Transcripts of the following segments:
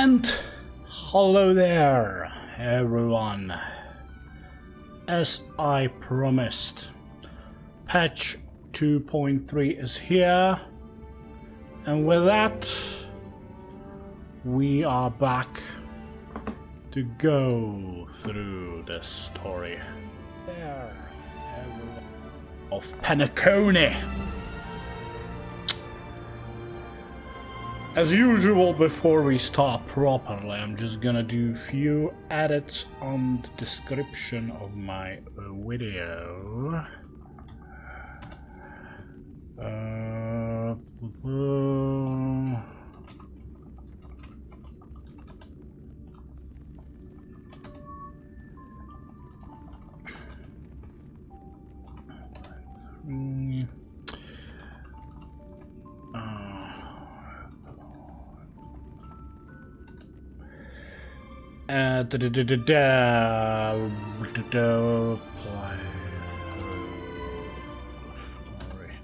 And hello there, everyone. As I promised, patch 2.3 is here, and with that, we are back to go through the story there, everyone, of Penacony. As usual, before we start properly, I'm just gonna do a few edits on the description of my video.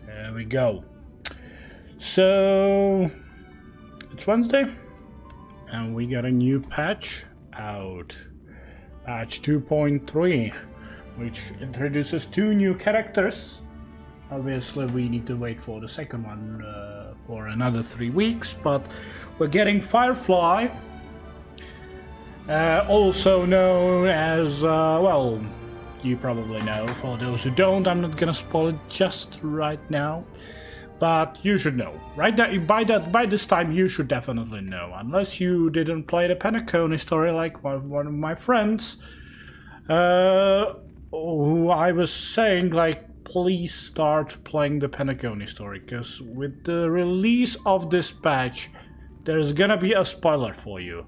There we go. So it's Wednesday and we got a new patch out, patch 2.3, which introduces 2 new characters. Obviously we need to wait for the second one for another 3 weeks, but we're getting Firefly, also known as, well, you probably know. For those who don't, I'm not gonna spoil it just right now, but you should know. Right now, by this time, you should definitely know, unless you didn't play the Penacony story like one of my friends, who I was saying, like, please start playing the Penacony story, because with the release of this patch, there's gonna be a spoiler for you.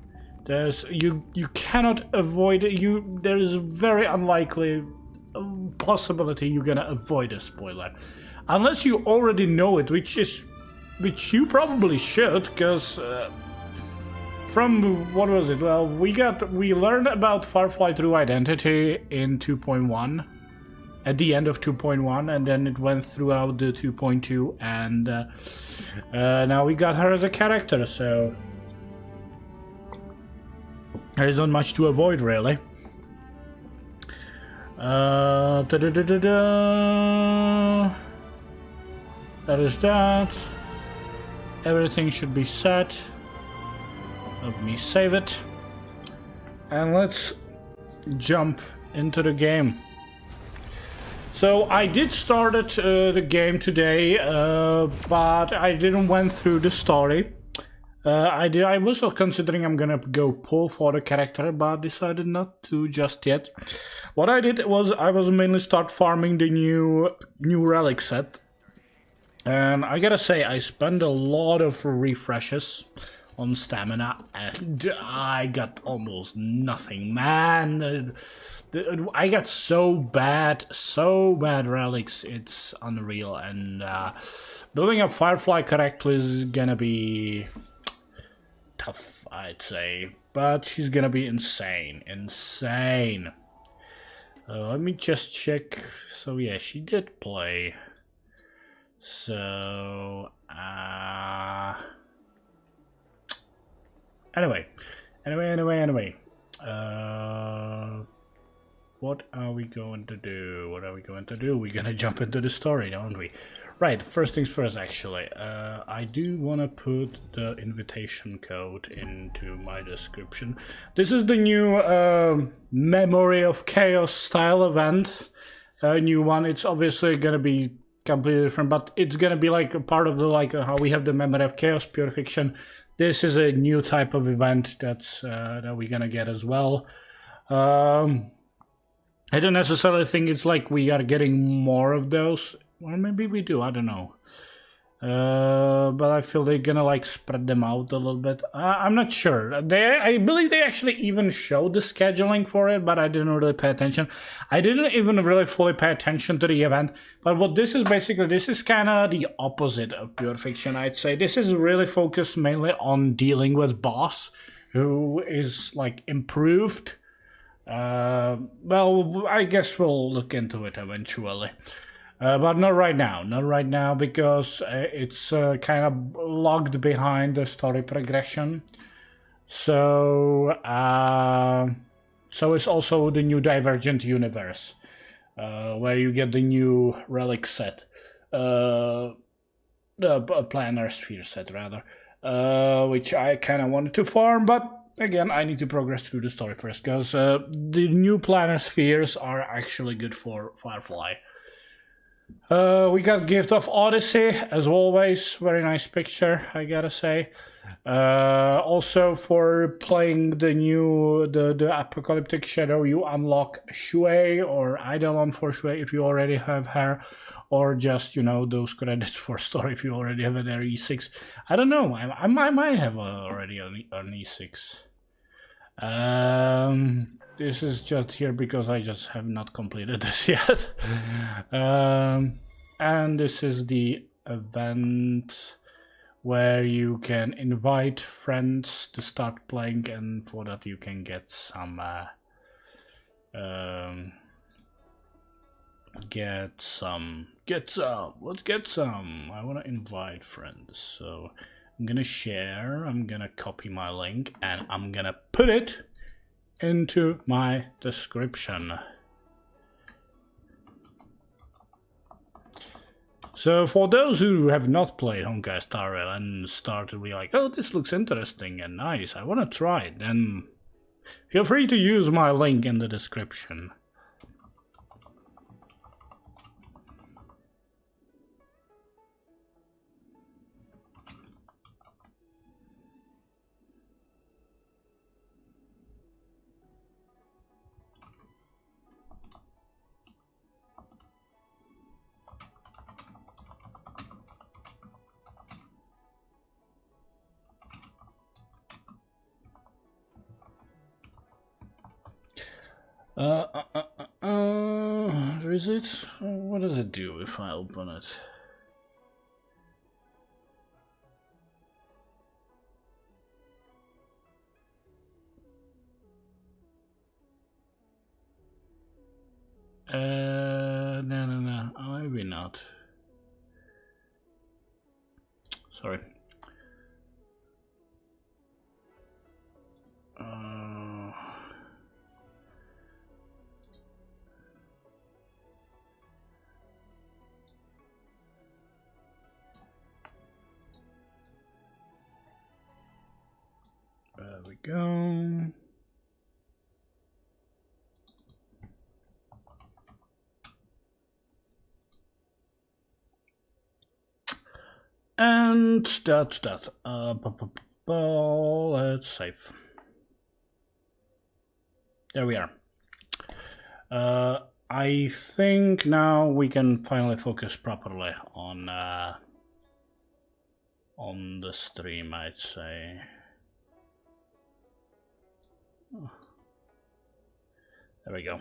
You cannot avoid it. There is a very unlikely possibility you're gonna avoid a spoiler, unless you already know it, which you probably should, because from what was it? Well, we learned about Firefly through Identity in 2.1, at the end of 2.1, and then it went throughout the 2.2, and now we got her as a character, so there isn't much to avoid, really. That is that. Everything should be set. Let me save it. And let's jump into the game. So I did start the game today, but I didn't went through the story. I was considering I'm gonna go pull for the character, but decided not to just yet. What I did was I was mainly start farming the new relic set, and I gotta say I spent a lot of refreshes on stamina, and I got almost nothing, man. I got so bad relics, it's unreal, and building up Firefly correctly is gonna be tough, I'd say, but she's gonna be insane. Let me just check. So yeah, she did play. So anyway. What are we going to do? We're gonna jump into the story, don't we? Right, first things first, actually. I do want to put the invitation code into my description. This is the new Memory of Chaos style event. New one. It's obviously going to be completely different, but it's going to be like a part of the, like, how we have the Memory of Chaos Purification. This is a new type of event that's that we're going to get as well. I don't necessarily think it's like we are getting more of those. Or maybe we do, I don't know. But I feel they're gonna like spread them out a little bit. I'm not sure. I believe they actually even showed the scheduling for it, but I didn't really pay attention. I didn't even really fully pay attention to the event. But what this is basically, this is kind of the opposite of Pure Fiction, I'd say. This is really focused mainly on dealing with boss, who is like improved. Well, I guess we'll look into it eventually. But not right now, because it's kind of locked behind the story progression. So, so it's also the new Divergent universe, where you get the new relic set, the planar sphere set rather, which I kind of wanted to farm, but again I need to progress through the story first, because the new planar spheres are actually good for Firefly. We got Gift of Odyssey, as always, very nice picture, I gotta say. Also, for playing the Apocalyptic Shadow, you unlock Shui or Eidolon for Shui if you already have her, or just, you know, those credits for story if you already have their E6. I don't know, I might have already an E6. This is just here because I just have not completed this yet. And this is the event where you can invite friends to start playing, and for that you can get some let's get some. I want to invite friends, so I'm gonna share, I'm gonna copy my link, and I'm gonna put it into my description. So for those who have not played Honkai Star Rail and start to be like, oh, this looks interesting and nice, I want to try it, then feel free to use my link in the description. Where is it? What does it do if I open it? No, maybe not. Sorry. There we go. And that's that. Let's save. There we are. I think now we can finally focus properly on the stream, I'd say. There we go.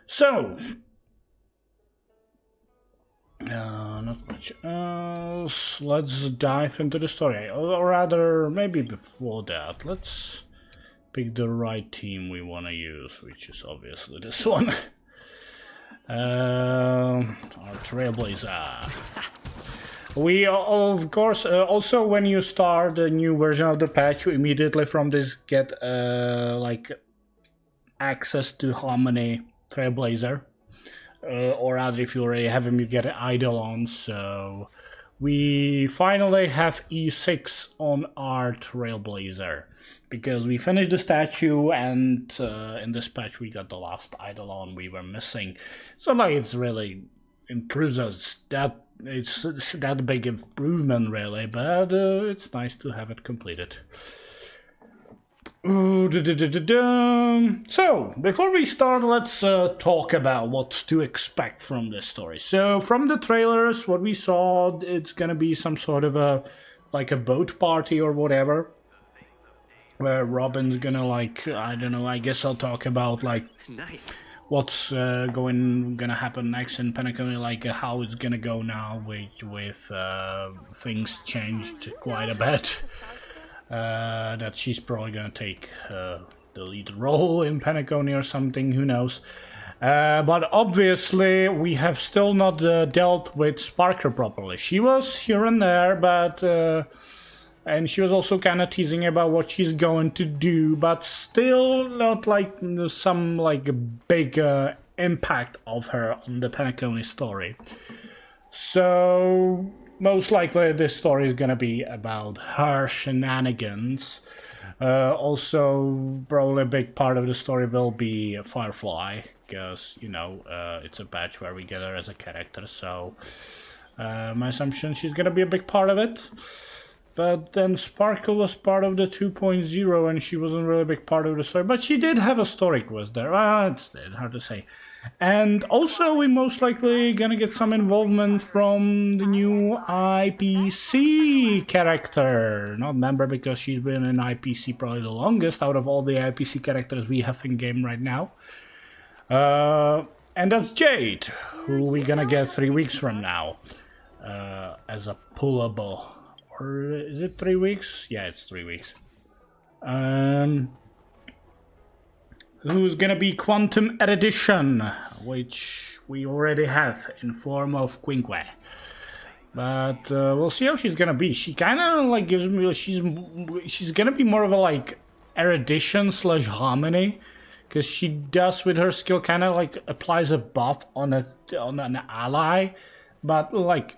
So, not much else. Let's dive into the story, or rather, maybe before that, let's pick the right team we want to use, which is obviously this one. Our Trailblazer. We, of course, also when you start a new version of the patch, you immediately from this get like access to Harmony Trailblazer, or rather, if you already have him, you get an Eidolon. So we finally have E6 on our Trailblazer because we finished the statue, and in this patch we got the last Eidolon we were missing. So like it's really improves us. It's that big improvement really, but it's nice to have it completed. So, before we start, let's talk about what to expect from this story. So, from the trailers, what we saw, it's gonna be some sort of a boat party or whatever, where Robin's gonna I don't know, I guess I'll talk about nice. What's gonna happen next in Penacony, how it's gonna go now with things changed quite a bit. That she's probably gonna take the lead role in Penacony or something, who knows. But obviously we have still not dealt with Sparker properly. She was here and there, but And she was also kind of teasing about what she's going to do, but still not like some like big impact of her on the Penacony story. So most likely this story is gonna be about her shenanigans. Also, probably a big part of the story will be Firefly, because, you know, it's a batch where we get her as a character, so my assumption she's gonna be a big part of it. But then Sparkle was part of the 2.0 and she wasn't really a big part of the story, but she did have a story quest there. It's hard to say. And also we're most likely gonna get some involvement from the new IPC character. Not member, because she's been in IPC probably the longest out of all the IPC characters we have in game right now. And that's Jade, who we're gonna get 3 weeks from now as a pullable. Or is it 3 weeks? Yeah, it's 3 weeks. Who's gonna be Quantum Erudition, which we already have in form of Quinque. But we'll see how she's gonna be. She kind of like gives me, she's gonna be more of a like erudition / harmony, because she does with her skill kind of like applies a buff on an ally, but like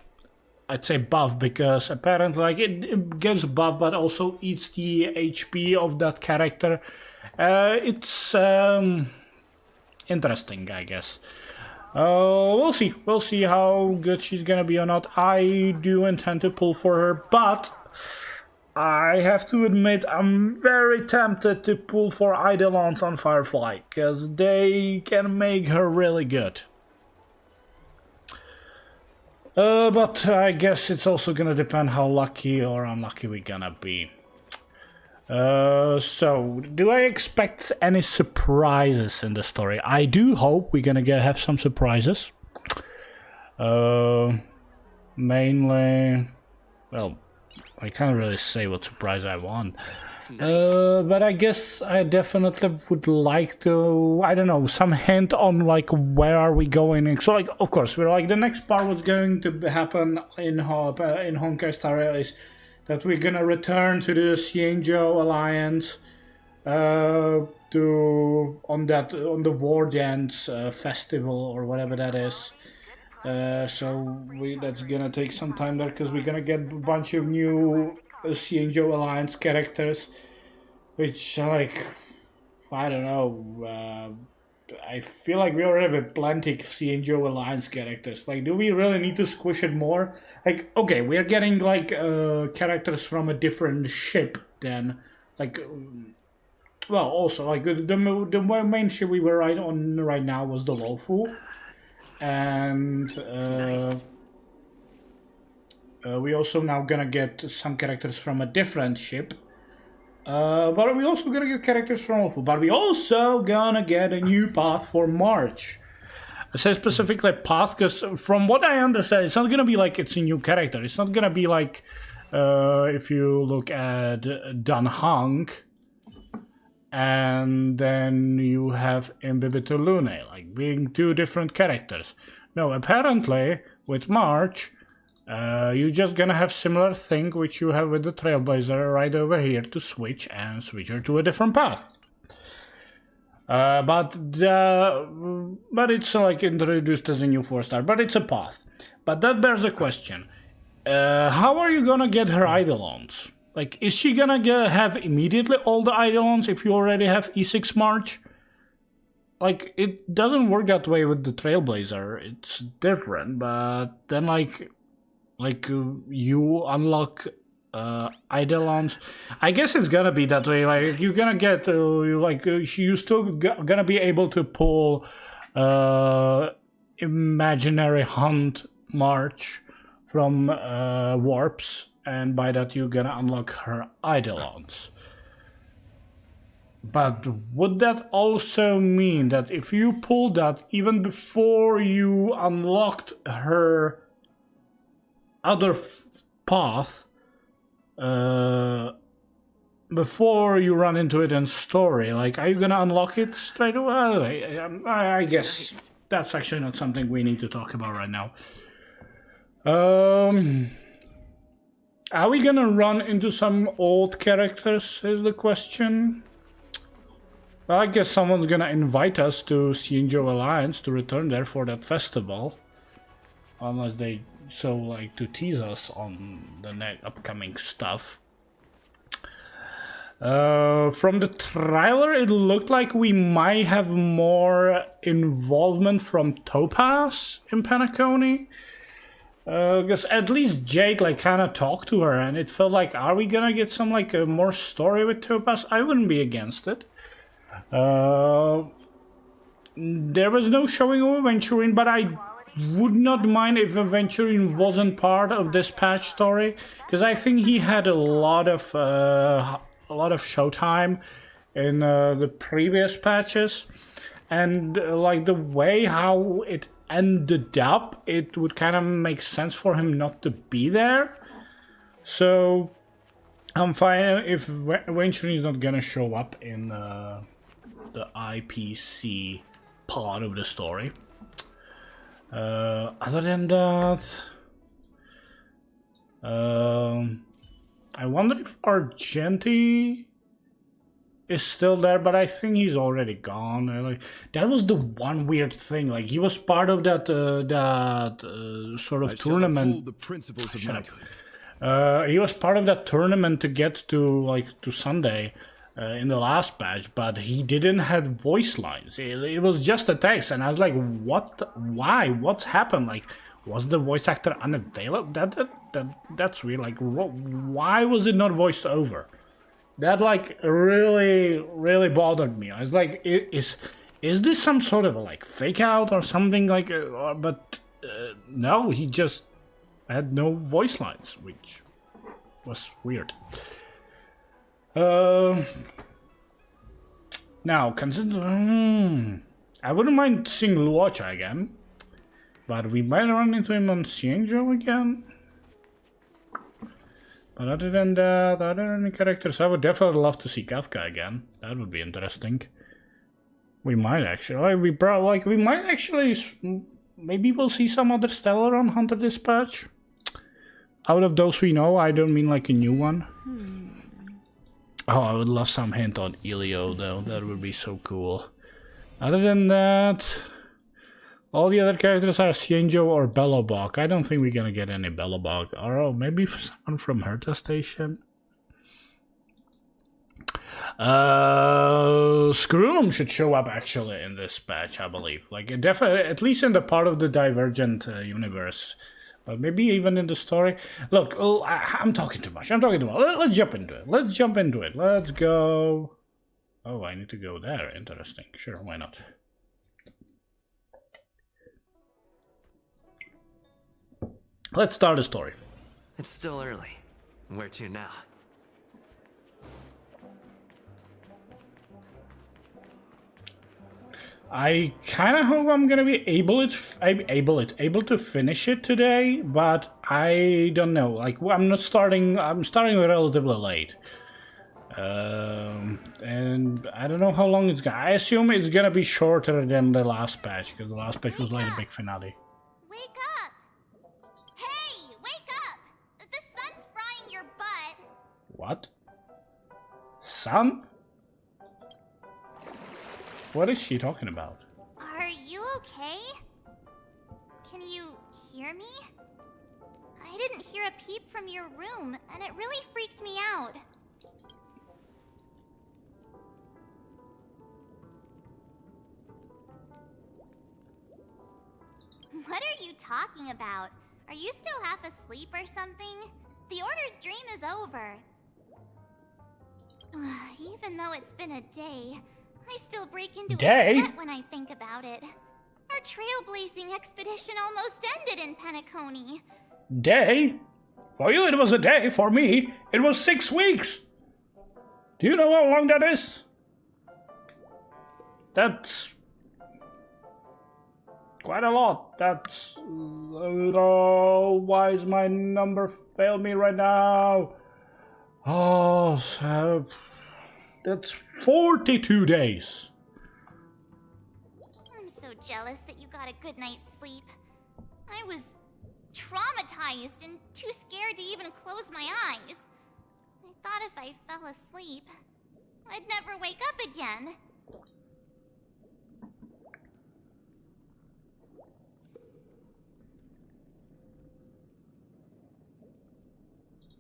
I'd say buff because apparently like it gives buff but also eats the HP of that character. It's interesting, I guess. We'll see how good she's gonna be or not. I do intend to pull for her, but I have to admit I'm very tempted to pull for Eidolons on Firefly, because they can make her really good. But I guess it's also gonna depend how lucky or unlucky we're gonna be. So, do I expect any surprises in the story? I do hope we're gonna have some surprises. Mainly, well, I can't really say what surprise I want. Nice. But I guess I definitely would like to, I don't know, some hint on like where are we going. So like, of course, we're like the next part what's going to happen in Honkai Star Rail is that we're gonna return to the Xianzhou Alliance on the War Dance festival or whatever that is. So that's gonna take some time there, because we're gonna get a bunch of new Xianzhou Alliance characters, which like, I don't know, I feel like we already have plenty of Xianzhou Alliance characters. Like, do we really need to squish it more? Like, okay, we're getting like characters from a different ship then, like, well, also like the main ship we were on right now was the Lofu, and nice. We also now gonna get some characters from a different ship. But we also gonna get characters from Lofu. But we also gonna get a new path for March. I say specifically path because from what I understand, it's not gonna be like it's a new character. It's not gonna be like if you look at Dan Hang and then you have Imbibitor Lune, like being two different characters. No, apparently with March, you're just gonna have similar thing which you have with the Trailblazer right over here to switch her to a different path. But it's like introduced as a new 4-star, but it's a path. But that bears a question. How are you gonna get her Eidolons? Like, is she gonna have immediately all the Eidolons if you already have E6 March? Like, it doesn't work that way with the Trailblazer. It's different, but then like you unlock Eidolons. I guess it's gonna be that way. Like you're gonna get you still gonna be able to pull imaginary hunt March from warps, and by that you're gonna unlock her Eidolons. But would that also mean that if you pull that even before you unlocked her other path, before you run into it in story, like, are you gonna unlock it straight away? I guess nice. That's actually not something we need to talk about right now. Are we gonna run into some old characters is the question. Well, I guess someone's gonna invite us to Xianzhou Alliance to return there for that festival. Unless they so like to tease us on the upcoming stuff. From the trailer, it looked like we might have more involvement from Topaz in Penacony. Because at least Jake like kind of talked to her, and it felt like, are we gonna get some like more story with Topaz? I wouldn't be against it. There was no showing of Aventurine, but I would not mind if Aventurine wasn't part of this patch story, because I think he had a lot of showtime in the previous patches, and like the way how it ended up, it would kind of make sense for him not to be there. So I'm fine if Aventurine is not gonna show up in the IPC part of the story. Other than that, I wonder if Argenti is still there, but I think he's already gone. Like, that was the one weird thing. Like, he was part of that sort of tournament. The principles of knighthood. He was part of that tournament to get to Sunday in the last patch, but he didn't have voice lines. It was just a text, and I was like, what? Why? What's happened? Like, was the voice actor unavailable? That's weird. Like, why was it not voiced over? That like really bothered me. I was like, is this some sort of like fake out or something like? But no, he just had no voice lines, which was weird. Now, consider, I wouldn't mind seeing Luocha again, but we might run into him on Xianzhou again. But other than that, are there any characters? I would definitely love to see Kafka again. That would be interesting. We might actually, maybe we'll see some other Stellar on Hunter this patch. Out of those we know, I don't mean like a new one. Oh, I would love some hint on Elio though, that would be so cool. Other than that, all the other characters are Xianzhou or Bellobog. I don't think we're gonna get any Bellobog. Or maybe someone from Herta Station. Scroolum should show up actually in this patch, I believe. Like, definitely, at least in the part of the Divergent universe. But maybe even in the story. Look, I'm talking too much. Let's jump into it. Let's go. Oh, I need to go there. Interesting. Sure, why not? Let's start the story. It's still early. Where to now? I kind of hope I'm gonna be able to finish it today, but I don't know. Like, I'm starting relatively late, and I don't know how long it's gonna. I assume it's gonna be shorter than the last patch, because the last patch was like a big finale. Wake up! Hey, wake up! The sun's frying your butt. What? Sun? What is she talking about? Are you okay? Can you hear me? I didn't hear a peep from your room, and it really freaked me out. What are you talking about? Are you still half asleep or something? The Order's dream is over. Even though it's been a day, I still break into a sweat when I think about it. Our trailblazing expedition almost ended in Penacony. Day? For you it was a day, for me it was 6 weeks! Do you know how long that is? That's quite a lot. That's... Oh, why is my number failed me right now? Oh, so... That's 42 days. I'm so jealous that you got a good night's sleep. I was traumatized and too scared to even close my eyes. I thought if I fell asleep, I'd never wake up again.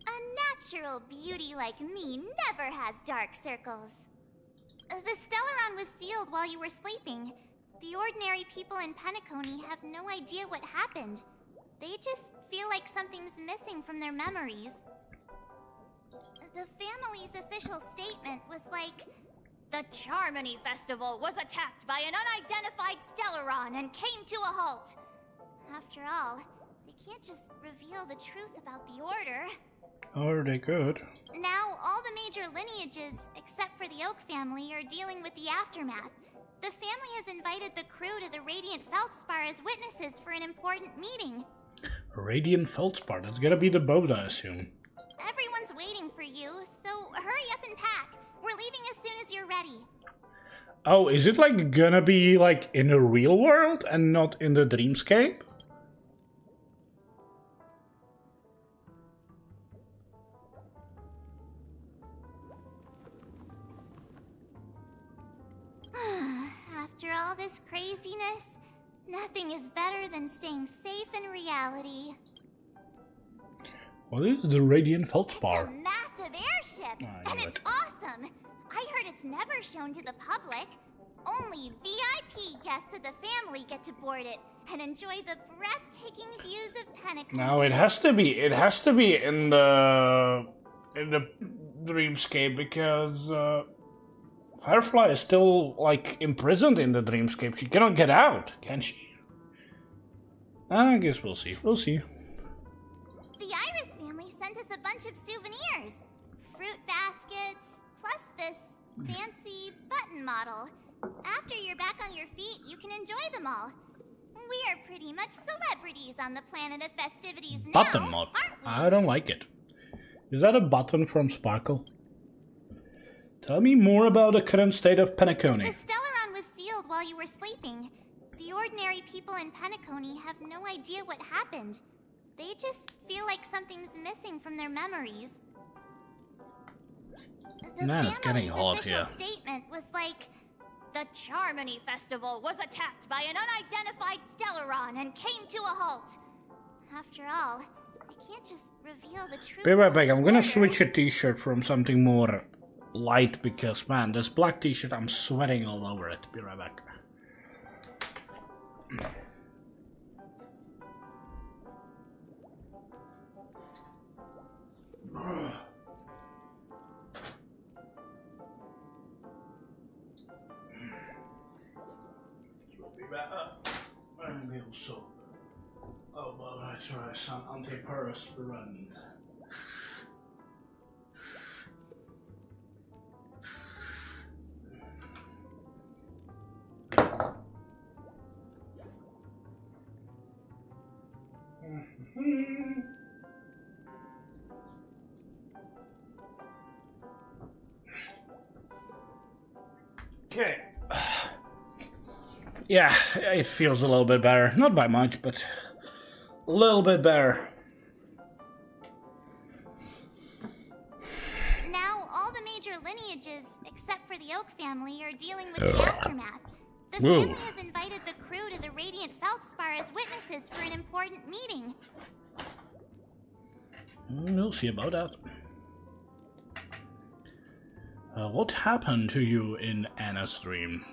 A natural beauty like me never has dark circles. The Stellaron was sealed while you were sleeping. The ordinary people in Penacony have no idea what happened. They just feel like something's missing from their memories. The family's official statement was like, "The Charmony Festival was attacked by an unidentified Stellaron and came to a halt." After all, they can't just reveal the truth about the Order. Or they could. Now, all the major lineages, except for the Oak family, are dealing with the aftermath. The family has invited the crew to the Radiant Feldspar as witnesses for an important meeting. Radiant Feldspar, that's gonna be the boat, I assume. Everyone's waiting for you, so hurry up and pack. We're leaving as soon as you're ready. Oh, is it like gonna be like in the real world and not in the dreamscape? After all this craziness, nothing is better than staying safe in reality. What is the Radiant It's Feldspar? a massive airship, and it's awesome. I heard it's never shown to the public. Only VIP guests of the family get to board it and enjoy the breathtaking views of Penacony. No, it has to be. It has to be in the dreamscape because Firefly is still like imprisoned in the dreamscape. She cannot get out, can she? I guess we'll see. We'll see. The Iris family sent us a bunch of souvenirs. Fruit baskets, plus this fancy button model. After you're back on your feet, you can enjoy them all. We are pretty much celebrities on the planet of festivities now, Button mod. aren't we? I don't like it. Is that a button from Sparkle? Tell me more about the current state of Penacony. The Stellaron was sealed while you were sleeping. The ordinary people in Penacony have no idea what happened. They just feel like something's missing from their memories. The Man, it's getting family's hot official here. statement was like, "The Charmony Festival was attacked by an unidentified Stellaron and came to a halt." After all, I can't just reveal the truth. Be right about back. the I'm gonna Order. switch a t-shirt from something more light because, man, this black t-shirt, I'm sweating all over it. Be right back. We'll be back up. And also, oh, well, I try some antiperspirant. Okay. Yeah, it feels a little bit better. Not by much, but a little bit better. Now, all the major lineages, except for the Oak family, are dealing with the aftermath. The Whoa. family has invited the crew to the Radiant Feldspar as witnesses for an important meeting. We'll see about that. What happened to you in Anna's dream?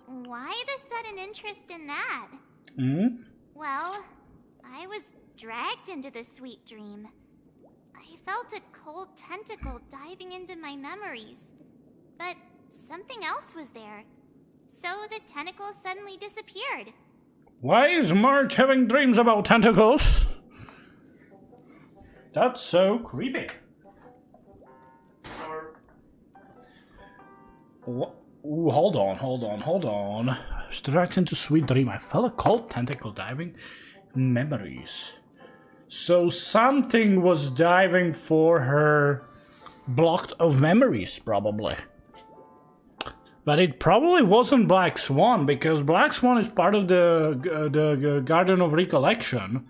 Why the sudden interest in that? Hmm? Well, I was dragged into the sweet dream. I felt a cold tentacle diving into my memories. But something else was there. So the tentacle suddenly disappeared. Why is Marge having dreams about tentacles? That's so creepy. Ooh, hold on. I was dragged into sweet dream. I felt a cold tentacle diving in memories. So something was diving for her blocked of memories, probably. But it probably wasn't Black Swan, because Black Swan is part of the Garden of Recollection.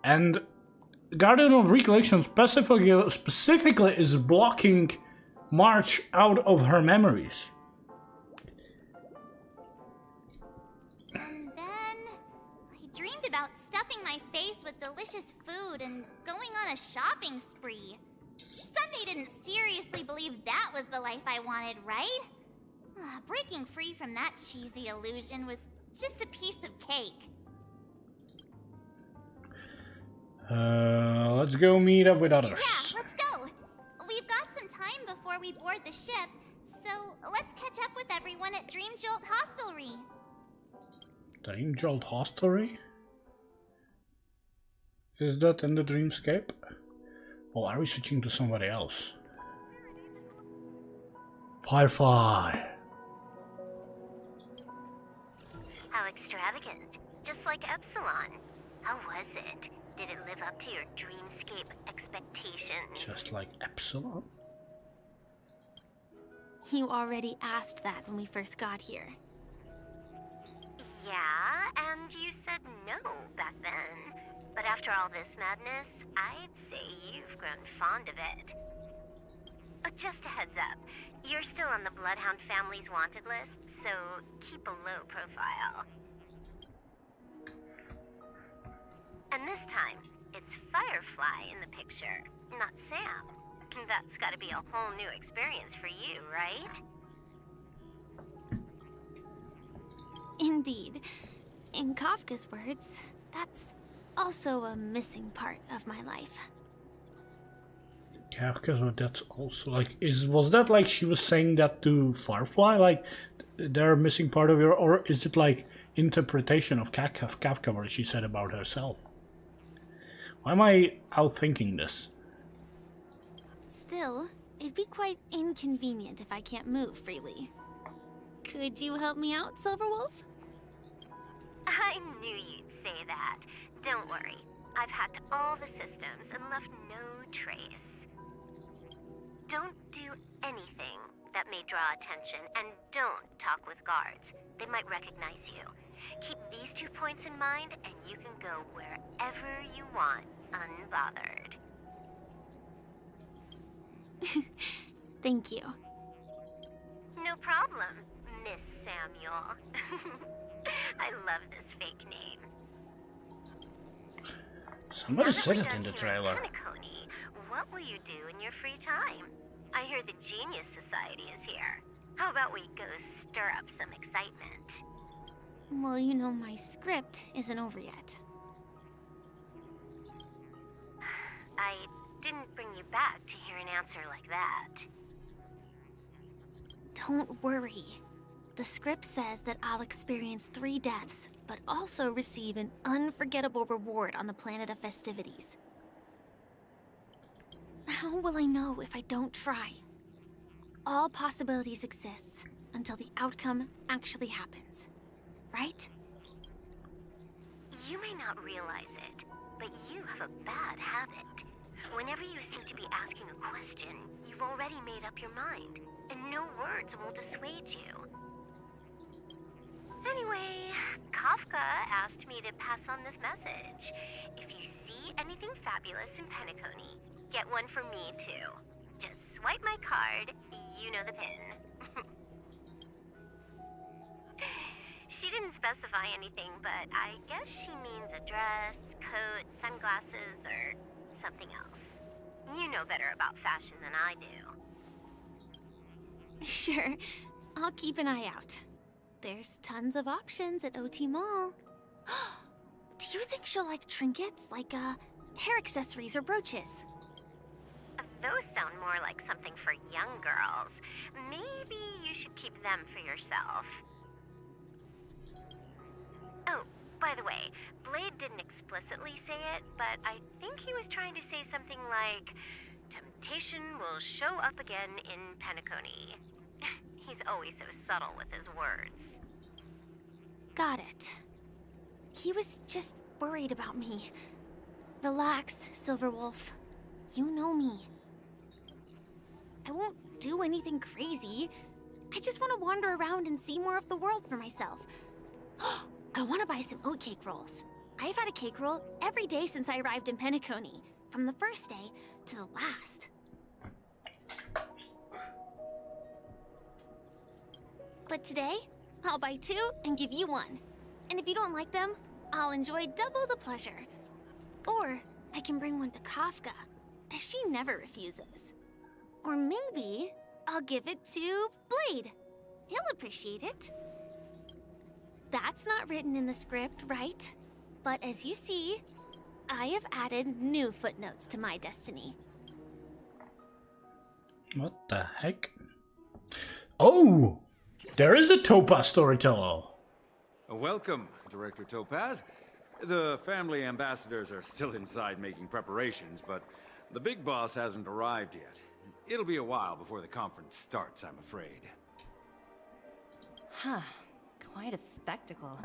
And Guardian of Recollection specifically is blocking March out of her memories. And then I dreamed about stuffing my face with delicious food and going on a shopping spree. Sunday didn't seriously believe that was the life I wanted, right? Breaking free from that cheesy illusion was just a piece of cake. Let's go meet up with others. Yeah, let's go. We've got some time before we board the ship, so let's catch up with everyone at Dream Jolt Hostelry. Dream Jolt Hostelry? Is that in the Dreamscape? Or are we switching to somebody else? Firefly! How extravagant. Just like Epsilon. How was it? Did it live up to your dreamscape expectations? Just like Epsilon? You already asked that when we first got here. Yeah, and you said no back then. But after all this madness, I'd say you've grown fond of it. But just a heads up, you're still on the Bloodhound family's wanted list, so keep a low profile. And this time, it's Firefly in the picture, not Sam. That's gotta be a whole new experience for you, right? Indeed. In Kafka's words, that's also a missing part of my life. Yeah, because that's also like, was that like she was saying that to Firefly? Like, they're a missing part of your, or is it like interpretation of Kafka what she said about herself? Why am I outthinking this? Still, it'd be quite inconvenient if I can't move freely. Could you help me out, Silverwolf? I knew you'd say that. Don't worry. I've hacked all the systems and left no trace. Don't do anything that may draw attention, and don't talk with guards. They might recognize you. Keep these 2 points in mind, and you can go wherever you want, unbothered. Thank you. No problem, Miss Samuel. I love this fake name. Somebody Now that said we're it done in the here trailer. at Penacony, what will you do in your free time? I hear the Genius Society is here. How about we go stir up some excitement? Well, you know my script isn't over yet. I didn't bring you back to hear an answer like that. Don't worry. The script says that I'll experience 3 deaths, but also receive an unforgettable reward on the planet of festivities. How will I know if I don't try? All possibilities exist until the outcome actually happens, right? You may not realize it, but you have a bad habit. Whenever you seem to be asking a question, you've already made up your mind, and no words will dissuade you. Anyway, Kafka asked me to pass on this message. If you see anything fabulous in Penacony, get one for me too. Just swipe my card, you know the pin. She didn't specify anything, but I guess she means a dress, coat, sunglasses, or something else. You know better about fashion than I do. Sure, I'll keep an eye out. There's tons of options at OT Mall. Do you think she'll like trinkets, like hair accessories or brooches? Those sound more like something for young girls. Maybe you should keep them for yourself. Oh, by the way, Blade didn't explicitly say it, but I think he was trying to say something like, temptation will show up again in Penacony. He's always so subtle with his words. Got it. He was just worried about me. Relax, Silverwolf. You know me. I won't do anything crazy. I just want to wander around and see more of the world for myself. I want to buy some oatcake rolls. I've had a cake roll every day since I arrived in Penacony, from the first day to the last. But today, I'll buy 2 and give you 1. And if you don't like them, I'll enjoy double the pleasure. Or I can bring one to Kafka, as she never refuses. Or maybe I'll give it to Blade. He'll appreciate it. That's not written in the script, right? But as you see, I have added new footnotes to my destiny. What the heck? Oh! There is a Topaz storyteller! Welcome, Director Topaz. The family ambassadors are still inside making preparations, but the big boss hasn't arrived yet. It'll be a while before the conference starts, I'm afraid. Huh. Quite a spectacle.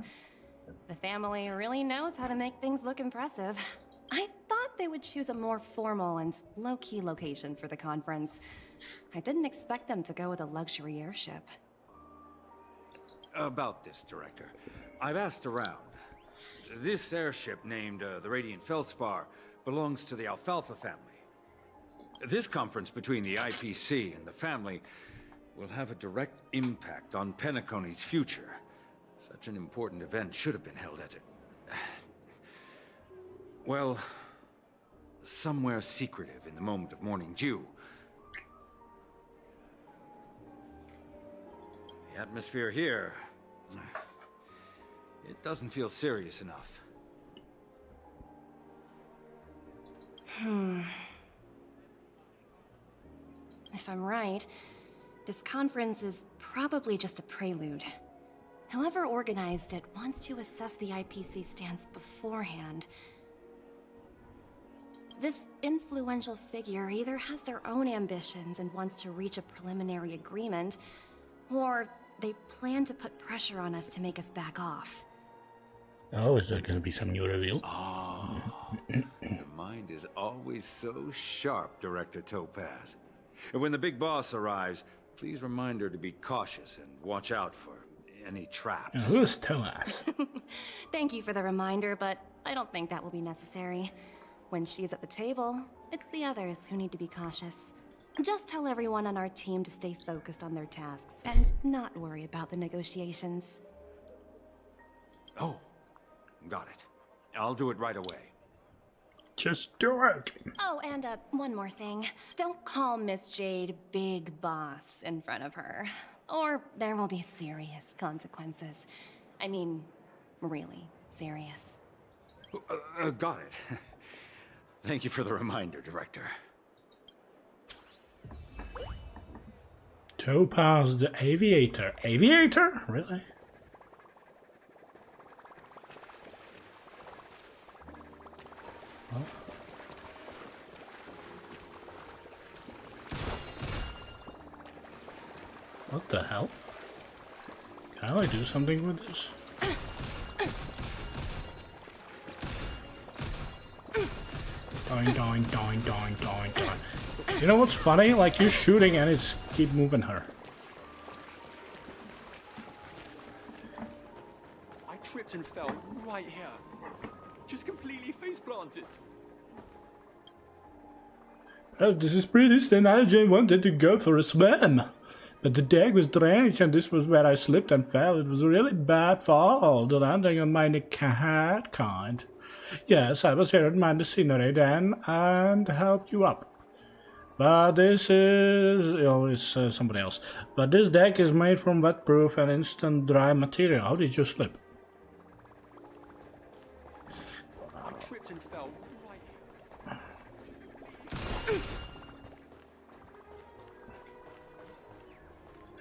The family really knows how to make things look impressive. I thought they would choose a more formal and low-key location for the conference. I didn't expect them to go with a luxury airship. About this, Director. I've asked around. This airship, named the Radiant Feldspar, belongs to the Alfalfa family. This conference between the IPC and the family will have a direct impact on Penacony's future. Such an important event should have been held at it. Well, somewhere secretive in the moment of morning dew. The atmosphere here, it doesn't feel serious enough. If I'm right, this conference is probably just a prelude. Whoever organized it wants to assess the IPC stance beforehand. This influential figure either has their own ambitions and wants to reach a preliminary agreement, or they plan to put pressure on us to make us back off. Oh, is there gonna be some new reveal? The mind is always so sharp, Director Topaz. And when the big boss arrives, please remind her to be cautious and watch out for any traps. Who's Thomas? Thank you for the reminder, but I don't think that will be necessary. When she's at the table, it's the others who need to be cautious. Just tell everyone on our team to stay focused on their tasks and not worry about the negotiations. Oh, got it. I'll do it right away. Just do it! Oh, and one more thing. Don't call Miss Jade Big Boss in front of her, or there will be serious consequences. I mean, really serious. Got it. Thank you for the reminder, Director. Topaz the Aviator. Aviator? Really? What the hell? Can I do something with this? Doing, doing, doing, doing, doing, doing. You know what's funny? Like, you're shooting and it's keep moving her. I tripped and fell right here. Just completely face planted. Oh, this is pretty thin. I just wanted to go for a swim. But the deck was drenched and this was where I slipped and fell. It was a really bad fall. The landing on my cat kind. Yes, I was here to admire the scenery then and help you up. But this is... oh, it's somebody else. But this deck is made from wet-proof and instant dry material. How did you slip? I tripped and fell right here.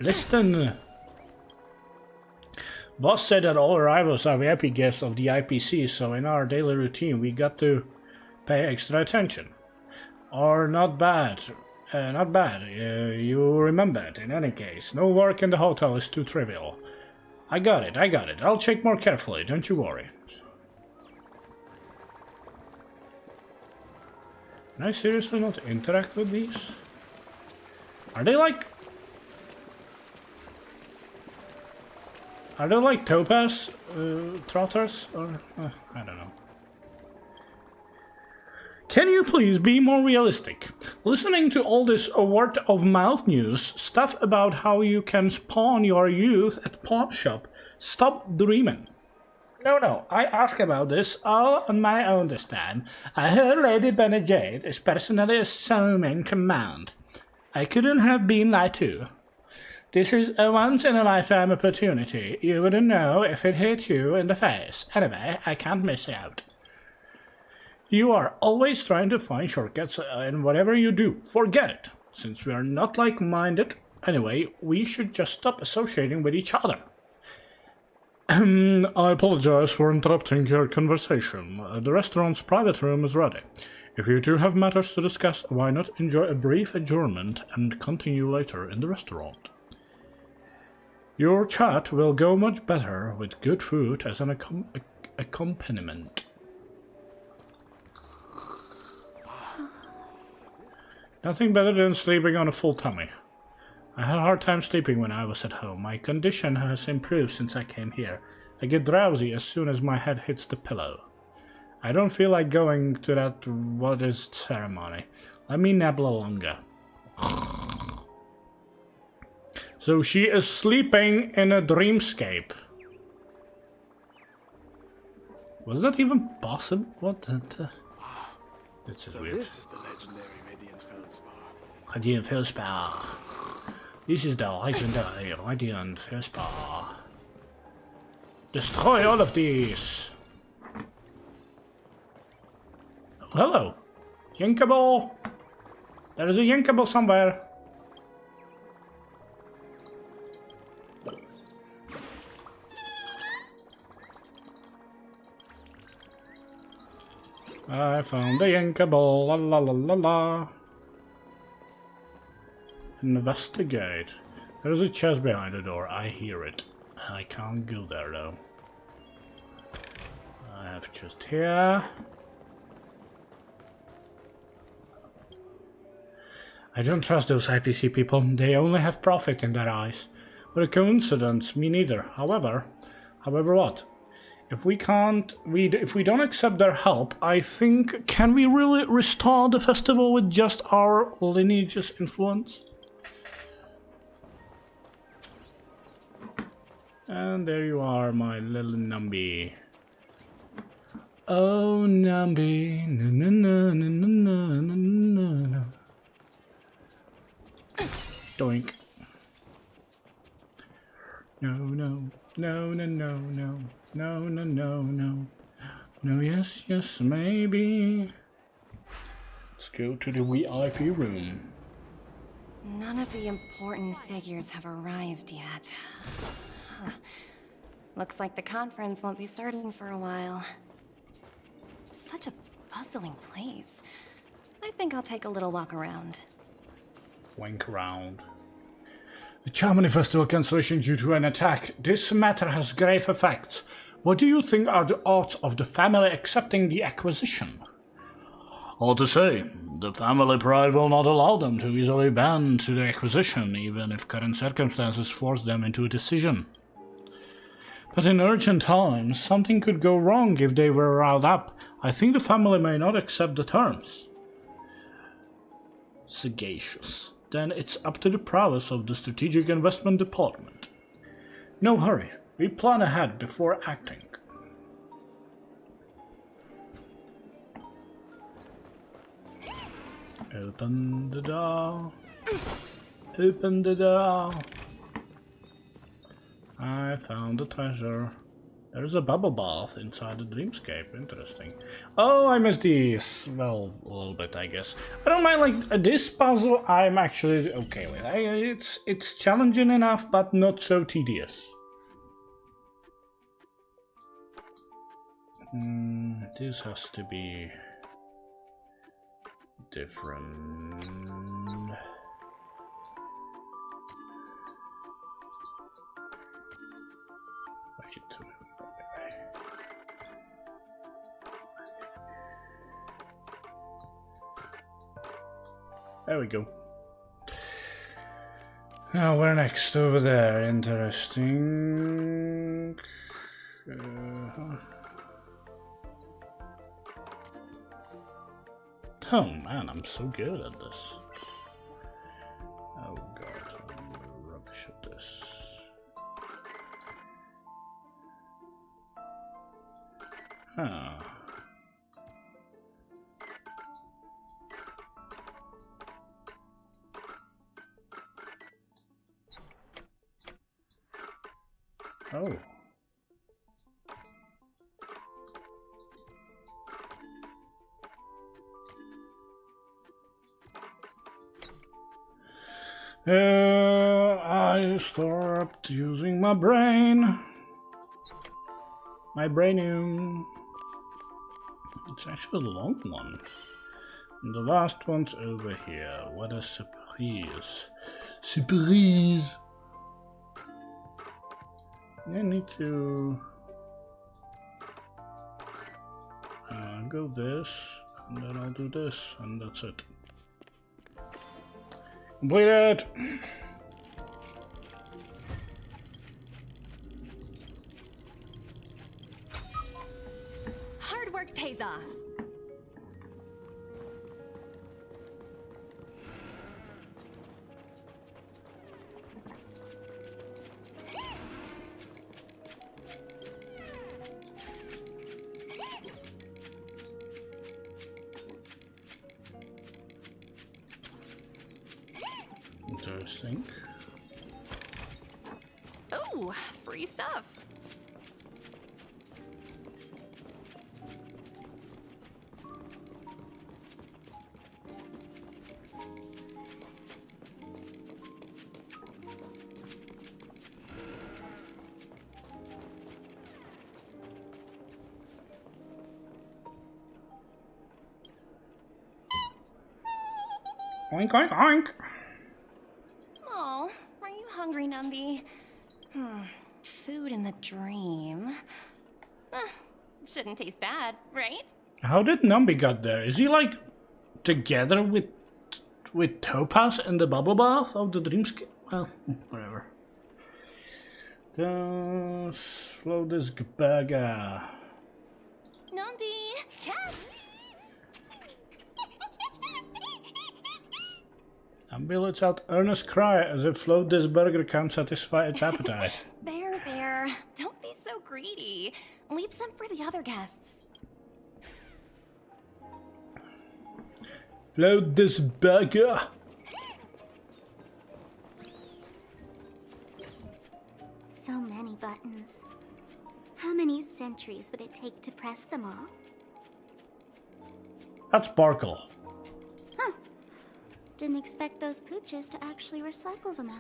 Listen. Boss said that all arrivals are VIP guests of the IPC, so in our daily routine we got to pay extra attention. Or not bad. Not bad. You remember it in any case. No work in the hotel is too trivial. I got it, I got it. I'll check more carefully, don't you worry. Can I seriously not interact with these? Are they like... are they like Topaz trotters? Or I don't know. Can you please be more realistic? Listening to all this word of mouth news, stuff about how you can spawn your youth at pawn shop, stop dreaming. No, I asked about this all on my own this time. I heard Lady Benedict is personally assuming command. I couldn't have been lied to. This is a once-in-a-lifetime opportunity. You wouldn't know if it hit you in the face. Anyway, I can't miss out. You are always trying to find shortcuts in whatever you do. Forget it. Since we are not like-minded, anyway, we should just stop associating with each other. I apologize for interrupting your conversation. The restaurant's private room is ready. If you two have matters to discuss, why not enjoy a brief adjournment and continue later in the restaurant? Your chat will go much better with good food as an accompaniment. Nothing better than sleeping on a full tummy. I had a hard time sleeping when I was at home. My condition has improved since I came here. I get drowsy as soon as my head hits the pillow. I don't feel like going to that what is ceremony. Let me nap a little longer. So she is sleeping in a dreamscape. Was that even possible? What the... This is So weird. this is the legendary Radiant Feldspar. Radiant Feldspar. This is the legendary Radiant Feldspar. Destroy all of these! Oh, hello! Yankable! There is a Yankable somewhere! I found a Yankable, la la la la la. Investigate. There's a chest behind the door, I hear it. I can't go there though. I have just here. I don't trust those IPC people, they only have profit in their eyes. What a coincidence, me neither. However what? If we don't accept their help, I think, can we really restore the festival with just our lineage's influence? And there you are, my little Numby. Oh, Numby, no no no no no no no no. Doink. No, no, no, no, no, no, no, no, no, no. No, yes, yes, maybe. Let's go to the VIP room. None of the important figures have arrived yet. Huh. Looks like the conference won't be starting for a while. Such a bustling place. I think I'll take a little walk around. Wink around. The Charmony Festival cancellation due to an attack. This matter has grave effects. What do you think are the odds of the family accepting the acquisition? Hard to say. The family pride will not allow them to easily bend to the acquisition, even if current circumstances force them into a decision. But in urgent times, something could go wrong if they were riled up. I think the family may not accept the terms. Sagacious. Then it's up to the prowess of the Strategic Investment Department. No hurry. We plan ahead before acting. Open the door. Open the door. I found the treasure. There's a bubble bath inside the dreamscape. Interesting. Oh, I missed these. Well, a little bit, I guess. I don't mind, like, this puzzle I'm actually okay with. It's challenging enough, but not so tedious. This has to be different. Wait. There we go. Now we're next over there. Interesting. Oh man, I'm so good at this. Oh god, I'm rubbish at this. Huh. Oh. I stopped using my brain. My brainium. It's actually a long one. And the last one's over here. What a surprise. Surprise! I need to go this, and then I'll do this, and that's it. Completed! Hard work pays off. Interesting. Oh, free stuff. Oink oink oink! Oh, are you hungry, Numby? Food in the dream. Shouldn't taste bad, right? How did Numby got there? Is he like together with Topaz in the bubble bath of the dreamscape? Well, whatever. Just flow this burger. Numby, catch! Numby lets out earnest cry as if float this burger can't satisfy its appetite. Bear, don't be so greedy. Leave some for the other guests. Float this burger. So many buttons. How many centuries would it take to press them all? That's Sparkle. Huh. Didn't expect those pooches to actually recycle them all.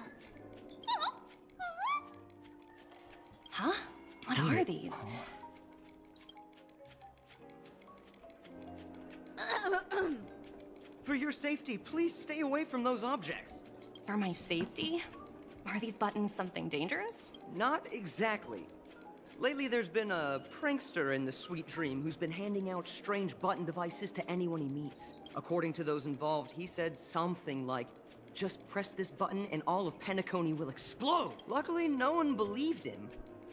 Huh? What are these? For your safety, please stay away from those objects. For my safety? Are these buttons something dangerous? Not exactly. Lately, there's been a prankster in the Sweet Dream who's been handing out strange button devices to anyone he meets. According to those involved, he said something like, "Just press this button and all of Penacony will explode." Luckily, no one believed him.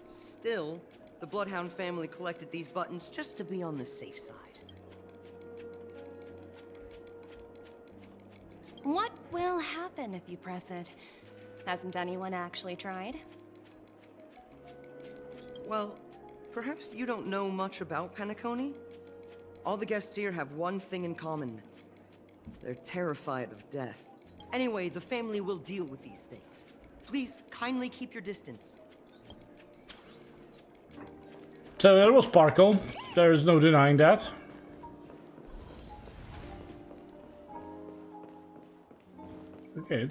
Still, the Bloodhound family collected these buttons just to be on the safe side. What will happen if you press it? Hasn't anyone actually tried? Well, perhaps you don't know much about Penacony? All the guests here have one thing in common. They're terrified of death. Anyway, the family will deal with these things. Please, kindly keep your distance. So that was Sparkle. There is no denying that. Okay.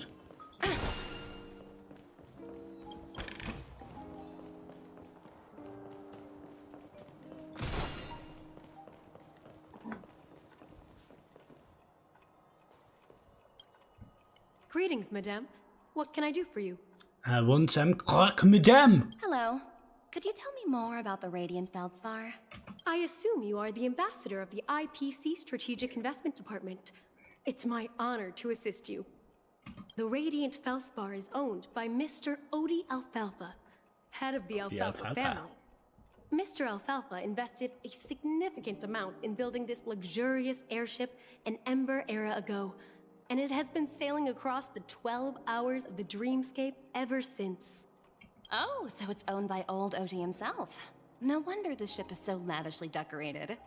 Greetings, madame. What can I do for you? I want some croque madame. Hello. Could you tell me more about the Radiant Feldspar? I assume you are the ambassador of the IPC Strategic Investment Department. It's my honor to assist you. The Radiant Feldspar is owned by Mr. Odie Alfalfa, head of the Alfalfa family. Mr. Alfalfa invested a significant amount in building this luxurious airship an Ember era ago, and it has been sailing across the 12 hours of the dreamscape ever since. Oh, so it's owned by old OT himself. No wonder the ship is so lavishly decorated.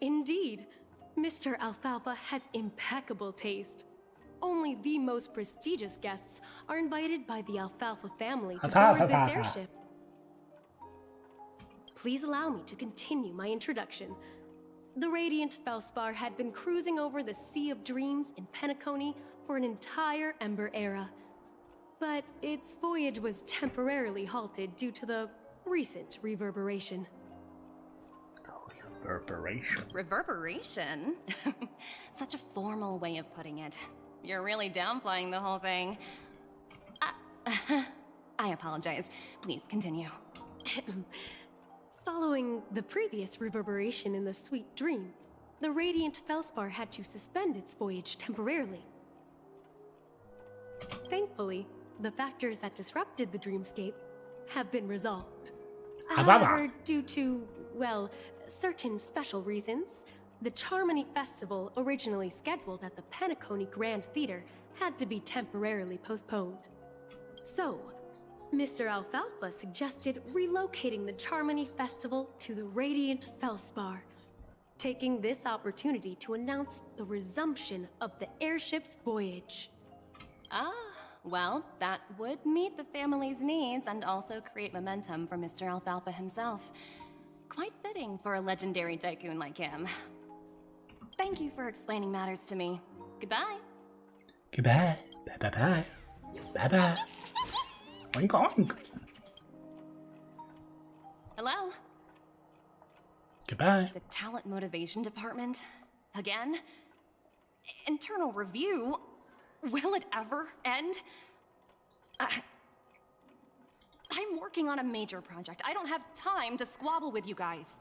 Indeed, Mr. Alfalfa has impeccable taste. Only the most prestigious guests are invited by the Alfalfa family to board this airship. Please allow me to continue my introduction. The Radiant Felspar had been cruising over the Sea of Dreams in Penacony for an entire Ember era. But its voyage was temporarily halted due to the recent reverberation. Reverberation. Reverberation? Such a formal way of putting it. You're really downplaying the whole thing. I apologize. Please continue. Following the previous reverberation in the Sweet Dream, the Radiant Felspar had to suspend its voyage temporarily. Thankfully, the factors that disrupted the dreamscape have been resolved. However, due to, well, certain special reasons, the Charmony Festival, originally scheduled at the Penacony Grand Theater, had to be temporarily postponed. So, Mr. Alfalfa suggested relocating the Charmony Festival to the Radiant Felspar, taking this opportunity to announce the resumption of the airship's voyage. Ah, well, that would meet the family's needs and also create momentum for Mr. Alfalfa himself. Quite fitting for a legendary tycoon like him. Thank you for explaining matters to me. Goodbye. Goodbye. Bye-bye-bye. Bye-bye. Oink oink. Hello? Goodbye. The talent motivation department? Again? Internal review? Will it ever end? I'm working on a major project. I don't have time to squabble with you guys.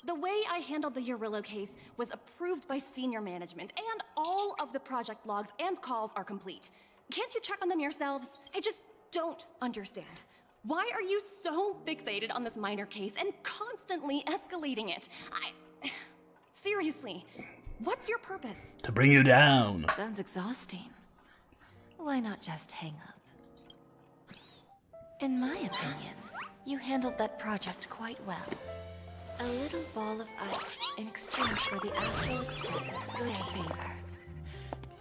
The way I handled the Urillo case was approved by senior management, and all of the project logs and calls are complete. Can't you check on them yourselves? I just don't understand. Why are you so fixated on this minor case and constantly escalating it? Seriously, what's your purpose? To bring you down. Sounds exhausting. Why not just hang up? In my opinion, you handled that project quite well. A little ball of ice in exchange for the Astral Express's good favor.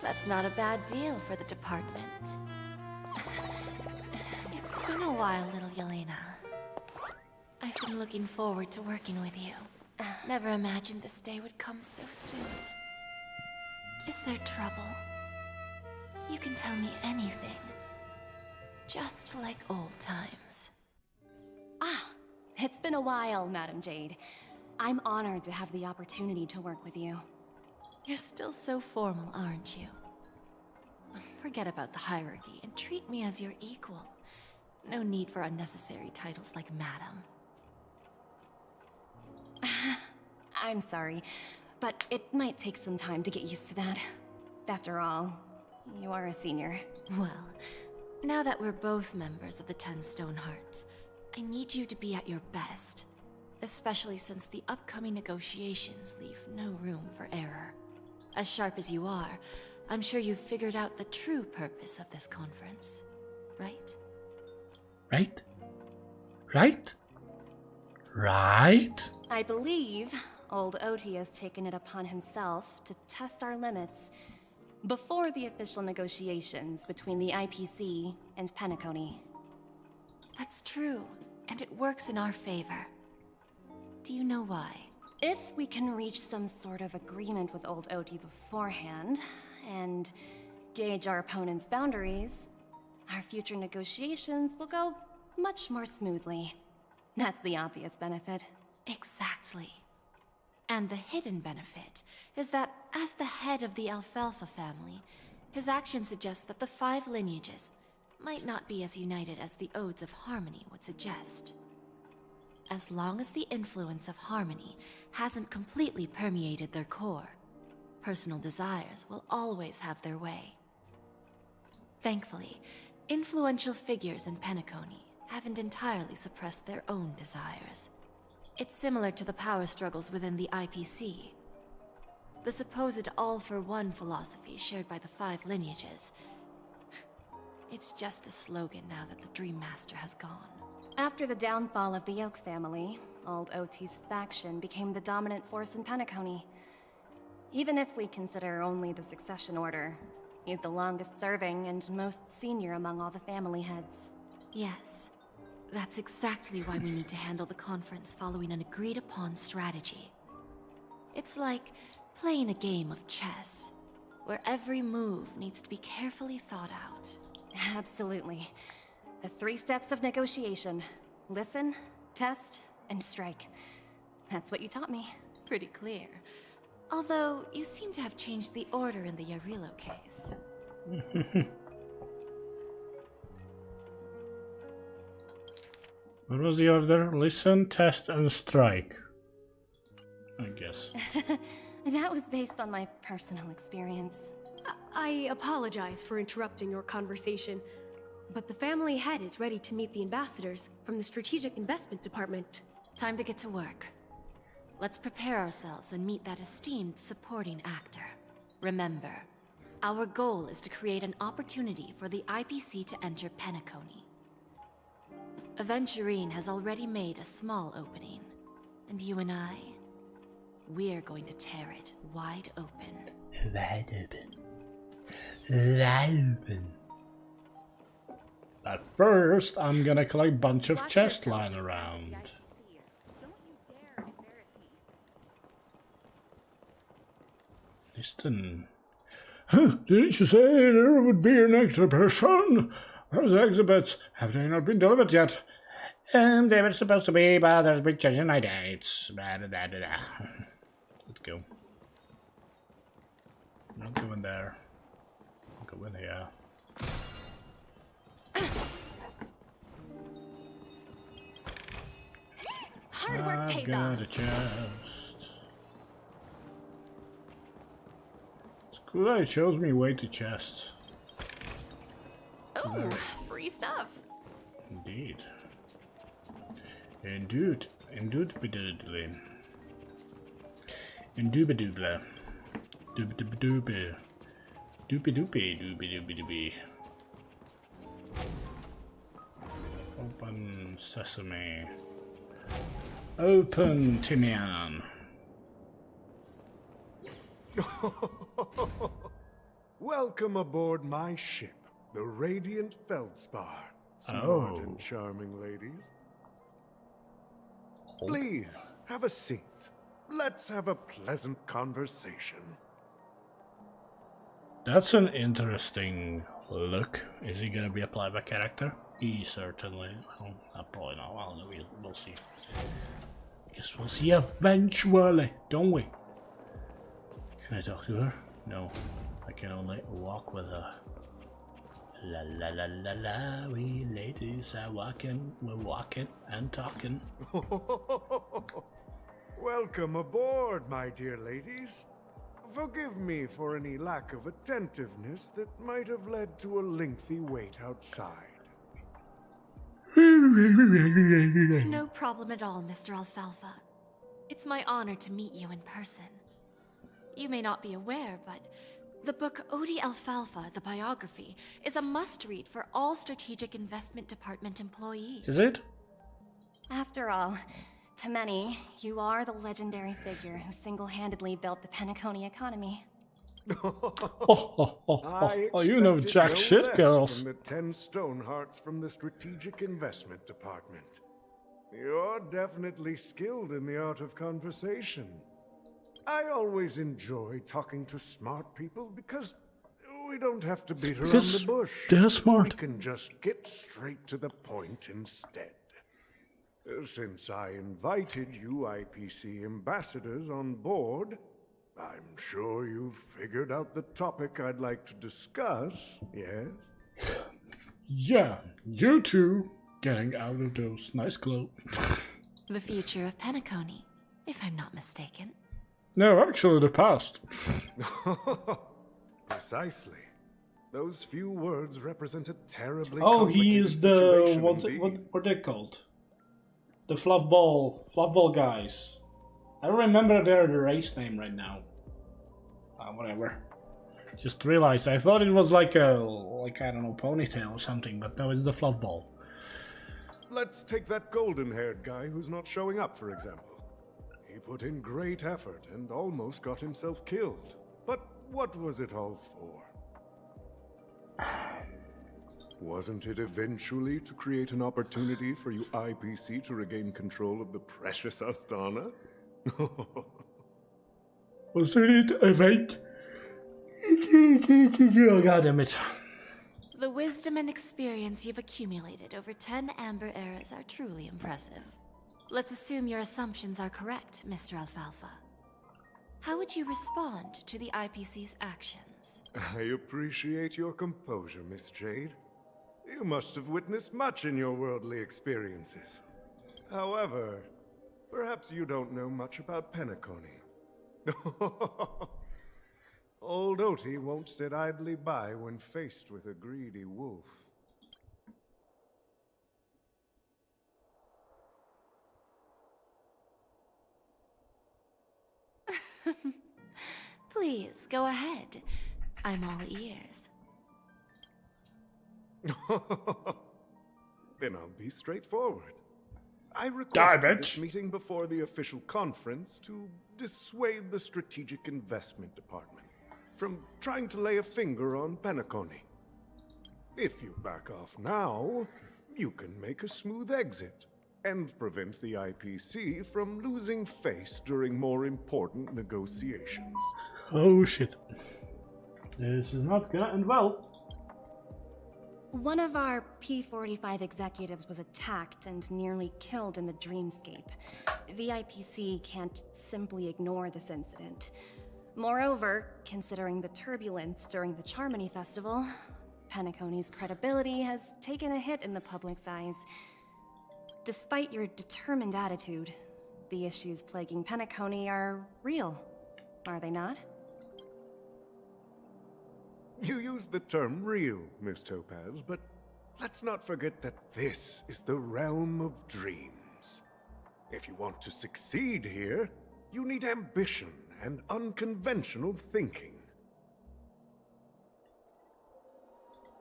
That's not a bad deal for the department. It's been a while, little Yelena. I've been looking forward to working with you. Never imagined this day would come so soon. Is there trouble? You can tell me anything. Just like old times. It's been a while, Madam Jade. I'm honored to have the opportunity to work with you. You're still so formal, aren't you? Forget about the hierarchy and treat me as your equal. No need for unnecessary titles like Madam. I'm sorry, but it might take some time to get used to that. After all, you are a senior. Well, now that we're both members of the 10 Stone Hearts, I need you to be at your best. Especially since the upcoming negotiations leave no room for error. As sharp as you are, I'm sure you've figured out the true purpose of this conference, right? Right? Right? Right? I believe old Oti has taken it upon himself to test our limits before the official negotiations between the IPC and Penacony. That's true, and it works in our favor. Do you know why? If we can reach some sort of agreement with old Oti beforehand, and gauge our opponent's boundaries, our future negotiations will go much more smoothly. That's the obvious benefit. Exactly. And the hidden benefit is that as the head of the Alfalfa family, his actions suggest that the 5 lineages might not be as united as the Odes of Harmony would suggest. As long as the influence of Harmony hasn't completely permeated their core, personal desires will always have their way. Thankfully, influential figures in Penacony haven't entirely suppressed their own desires. It's similar to the power struggles within the IPC. The supposed all-for-one philosophy shared by the 5 lineages. It's just a slogan now that the Dream Master has gone. After the downfall of the Yoke family, Old OT's faction became the dominant force in Penacony. Even if we consider only the succession order, he's the longest serving and most senior among all the family heads. Yes. That's exactly why we need to handle the conference following an agreed-upon strategy. It's like playing a game of chess, where every move needs to be carefully thought out. Absolutely. The 3 steps of negotiation. Listen, test, and strike. That's what you taught me. Pretty clear. Although, you seem to have changed the order in the Yarilo case. What was the order? Listen, test, and strike. I guess. That was based on my personal experience. I apologize for interrupting your conversation, but the family head is ready to meet the ambassadors from the Strategic Investment Department. Time to get to work. Let's prepare ourselves and meet that esteemed supporting actor. Remember, our goal is to create an opportunity for the IPC to enter Penacony. Aventurine has already made a small opening, and you and I, we're going to tear it wide open. Wide open. Wide open. But first, I'm gonna collect a bunch of chests lying around. Listen. Huh, didn't you say there would be an exhibition? Those exhibits, have they not been delivered yet? They were supposed to be, but there's been changing my dates. Let's go. I'm not going there. I'll go in here. Hard work pays I've off. got a chest. It's cool that it shows me way to chests. Oh, free stuff. Indeed. Indeed. Indubitably. Indubitably. Doobie-doobie-doobie. Doopy-doopy. Doobie-doobie-doobie. Open sesame. Open Tinian. Welcome aboard my ship, the Radiant Feldspar. Smart and charming ladies. Please, have a seat. Let's have a pleasant conversation. That's an interesting look. Is he gonna be a playback character? He certainly. Well, probably not. Well, we'll see. Guess we'll see eventually, don't we? Can I talk to her? No. I can only walk with her. La la la la la, we ladies are walking, we're walking and talking. Welcome aboard, my dear ladies. Forgive me for any lack of attentiveness that might have led to a lengthy wait outside. No problem at all, Mr. Alfalfa. It's my honor to meet you in person. You may not be aware, but the book Odi Alfalfa, the biography, is a must-read for all Strategic Investment Department employees. Is it? After all, to many, you are the legendary figure who single-handedly built the Penacony economy. You know jack shit, girls. From the 10 Stonehearts from the Strategic Investment Department. You're definitely skilled in the art of conversation. I always enjoy talking to smart people because we don't have to beat around the bush. They're smart. We can just get straight to the point instead. Since I invited you IPC ambassadors on board, I'm sure you've figured out the topic I'd like to discuss, yes? Yeah, you two getting out of those nice clothes. The future of Penacony, if I'm not mistaken. No, actually the past. Precisely. Those few words represent a terribly Oh, he complicated is the situation what indeed. are they called? The fluffball guys. I don't remember their race name right now. Whatever. Just realized I thought it was like I don't know, ponytail or something, but no, it's the fluffball. Let's take that golden-haired guy who's not showing up, for example. He put in great effort and almost got himself killed. But what was it all for? Wasn't it eventually to create an opportunity for you IPC to regain control of the precious Astana? Wasn't it event? Oh, God damn it. The wisdom and experience you've accumulated over 10 Amber eras are truly impressive. Let's assume your assumptions are correct, Mr. Alfalfa. How would you respond to the IPC's actions? I appreciate your composure, Miss Jade. You must have witnessed much in your worldly experiences. However, perhaps you don't know much about Penacony. Old Oti won't sit idly by when faced with a greedy wolf. Please, go ahead. I'm all ears. Then I'll be straightforward. I requested this meeting before the official conference to dissuade the Strategic Investment Department from trying to lay a finger on Penacony. If you back off now, you can make a smooth exit and prevent the IPC from losing face during more important negotiations. Oh shit. This is not gonna end well. One of our P-45 executives was attacked and nearly killed in the dreamscape. The IPC can't simply ignore this incident. Moreover, considering the turbulence during the Charmony Festival, Penacony's credibility has taken a hit in the public's eyes. Despite your determined attitude, the issues plaguing Penacony are real, are they not? You use the term real, Miss Topaz, but let's not forget that this is the realm of dreams. If you want to succeed here, you need ambition and unconventional thinking.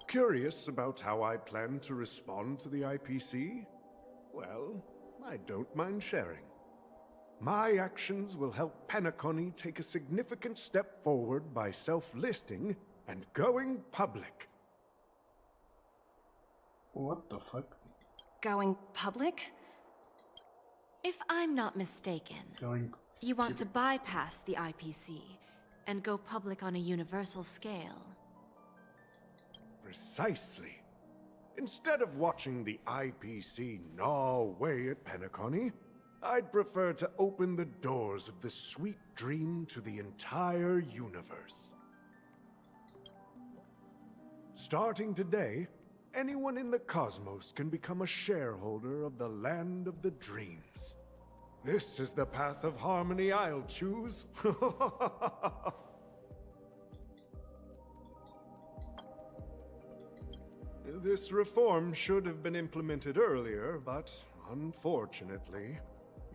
Curious about how I plan to respond to the IPC? Well, I don't mind sharing. My actions will help Penacony take a significant step forward by self-listing and going public. What the fuck? Going public? If I'm not mistaken, you want to bypass the IPC and go public on a universal scale. Precisely. Instead of watching the IPC gnaw away at Penacony, I'd prefer to open the doors of the sweet dream to the entire universe. Starting today, anyone in the cosmos can become a shareholder of the Land of the Dreams. This is the path of harmony I'll choose. This reform should have been implemented earlier, but unfortunately,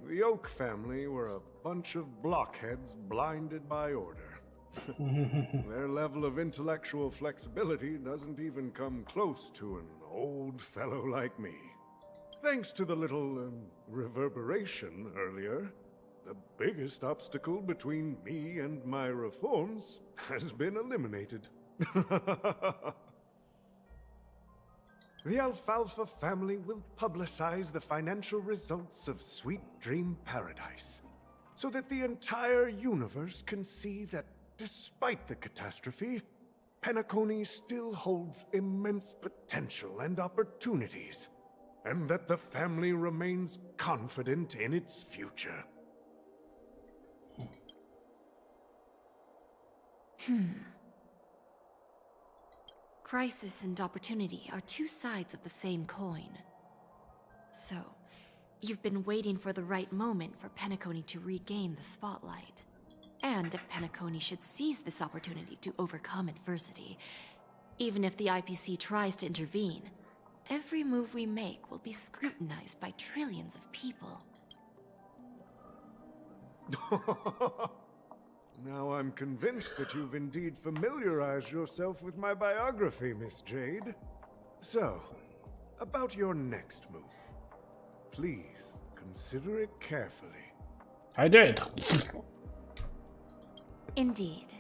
the Oak family were a bunch of blockheads blinded by order. Their level of intellectual flexibility doesn't even come close to an old fellow like me. Thanks to the little reverberation earlier, the biggest obstacle between me and my reforms has been eliminated. The Alfalfa family will publicize the financial results of Sweet Dream Paradise, so that the entire universe can see that despite the catastrophe, Penacony still holds immense potential and opportunities, and that the family remains confident in its future. Crisis and opportunity are two sides of the same coin. So, you've been waiting for the right moment for Penacony to regain the spotlight. And if Penacony should seize this opportunity to overcome adversity, Even if the IPC tries to intervene, every move we make will be scrutinized by trillions of people. Now I'm convinced that you've indeed familiarized yourself with my biography, Miss Jade. So, about your next move. Please, consider it carefully. I did. Indeed.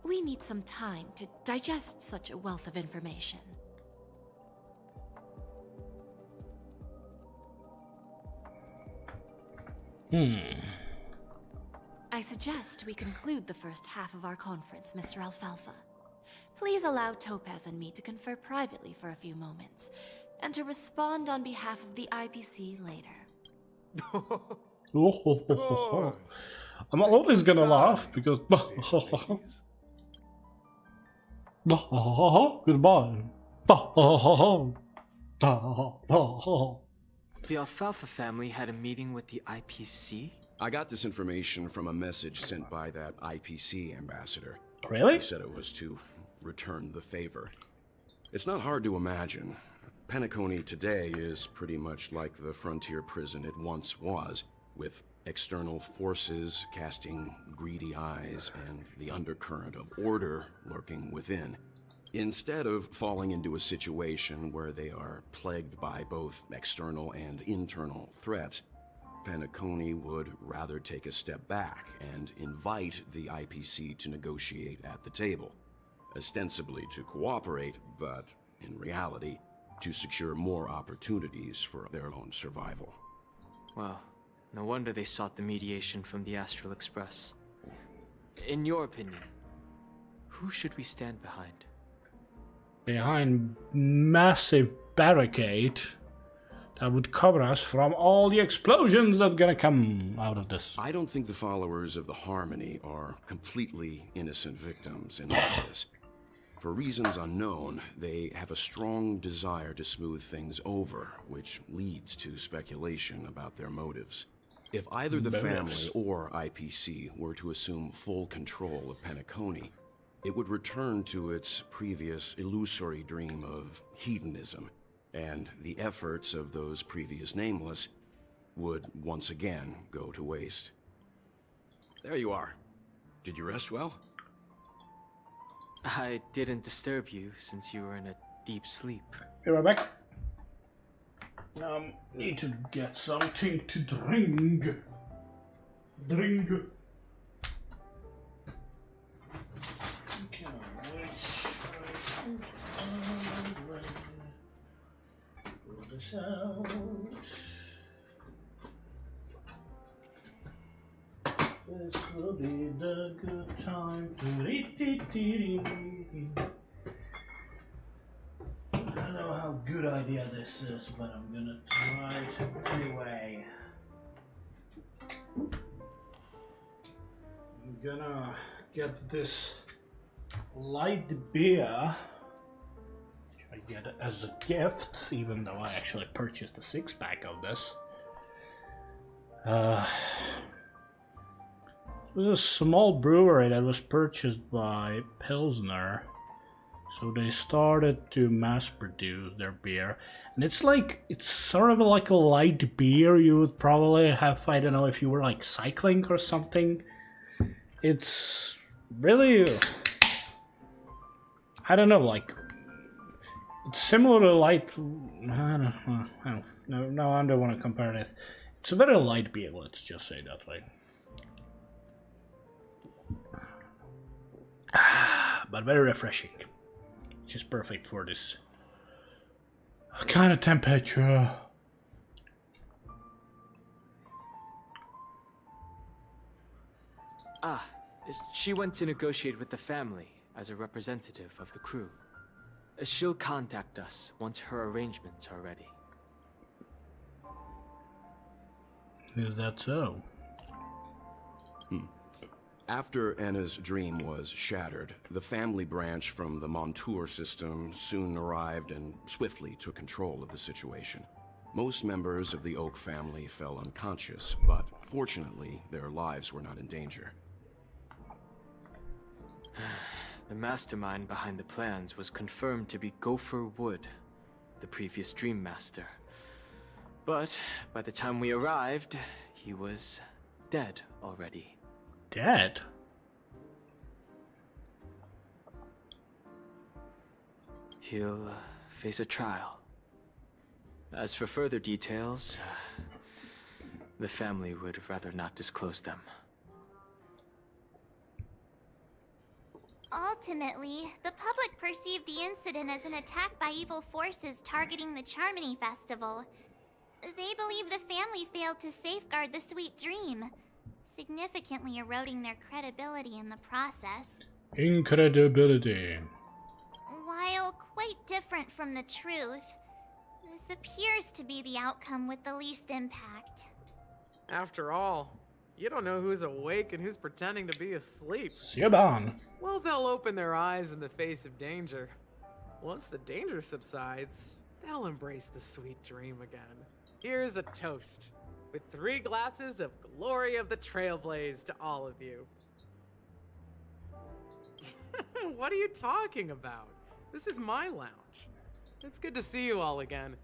We need some time to digest such a wealth of information. I suggest we conclude the first half of our conference, Mr. Alfalfa. Please allow Topaz and me to confer privately for a few moments, and to respond on behalf of the IPC later. I'm always gonna laugh because goodbye. The Alfalfa family had a meeting with the IPC? I got this information from a message sent by that IPC ambassador. Really? He said it was to return the favor. It's not hard to imagine. Penacony today is pretty much like the frontier prison it once was, with external forces casting greedy eyes and the undercurrent of order lurking within. Instead of falling into a situation where they are plagued by both external and internal threats, Penacony would rather take a step back and invite the IPC to negotiate at the table, ostensibly to cooperate, but in reality, to secure more opportunities for their own survival. Well, no wonder they sought the mediation from the Astral Express. In your opinion, who should we stand behind? Behind massive barricade that would cover us from all the explosions that are gonna come out of this. I don't think the followers of the Harmony are completely innocent victims in all this. For reasons unknown, they have a strong desire to smooth things over, which leads to speculation about their motives. If either the family or IPC were to assume full control of Penacony, it would return to its previous illusory dream of hedonism, and the efforts of those previous nameless would once again go to waste. There you are. Did you rest well? I didn't disturb you since you were in a deep sleep. Be right back. Need to get something to drink. Drink. Pull this out. This will be the good time to I don't know how good idea this is, but I'm gonna try it anyway. I'm gonna get this light beer, which I get as a gift, even though I actually purchased a 6-pack of this. It was a small brewery that was purchased by Pilsner. So they started to mass produce their beer. And it's sort of like a light beer you would probably have, I don't know, if you were like cycling or something. It's really, I don't know, like, it's similar to light, I don't want to compare it. It's a very light beer, let's just say that way. But very refreshing. Which is perfect for this kind of temperature. She went to negotiate with the family as a representative of the crew. She'll contact us once her arrangements are ready. Is that so? After Anna's dream was shattered, the family branch from the Montour system soon arrived and swiftly took control of the situation. Most members of the Oak family fell unconscious, but fortunately, their lives were not in danger. the mastermind behind the plans was confirmed to be Gopher Wood, the previous Dream Master. But by the time we arrived, he was dead already. Dead? He'll face a trial. As for further details, the family would rather not disclose them. Ultimately, the public perceived the incident as an attack by evil forces targeting the Charmony Festival. They believe the family failed to safeguard the Sweet Dream, significantly eroding their credibility in the process. Incredibility. While quite different from the truth, this appears to be the outcome with the least impact. After all, you don't know who's awake and who's pretending to be asleep. Siobhan. Well, they'll open their eyes in the face of danger. Once the danger subsides, they'll embrace the sweet dream again. Here's a toast, with 3 glasses of glory of the Trailblaze to all of you. What are you talking about? This is my lounge. It's good to see you all again.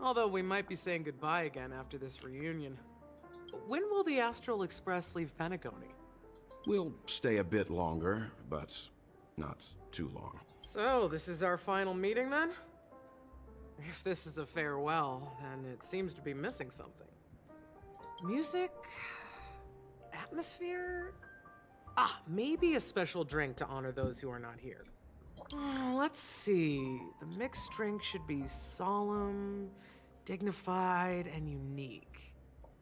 Although we might be saying goodbye again after this reunion. When will the Astral Express leave Penacony? We'll stay a bit longer, but not too long. So, this is our final meeting then? If this is a farewell, then it seems to be missing something. Music? Atmosphere? Ah, maybe a special drink to honor those who are not here. Let's see. The mixed drink should be solemn, dignified, and unique.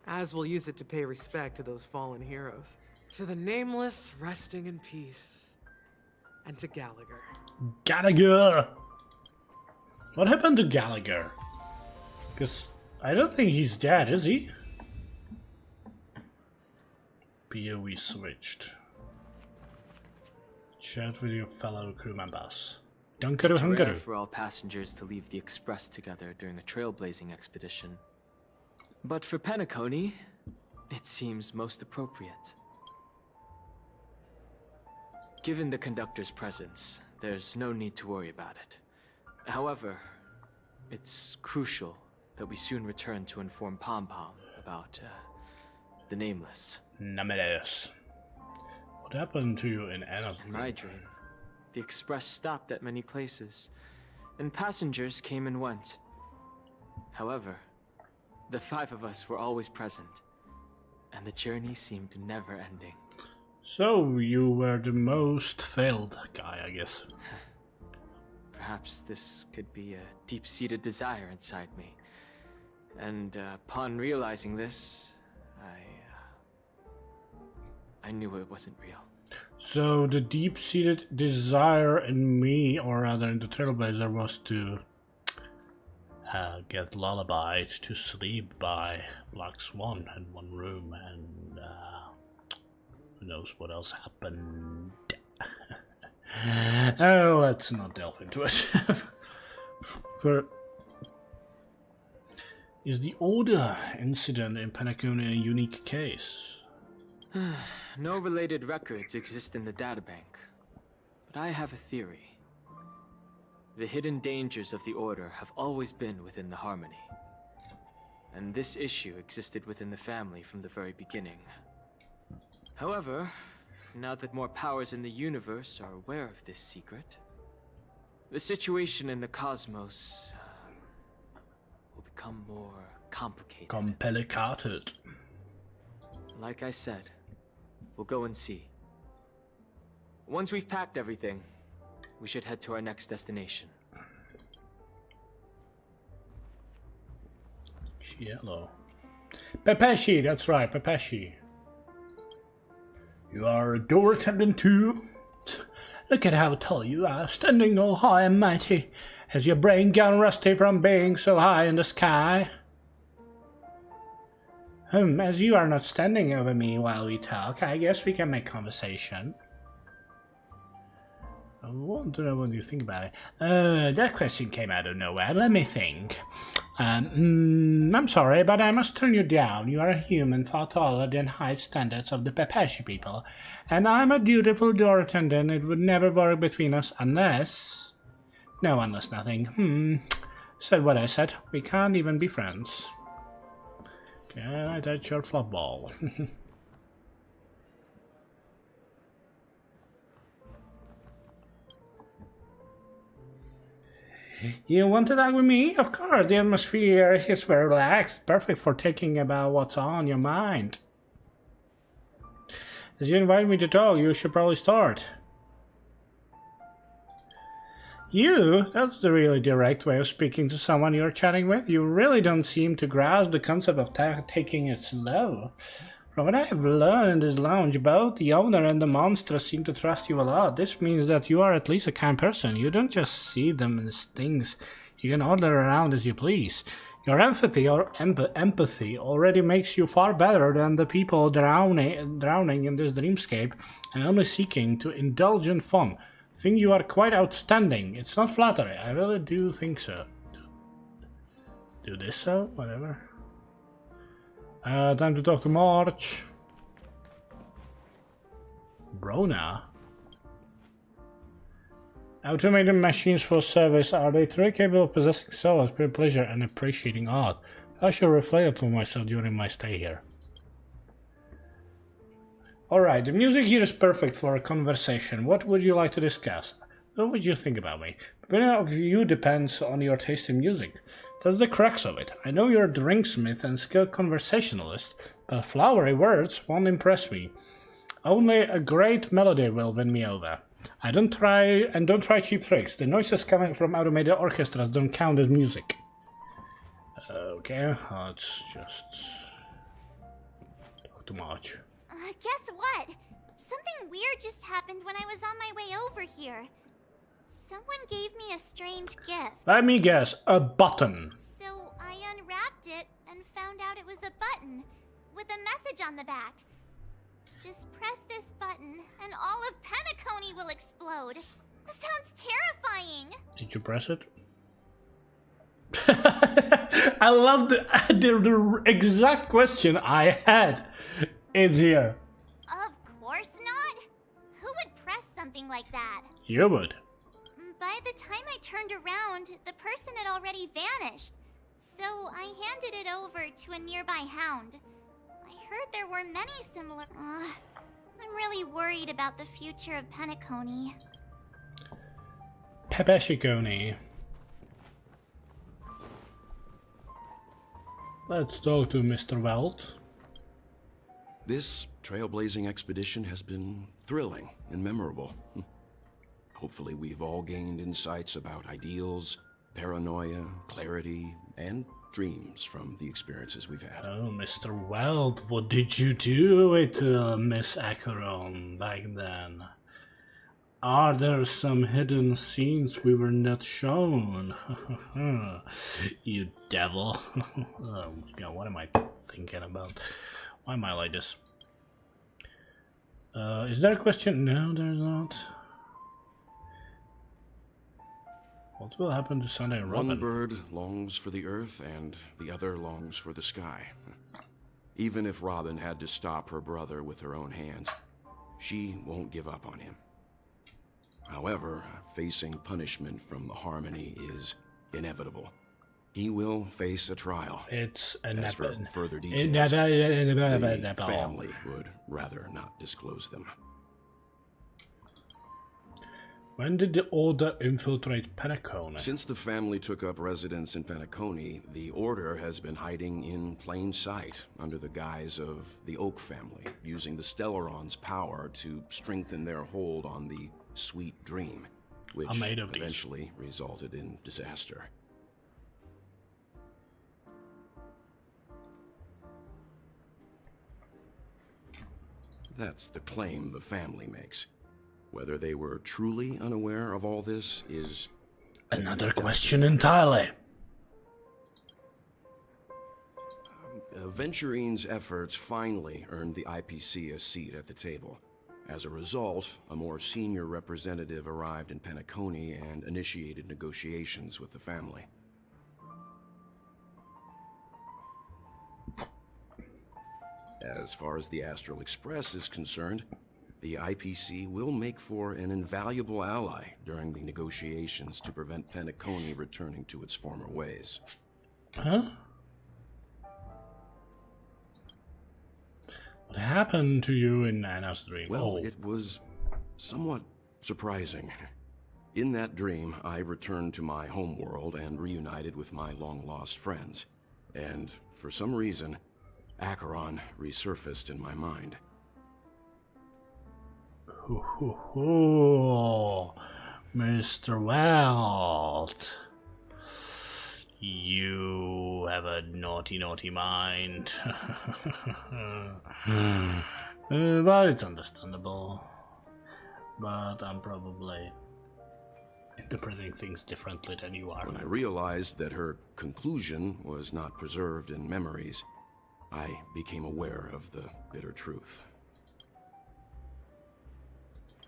As we'll use it to pay respect to those fallen heroes. To the Nameless, resting in peace. And to Gallagher. Gallagher! What happened to Gallagher? Because I don't think he's dead, is he? POE switched. Chat with your fellow crew members. It's rare for all passengers to leave the Express together during a trailblazing expedition. But for Penacony, it seems most appropriate. Given the conductor's presence, there's no need to worry about it. However, it's crucial that we soon return to inform Pom Pom about the Nameless. Nameless. What happened to you in Anna's In my dream, the Express stopped at many places, and passengers came and went. However, the 5 of us were always present, and the journey seemed never ending. So, you were the most failed guy, I guess. Perhaps this could be a deep-seated desire inside me. And upon realizing this, I knew it wasn't real. So the deep-seated desire in me, or rather in the Trailblazer, was to get lullabied to sleep by Black Swan in one room, and who knows what else happened. Oh, let's not delve into it. But is the Order incident in Penacony a unique case? No related records exist in the databank, but I have a theory. The hidden dangers of the Order have always been within the Harmony, and this issue existed within the family from the very beginning. However, now that more powers in the universe are aware of this secret, the situation in the cosmos will become more complicated. Complicated. Like I said, we'll go and see. Once we've packed everything, we should head to our next destination. Yellow. Pepeshi, that's right, Pepeshi. You are a door attendant too? Look at how tall you are, standing all high and mighty. Has your brain gone rusty from being so high in the sky? As you are not standing over me while we talk, I guess we can make conversation. I want to know what you think about it. That question came out of nowhere. Let me think. I'm sorry, but I must turn you down. You are a human far taller than high standards of the Pepeshi people. And I'm a dutiful door attendant. It would never work between us unless... No, unless nothing. Said what I said. We can't even be friends. Can I touch your flop ball? You want to talk with me? Of course, the atmosphere is very relaxed, perfect for thinking about what's on your mind. As you invite me to talk, you should probably start. You? That's the really direct way of speaking to someone you're chatting with. You really don't seem to grasp the concept of taking it slow. From what I have learned in this lounge, both the owner and the monster seem to trust you a lot. This means that you are at least a kind person. You don't just see them as things. You can order around as you please. Your empathy already makes you far better than the people drowning in this dreamscape and only seeking to indulge in fun. I think you are quite outstanding. It's not flattery. I really do think so. Do this so? Whatever. Time to talk to March. Brona. Automated machines for service. Are they truly capable of possessing souls, pleasure, and appreciating art? I shall reflect on myself during my stay here. Alright, the music here is perfect for a conversation. What would you like to discuss? What would you think about me? The opinion of you depends on your taste in music. That's the crux of it. I know you're a drinksmith and skilled conversationalist, but flowery words won't impress me. Only a great melody will win me over. Don't try cheap tricks. The noises coming from automated orchestras don't count as music. Okay, let's just talk to March. Guess what? Something weird just happened when I was on my way over here. Someone gave me a strange gift. Let me guess, a button. So I unwrapped it and found out it was a button with a message on the back. Just press this button and all of Penacony will explode. That sounds terrifying. Did you press it? I love the exact question I had. It's here. Of course not. Who would press something like that? You would. By the time I turned around, the person had already vanished. So I handed it over to a nearby hound. I heard there were many similar... I'm really worried about the future of Penacony. Penacony. Let's talk to Mr. Welt. This trailblazing expedition has been thrilling and memorable. Hopefully we've all gained insights about ideals, paranoia, clarity, and dreams from the experiences we've had. Oh, Mr. Welt, what did you do with Miss Acheron back then? Are there some hidden scenes we were not shown? You devil. Oh, God, what am I thinking about? Why am I like this? Is there a question? No, there's not. What will happen to Sunday and Robin? One bird longs for the earth and the other longs for the sky. Even if Robin had to stop her brother with her own hands, she won't give up on him. However, facing punishment from the Harmony is inevitable. He will face a trial. It's as for further details, the family would rather not disclose them. When did the Order infiltrate Penacony? Since the family took up residence in Penacony, the Order has been hiding in plain sight under the guise of the Oak family, using the Stellaron's power to strengthen their hold on the Sweet Dream, which eventually resulted in disaster. That's the claim the family makes. Whether they were truly unaware of all this is another question entirely. Venturine's efforts finally earned the IPC a seat at the table. As a result, a more senior representative arrived in Penacony and initiated negotiations with the family. As far as the Astral Express is concerned, the IPC will make for an invaluable ally during the negotiations to prevent Penacony returning to its former ways. Huh? What happened to you in Anna's dream? Well, it was somewhat surprising. In that dream, I returned to my homeworld and reunited with my long-lost friends. And for some reason, Acheron resurfaced in my mind. Mr. Welt, you have a naughty, naughty mind. But it's understandable. But I'm probably interpreting things differently than you are. When I realized that her conclusion was not preserved in memories, I became aware of the bitter truth.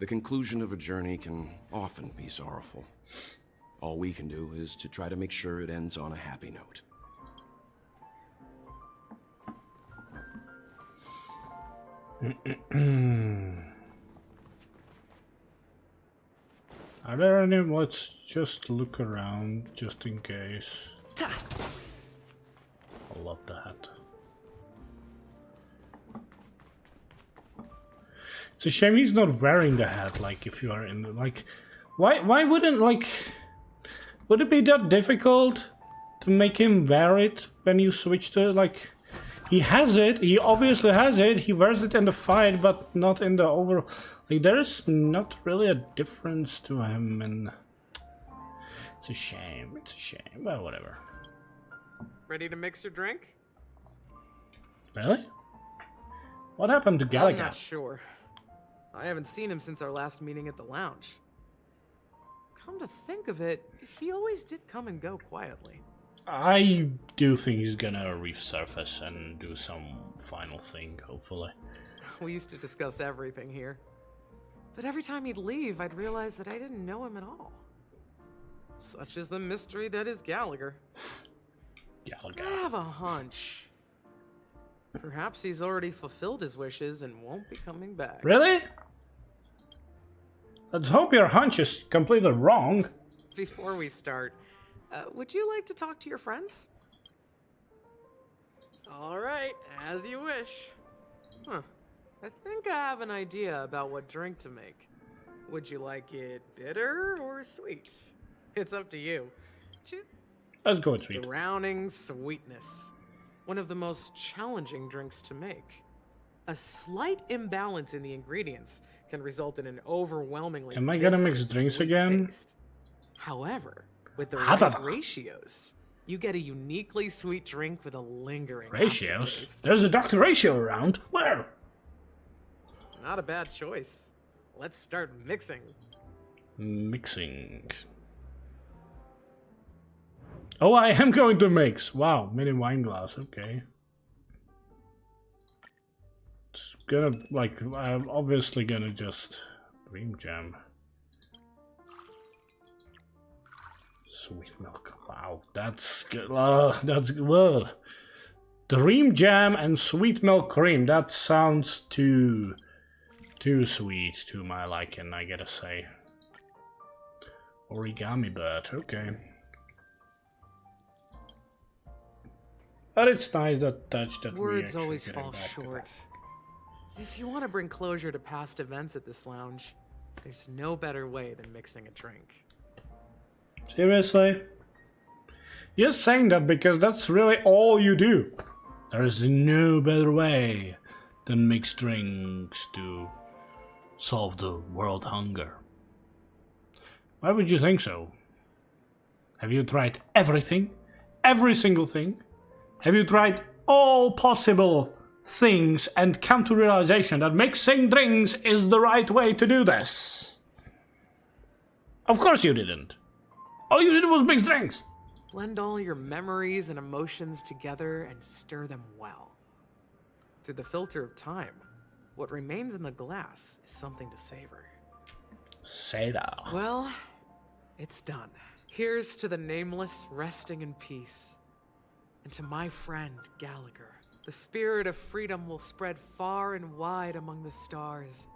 The conclusion of a journey can often be sorrowful. All we can do is to try to make sure it ends on a happy note. Are there any? Let's just look around just in case. I love the hat. It's a shame he's not wearing the hat. Like, if you are in the, like, why wouldn't, like, would it be that difficult to make him wear it when you switch to it? Like, he has it. He obviously has it. He wears it in the fight, but not in the overall. Like, there's not really a difference to him, and it's a shame. It's a shame. Well, whatever. Ready to mix your drink? Really? What happened to Gallagher? I'm not sure. I haven't seen him since our last meeting at the lounge. Come to think of it, he always did come and go quietly. I do think he's gonna resurface and do some final thing, hopefully. We used to discuss everything here. But every time he'd leave, I'd realize that I didn't know him at all. Such is the mystery that is Gallagher. Gallagher. I have a hunch. Perhaps he's already fulfilled his wishes and won't be coming back. Really? Let's hope your hunch is completely wrong. Before we start, would you like to talk to your friends? All right, as you wish. Huh. I think I have an idea about what drink to make. Would you like it bitter or sweet? It's up to you. Let's go with sweet. Drowning sweetness. One of the most challenging drinks to make. A slight imbalance in the ingredients can result in an overwhelmingly Am I gonna mix drinks sweet again? taste. However, with the right ratios, you get a uniquely sweet drink with a lingering Ratios? aftertaste. There's a Dr. Ratio around. Where? Not a bad choice. Let's start mixing. Mixing. Oh, I am going to mix. Wow, mini wine glass. Okay. It's gonna, like, I'm obviously gonna just Dream Jam. Sweet milk. Wow, that's good. That's good. Dream Jam and sweet milk cream. That sounds too sweet to my liking, I gotta say. Origami bird. Okay. But it's nice that touch that Words we always getting fall back to short. If you want to bring closure to past events at this lounge, there's no better way than mixing a drink. Seriously? You're saying that because that's really all you do. There is no better way than mix drinks to solve the world hunger. Why would you think so? Have you tried everything? Every single thing? Have you tried all possible things and come to realization that mixing drinks is the right way to do this? Of course you didn't. All you did was mix drinks. Blend all your memories and emotions together and stir them well. Through the filter of time, what remains in the glass is something to savor. Savor. Well, it's done. Here's to the nameless resting in peace. And to my friend, Gallagher. The spirit of freedom will spread far and wide among the stars.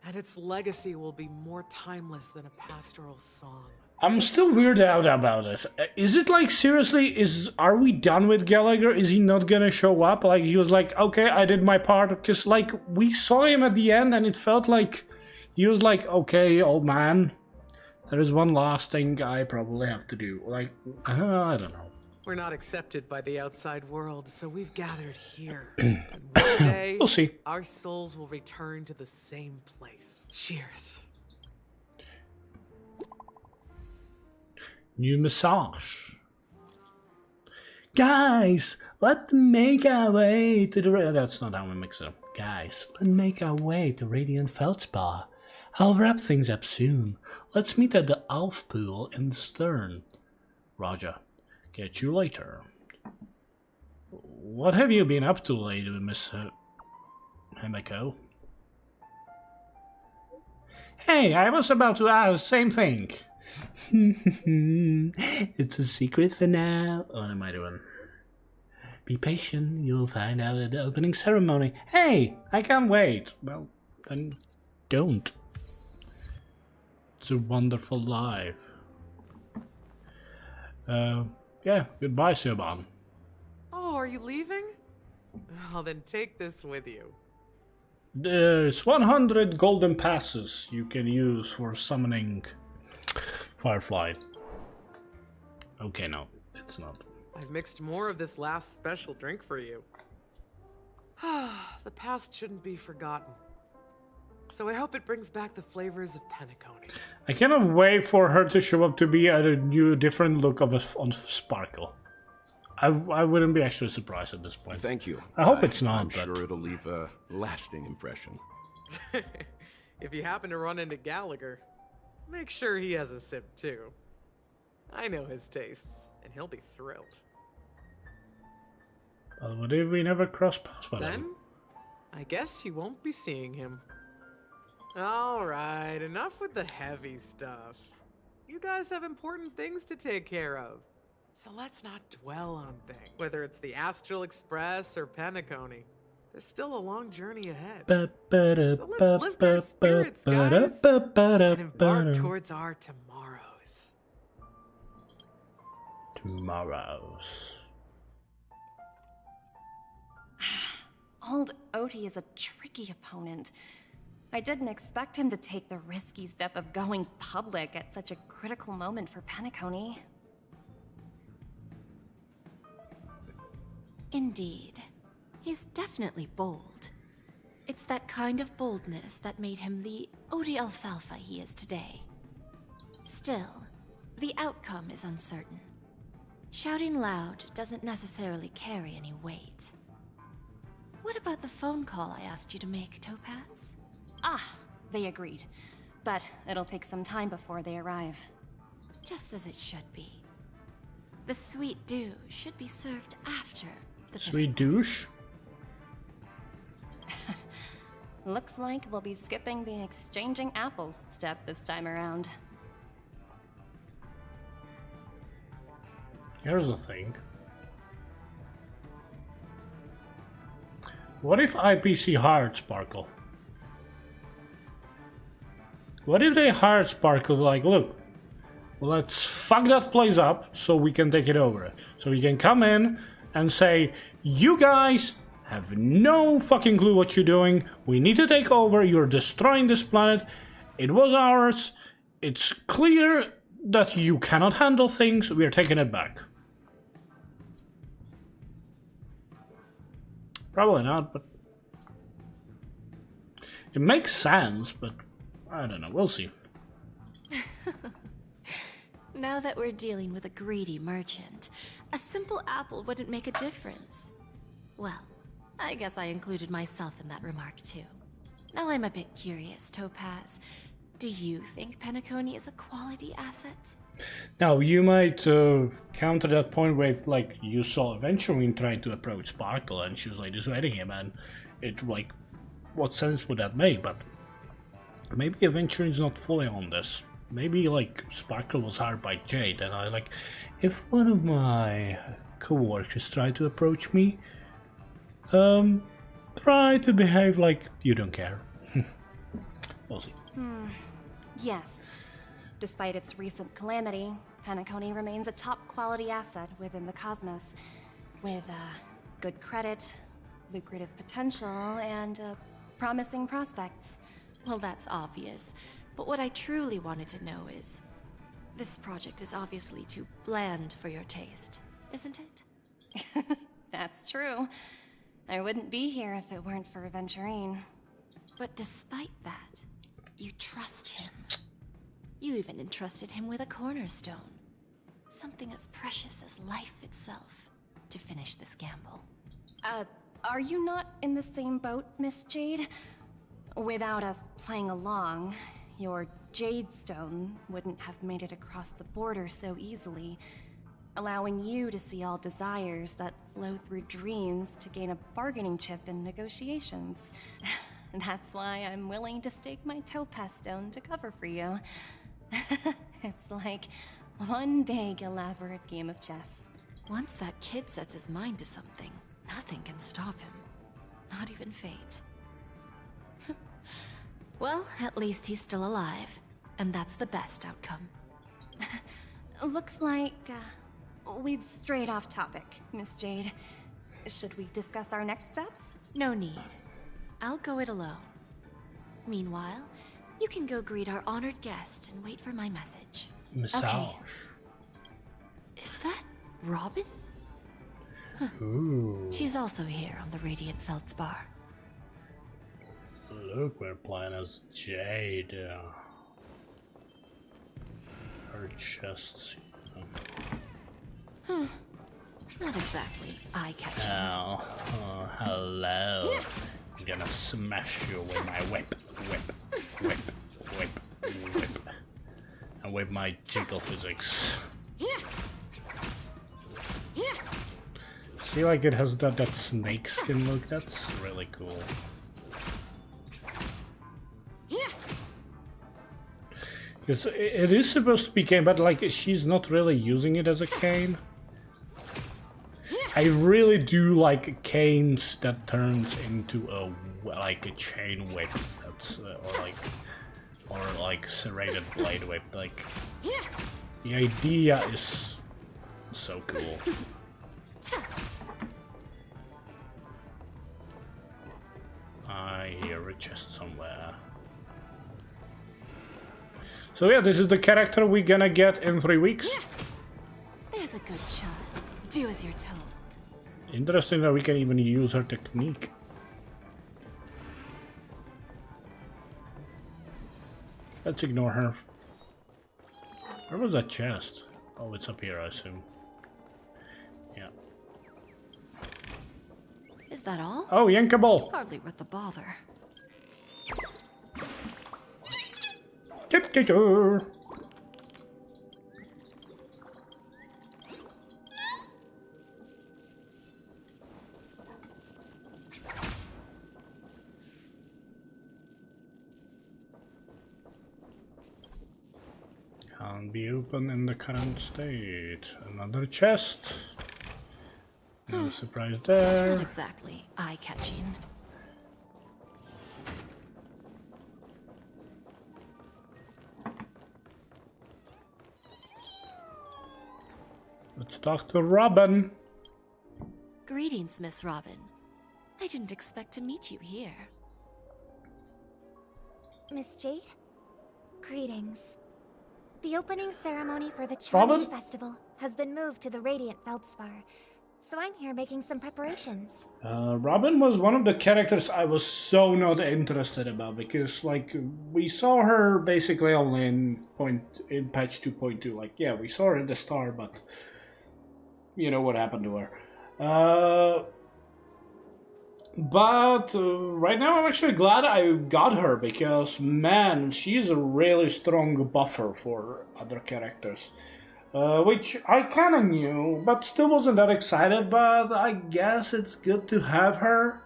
And its legacy will be more timeless than a pastoral song. I'm still weirded out about this. Is it like, seriously, are we done with Gallagher? Is he not gonna show up? Like, he was like, okay, I did my part. Because, like, we saw him at the end and it felt like he was like, okay, old man, there is one last thing I probably have to do. Like, I don't know. We're not accepted by the outside world, so we've gathered here. And one day, we'll see. Our souls will return to the same place. Cheers. New massage. Guys, let's make our way to the... That's not how we mix it up. Guys, let's make our way to Radiant Feldspar. I'll wrap things up soon. Let's meet at the Elf Pool in the stern. Roger. Catch you later. What have you been up to lately, Miss Himiko? Hey, I was about to ask the same thing. It's a secret for now. What am I doing? Be patient, you'll find out at the opening ceremony. Hey, I can't wait. Well, then don't. It's a wonderful life. Yeah, goodbye, Siobhan. Oh, are you leaving? Well, then take this with you. There's 100 golden passes you can use for summoning Firefly. Okay, no, it's not. I've mixed more of this last special drink for you. The past shouldn't be forgotten. So I hope it brings back the flavors of Penacony. I cannot wait for her to show up to be a new, different look of on Sparkle. I wouldn't be actually surprised at this point. Thank you. I hope it's not. I'm sure it'll leave a lasting impression. If you happen to run into Gallagher, make sure he has a sip too. I know his tastes, and he'll be thrilled. Well, what if we never cross paths with him? Then, I guess you won't be seeing him. Alright, enough with the heavy stuff. You guys have important things to take care of. So let's not dwell on things. Whether it's the Astral Express or Penacony, there's still a long journey ahead. So let's lift our spirits, guys, and embark towards our tomorrows. Tomorrows. Old Oti is a tricky opponent. I didn't expect him to take the risky step of going public at such a critical moment for Penacony. Indeed. He's definitely bold. It's that kind of boldness that made him the Odi Alfalfa he is today. Still, the outcome is uncertain. Shouting loud doesn't necessarily carry any weight. What about the phone call I asked you to make, Topaz? Ah, they agreed. But it'll take some time before they arrive. Just as it should be. The sweet dew should be served after the sweet douche? Looks like we'll be skipping the exchanging apples step this time around. Here's the thing. What if IPC hired Sparkle? What if they hired Sparkle like, look, let's fuck that place up so we can take it over. So we can come in and say, you guys have no fucking clue what you're doing. We need to take over. You're destroying this planet. It was ours. It's clear that you cannot handle things. We are taking it back. Probably not, but it makes sense, but I don't know. We'll see. Now that we're dealing with a greedy merchant, a simple apple wouldn't make a difference. Well, I guess I included myself in that remark too. Now I'm a bit curious, Topaz. Do you think Penacony is a quality asset? Now, you might counter that point with, like, you saw Aventurine trying to approach Sparkle and she was like dissuading him, and it, like, what sense would that make? But maybe Aventurine's not fully on this. Maybe, like, Sparkle was hired by Jade, and if one of my co-workers tried to approach me, Try to behave like you don't care. We'll see. Yes. Despite its recent calamity, Penacony remains a top-quality asset within the cosmos, with good credit, lucrative potential, and promising prospects. Well, that's obvious. But what I truly wanted to know is, this project is obviously too bland for your taste, isn't it? That's true. I wouldn't be here if it weren't for Aventurine. But despite that, you trust him. You even entrusted him with a cornerstone. Something as precious as life itself, to finish this gamble. Are you not in the same boat, Miss Jade? Without us playing along, your Jade Stone wouldn't have made it across the border so easily, allowing you to see all desires that flow through dreams to gain a bargaining chip in negotiations. That's why I'm willing to stake my Topaz Stone to cover for you. It's like one big elaborate game of chess. Once that kid sets his mind to something, nothing can stop him. Not even fate. Well, at least he's still alive, and that's the best outcome. Looks like we've strayed off topic, Miss Jade. Should we discuss our next steps? No need. I'll go it alone. Meanwhile, you can go greet our honored guest and wait for my message. Massage. Okay. Is that Robin? Huh. Ooh. She's also here on the Radiant Feldspar. Look, we're playing as Jade. Her chest. Not exactly eye-catching. Oh, hello. I'm gonna smash you with my whip. And with my jiggle physics. See, like it has that snake skin look. That's really cool. Because it is supposed to be cane, but like she's not really using it as a cane. I really do like canes that turns into a chain whip. That's or like serrated blade whip. Like the idea is so cool. I hear a chest somewhere. So yeah, this is the character we're gonna get in 3 weeks. There's a good child. Do as you're told. Interesting that we can even use her technique. Let's ignore her. Where was that chest? Oh, it's up here, I assume. Yeah. Is that all? Oh, yankable! Hardly worth the bother. Can't be open in the current state. Another chest. No surprise there. Not exactly eye-catching. Let's talk to Robin. Greetings, Miss Robin. I didn't expect to meet you here. Miss Jade? Greetings. The opening ceremony for the Charmony Festival has been moved to the Radiant Feldspar, so I'm here making some preparations. Robin was one of the characters I was so not interested about, because like we saw her basically only in patch 2.2. Like yeah, we saw her in the star, but you know what happened to her. But right now I'm actually glad I got her, because man, she's a really strong buffer for other characters. Which I kind of knew, but still wasn't that excited, but I guess it's good to have her.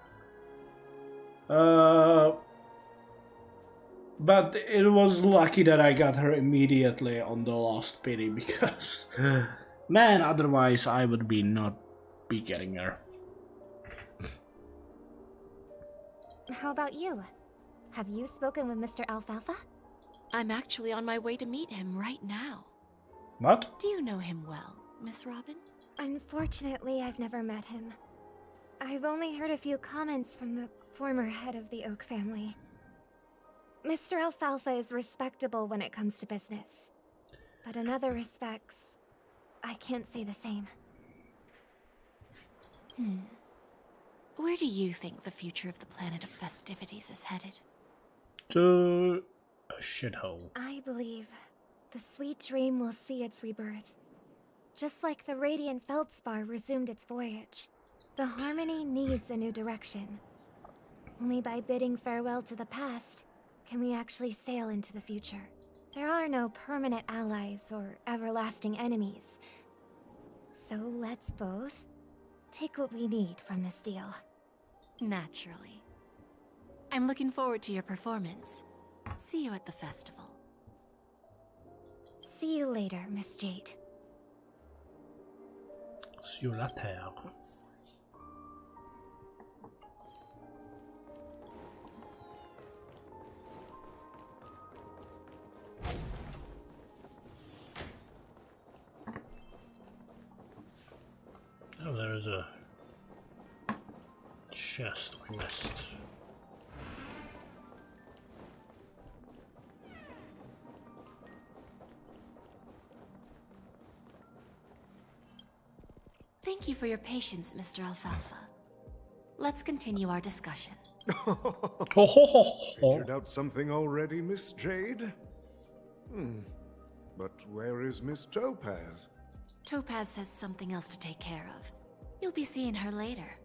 But it was lucky that I got her immediately on the Lost Pity, because man, otherwise I would not be getting her. How about you? Have you spoken with Mr. Alfalfa? I'm actually on my way to meet him right now. What? Do you know him well, Miss Robin? Unfortunately, I've never met him. I've only heard a few comments from the former head of the Oak family. Mr. Alfalfa is respectable when it comes to business. But in other respects, I can't say the same. Where do you think the future of the planet of festivities is headed? To a shithole. I believe the sweet dream will see its rebirth. Just like the Radiant Feldspar resumed its voyage, the Harmony needs a new direction. Only by bidding farewell to the past can we actually sail into the future. There are no permanent allies or everlasting enemies. So let's both take what we need from this deal. Naturally. I'm looking forward to your performance. See you at the festival. See you later, Miss Jade. See you later. Oh, there is a chest we missed. Thank you for your patience, Mr. Alfalfa. Let's continue our discussion. Figured out something already, Miss Jade? But where is Miss Topaz? Topaz has something else to take care of. You'll be seeing her later.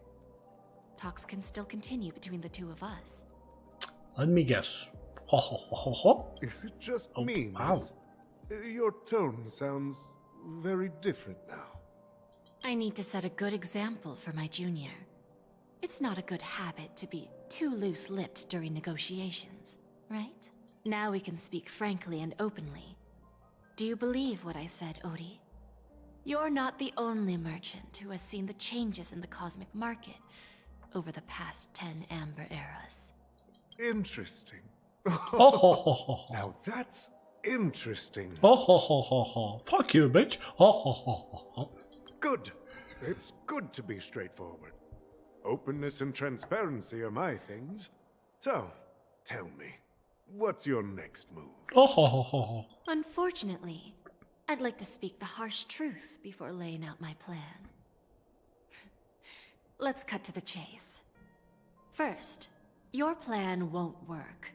Talks can still continue between the two of us. Let me guess. Is it just Oh, me, wow. Miss? Your tone sounds very different now. I need to set a good example for my junior. It's not a good habit to be too loose-lipped during negotiations, right? Now we can speak frankly and openly. Do you believe what I said, Odie? You're not the only merchant who has seen the changes in the cosmic market over the past 10 Amber Eras. Interesting. Now Now that's interesting. Fuck you, bitch. Good. It's good to be straightforward. Openness and transparency are my things. So, tell me, what's your next move? Unfortunately, I'd like to speak the harsh truth before laying out my plan. Let's cut to the chase. First, your plan won't work.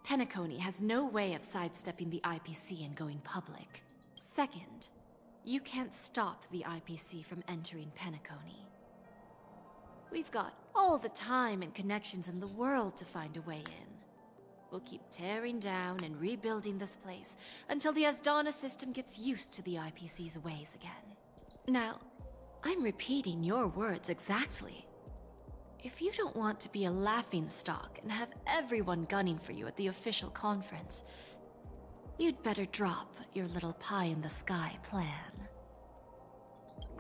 Penacony has no way of sidestepping the IPC and going public. Second, you can't stop the IPC from entering Penacony. We've got all the time and connections in the world to find a way in. We'll keep tearing down and rebuilding this place until the Asdana system gets used to the IPC's ways again. Now, I'm repeating your words exactly. If you don't want to be a laughingstock and have everyone gunning for you at the official conference, you'd better drop your little pie-in-the-sky plan.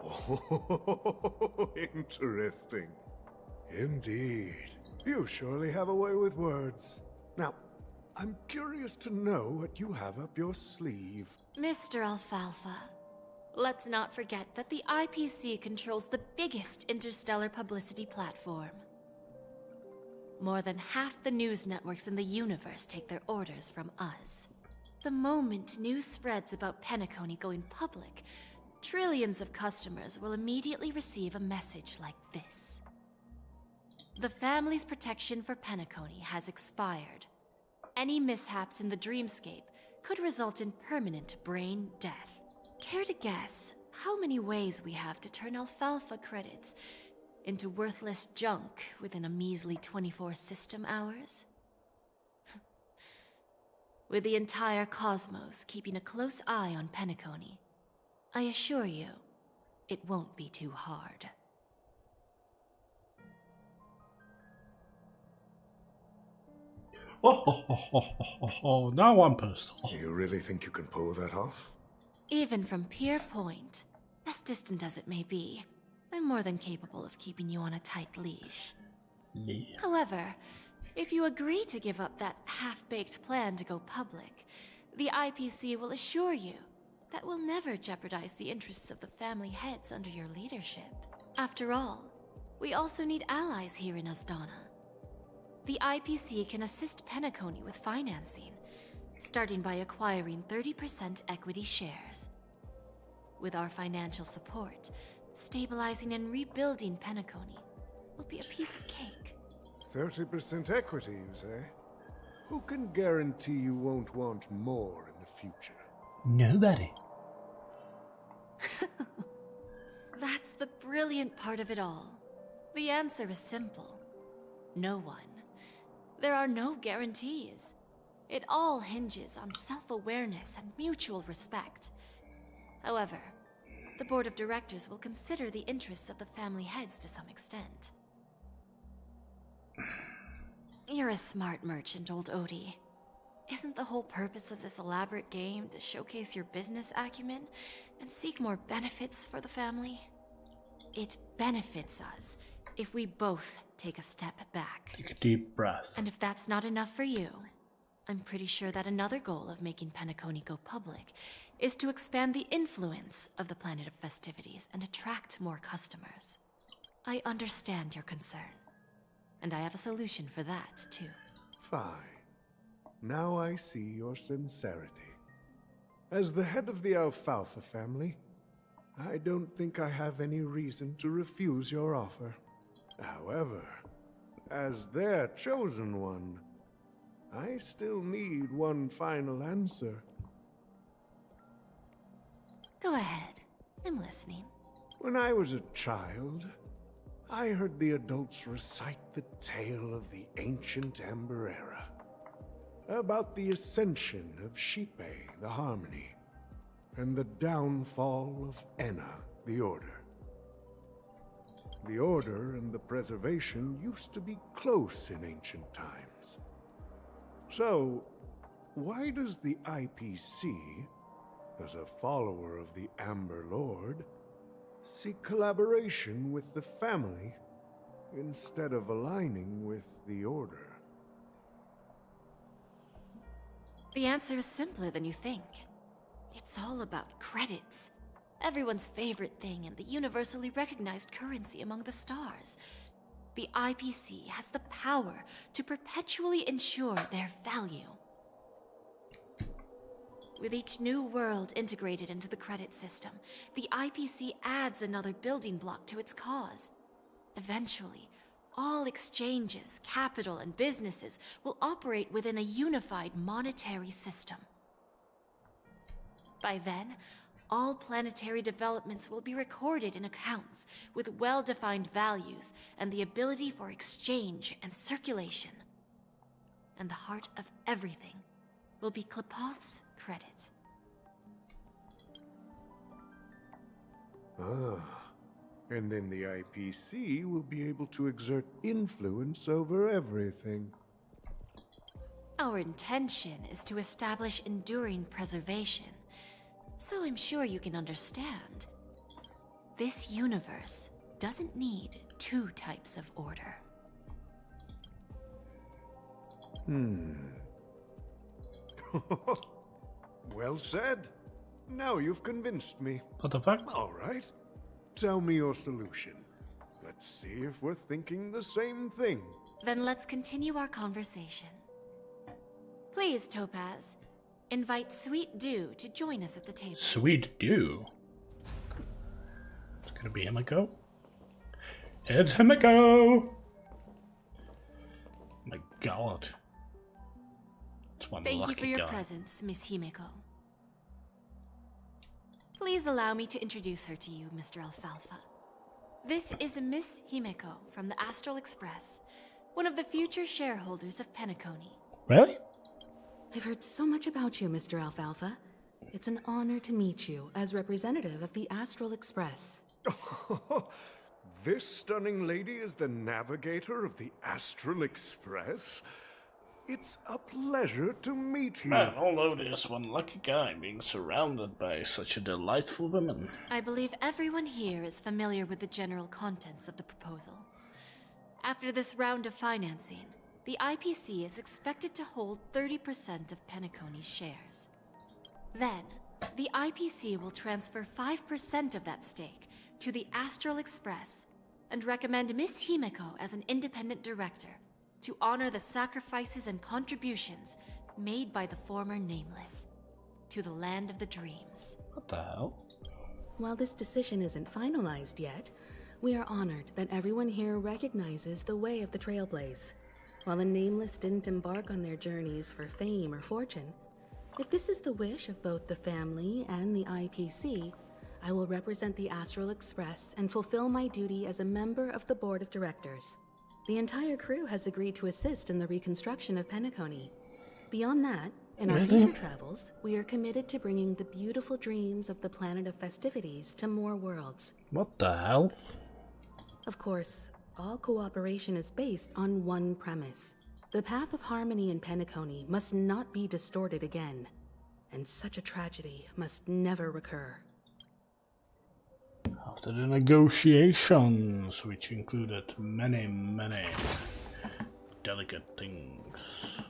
Oh, interesting. Indeed. You surely have a way with words. Now, I'm curious to know what you have up your sleeve. Mr. Alfalfa, let's not forget that the IPC controls the biggest interstellar publicity platform. More than half the news networks in the universe take their orders from us. The moment news spreads about Penacony going public, trillions of customers will immediately receive a message like this. The family's protection for Penacony has expired. Any mishaps in the dreamscape could result in permanent brain death. Care to guess how many ways we have to turn alfalfa credits into worthless junk within a measly 24 system hours? With the entire cosmos keeping a close eye on Penacony, I assure you, it won't be too hard. Now I'm pissed. You really think you can pull that off? Even from Pier Point, as distant as it may be, I'm more than capable of keeping you on a tight leash. Yeah. However, if you agree to give up that half-baked plan to go public, the IPC will assure you that we'll never jeopardize the interests of the family heads under your leadership. After all, we also need allies here in Asdana. The IPC can assist Penacony with financing, starting by acquiring 30% equity shares. With our financial support, stabilizing and rebuilding Penacony will be a piece of cake. 30% equity, you say? Who can guarantee you won't want more in the future? Nobody. That's the brilliant part of it all. The answer is simple. No one. There are no guarantees. It all hinges on self-awareness and mutual respect. However, the board of directors will consider the interests of the family heads to some extent. You're a smart merchant, old Odie. Isn't the whole purpose of this elaborate game to showcase your business acumen and seek more benefits for the family? It benefits us if we both take a step back. Take a deep breath. And if that's not enough for you, I'm pretty sure that another goal of making Penacony go public is to expand the influence of the Planet of Festivities and attract more customers. I understand your concern, and I have a solution for that, too. Fine. Now I see your sincerity. As the head of the Alfalfa family, I don't think I have any reason to refuse your offer. However, as their chosen one, I still need one final answer. Go ahead. I'm listening. When I was a child, I heard the adults recite the tale of the ancient Ember Era, about the ascension of Shipe, the Harmony, and the downfall of Enna, the Order. The Order and the Preservation used to be close in ancient times. So, why does the IPC, as a follower of the Amber Lord, seek collaboration with the family instead of aligning with the Order? The answer is simpler than you think. It's all about credits. Everyone's favorite thing and the universally recognized currency among the stars. The IPC has the power to perpetually ensure their value. With each new world integrated into the credit system, the IPC adds another building block to its cause. Eventually, all exchanges, capital, and businesses will operate within a unified monetary system. By then, all planetary developments will be recorded in accounts with well-defined values and the ability for exchange and circulation. And the heart of everything will be Klepoth's credit. And then the IPC will be able to exert influence over everything. Our intention is to establish enduring preservation, so I'm sure you can understand. This universe doesn't need two types of order. Well said. Now you've convinced me. What the fuck? All right. Tell me your solution. Let's see if we're thinking the same thing. Then let's continue our conversation. Please, Topaz, invite Sweet Dew to join us at the table. Sweet Dew? It's gonna be Himiko? It's Himiko! My god. It's one Thank you lucky for your guy. presence, Miss Himiko. Please allow me to introduce her to you, Mr. Alfalfa. This is Miss Himiko from the Astral Express, one of the future shareholders of Penacony. Really? I've heard so much about you, Mr. Alfalfa. It's an honor to meet you as representative of the Astral Express. This stunning lady is the navigator of the Astral Express? It's a pleasure to meet you. Man, although there's one lucky guy being surrounded by such a delightful woman. I believe everyone here is familiar with the general contents of the proposal. After this round of financing, the IPC is expected to hold 30% of Penacony's shares. Then, the IPC will transfer 5% of that stake to the Astral Express and recommend Miss Himeko as an independent director to honor the sacrifices and contributions made by the former Nameless to the land of the dreams. What the hell? While this decision isn't finalized yet, we are honored that everyone here recognizes the way of the Trailblaze. While the Nameless didn't embark on their journeys for fame or fortune, if this is the wish of both the family and the IPC, I will represent the Astral Express and fulfill my duty as a member of the board of directors. The entire crew has agreed to assist in the reconstruction of Penacony. Beyond that, in our future travels, we are committed to bringing the beautiful dreams of the planet of festivities to more worlds. What the hell? Of course, all cooperation is based on one premise. The path of harmony in Penacony must not be distorted again, and such a tragedy must never recur. After the negotiations, which included many delicate things.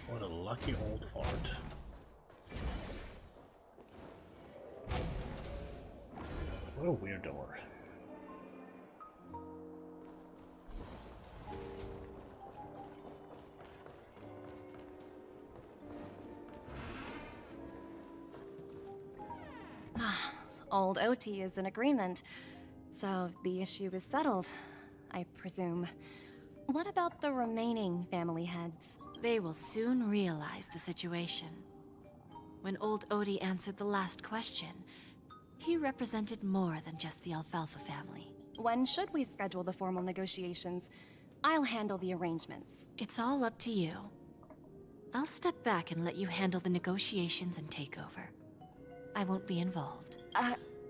What a lucky old fart. What a weird door. Old OT is in agreement, so the issue is settled, I presume. What about the remaining family heads? They will soon realize the situation. When old Odie answered the last question, he represented more than just the Alfalfa family. When should we schedule the formal negotiations? I'll handle the arrangements. It's all up to you. I'll step back and let you handle the negotiations and takeover. I won't be involved.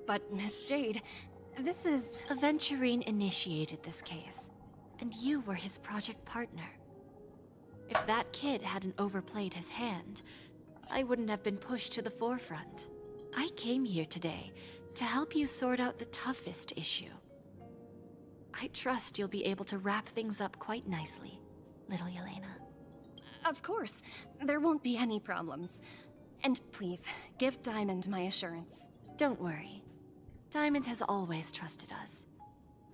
But Miss Jade, this is... Aventurine initiated this case, and you were his project partner. If that kid hadn't overplayed his hand, I wouldn't have been pushed to the forefront. I came here today to help you sort out the toughest issue. I trust you'll be able to wrap things up quite nicely, little Yelena. Of course. There won't be any problems. And please, give Diamond my assurance. Don't worry. Diamond has always trusted us.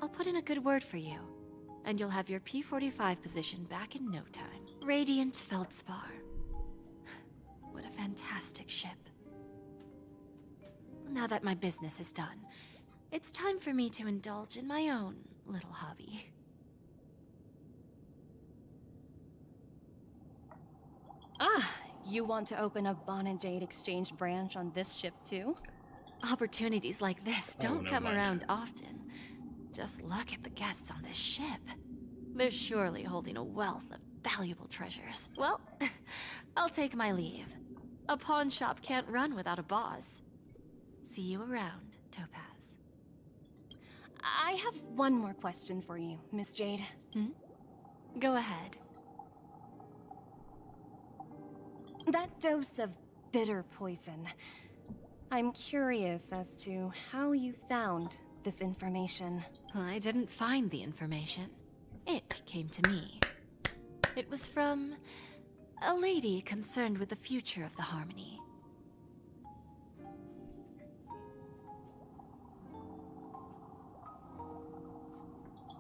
I'll put in a good word for you, and you'll have your P-45 position back in no time. Radiant Feldspar. What a fantastic ship. Now that my business is done, it's time for me to indulge in my own little hobby. You want to open a Bon and Jade exchange branch on this ship too? Opportunities like this don't come mind. around often. Just look at the guests on this ship. They're surely holding a wealth of valuable treasures. Well, I'll take my leave. A pawn shop can't run without a boss. See you around, Topaz. I have one more question for you, Miss Jade. Go ahead. That dose of bitter poison. I'm curious as to how you found this information. I didn't find the information. It came to me. It was from a lady concerned with the future of the Harmony.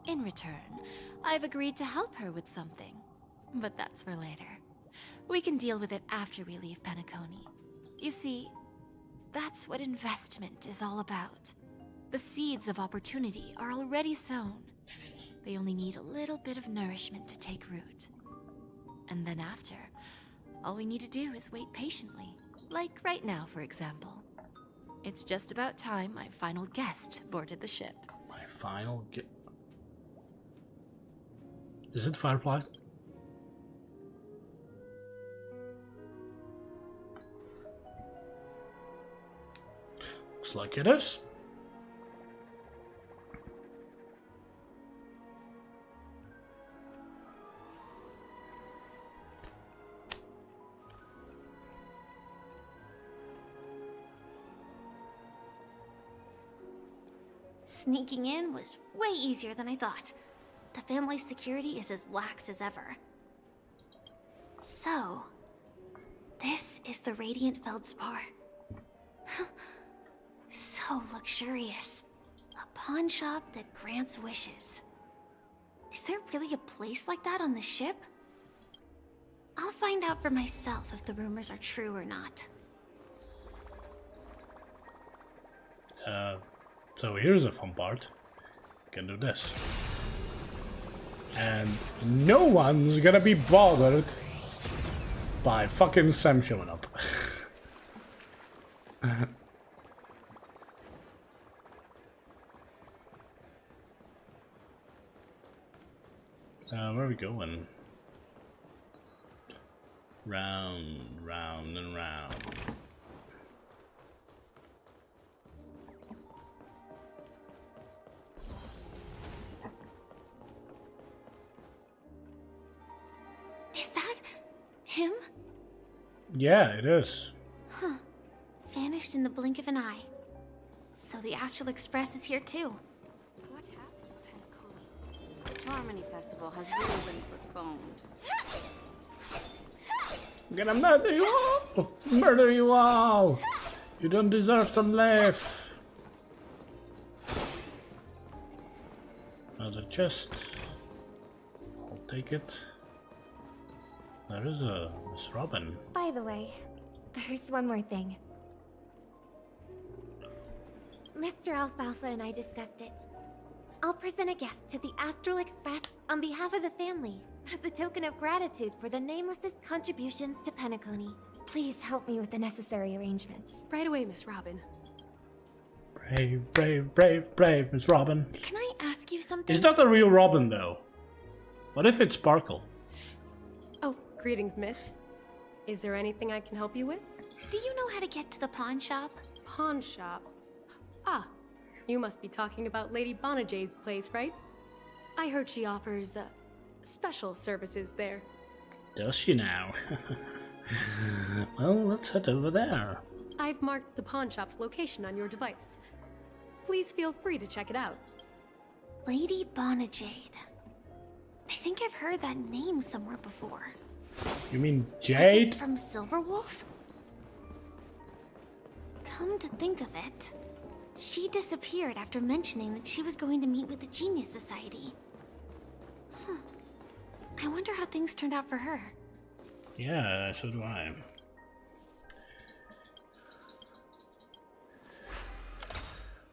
In return, I've agreed to help her with something. But that's for later. We can deal with it after we leave Penacony. You see, that's what investment is all about. The seeds of opportunity are already sown. They only need a little bit of nourishment to take root. And then after, all we need to do is wait patiently. Like right now, for example. It's just about time my final guest boarded the ship. My final guest? Is it Firefly? Looks like it is. Sneaking in was way easier than I thought. The family's security is as lax as ever. So, this is the Radiant Feldspar. So luxurious. A pawn shop that grants wishes. Is there really a place like that on the ship? I'll find out for myself if the rumors are true or not. So here's a fun part. You can do this. And no one's gonna be bothered by fucking Sam showing up. Where are we going? Round, round, and round. Is that him? Yeah, it is. Huh. Vanished in the blink of an eye. So the Astral Express is here too. What happened to Penacony? The Harmony Festival has really been postponed. I'm gonna murder you all! Murder you all! You don't deserve to live! Another chest. I'll take it. There is a Miss Robin. By the way, there's one more thing. Mr. Alfalfa and I discussed it. I'll present a gift to the Astral Express on behalf of the family, as a token of gratitude for the Nameless's contributions to Penacony. Please help me with the necessary arrangements. Right away, Miss Robin. Brave, brave, brave, brave, Miss Robin. Can I ask you something? Is that the real Robin, though? What if it's Sparkle? Oh, greetings, miss. Is there anything I can help you with? Do you know how to get to the pawn shop? Pawn shop? Ah, you must be talking about Lady Bonajade's place, right? I heard she offers, special services there. Does she now? Well, let's head over there. I've marked the pawn shop's location on your device. Please feel free to check it out. Lady Bonajade. I think I've heard that name somewhere before. You mean Was Jade? it from Silverwolf? Come to think of it, she disappeared after mentioning that she was going to meet with the Genius Society. I wonder how things turned out for her. Yeah, so do I.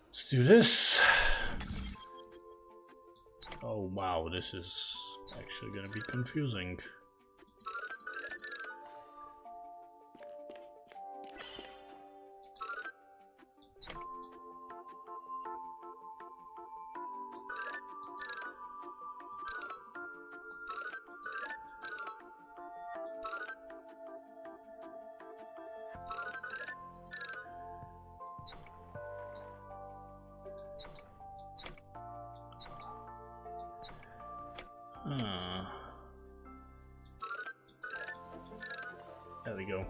Let's do this. Oh wow, this is actually gonna be confusing. There we go.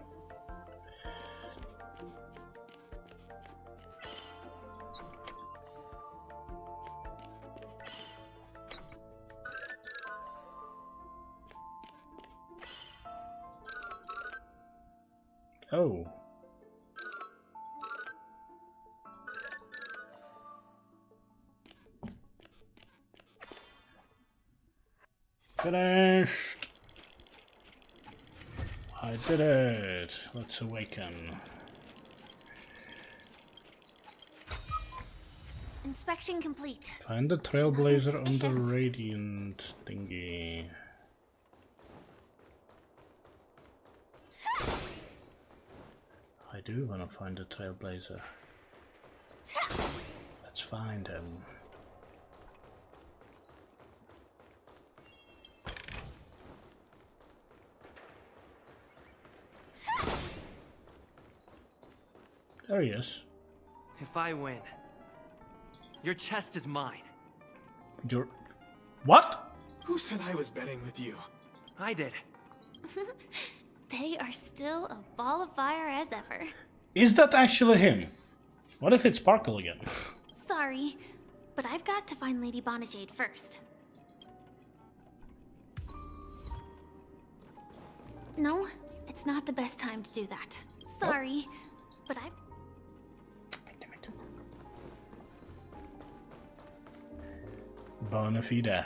Oh. Finished. I did it. Let's awaken. Inspection complete. Find the Trailblazer on the Suspicious. Radiant thingy. I do want to find the Trailblazer. Let's find him. There he is. If I win, your chest is mine. Your... What? Who said I was betting with you? I did. They are still a ball of fire as ever. Is that actually him? What if it's Sparkle again? Sorry, But I've got to find Lady Bonajade first. No, it's not the best time to do that. Sorry, but I've... Bona fide.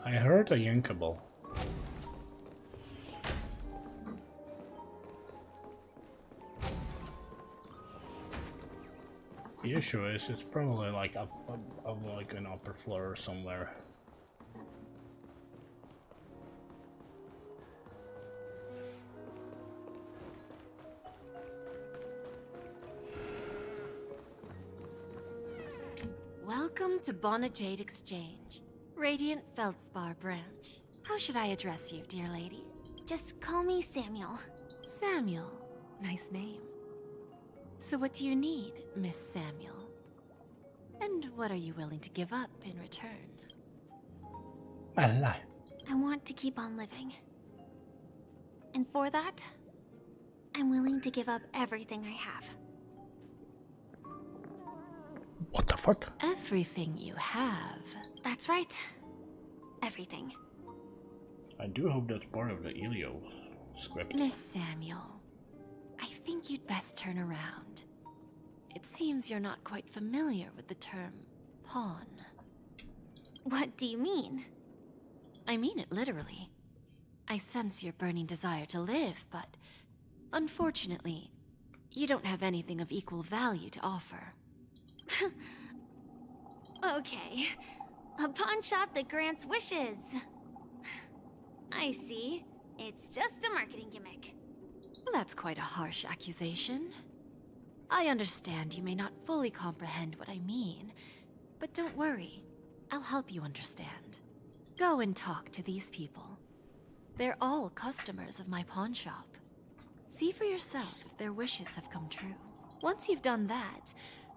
I heard a Yankable. The issue is, it's probably like up like an upper floor somewhere. Welcome to Bonajade Exchange, Radiant Feldspar branch. How should I address you, dear lady? Just call me Samuel. Samuel. Nice name. So what do you need, Miss Samuel? And what are you willing to give up in return? I want to keep on living. And for that, I'm willing to give up everything I have. What the fuck? Everything you have. That's right. Everything. I do hope that's part of the Elio script. Miss Samuel, I think you'd best turn around. It seems you're not quite familiar with the term pawn. What do you mean? I mean it literally. I sense your burning desire to live, but unfortunately, you don't have anything of equal value to offer. Okay. A pawn shop that grants wishes. I see. It's just a marketing gimmick. That's quite a harsh accusation. I understand you may not fully comprehend what I mean, but don't worry. I'll help you understand. Go and talk to these people. They're all customers of my pawn shop. See for yourself if their wishes have come true. Once you've done that,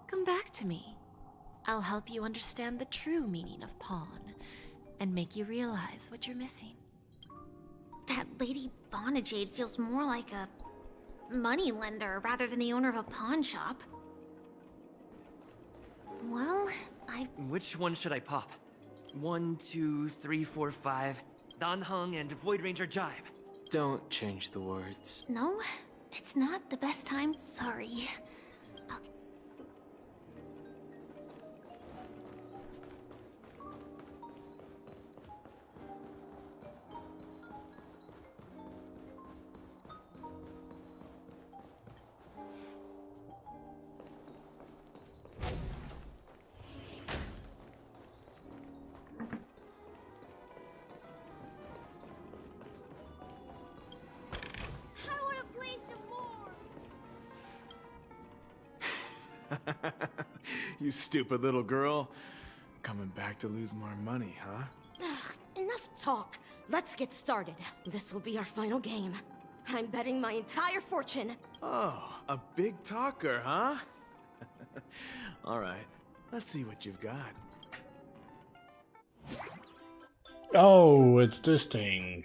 come back to me. I'll help you understand the true meaning of pawn and make you realize what you're missing. That Lady Bonajade feels more like a money lender rather than the owner of a pawn shop. Well, Which one should I pop? 1, 2, 3, 4, 5. Dan Heng and Void Ranger Jive. Don't change the words. No, it's not the best time. Sorry. You stupid little girl. Coming back to lose more money, huh? Enough talk. Let's get started. This will be our final game. I'm betting my entire fortune. Oh, a big talker, huh? All right, let's see what you've got. Oh, it's this thing.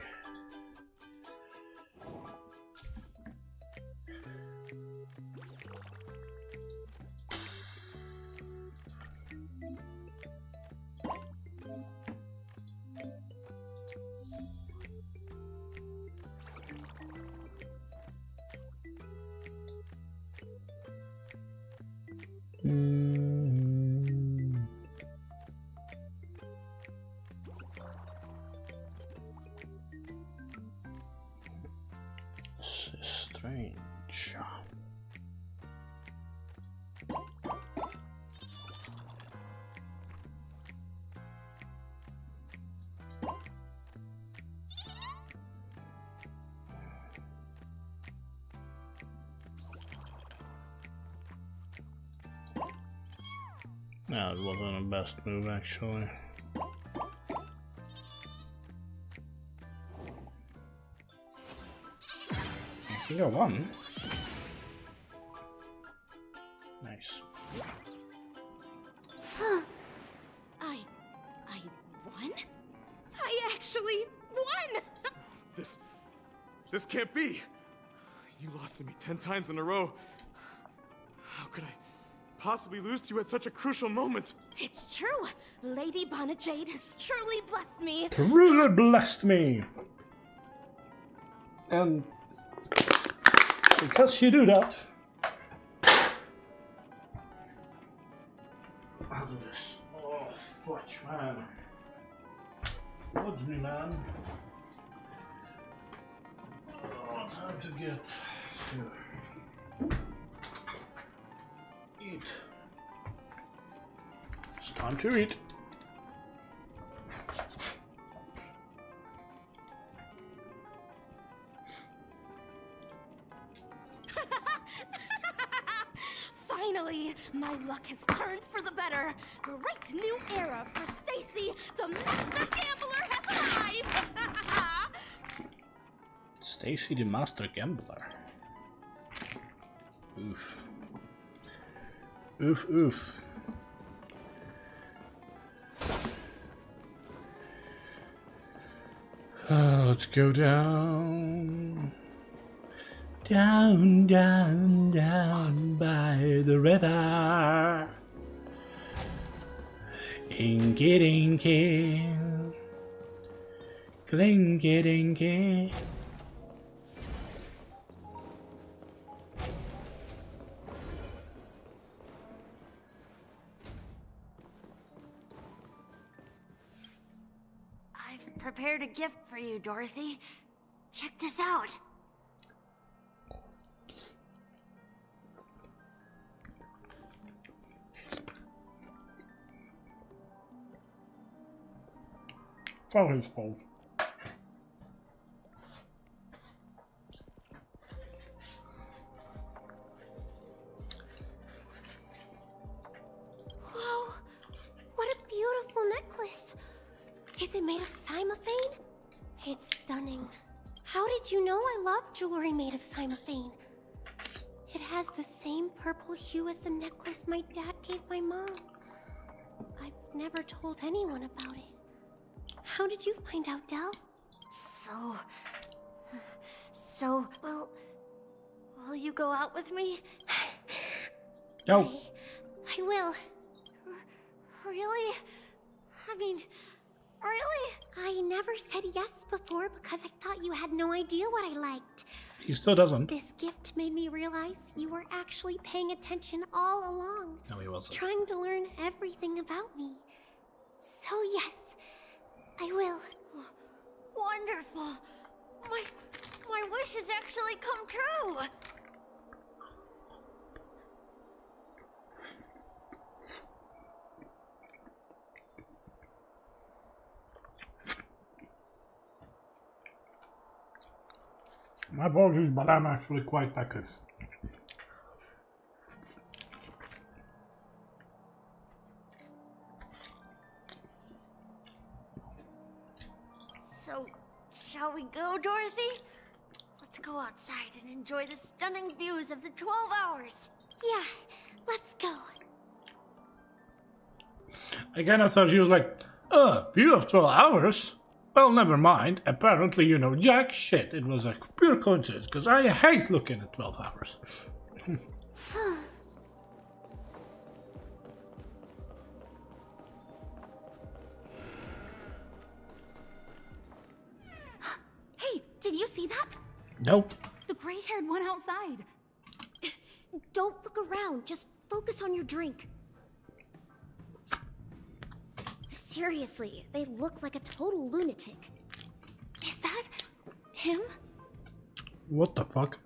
This is strange. No, it wasn't the best move actually. You got one. Nice. I won? I actually This can't be! You lost to me 10 times in a row. How could I possibly lose to you at such a crucial moment? It's true. Lady Bonajade has truly blessed me. Truly blessed me. And because she do that, I'll do this. Oh, watch, man. Watch me, man. Oh, time to get to eat. It's time to eat. Finally, my luck has turned for the better. Great new era for Stacy. The master gambler has arrived. Stacy the Master Gambler. Oof. Oof, oof. Let's go down. Down, down, down by the river. Inky dinky. Clinky dinky. I've prepared a gift for you, Dorothy. Check this out. For his fault. Whoa, what a beautiful necklace. Is it made of cymophane? It's stunning. How did you know I love jewelry made of cymophane? It has the same purple hue as the necklace my dad gave my mom. I've never told anyone about it. How did you find out, Del? Will you go out with me? No. I will. Really? I mean, really? I never said yes before because I thought you had no idea what I liked. He still doesn't. This gift made me realize you were actually paying attention all along. No, he wasn't. Trying to learn everything about me. So yes, I will. Wonderful. My wish has actually come true. My apologies, but I'm actually quite active. So, shall we go, Dorothy? Let's go outside and enjoy the stunning views of the 12 hours. Yeah, let's go. Again, I thought she was like, view of 12 hours? Well, never mind. Apparently, you know jack shit. It was a pure coincidence, because I hate looking at 12 hours. Hey, did you see that? Nope. The gray-haired one outside. Don't look around. Just focus on your drink. Seriously, they look like a total lunatic. Is that him? What the fuck?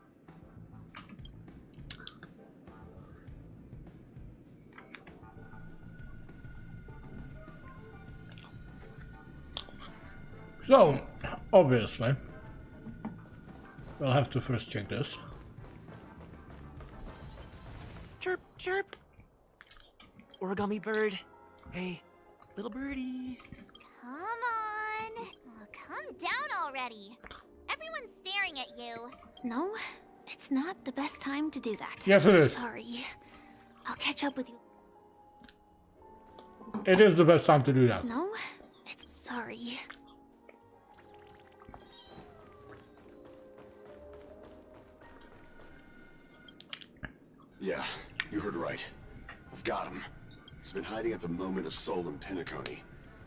So, obviously, we'll have to first check this. Chirp, chirp. Origami bird. Hey, little birdie. Come on. Oh, calm down already. Everyone's staring at you. No, it's not the best time to do that. Yes, it is. Sorry. I'll catch up with you. It is the best time to do that. No, it's sorry. Yeah, you heard right. I've got him. He's been hiding at the Moment of Soul in Penacony,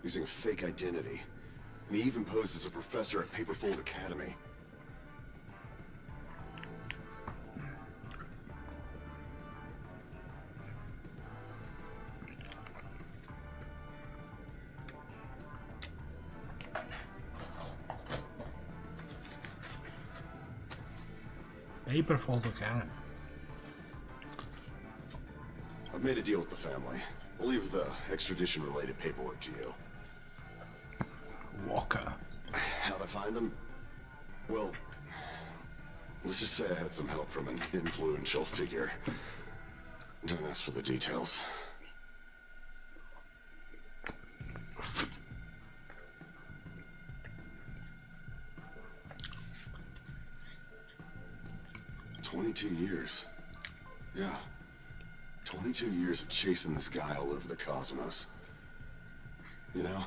using a fake identity. And he even posed as a professor at Paperfold Academy. Paperfold Academy. I've made a deal with the family. I'll leave the extradition-related paperwork to you. Walker. How'd I find him? Well, let's just say I had some help from an influential figure. Don't ask for the details. "22 years. Yeah. 22 years of chasing this guy all over the cosmos. You know,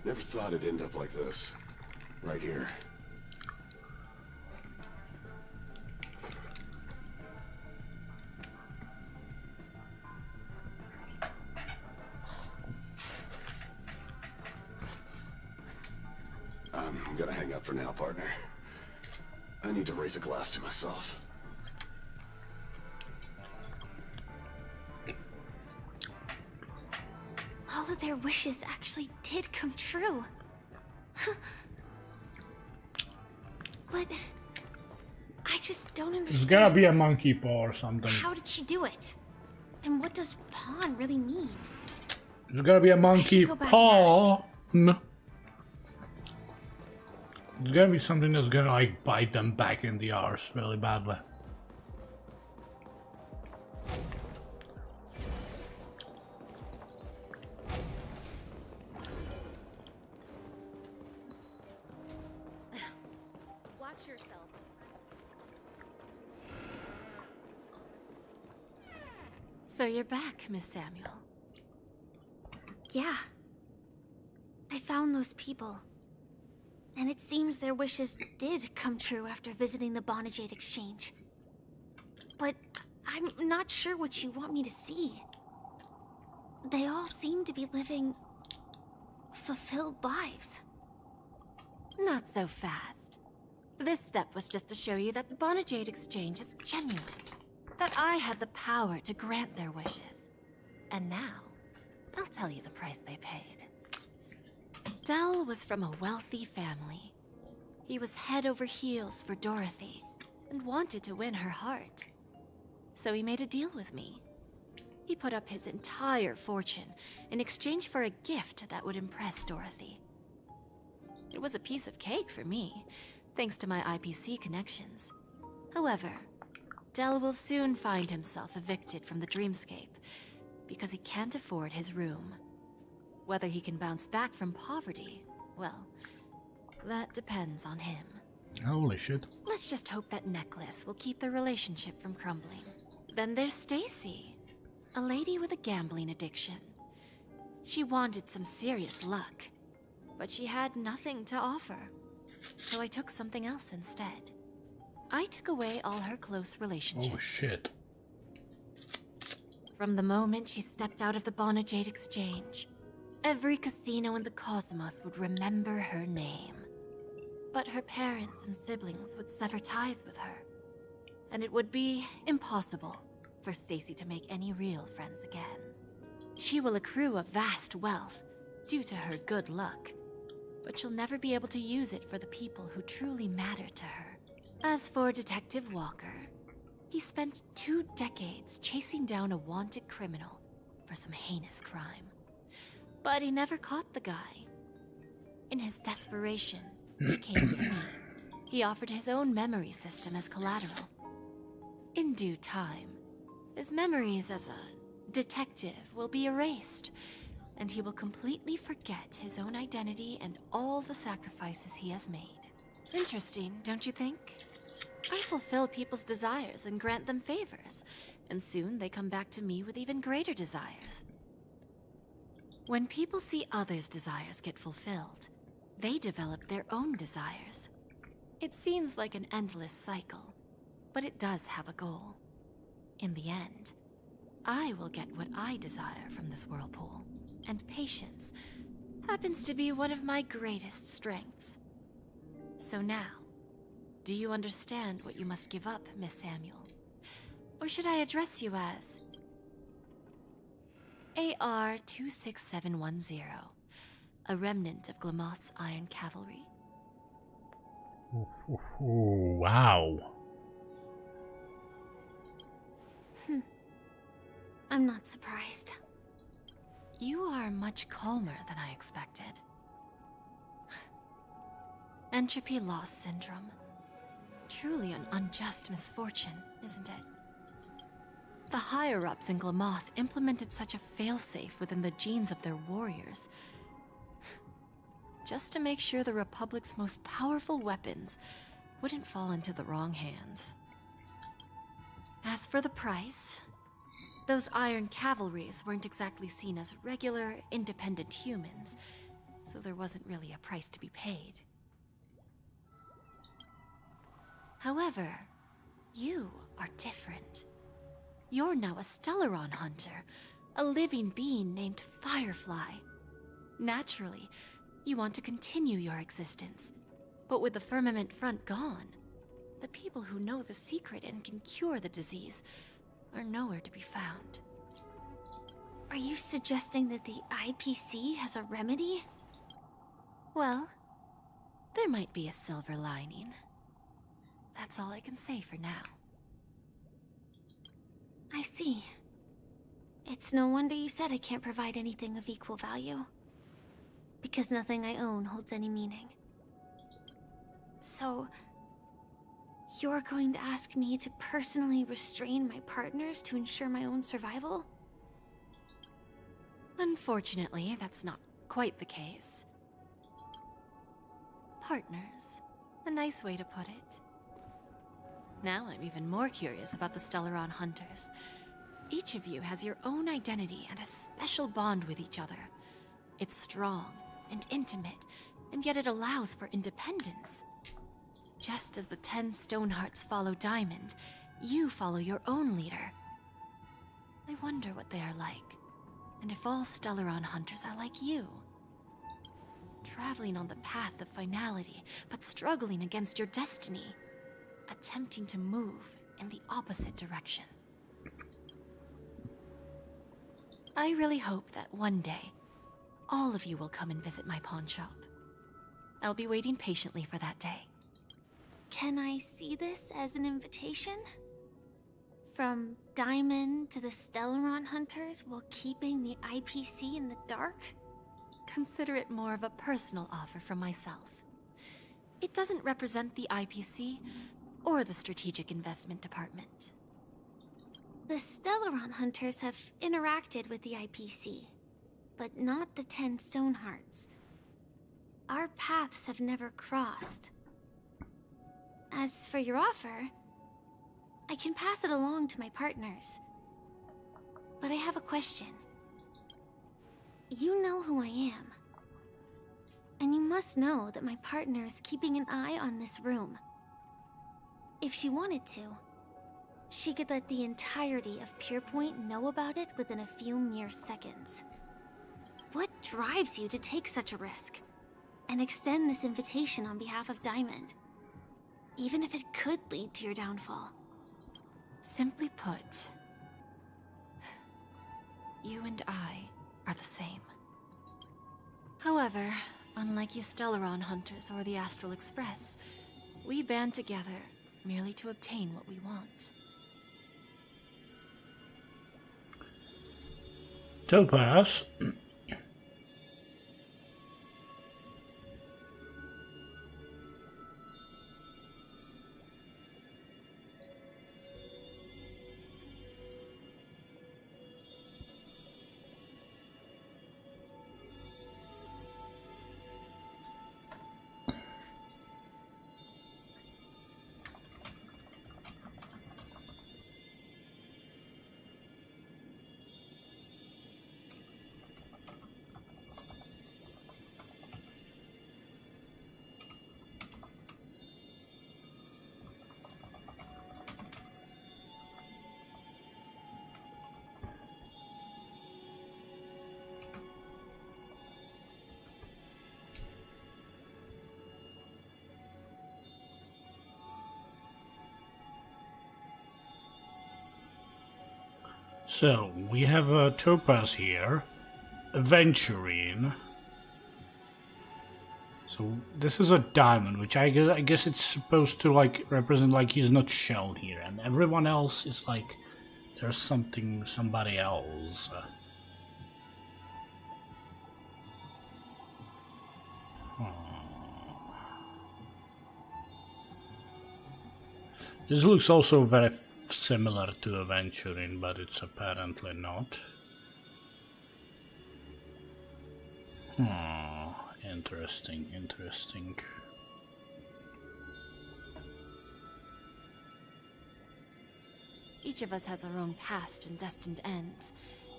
never thought it'd end up like this. Right here. I'm gonna hang up for now, partner. I need to raise a glass to myself. All of their wishes actually did come true. But I just don't There's understand. gotta be a monkey paw or something. How did she do it? And what does pawn really mean? There's gotta be a monkey go back paw. No. There's gotta be something that's gonna like bite them back in the arse really badly. Watch yourselves. So you're back, Miss Samuel. Yeah. I found those people. And it seems their wishes did come true after visiting the Bonajade Exchange. But I'm not sure what you want me to see. They all seem to be living fulfilled lives. Not so fast. This step was just to show you that the Bonajade Exchange is genuine. That I had the power to grant their wishes. And now, I'll tell you the price they paid. Dell was from a wealthy family. He was head over heels for Dorothy, and wanted to win her heart. So he made a deal with me. He put up his entire fortune in exchange for a gift that would impress Dorothy. It was a piece of cake for me, thanks to my IPC connections. However, Dell will soon find himself evicted from the dreamscape because he can't afford his room. Whether he can bounce back from poverty, well, that depends on him. Holy shit. Let's just hope that necklace will keep their relationship from crumbling. Then there's Stacy, a lady with a gambling addiction. She wanted some serious luck, but she had nothing to offer. So I took something else instead. I took away all her close relationships. Oh shit. From the moment she stepped out of the Bonajade Exchange, every casino in the cosmos would remember her name. But her parents and siblings would sever ties with her, and it would be impossible for Stacy to make any real friends again. She will accrue a vast wealth due to her good luck, but she'll never be able to use it for the people who truly matter to her. As for Detective Walker, he spent 2 decades chasing down a wanted criminal for some heinous crime. But he never caught the guy. In his desperation, he came to me. He offered his own memory system as collateral. In due time, his memories as a detective will be erased, and he will completely forget his own identity and all the sacrifices he has made. Interesting, don't you think? I fulfill people's desires and grant them favors, and soon they come back to me with even greater desires. When people see others' desires get fulfilled, they develop their own desires. It seems like an endless cycle, but it does have a goal. In the end, I will get what I desire from this whirlpool, and patience happens to be one of my greatest strengths. So now, do you understand what you must give up, Miss Samuel? Or should I address you as AR-26710, a remnant of Glamoth's Iron Cavalry? Ooh, wow. I'm not surprised. You are much calmer than I expected. Entropy loss syndrome. Truly an unjust misfortune, isn't it? The higher-ups in Glamoth implemented such a failsafe within the genes of their warriors, just to make sure the Republic's most powerful weapons wouldn't fall into the wrong hands. As for the price, those Iron Cavalries weren't exactly seen as regular, independent humans, so there wasn't really a price to be paid. However, you are different. You're now a Stellaron hunter, a living being named Firefly. Naturally, you want to continue your existence, but with the Firmament Front gone, the people who know the secret and can cure the disease are nowhere to be found. Are you suggesting that the IPC has a remedy? Well, there might be a silver lining. That's all I can say for now. I see. It's no wonder you said I can't provide anything of equal value. Because nothing I own holds any meaning. So, you're going to ask me to personally restrain my partners to ensure my own survival? Unfortunately, that's not quite the case. Partners. A nice way to put it. Now I'm even more curious about the Stellaron Hunters. Each of you has your own identity and a special bond with each other. It's strong and intimate, and yet it allows for independence. Just as the 10 Stonehearts follow Diamond, you follow your own leader. I wonder what they are like, and if all Stellaron Hunters are like you. Traveling on the path of finality, but struggling against your destiny. Attempting to move in the opposite direction. I really hope that one day, all of you will come and visit my pawn shop. I'll be waiting patiently for that day. Can I see this as an invitation? From Diamond to the Stellaron Hunters while keeping the IPC in the dark? Consider it more of a personal offer from myself. It doesn't represent the IPC or the Strategic Investment Department. The Stellaron Hunters have interacted with the IPC, but not the 10 Stonehearts. Our paths have never crossed. As for your offer, I can pass it along to my partners. But I have a question. You know who I am. And you must know that my partner is keeping an eye on this room. If she wanted to, she could let the entirety of Pierpoint know about it within a few mere seconds. What drives you to take such a risk and extend this invitation on behalf of Diamond, even if it could lead to your downfall? Simply put, you and I are the same. However, unlike you Stellaron Hunters or the Astral Express, we band together merely to obtain what we want. Topaz. So, we have a topaz here, aventurine. So, this is a diamond, which I guess it's supposed to like represent like he's not shown here, and everyone else is like there's somebody else. This looks also very similar to aventurine, but it's apparently not. Interesting, interesting. Each of us has our own past and destined ends,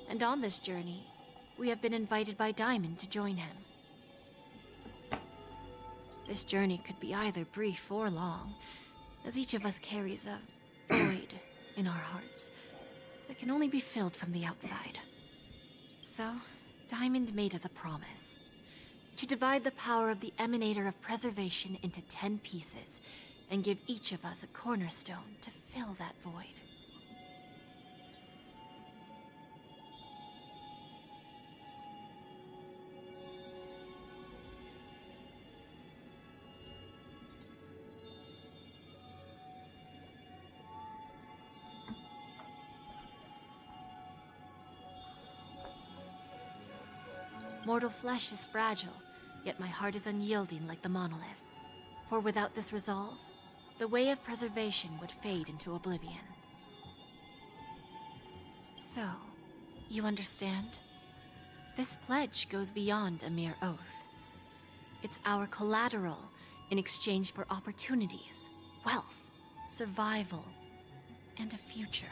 and on this journey, we have been invited by Diamond to join him. This journey could be either brief or long, as each of us carries a void in our hearts that can only be filled from the outside. So, Diamond made us a promise to divide the power of the Emanator of Preservation into 10 pieces and give each of us a cornerstone to fill that void. Mortal flesh is fragile, yet my heart is unyielding like the monolith. For without this resolve, the way of preservation would fade into oblivion. So, you understand? This pledge goes beyond a mere oath. It's our collateral in exchange for opportunities, wealth, survival, and a future.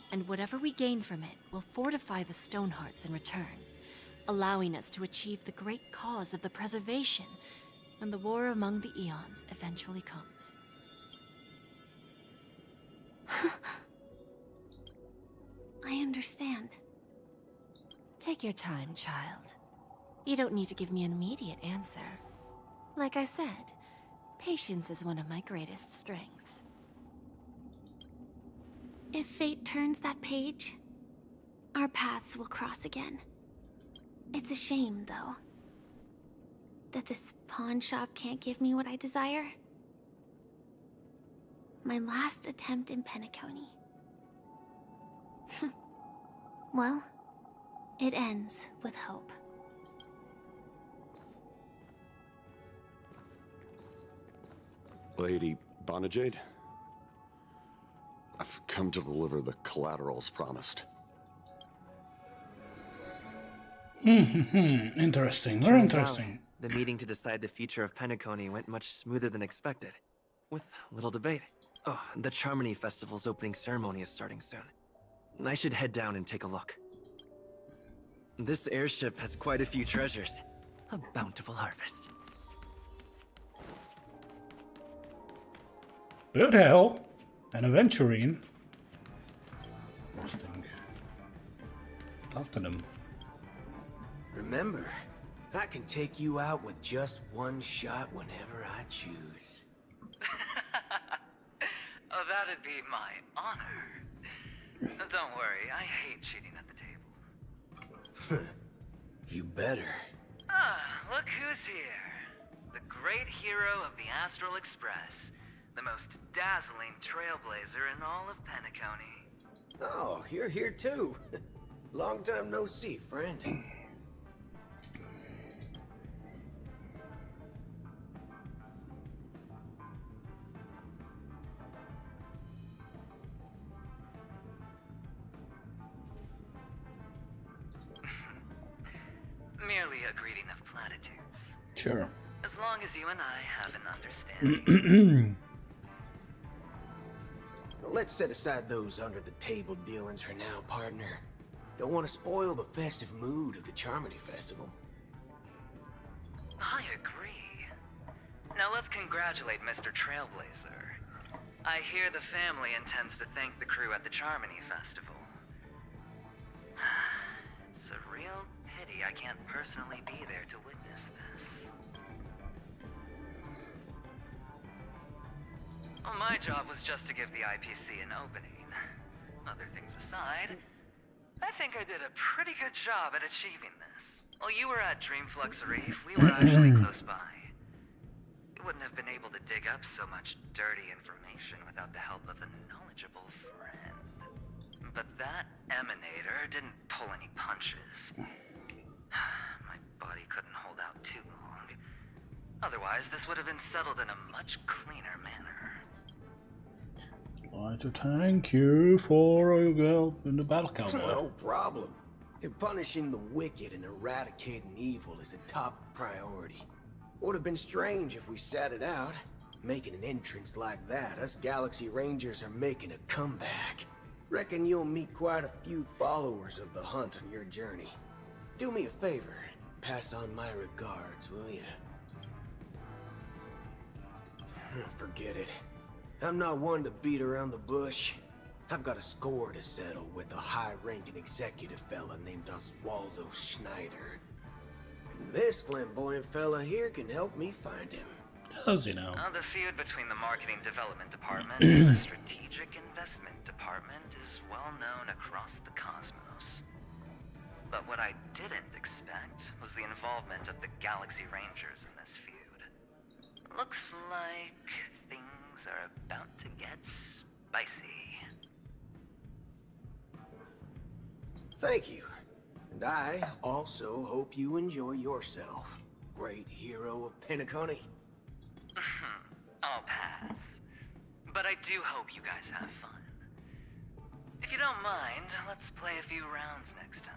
And whatever we gain from it will fortify the Stonehearts in return, allowing us to achieve the great cause of the preservation when the war among the eons eventually comes. I understand. Take your time, child. You don't need to give me an immediate answer. Like I said, patience is one of my greatest strengths. If fate turns that page, our paths will cross again. It's a shame, though, that this pawn shop can't give me what I desire. My last attempt in Penacony. Well, it ends with hope. Lady Bonajade? I've come to deliver the collaterals promised. Interesting, very interesting. The meeting to decide the future of Penacony went much smoother than expected, with little debate. Oh, the Charmony Festival's opening ceremony is starting soon. I should head down and take a look. This airship has quite a few treasures. A bountiful harvest. Good hell. An aventurine. Interesting. Talk to them. Remember, I can take you out with just one shot whenever I choose. Oh, that'd be my honor. Don't worry, I hate cheating at the table. You better. Ah, look who's here. The great hero of the Astral Express. The most dazzling trailblazer in all of Penacony. Oh, you're here too. Long time no see, friend. Merely a greeting of platitudes. Sure. As long as you and I have an understanding. Let's set aside those under-the-table dealings for now, partner. Don't want to spoil the festive mood of the Charmony Festival. I agree. Now let's congratulate Mr. Trailblazer. I hear the family intends to thank the crew at the Charmony Festival. It's a real pity I can't personally be there to witness this. Oh, My job was just to give the IPC an opening. Other things aside, I think I did a pretty good job at achieving this. While you were at Dreamflux Reef, we were actually close by. You wouldn't have been able to dig up so much dirty information without the help of a knowledgeable friend. But that emanator didn't pull any punches. My body couldn't hold out too long. Otherwise, this would have been settled in a much cleaner manner. I'd like to thank you for your help in the battle, cowboy. No problem. Punishing the wicked and eradicating evil is a top priority. Would have been strange if we sat it out. Making an entrance like that, us Galaxy Rangers are making a comeback. Reckon you'll meet quite a few followers of the hunt on your journey. Do me a favor, and pass on my regards, will ya? Forget it. I'm not one to beat around the bush. I've got a score to settle with a high-ranking executive fella named Oswaldo Schneider. And this flamboyant fella here can help me find him. Does he know? The feud between the Marketing Development Department and the Strategic Investment Department is well known across the cosmos. But what I didn't expect was the involvement of the Galaxy Rangers in this feud. Looks like things are about to get spicy. Thank you. And I also hope you enjoy yourself, great hero of Penacony. I'll pass. But I do hope you guys have fun. If you don't mind, let's play a few rounds next time.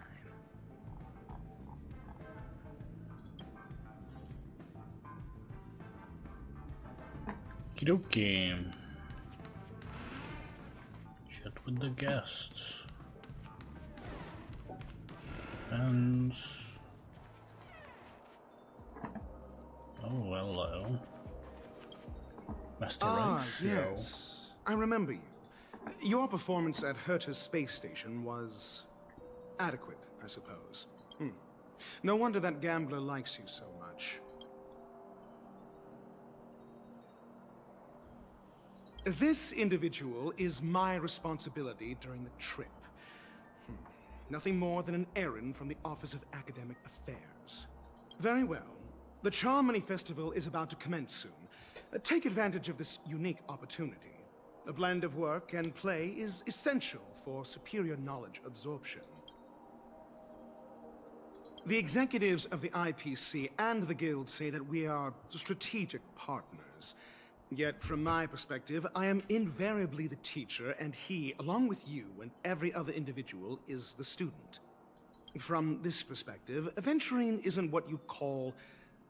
Okey-dokey. Chat with the guests. And... oh, hello. Master Ratio. Yes. I remember you. Your performance at Herta's space station was... adequate, I suppose. No wonder that gambler likes you so much. This individual is my responsibility during the trip. Nothing more than an errand from the Office of Academic Affairs. Very well. The Charmony Festival is about to commence soon. Take advantage of this unique opportunity. A blend of work and play is essential for superior knowledge absorption. The executives of the IPC and the Guild say that we are strategic partners. Yet, from my perspective, I am invariably the teacher, and he, along with you and every other individual, is the student. From this perspective, Aventurine isn't what you'd call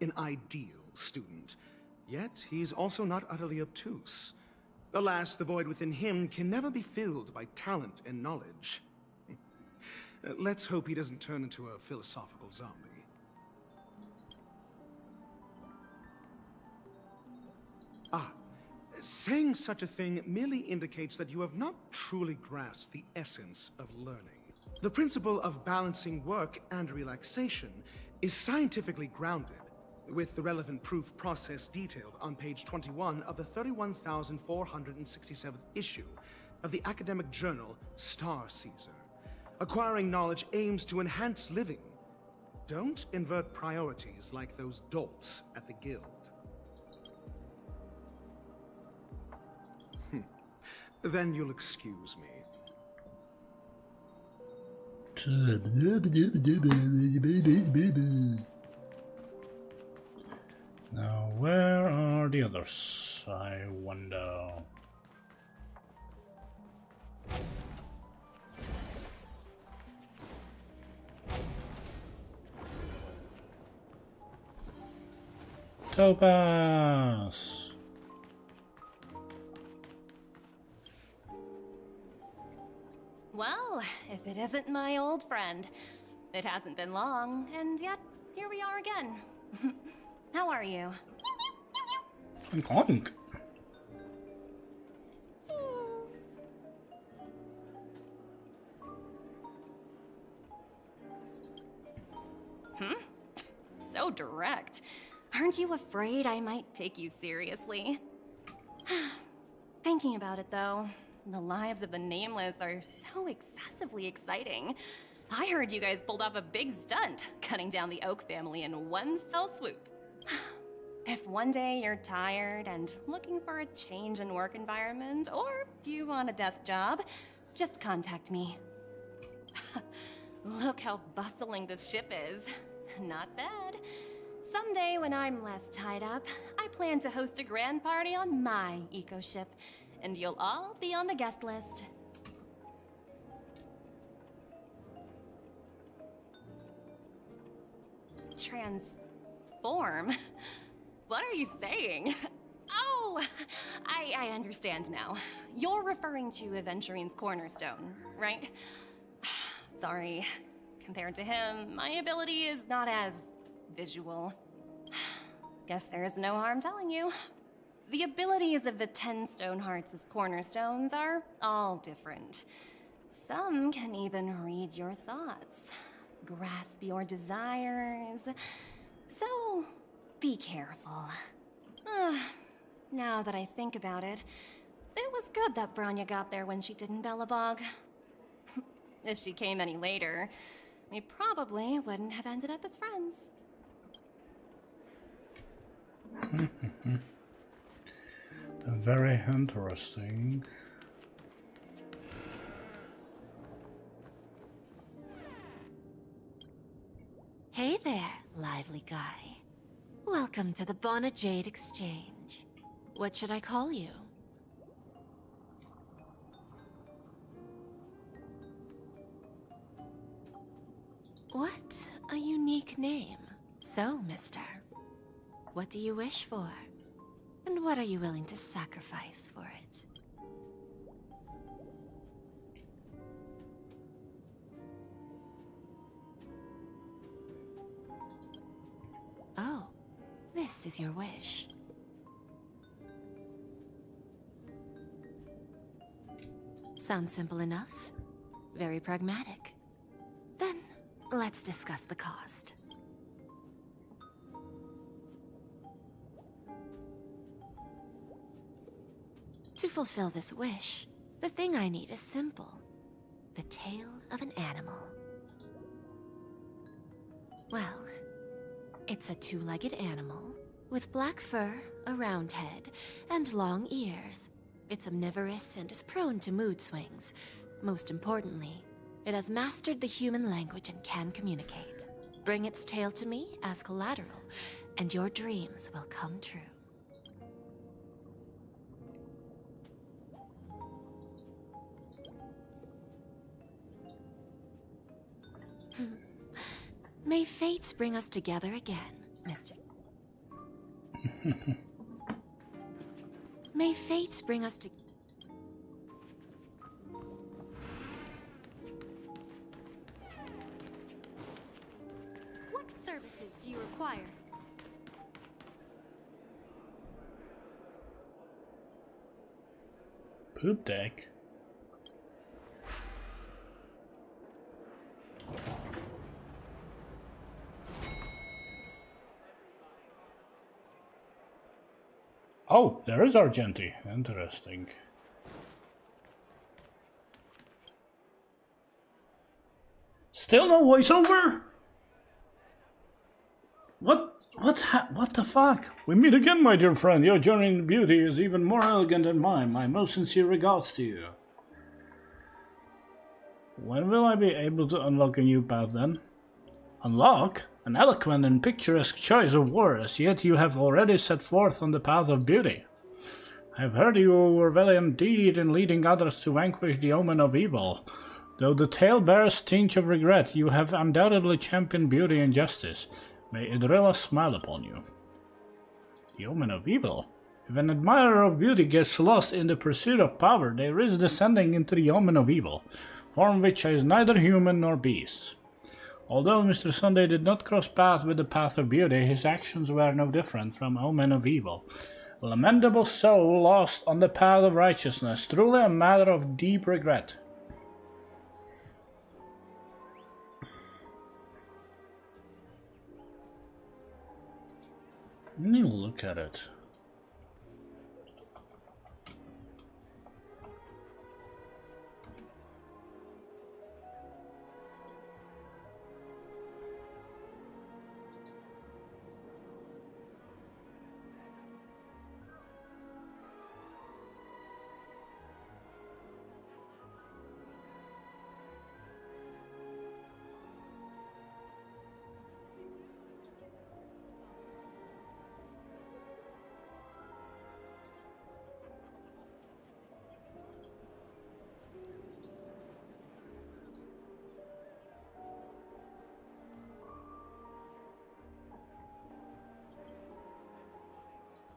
an ideal student. Yet, he's also not utterly obtuse. Alas, the void within him can never be filled by talent and knowledge. Let's hope he doesn't turn into a philosophical zombie. Saying such a thing merely indicates that you have not truly grasped the essence of learning. The principle of balancing work and relaxation is scientifically grounded, with the relevant proof process detailed on page 21 of the 31,467th issue of the academic journal Star Caesar. Acquiring knowledge aims to enhance living. Don't invert priorities like those dolts at the Guild. Then you'll excuse me. Now, where are the others? I wonder. Topaz! Well, if it isn't my old friend. It hasn't been long, and yet, here we are again. How are you? Honk. So direct. Aren't you afraid I might take you seriously? Thinking about it, though, the lives of the Nameless are so excessively exciting. I heard you guys pulled off a big stunt, cutting down the Oak family in one fell swoop. If one day you're tired and looking for a change in work environment, or you want a desk job, just contact me. Look how bustling this ship is. Not bad. Someday when I'm less tied up, I plan to host a grand party on my eco-ship, and you'll all be on the guest list. Transform? What are you saying? Oh, I understand now. You're referring to Aventurine's cornerstone, right? Sorry. Compared to him, my ability is not as visual. Guess there is no harm telling you. The abilities of the 10 Stonehearts' cornerstones are all different. Some can even read your thoughts, grasp your desires. So, be careful. Now that I think about it, it was good that Branya got there when she did in Bellabog. If she came any later, we probably wouldn't have ended up as friends. Very interesting. Hey there, lively guy. Welcome to the Bona Jade Exchange. What should I call you? What a unique name. So, mister, what do you wish for? And what are you willing to sacrifice for it? Oh, this is your wish. Sounds simple enough. Very pragmatic. Then, let's discuss the cost. To fulfill this wish, the thing I need is simple. The tail of an animal. Well, it's a two-legged animal with black fur, a round head, and long ears. It's omnivorous and is prone to mood swings. Most importantly, it has mastered the human language and can communicate. Bring its tail to me as collateral, and your dreams will come true. May fate bring us together again, Mr. May fate bring us to... What services do you require? Poop deck? Oh, there is Argenti. Interesting. Still no voiceover? What the fuck? We meet again, my dear friend. Your journey in beauty is even more elegant than mine. My most sincere regards to you. When will I be able to unlock a new path then? Unlock? An eloquent and picturesque choice of words, yet you have already set forth on the path of beauty. I have heard you were valiant indeed in leading others to vanquish the omen of evil. Though the tale bears tinge of regret, you have undoubtedly championed beauty and justice. May Idrilla smile upon you. The omen of evil? If an admirer of beauty gets lost in the pursuit of power, they risk descending into the omen of evil, form which is neither human nor beast. Although Mr. Sunday did not cross paths with the path of beauty, his actions were no different from omen of evil. A lamentable soul lost on the path of righteousness, truly a matter of deep regret. Let me look at it.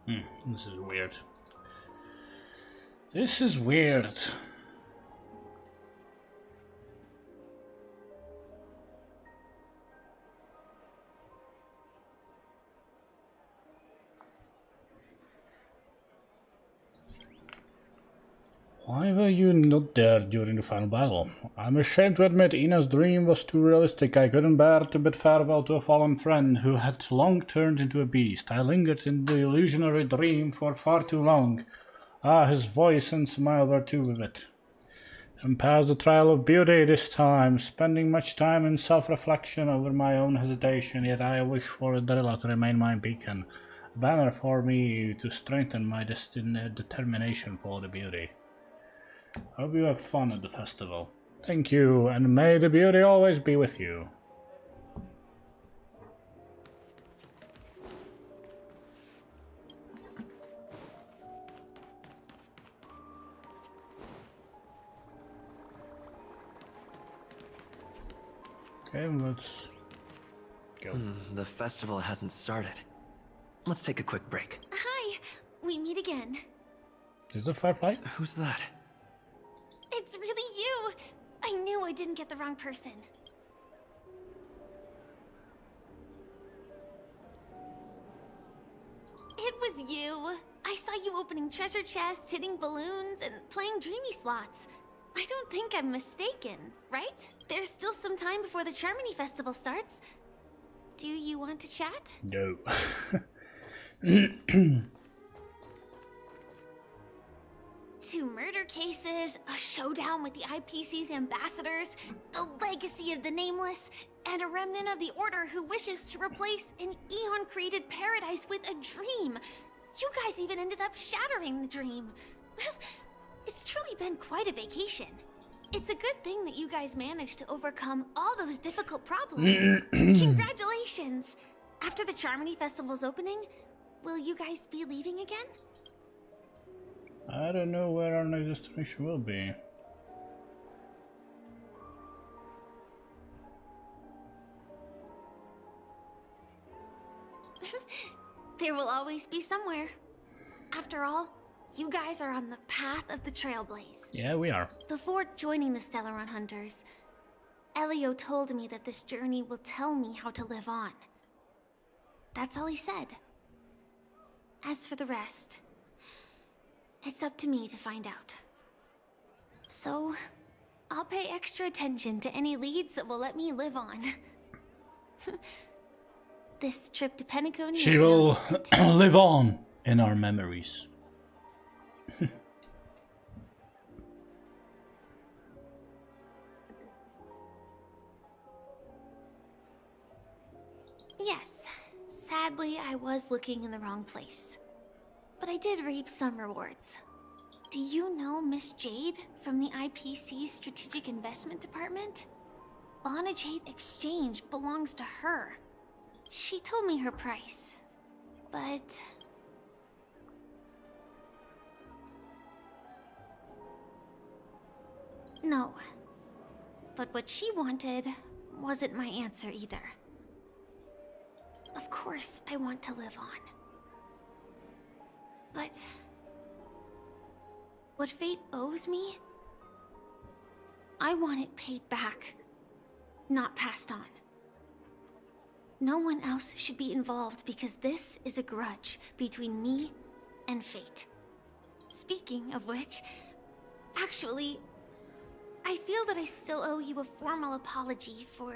This is weird. This is weird. Why were you not there during the final battle? I'm ashamed to admit Ina's dream was too realistic. I couldn't bear to bid farewell to a fallen friend who had long turned into a beast. I lingered in the illusionary dream for far too long. Ah, his voice and smile were too vivid. And passed the trial of beauty this time, spending much time in self-reflection over my own hesitation, yet I wish for Darilla to remain my beacon, a banner for me to strengthen my determination for the beauty. Hope you have fun at the festival. Thank you, and may the beauty always be with you. Okay, let's go. The festival hasn't started. Let's take a quick break. Hi, we meet again. Is it Firefly? Who's that? It's really you! I knew I didn't get the wrong person. It was you. I saw you opening treasure chests, hitting balloons, and playing dreamy slots. I don't think I'm mistaken, right? There's still some time before the Charmony Festival starts. Do you want to chat? No. Two murder cases, a showdown with the IPC's ambassadors, the legacy of the Nameless, and a remnant of the Order who wishes to replace an Eon-created paradise with a dream. You guys even ended up shattering the dream. It's truly been quite a vacation. It's a good thing that you guys managed to overcome all those difficult problems. Congratulations! After the Charmony Festival's opening, will you guys be leaving again? I don't know where our next destination will be. There will always be somewhere. After all, you guys are on the path of the Trailblaze. Yeah, we are. Before joining the Stellaron Hunters, Elio told me that this journey will tell me how to live on. That's all he said. As for the rest, it's up to me to find out. So, I'll pay extra attention to any leads that will let me live on. This trip to Penacony She will live on in our memories. Yes, sadly I was looking in the wrong place. But I did reap some rewards. Do you know Miss Jade from the IPC's Strategic Investment Department? Bonajade Exchange belongs to her. She told me her price, but... No. But what she wanted wasn't my answer either. Of course, I want to live on. But... what fate owes me? I want it paid back, not passed on. No one else should be involved because this is a grudge between me and fate. Speaking of which, actually, I feel that I still owe you a formal apology for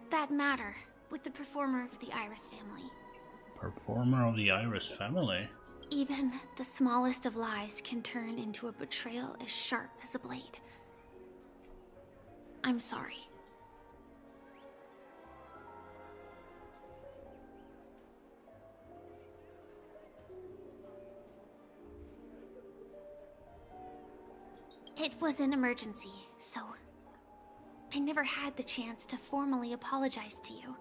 that matter with the performer of the Iris family. Performer of the Iris family? Even the smallest of lies can turn into a betrayal as sharp as a blade. I'm sorry. It was an emergency, so I never had the chance to formally apologize to you.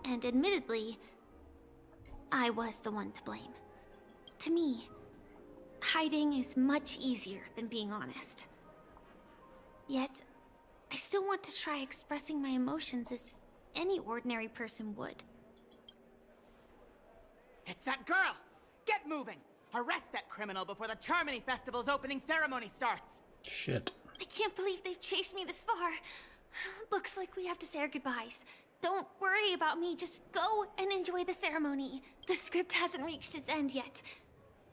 And admittedly, I was the one to blame. To me, hiding is much easier than being honest. Yet, I still want to try expressing my emotions as any ordinary person would. It's that girl! Get moving! Arrest that criminal before the Charmony Festival's opening ceremony starts! Shit. I can't believe they've chased me this far. Looks like we have to say our goodbyes. Don't worry about me, just go and enjoy the ceremony. The script hasn't reached its end yet.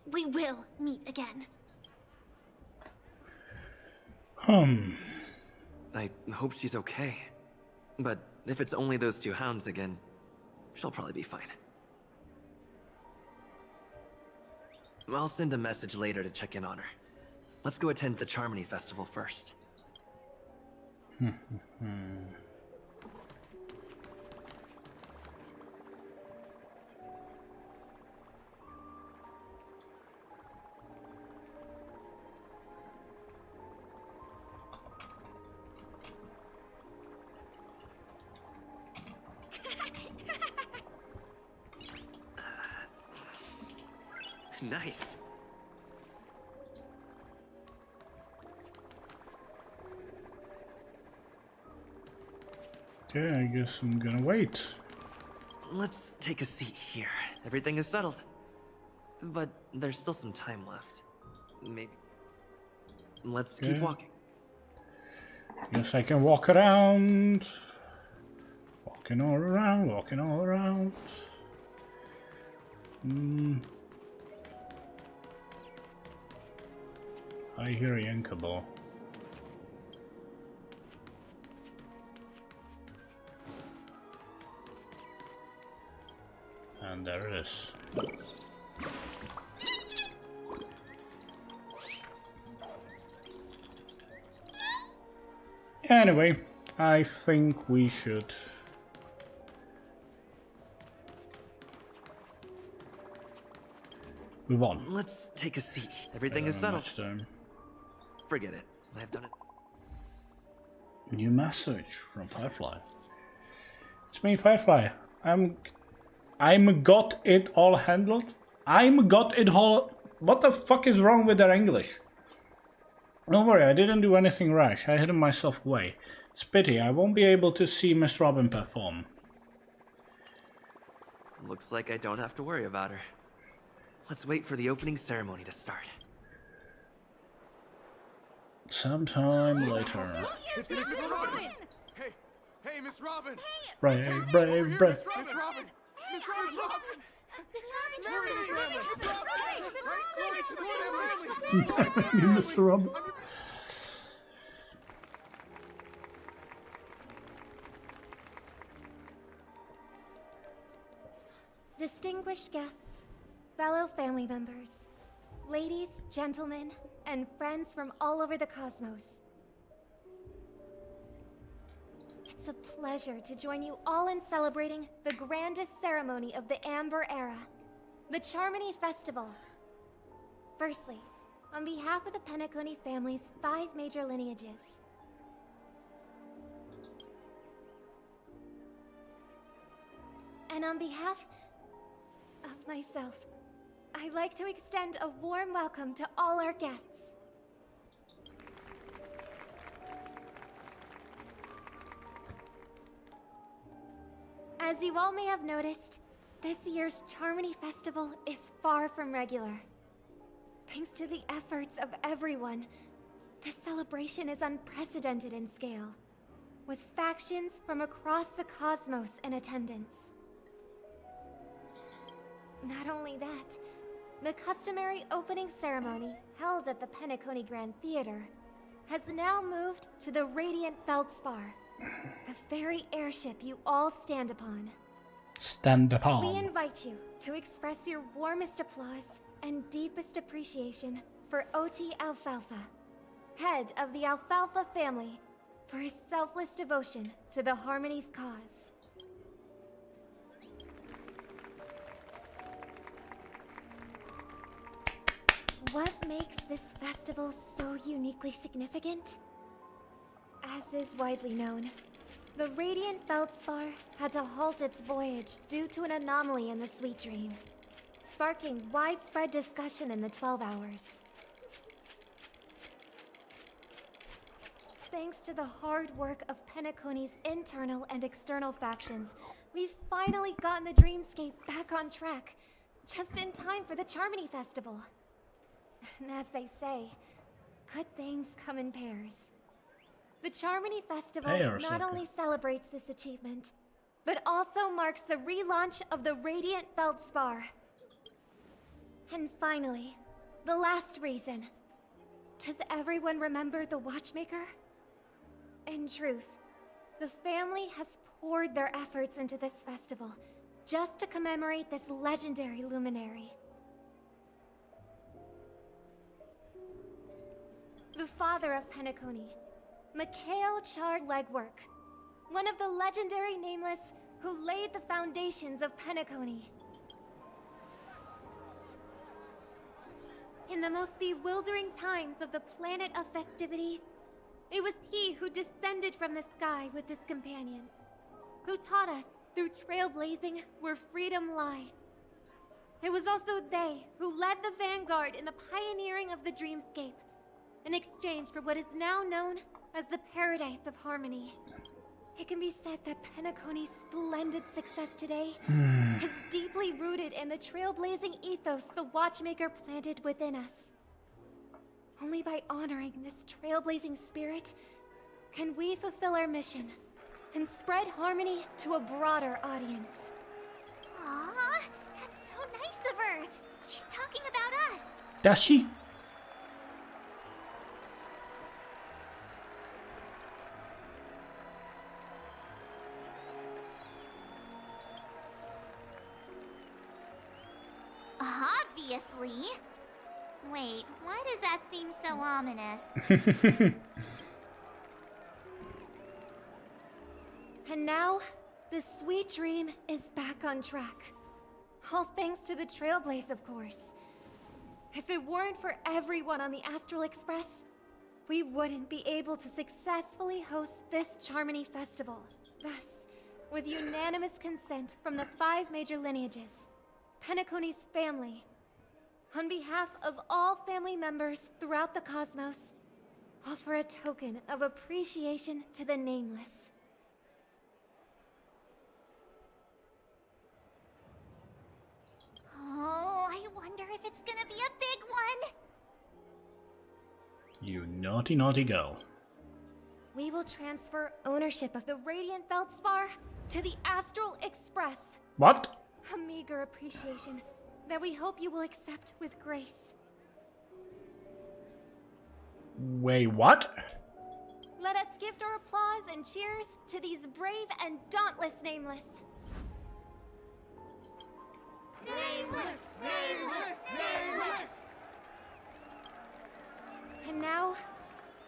We will meet again. I hope she's okay. But if it's only those two hounds again, she'll probably be fine. I'll send a message later to check in on her. Let's go attend the Charmony Festival first. Nice. Okay, I guess I'm gonna wait. Let's take a seat here. Everything is settled. But there's still some time left. Maybe. Let's keep walking. Guess I can walk around. Walking all around, walking all around. I hear a Yankable. And there it is. Anyway, I think we should move on. Let's take a seat. Everything is settled. Forget it. I've done it. New message from Firefly. It's me, Firefly. I'm got it all handled. I'm got it all. What the fuck is wrong with their English? Don't worry, I didn't do anything rash. I hid myself away. It's pity I won't be able to see Miss Robin perform. Looks like I don't have to worry about her. Let's wait for the opening ceremony to start. Sometime later. It's Miss Robin! Hey, Miss Robin! Brave. Miss Robin! Miss Robin! Miss Robin! Miss Robin. Distinguished guests, fellow family members, ladies, gentlemen, and friends from all over the cosmos. It's a pleasure to join you all in celebrating the grandest ceremony of the Amber Era, the Charmony Festival. Firstly, on behalf of the Penacony family's 5 major lineages, and on behalf of myself, I'd like to extend a warm welcome to all our guests. As you all may have noticed, this year's Charmony Festival is far from regular. Thanks to the efforts of everyone, the celebration is unprecedented in scale, with factions from across the cosmos in attendance. Not only that, the customary opening ceremony held at the Penacony Grand Theater has now moved to the Radiant Feldspar, the very airship you all stand upon. Stand upon. We invite you to express your warmest applause and deepest appreciation for Oti Alfalfa, head of the Alfalfa family, for his selfless devotion to the Harmony's cause. What makes this festival so uniquely significant? As is widely known, the Radiant Feldspar had to halt its voyage due to an anomaly in the Sweet Dream, sparking widespread discussion in the 12 Hours. Thanks to the hard work of Penacony's internal and external factions, we've finally gotten the Dreamscape back on track, just in time for the Charmony Festival. And as they say, good things come in pairs. The Charmony Festival not only celebrates this achievement, but also marks the relaunch of the Radiant Feldspar. And finally, the last reason. Does everyone remember the Watchmaker? In truth, the family has poured their efforts into this festival just to commemorate this legendary luminary. The father of Penacony, Mikhail Chard Legwork, one of the legendary Nameless who laid the foundations of Penacony. In the most bewildering times of the planet of festivities, it was he who descended from the sky with his companions, who taught us through trailblazing where freedom lies. It was also they who led the vanguard in the pioneering of the dreamscape, in exchange for what is now known as the Paradise of Harmony. It can be said that Penacony's splendid success today is deeply rooted in the trailblazing ethos the Watchmaker planted within us. Only by honoring this trailblazing spirit can we fulfill our mission and spread harmony to a broader audience. Aw, that's so nice of her. She's talking about us. Does she? Obviously. Wait, why does that seem so ominous? And now, the sweet dream is back on track. All thanks to the Trailblaze, of course. If it weren't for everyone on the Astral Express, we wouldn't be able to successfully host this Charmony Festival. Thus, with unanimous consent from the 5 major lineages, Penacony's family, on behalf of all family members throughout the cosmos, offer a token of appreciation to the Nameless. Oh, I wonder if it's gonna be a big one. You naughty, naughty girl. We will transfer ownership of the Radiant Feldspar to the Astral Express. What? A meager appreciation that we hope you will accept with grace. Wait, what? Let us gift our applause and cheers to these brave and dauntless Nameless. Nameless! Nameless! Nameless! And now,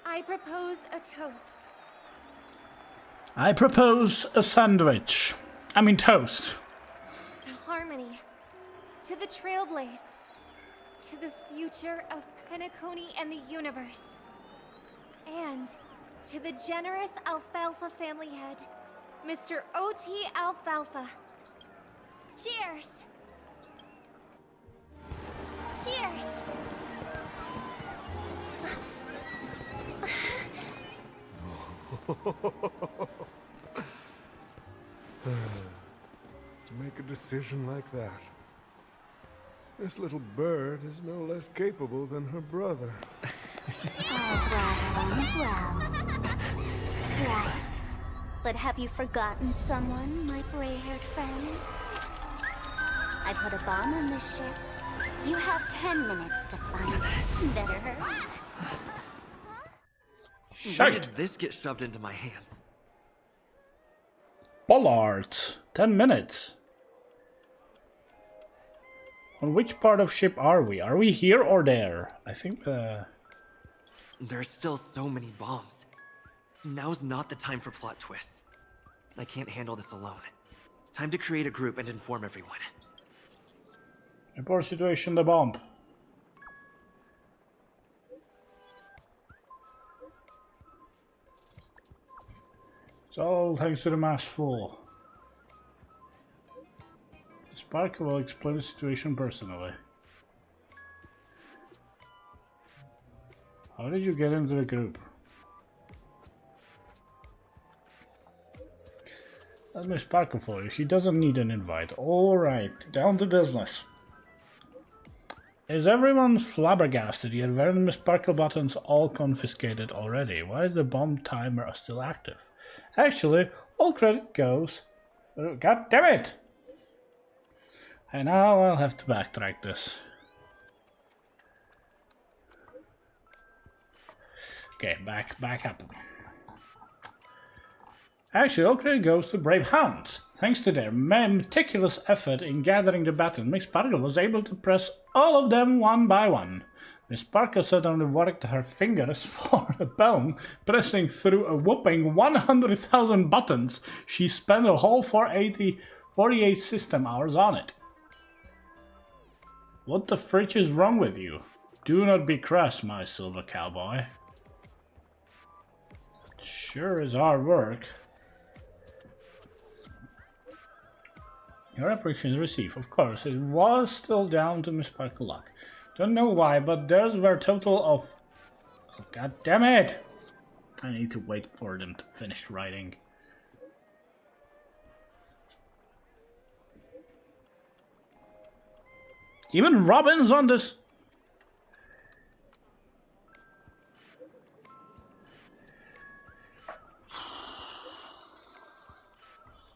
I propose a toast. I propose a sandwich. I mean toast. To harmony, to the Trailblaze, to the future of Penacony and the universe, and to the generous Alfalfa family head, Mr. O.T. Alfalfa. Cheers! Cheers! To make a decision like that. This little bird is no less capable than her brother. All's well, all's well. Right. But have you forgotten someone, my gray-haired friend? I put a bomb on this ship. You have 10 minutes to find it. Better hurry. Why did this get shoved into my hands? Bollards. 10 minutes. On which part of ship are we? Are we here or there? I think There's still so many bombs. Now's not the time for plot twists. I can't handle this alone. Time to create a group and inform everyone. Report situation, the bomb. It's all thanks to the mass fall. Spark will explain the situation personally. How did you get into the group? That's Miss Sparkle for you. She doesn't need an invite. Alright, down to business. Is everyone flabbergasted yet? Were the Miss Sparkle buttons all confiscated already? Why is the bomb timer still active? Actually, all credit goes... God damn it! And now I'll have to backtrack this. Okay, back up. Actually, all credit goes to brave hounds. Thanks to their meticulous effort in gathering the buttons, Miss Sparkle was able to press all of them one by one. Miss Sparkle suddenly worked her fingers for a pound, pressing through a whopping 100,000 buttons. She spent a whole 48 system hours on it. What the fridge is wrong with you? Do not be cross, my silver cowboy. It sure is hard work. Your application is received. Of course, it was still down to Miss Sparkle luck. Don't know why, but theirs were a total of... Oh, God damn it! I need to wait for them to finish writing. Even Robin's on this.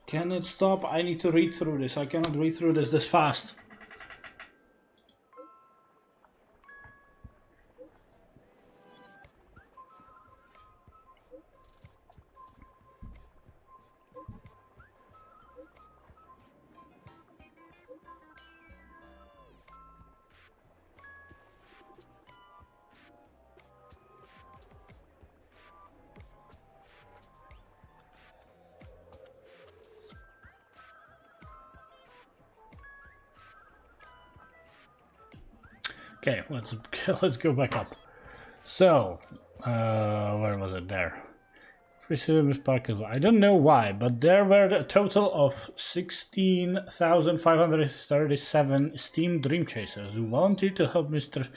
Can it stop? I need to read through this. I cannot read through this fast. Okay, let's go back up. So, where was it there? I don't know why, but there were a total of 16,537 esteemed dream chasers who wanted to help Mr.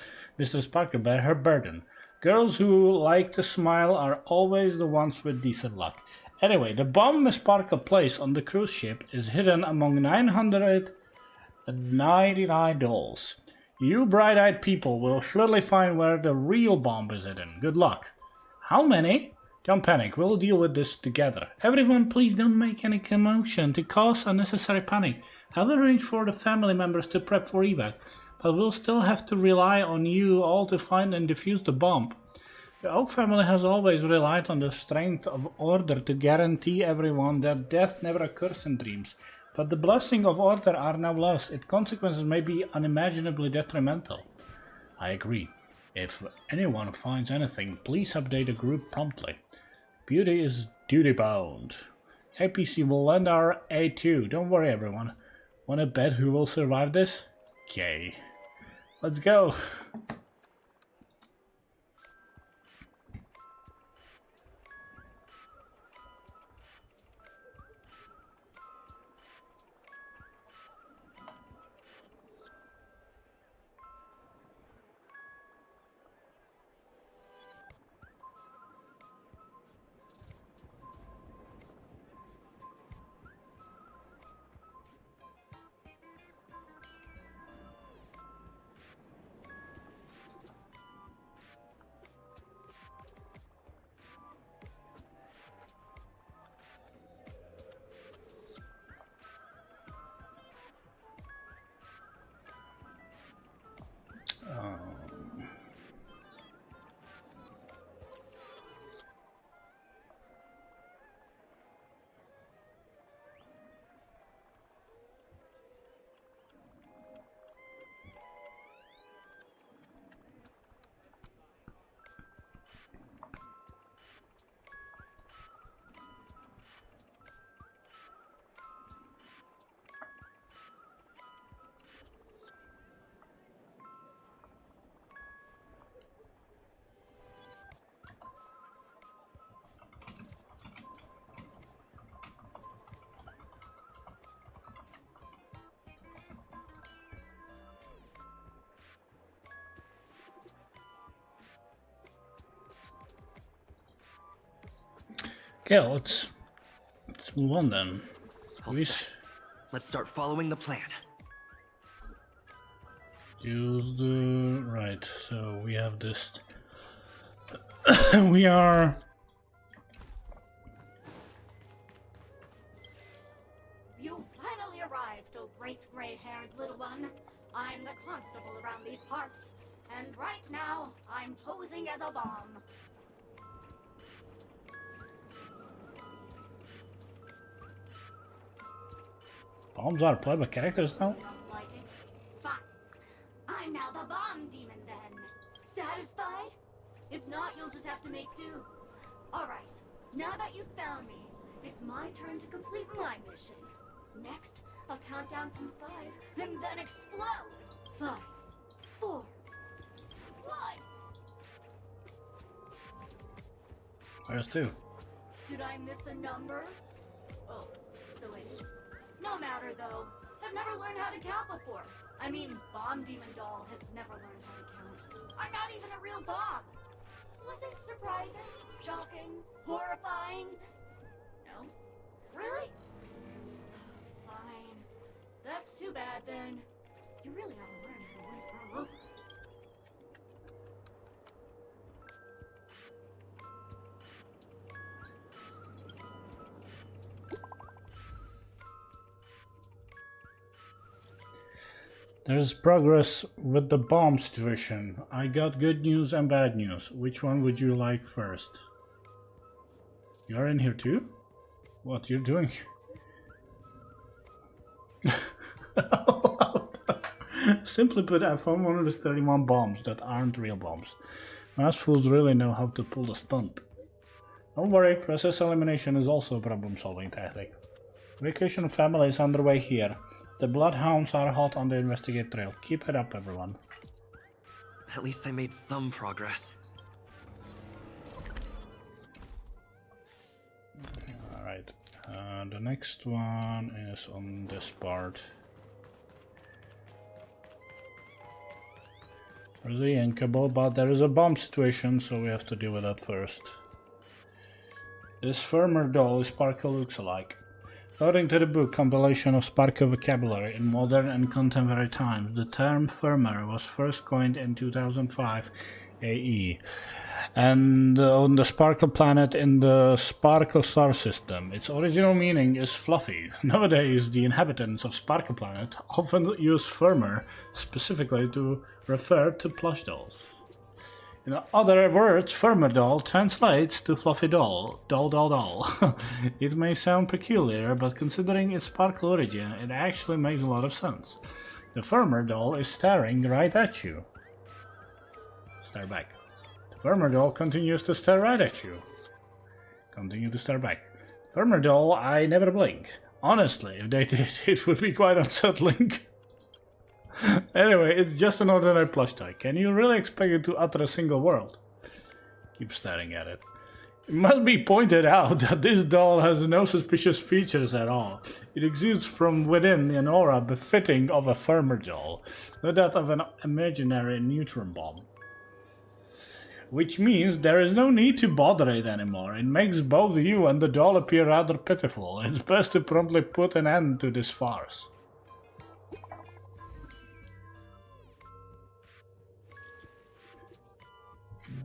Sparkle bear her burden. Girls who like to smile are always the ones with decent luck. Anyway, the bomb Miss Sparkle placed on the cruise ship is hidden among 999 dolls. You bright-eyed people will surely find where the real bomb is hidden. Good luck. How many? Don't panic, we'll deal with this together. Everyone, please don't make any commotion to cause unnecessary panic. I will arrange for the family members to prep for evac, but we'll still have to rely on you all to find and defuse the bomb. The Oak family has always relied on the strength of order to guarantee everyone that death never occurs in dreams. But the blessing of order are now lost. Its consequences may be unimaginably detrimental. I agree. If anyone finds anything, please update the group promptly. Beauty is duty-bound. APC will lend our aid too. Don't worry, everyone. Wanna bet who will survive this? Okay. Let's go. Okay, let's move on then. Let's start following the plan. use the... right, so we have this... we are... You finally arrived, oh great gray-haired little one. I'm the constable around these parts, and right now, I'm posing as a bomb. Bombs are playable characters now? Like it? Fine. I'm now the bomb demon then. Satisfied? If not, you'll just have to make do. Alright, now that you've found me, it's my turn to complete my mission. Next, I'll count down from 5 and then explode. 5, 4, 1. Where's 2? Did I miss a number? Oh, so it is. No matter though. I've never learned how to count before. I mean, Bomb Demon Doll has never learned how to count. I'm not even a real bomb. Was it surprising? Shocking? Horrifying? No? Really? Fine. That's too bad then. You really ought to learn how to win grow over. There's progress with the bomb situation. I got good news and bad news. Which one would you like first? You're in here too? What you're doing? Simply put, I found 131 bombs that aren't real bombs. Most fools really know how to pull a stunt. Don't worry, process elimination is also a problem-solving tactic. Vacation of family is underway here. The bloodhounds are hot on the investigate trail. Keep it up, everyone. At least I made some progress. Alright, the next one is on this part. Really inkable, but there is a bomb situation, so we have to deal with that first. This firmer doll is Sparkle looks alike. According to the book Compilation of Sparkle Vocabulary in Modern and Contemporary Times, the term firmer was first coined in 2005 AE and on the Sparkle planet in the Sparkle star system. Its original meaning is fluffy. Nowadays, the inhabitants of Sparkle planet often use firmer specifically to refer to plush dolls. In other words, firmer doll translates to fluffy doll, doll. It may sound peculiar, but considering its Sparkle origin, it actually makes a lot of sense. The firmer doll is staring right at you. Stare back. The firmer doll continues to stare right at you. Continue to stare back. Firmer doll, I never blink. Honestly, if they did, it would be quite unsettling. Anyway, it's just an ordinary plush toy. Can you really expect it to utter a single word? Keep staring at it. It must be pointed out that this doll has no suspicious features at all. It exudes from within an aura befitting of a firmer doll, not that of an imaginary neutron bomb. Which means there is no need to bother it anymore. It makes both you and the doll appear rather pitiful. It's best to promptly put an end to this farce.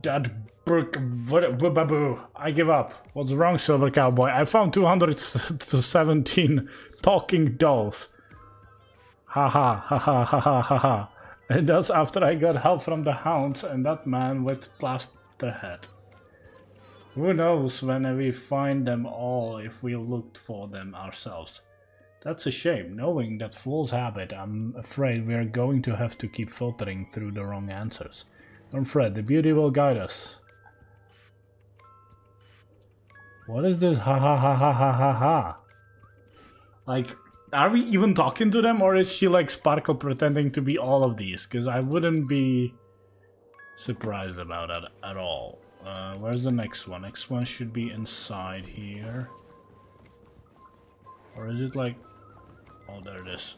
That brook, baboo. I give up. What's wrong, Silver Cowboy? I found 217 talking dolls. Haha, haha, haha, haha. And that's after I got help from the hounds and that man with plaster head. Who knows when we find them all if we looked for them ourselves. That's a shame. Knowing that fool's habit, I'm afraid we're going to have to keep filtering through the wrong answers. Don't fret, the beauty will guide us. What is this ha ha ha ha ha ha ha? Like, are we even talking to them, or is she like Sparkle pretending to be all of these? Because I wouldn't be surprised about that at all. Where's the next one? Next one should be inside here. Or is it like... oh, there it is.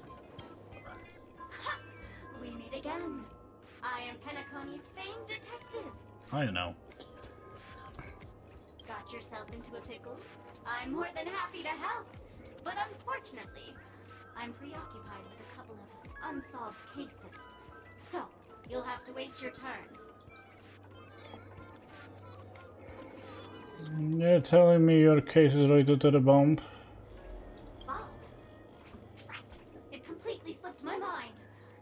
We meet again. I am Penacony's famed detective. I know. Got yourself into a pickle? I'm more than happy to help. But unfortunately, I'm preoccupied with a couple of unsolved cases. So, you'll have to wait your turn. You're telling me your case is related to the bomb? Bomb? Drat. It completely slipped my mind.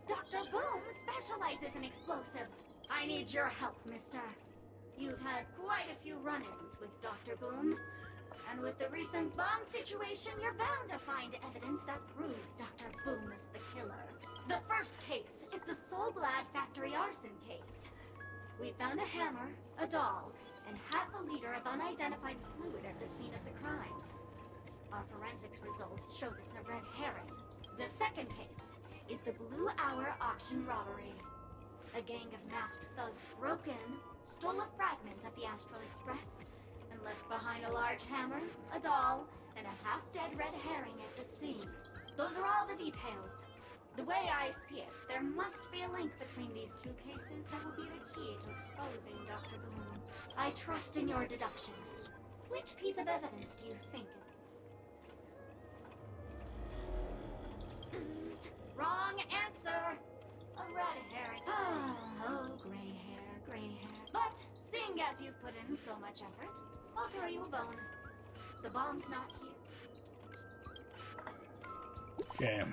Dr. Boom specializes in explosives. I need your help, mister. You've had quite a few run-ins with Dr. Boom. And with the recent bomb situation, you're bound to find evidence that proves Dr. Boom is the killer. The first case is the Soulglad factory arson case. We found a hammer, a doll, and half a liter of unidentified fluid at the scene of the crime. Our forensics results showed it's a red herring. The second case is the Blue Hour auction robbery. A gang of masked thugs broke in, stole a fragment of the Astral Express, and left behind a large hammer, a doll, and a half-dead red herring at the scene. Those are all the details. The way I see it, there must be a link between these two cases that will be the key to exposing Dr. Boom. I trust in your deduction. Which piece of evidence do you think is... Wrong answer! A red herring. Oh, gray hair. But, seeing as you've put in so much effort, I'll throw you a bone. The bomb's not here. Okay.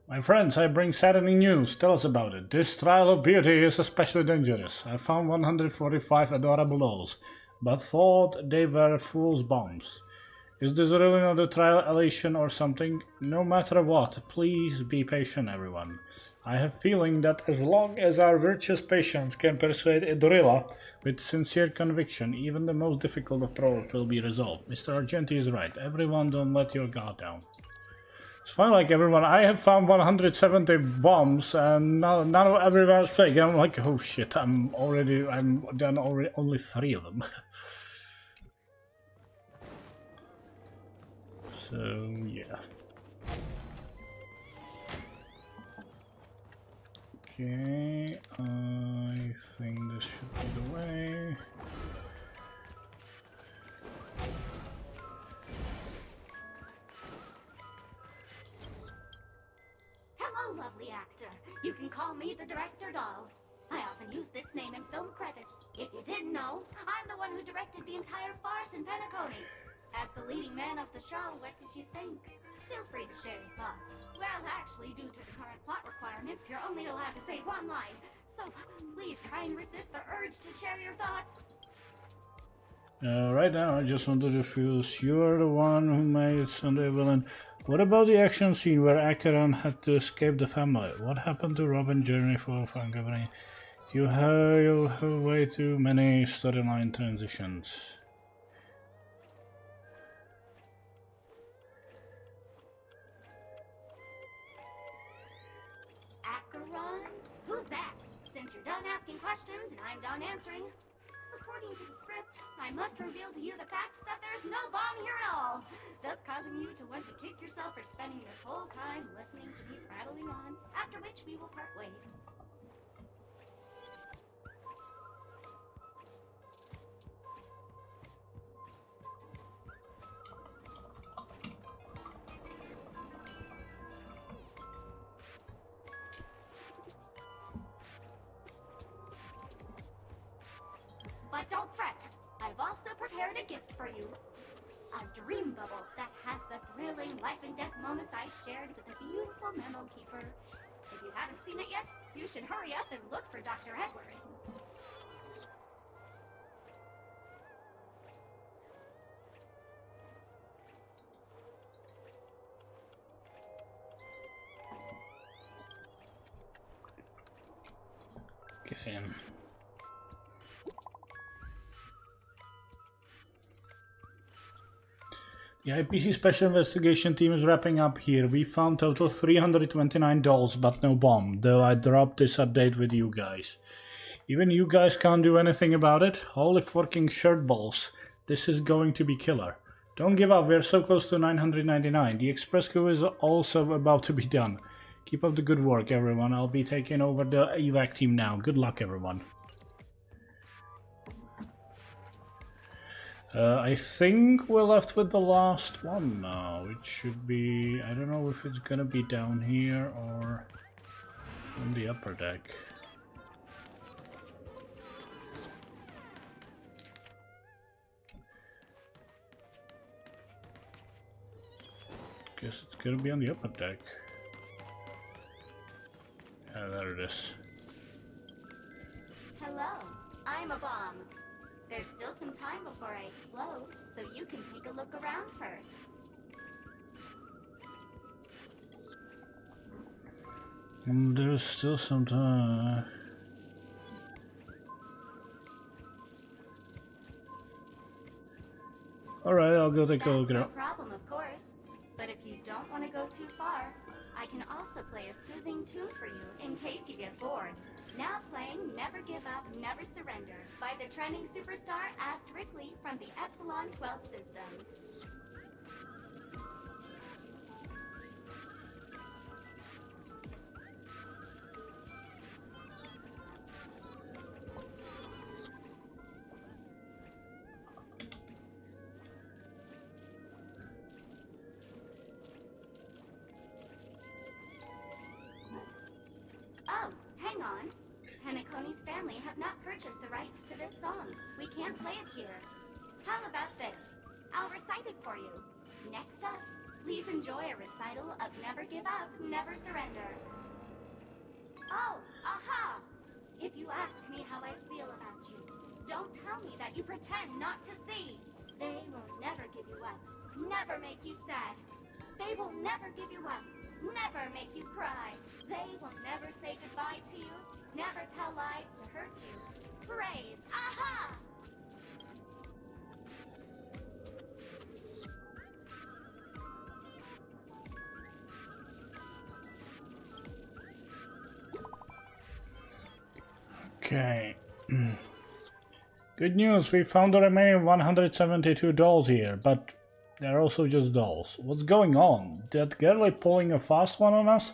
My friends, I bring saddening news. Tell us about it. This trial of beauty is especially dangerous. I found 145 adorable dolls, but thought they were fool's bombs. Is this really not a trial elation or something? No matter what, please be patient, everyone. I have a feeling that as long as our virtuous patience can persuade a gorilla with sincere conviction, even the most difficult of problems will be resolved. Mr. Argenti is right. Everyone, don't let your guard down. It's fine, like everyone. I have found 170 bombs, and none of everyone's fake. I'm like, oh shit! I'm done already. Only 3 of them. So yeah. Okay, I think this should be the way. Hello, lovely actor. You can call me the Director Doll. I often use this name in film credits. If you didn't know, I'm the one who directed the entire farce in Penacony. As the leading man of the show, what did you think? Feel free to share your thoughts. Well, actually, due to the current plot requirements, you're only allowed to say 1 line. So please try and resist the urge to share your thoughts. Right now, I just wanted to feel you're the one who made Sunday villain. What about the action scene where Acheron had to escape the family? What happened to Robin's journey for Company? You have way too many storyline transitions. Acheron? Who's that? Since you're done asking questions and I'm done answering, according to the script, I must reveal to you the fact that there's no bomb here at all, thus causing you to want to kick yourself for spending this whole time listening to me prattling on, after which we will part ways. But don't fret, I've also prepared a gift for you. A dream bubble that has the thrilling life and death moments I shared with the beautiful memo keeper. If you haven't seen it yet, you should hurry up and look for Dr. Edward. Okay. The IPC Special Investigation Team is wrapping up here. We found total 329 dolls, but no bomb, though I dropped this update with you guys. Even you guys can't do anything about it? Holy fucking shirt balls. This is going to be killer. Don't give up, we're so close to 999. The express queue is also about to be done. Keep up the good work, everyone. I'll be taking over the evac team now. Good luck, everyone. I think we're left with the last one now. It should be... I don't know if it's gonna be down here or on the upper deck. Guess it's gonna be on the upper deck. Yeah, there it is. Hello, I'm a bomb. There's still some time before I explode, so you can take a look around first. There's still some time. Alright, I'll go take a look That's around. no problem, of course. But if you don't want to go too far, I can also play a soothing tune for you in case you get bored. Now playing Never Give Up, Never Surrender by the trending superstar *Rickley from the Epsilon 12 system. Oh, hang on. Penacony's family have not purchased the rights to this song. We can't play it here. How about this? I'll recite it for you. Next up, please enjoy a recital of Never Give Up, Never Surrender. Oh, aha! If you ask me how I feel about you, don't tell me that you pretend not to see. They will never give you up, never make you sad. They will never give you up, never make you cry. They will never say goodbye to you, never tell lies to hurt you. Praise, aha! Okay. Good news, we found the remaining 172 dolls here, but they're also just dolls. What's going on? That girl is pulling a fast one on us?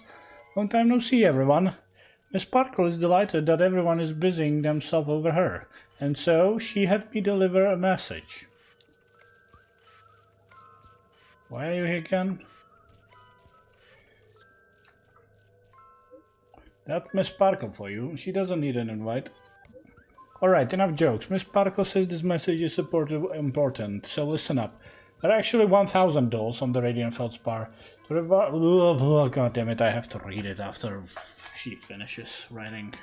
Long time no see, everyone. Miss Sparkle is delighted that everyone is busying themselves over her, and so she had me deliver a message. Why are you here again? That's Miss Sparkle for you. She doesn't need an invite. Alright, enough jokes. Miss Sparkle says this message is important, so listen up. There are actually 1,000 dolls on the Radiant Feldspar. Oh, God damn it, I have to read it after she finishes writing.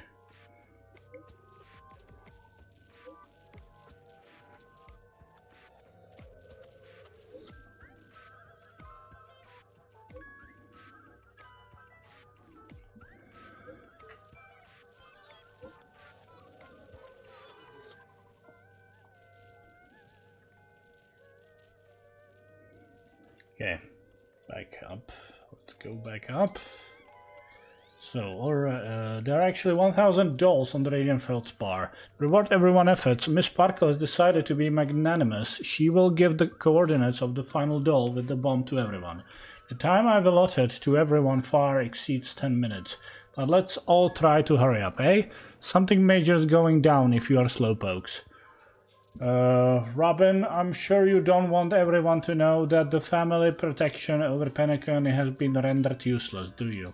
Okay, back up. Let's go back up. So, there are actually 1,000 dolls on the Radiant Feldspar. Reward everyone efforts. Miss Sparkle has decided to be magnanimous. She will give the coordinates of the final doll with the bomb to everyone. The time I've allotted to everyone far exceeds 10 minutes. But let's all try to hurry up, eh? Something major's going down if you are slowpokes. Robin, I'm sure you don't want everyone to know that the family protection over Penacony has been rendered useless, do you?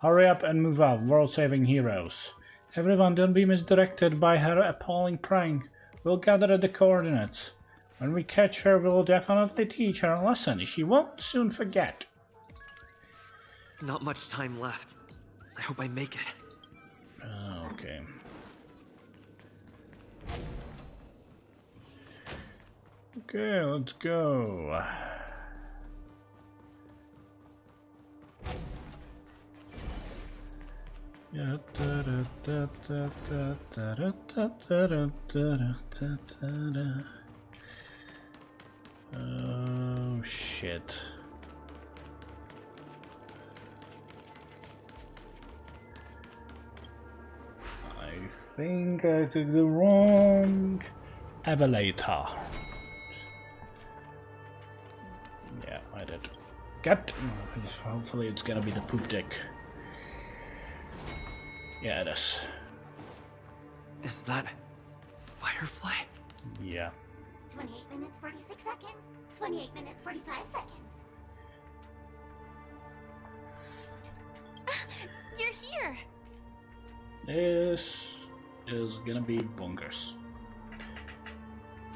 Hurry up and move up, world-saving heroes. Everyone, don't be misdirected by her appalling prank. We'll gather the coordinates. When we catch her, we'll definitely teach her a lesson she won't soon forget. Not much time left. I hope I make it. Okay. Okay, let's go. Oh shit. I think I took the wrong elevator. Yeah, I did. Hopefully it's gonna be the poop deck. Yeah, it is. Is that Firefly? Yeah. 28 minutes, 46 seconds. 28 minutes, 45 seconds. You're here! This is gonna be bonkers.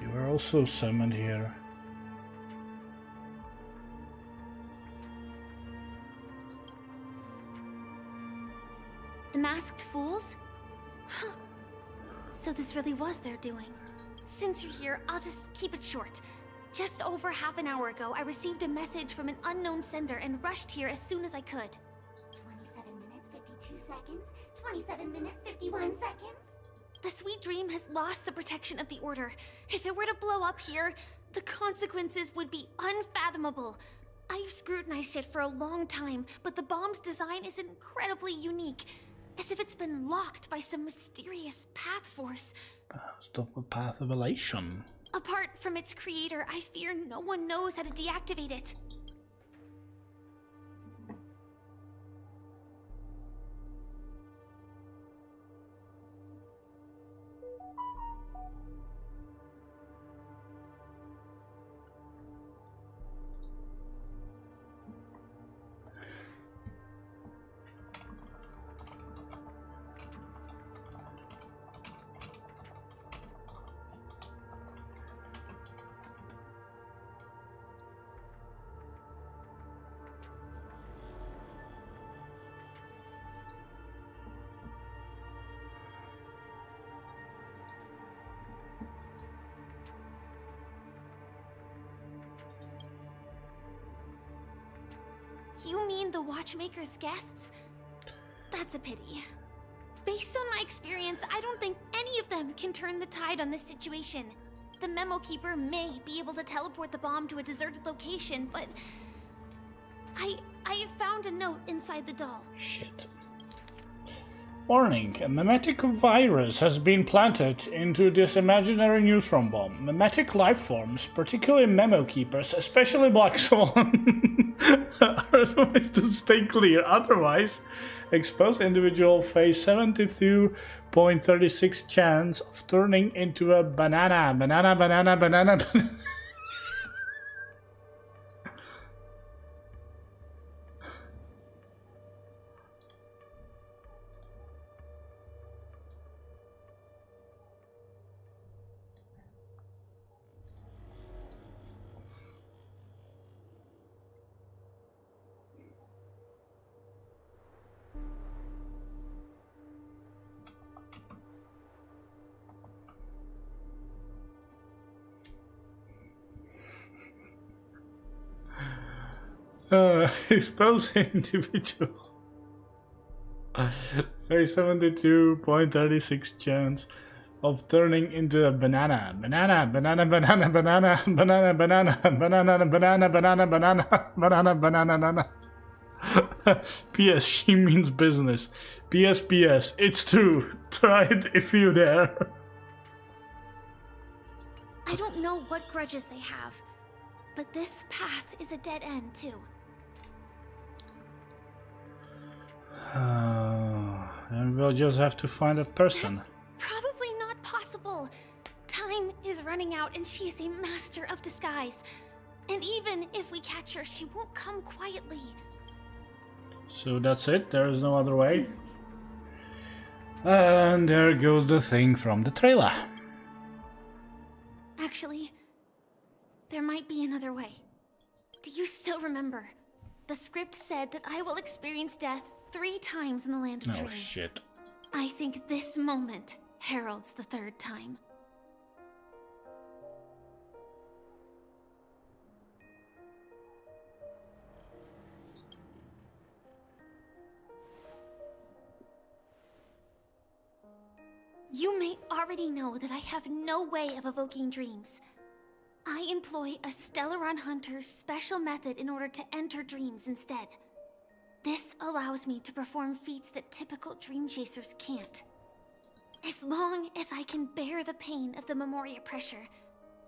You are also summoned here. The masked fools? Huh. So this really was their doing. Since you're here, I'll just keep it short. Just over half an hour ago, I received a message from an unknown sender and rushed here as soon as I could. 27 minutes, 52 seconds. 27 minutes, 51 seconds. The Sweet Dream has lost the protection of the Order. If it were to blow up here, the consequences would be unfathomable. I've scrutinized it for a long time, but the bomb's design is incredibly unique. As if it's been locked by some mysterious path force. Stop a path of elation. Apart from its creator, I fear no one knows how to deactivate it. You mean the Watchmaker's guests? That's a pity. Based on my experience, I don't think any of them can turn the tide on this situation. The Memo Keeper may be able to teleport the bomb to a deserted location, but... I have found a note inside the doll. Shit. Warning, a memetic virus has been planted into this imaginary neutron bomb. Memetic life forms, particularly Memo Keepers, especially Black Swan, are advised to stay clear. Otherwise, exposed individual face 72.36 chance of turning into a banana. Expose individual. Face 72.36 chance of turning into a banana. Banana. P.S. She means business. P.S. It's true. Try it if you dare. I don't know what grudges they have, but this path is a dead end too. And we'll just have to find a person. That's probably not possible. Time is running out and she is a master of disguise. And even if we catch her, she won't come quietly. So that's it? There is no other way? And there goes the thing from the trailer. Actually, there might be another way. Do you still remember? The script said that I will experience death 3 times in the Land of Dreams. Oh shit. I think this moment heralds the 3rd time. You may already know that I have no way of evoking dreams. I employ a Stellaron Hunter's special method in order to enter dreams instead. This allows me to perform feats that typical dream chasers can't. As long as I can bear the pain of the Memoria pressure,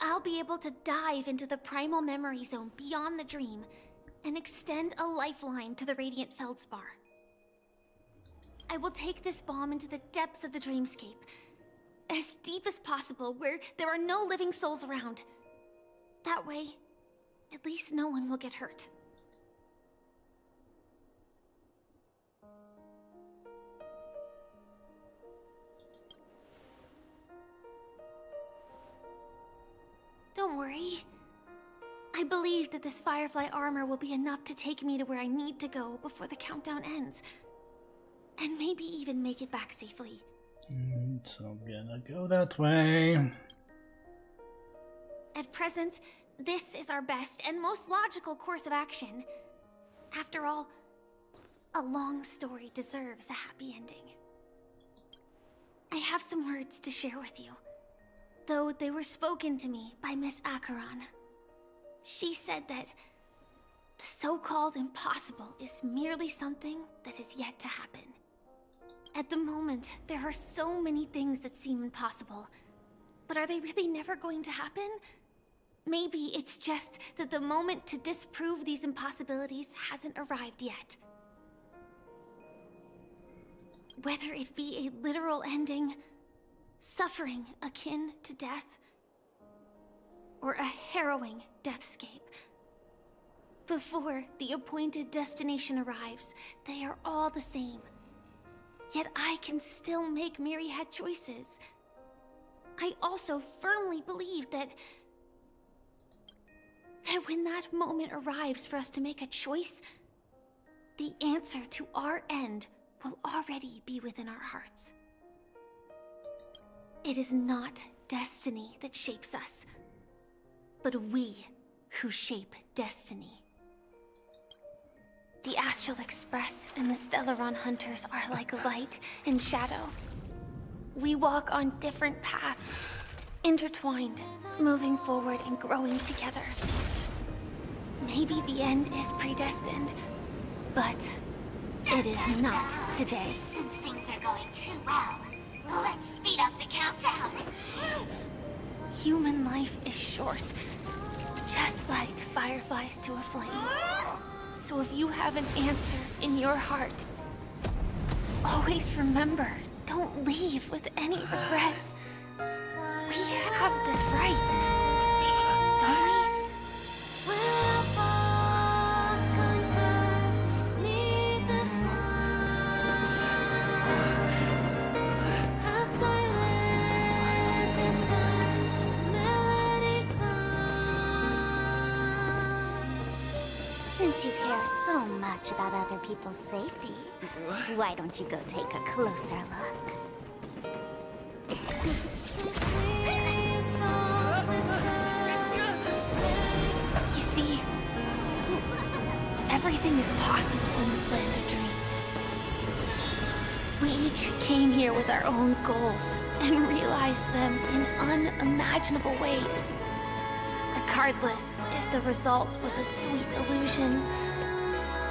I'll be able to dive into the primal memory zone beyond the dream and extend a lifeline to the Radiant Feldspar. I will take this bomb into the depths of the dreamscape, as deep as possible where there are no living souls around. That way, at least no one will get hurt. Don't worry. I believe that this Firefly armor will be enough to take me to where I need to go before the countdown ends. And maybe even make it back safely. So I'm gonna go that way. At present, this is our best and most logical course of action. After all, a long story deserves a happy ending. I have some words to share with you, though they were spoken to me by Miss Acheron. She said that the so-called impossible is merely something that is yet to happen. At the moment, there are so many things that seem impossible, but are they really never going to happen? Maybe it's just that the moment to disprove these impossibilities hasn't arrived yet. Whether it be a literal ending, suffering akin to death, or a harrowing deathscape. Before the appointed destination arrives, they are all the same. Yet I can still make myriad choices. I also firmly believe that when that moment arrives for us to make a choice, the answer to our end will already be within our hearts. It is not destiny that shapes us, but we who shape destiny. The Astral Express and the Stellaron Hunters are like light and shadow. We walk on different paths, intertwined, moving forward and growing together. Maybe the end is predestined, but it is not today. Since things are going too well, let's speed up the countdown. Human life is short, just like fireflies to a flame. So if you have an answer in your heart, always remember, don't leave with any regrets. We have this right, don't we? Since you care so much about other people's safety, why don't you go take a closer look? You see, everything is possible in this land of dreams. We each came here with our own goals and realized them in unimaginable ways. Regardless if the result was a sweet illusion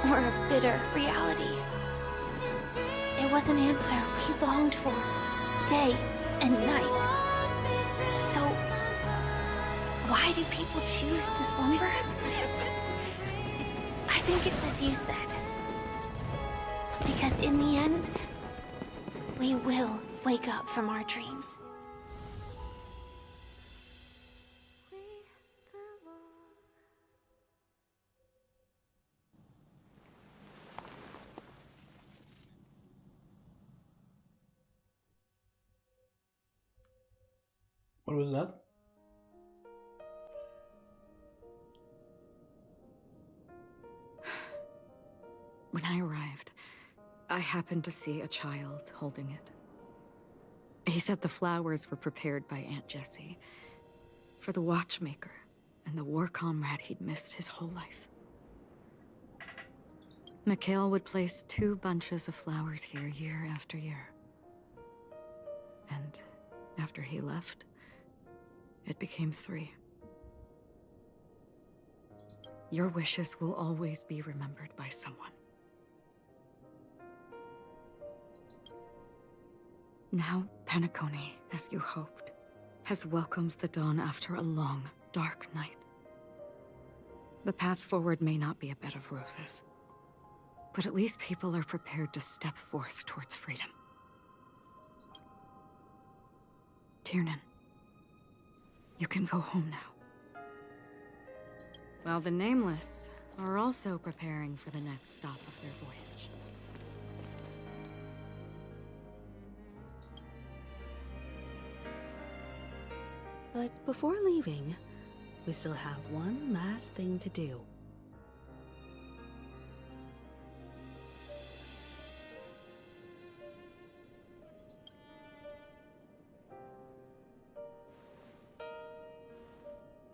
or a bitter reality. It was an answer we longed for, day and night. So, why do people choose to slumber? I think it's as you said. Because in the end, we will wake up from our dreams. What was that? When I arrived, I happened to see a child holding it. He said the flowers were prepared by Aunt Jessie for the watchmaker and the war comrade he'd missed his whole life. Mikhail would place 2 bunches of flowers here year after year. And after he left, it became 3. Your wishes will always be remembered by someone. Now, Penacony, as you hoped, has welcomed the dawn after a long, dark night. The path forward may not be a bed of roses, but at least people are prepared to step forth towards freedom. Tiernan, you can go home now. while the Nameless are also preparing for the next stop of their voyage. But before leaving, we still have one last thing to do.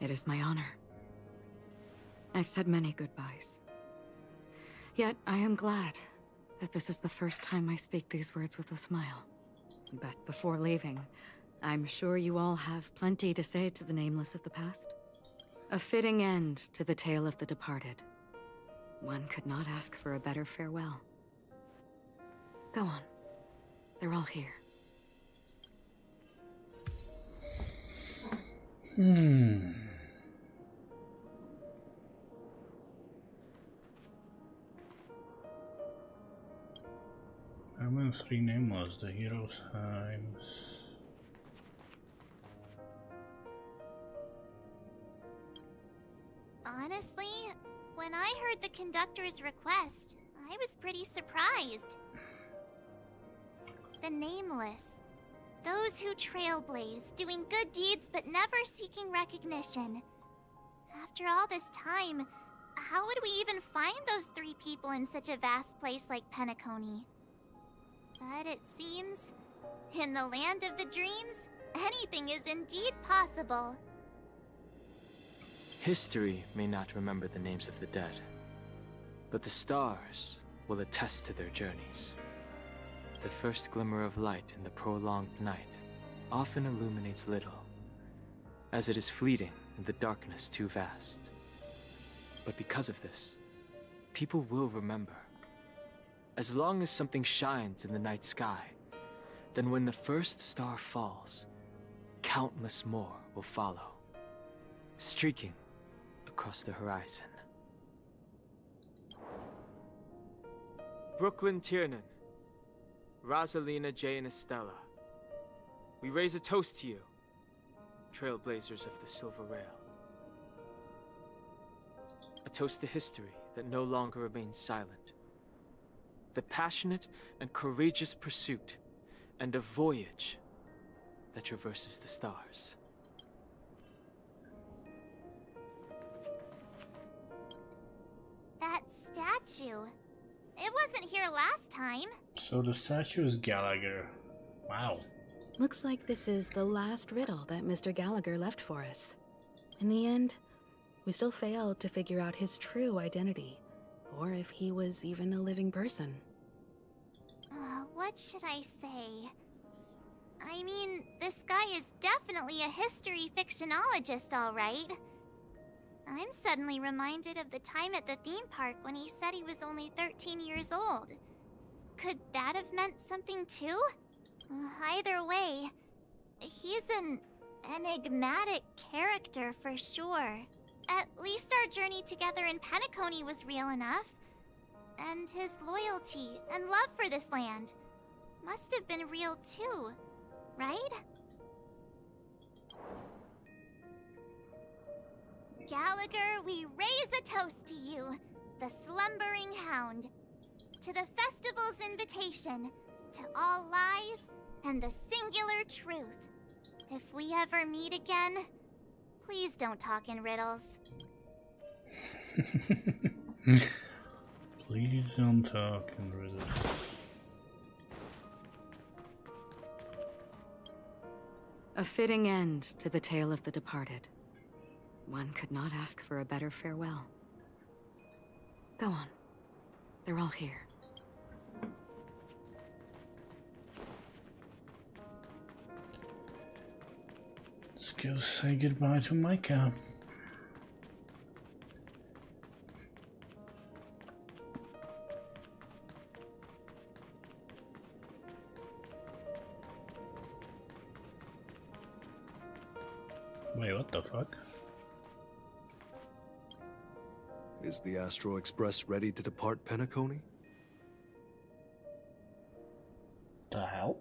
It is my honor. I've said many goodbyes. Yet I am glad that this is the first time I speak these words with a smile. But before leaving, I'm sure you all have plenty to say to the Nameless of the past. A fitting end to the tale of the departed. One could not ask for a better farewell. Go on. They're all here. I went 3 Nameless, the hero's times. Honestly, when I heard the conductor's request, I was pretty surprised. The Nameless. Those who trailblaze, doing good deeds but never seeking recognition. After all this time, how would we even find those 3 people in such a vast place like Penacony? But it seems, in the land of the dreams, anything is indeed possible. History may not remember the names of the dead, but the stars will attest to their journeys. The first glimmer of light in the prolonged night often illuminates little, as it is fleeting in the darkness too vast. But because of this, people will remember. As long as something shines in the night sky, then when the first star falls, countless more will follow, streaking across the horizon. Brooklyn Tiernan, Rosalina J. and Estella, we raise a toast to you, trailblazers of the Silver Rail. A toast to history that no longer remains silent. The passionate and courageous pursuit, and a voyage that traverses the stars. That statue. It wasn't here last time. So the statue is Gallagher. Wow. Looks like this is the last riddle that Mr. Gallagher left for us. In the end, we still failed to figure out his true identity, or if he was even a living person. What should I say? I mean, this guy is definitely a history fictionologist, all right. I'm suddenly reminded of the time at the theme park when he said he was only 13 years old. Could that have meant something too? Either way, he's an enigmatic character for sure. At least our journey together in Penacony was real enough. And his loyalty and love for this land must have been real too, right? Gallagher, we raise a toast to you, the slumbering hound. To the festival's invitation, to all lies and the singular truth. If we ever meet again, please don't talk in riddles. Please don't talk in riddles. A fitting end to the tale of the departed. One could not ask for a better farewell. Go on. They're all here. Let's go say goodbye to Micah. Wait, what the fuck? Is the Astro Express ready to depart Penacony? The hell?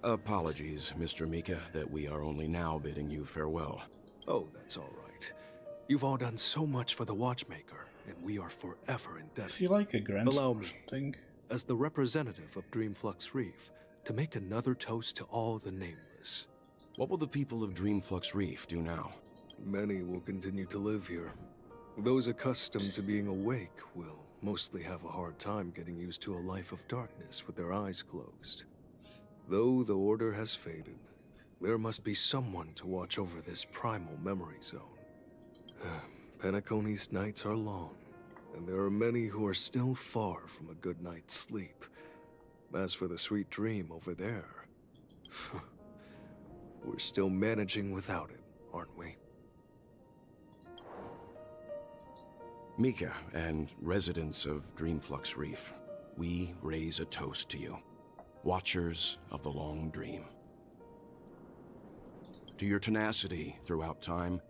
Apologies, Mr. Mika, that we are only now bidding you farewell. Oh, that's all right. You've all done so much for the Watchmaker, and we are forever indebted. Is he like a grandson Allow or me, something? as the representative of Dreamflux Reef, to make another toast to all the nameless. What will the people of Dreamflux Reef do now? Many will continue to live here. Those accustomed to being awake will mostly have a hard time getting used to a life of darkness with their eyes closed. Though the order has faded, there must be someone to watch over this primal memory zone. Penacony's nights are long, and there are many who are still far from a good night's sleep. As for the sweet dream over there, we're still managing without it, aren't we? Mika and residents of Dreamflux Reef, we raise a toast to you, watchers of the long dream. To your tenacity throughout time,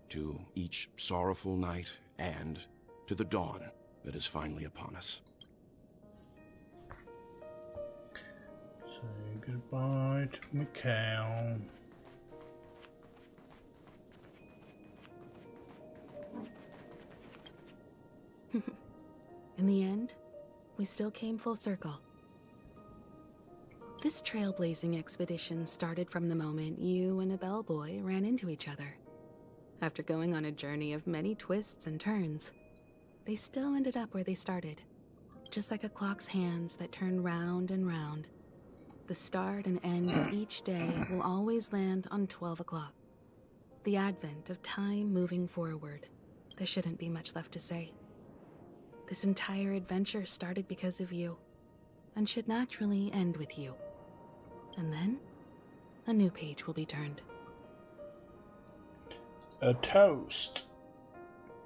to each sorrowful night, and to the dawn that is finally upon us. Say goodbye to Mikhail. In the end, we still came full circle. This trailblazing expedition started from the moment you and a bellboy ran into each other. After going on a journey of many twists and turns, they still ended up where they started. Just like a clock's hands that turn round and round, the start and end of each day will always land on 12 o'clock. The advent of time moving forward. There shouldn't be much left to say. This entire adventure started because of you, and should naturally end with you. And then, a new page will be turned. A toast.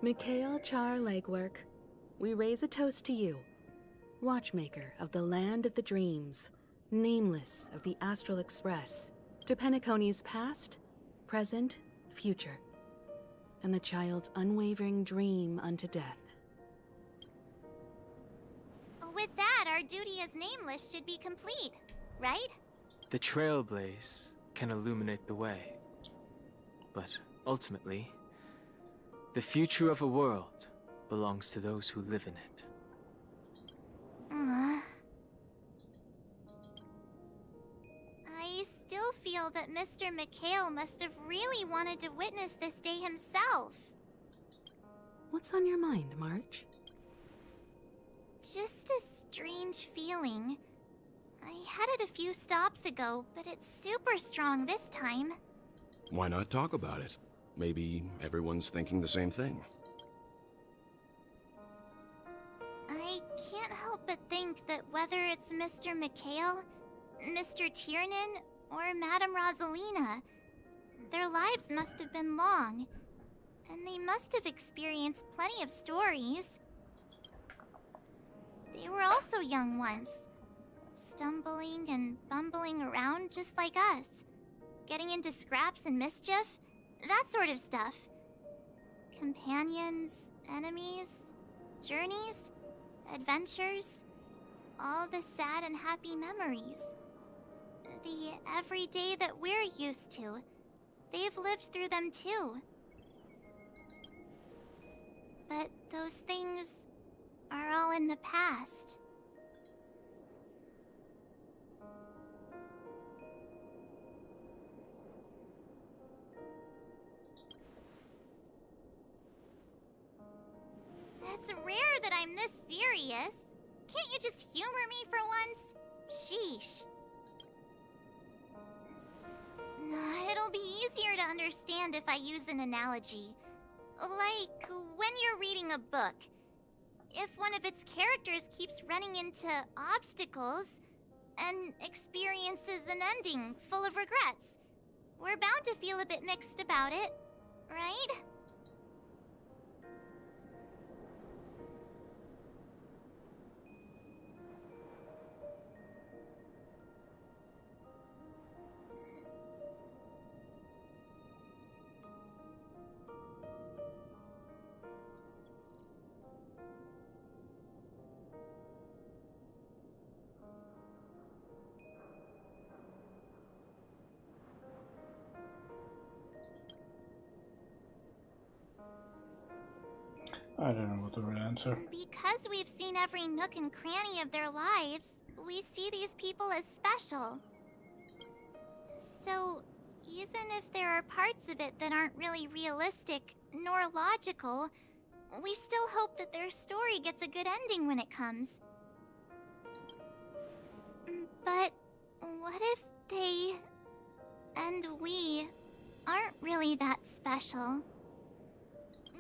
Mikhail Char Legwork, we raise a toast to you, Watchmaker of the Land of the Dreams, Nameless of the Astral Express, to Penacony's past, present, future, and the child's unwavering dream unto death. With that, our duty as Nameless should be complete, right? The trailblaze can illuminate the way. But ultimately, the future of a world belongs to those who live in it. I still feel that Mr. Mikhail must have really wanted to witness this day himself. What's on your mind, March? Just a strange feeling. I had it a few stops ago, but it's super strong this time. Why not talk about it? Maybe everyone's thinking the same thing. I can't help but think that whether it's Mr. Mikhail, Mr. Tiernan, or Madame Rosalina, their lives must have been long, and they must have experienced plenty of stories. They were also young once, stumbling and bumbling around just like us, getting into scraps and mischief, that sort of stuff. Companions, enemies, journeys, adventures, all the sad and happy memories. The everyday that we're used to, they've lived through them too. But those things are all in the past. It's rare that I'm this serious. Can't you just humor me for once? Sheesh. It'll be easier to understand if I use an analogy. Like when you're reading a book. If one of its characters keeps running into obstacles and experiences an ending full of regrets, we're bound to feel a bit mixed about it, right? I don't know what the right answer. Because we've seen every nook and cranny of their lives, we see these people as special. So, even if there are parts of it that aren't really realistic nor logical, we still hope that their story gets a good ending when it comes. But what if they and we aren't really that special?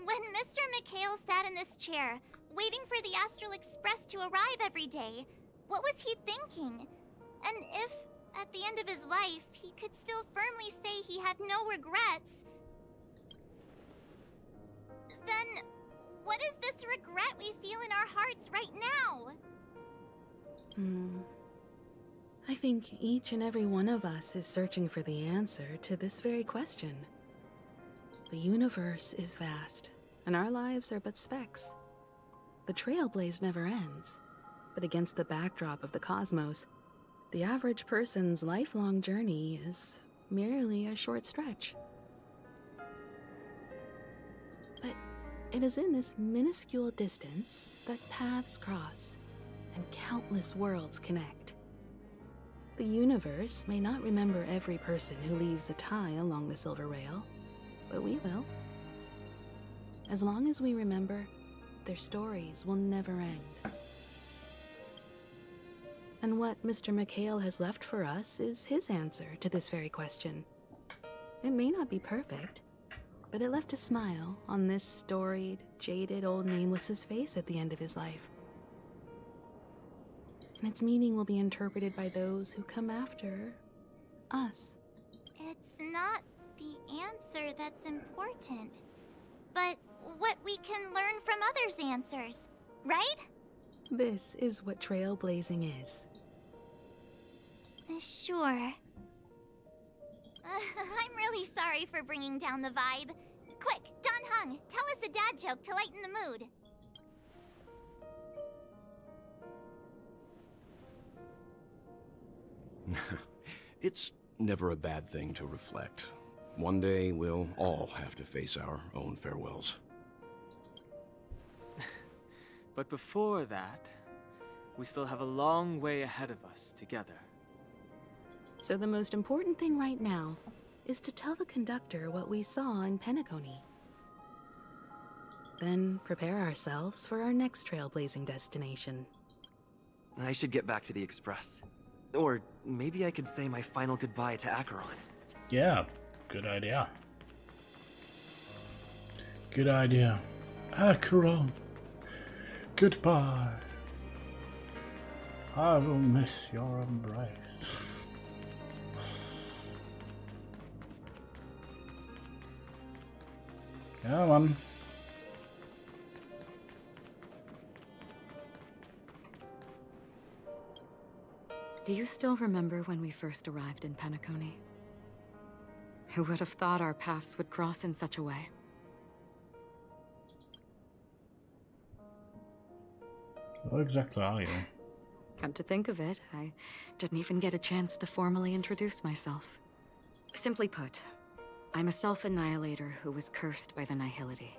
When Mr. McHale sat in this chair, waiting for the Astral Express to arrive every day, what was he thinking? And if, at the end of his life, he could still firmly say he had no regrets, then what is this regret we feel in our hearts right now? I think each and every one of us is searching for the answer to this very question. The universe is vast, and our lives are but specks. The trailblaze never ends, but against the backdrop of the cosmos, the average person's lifelong journey is merely a short stretch. But it is in this minuscule distance that paths cross and countless worlds connect. The universe may not remember every person who leaves a tie along the silver rail, but we will. As long as we remember, their stories will never end. And what Mr. McHale has left for us is his answer to this very question. It may not be perfect, but it left a smile on this storied, jaded old Nameless's face at the end of his life. And its meaning will be interpreted by those who come after us. It's not the answer that's important, but what we can learn from others' answers, right? This is what trailblazing is. Sure. I'm really sorry for bringing down the vibe. Quick, Don Hung, tell us a dad joke to lighten the mood. It's never a bad thing to reflect. One day, we'll all have to face our own farewells. But before that, we still have a long way ahead of us together. So the most important thing right now is to tell the conductor what we saw in Penacony. Then prepare ourselves for our next trailblazing destination. I should get back to the Express. Or maybe I could say my final goodbye to Acheron. Yeah, good idea. Good idea. Acheron, goodbye. I will miss your embrace. Come on. Do you still remember when we first arrived in Penacony? Who would have thought our paths would cross in such a way? What exactly are you? Come to think of it, I didn't even get a chance to formally introduce myself. Simply put, I'm a self-annihilator who was cursed by the Nihility.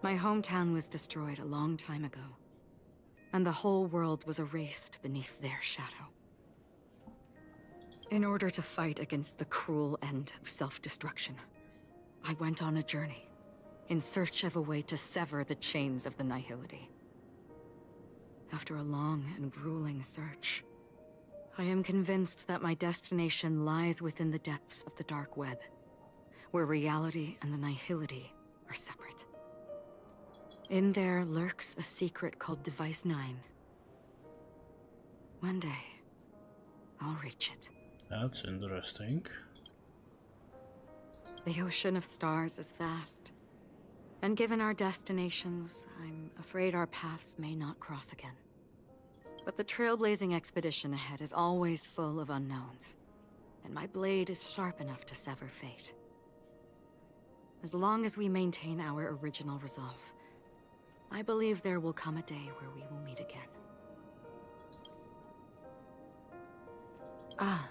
My hometown was destroyed a long time ago, and the whole world was erased beneath their shadow. In order to fight against the cruel end of self-destruction, I went on a journey, in search of a way to sever the chains of the Nihility. After a long and grueling search, I am convinced that my destination lies within the depths of the dark web, where reality and the Nihility are separate. In there lurks a secret called Device 9. One day, I'll reach it. That's interesting. The ocean of stars is vast, and given our destinations, I'm afraid our paths may not cross again. But the trailblazing expedition ahead is always full of unknowns, and my blade is sharp enough to sever fate. As long as we maintain our original resolve, I believe there will come a day where we will meet again. Ah.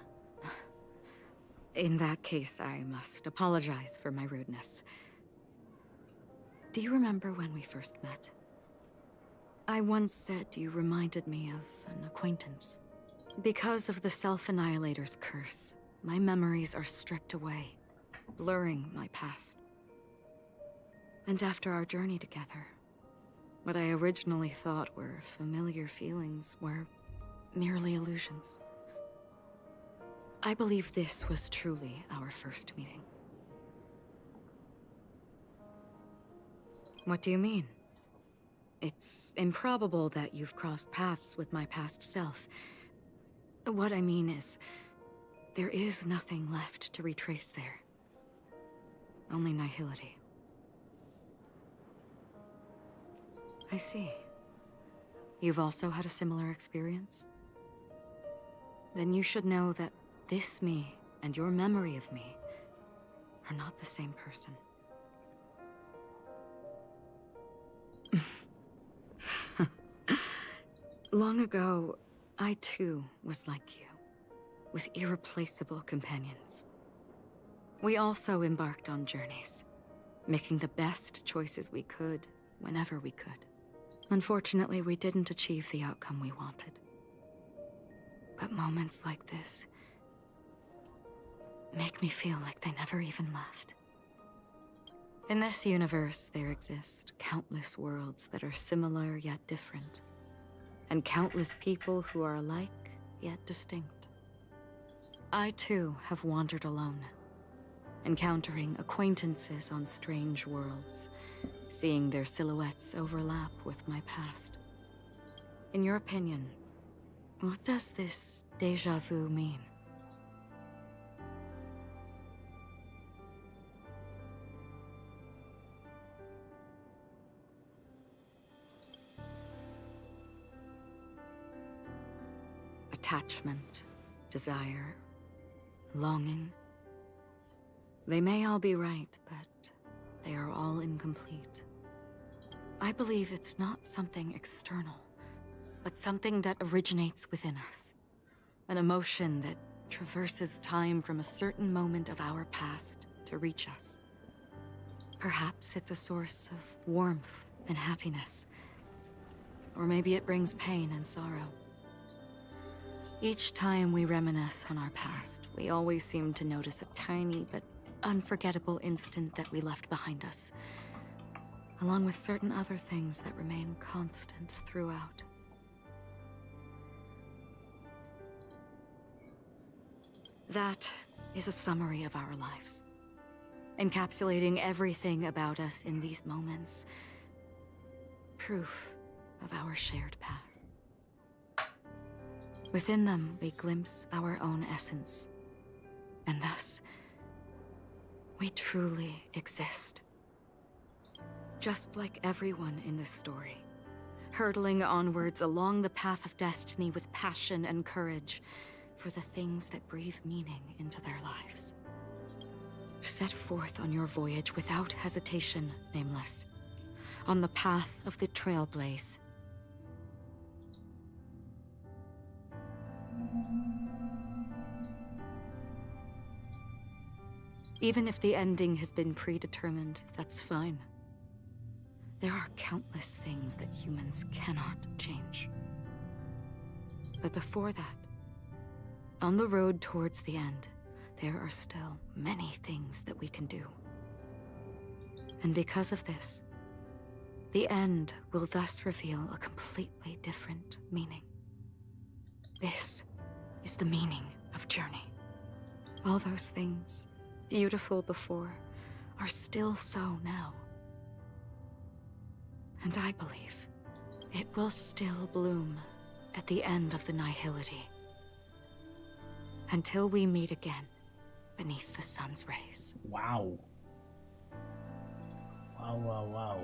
In that case, I must apologize for my rudeness. Do you remember when we first met? I once said you reminded me of an acquaintance. Because of the Self-Annihilator's curse, my memories are stripped away, blurring my past. And after our journey together, what I originally thought were familiar feelings were merely illusions. I believe this was truly our first meeting. What do you mean? It's improbable that you've crossed paths with my past self. What I mean is, there is nothing left to retrace there. Only nihility. I see. You've also had a similar experience? Then you should know that this me and your memory of me are not the same person. Long ago, I too was like you, with irreplaceable companions. We also embarked on journeys, making the best choices we could, whenever we could. Unfortunately, we didn't achieve the outcome we wanted. But moments like this make me feel like they never even left. In this universe, there exist countless worlds that are similar yet different, and countless people who are alike yet distinct. I too have wandered alone, encountering acquaintances on strange worlds, seeing their silhouettes overlap with my past. In your opinion, what does this déjà vu mean? Attachment, desire, longing. They may all be right, but they are all incomplete. I believe it's not something external, but something that originates within us. An emotion that traverses time from a certain moment of our past to reach us. Perhaps it's a source of warmth and happiness. Or maybe it brings pain and sorrow. Each time we reminisce on our past, we always seem to notice a tiny but unforgettable instant that we left behind us, along with certain other things that remain constant throughout. That is a summary of our lives, encapsulating everything about us in these moments. Proof of our shared path. Within them, we glimpse our own essence, and thus, we truly exist. Just like everyone in this story, hurtling onwards along the path of destiny with passion and courage for the things that breathe meaning into their lives. Set forth on your voyage without hesitation, Nameless, on the path of the Trailblaze. Even if the ending has been predetermined, that's fine. There are countless things that humans cannot change. But before that, on the road towards the end, there are still many things that we can do. And because of this, the end will thus reveal a completely different meaning. This is the meaning of journey. All those things, beautiful before, are still so now. And I believe it will still bloom at the end of the nihility. Until we meet again beneath the sun's rays. Wow. Wow, wow, wow.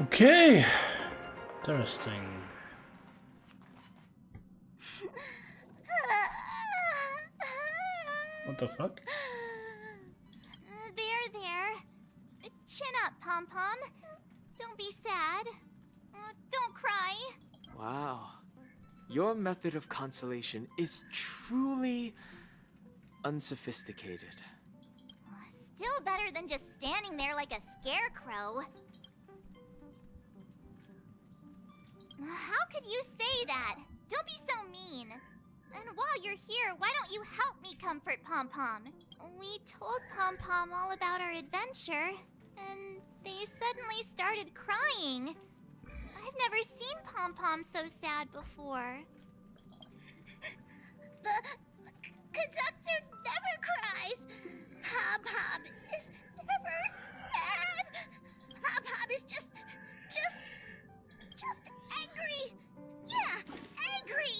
Okay. Interesting. What the fuck? There. Chin up, Pom Pom. Don't be sad. Don't cry. Wow. Your method of consolation is truly unsophisticated. Still better than just standing there like a scarecrow. How could you say that? Don't be so mean. And while you're here, why don't you help me comfort Pom Pom? We told Pom Pom all about our adventure, and they suddenly started crying. I've never seen Pom Pom so sad before. The conductor never cries. Pom Pom is never sad. Pom Pom is just angry. Yeah, angry.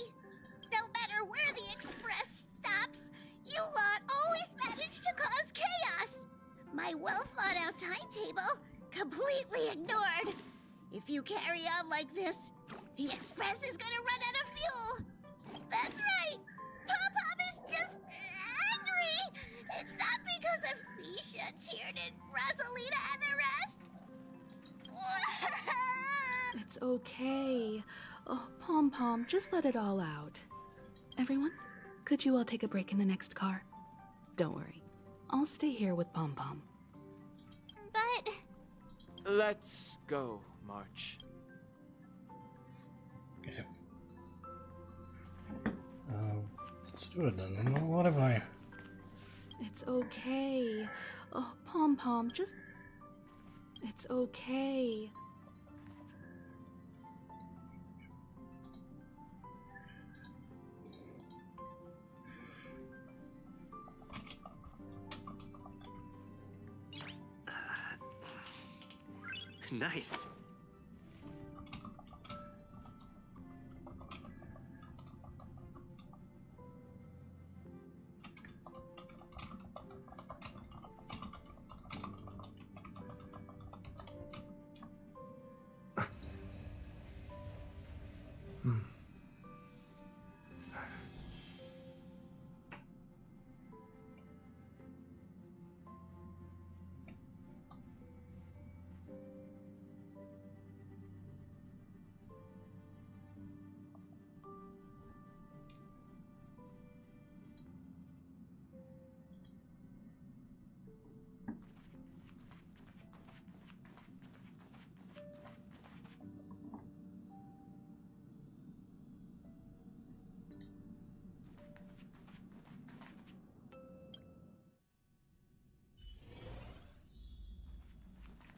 No matter where the express stops, you lot always manage to cause chaos. My well-thought-out timetable completely ignored. If you carry on like this, the express is gonna run out of fuel. That's right. Pom Pom is just angry. It's not because of Misha, Tiernan, Rosalina, and the rest. It's okay. Oh, Pom Pom, just let it all out. Everyone, could you all take a break in the next car? Don't worry. I'll stay here with Pom Pom. But... Let's go, March. Okay. Let's do it then. What have I... It's okay. Oh, Pom Pom, just... It's okay. Nice.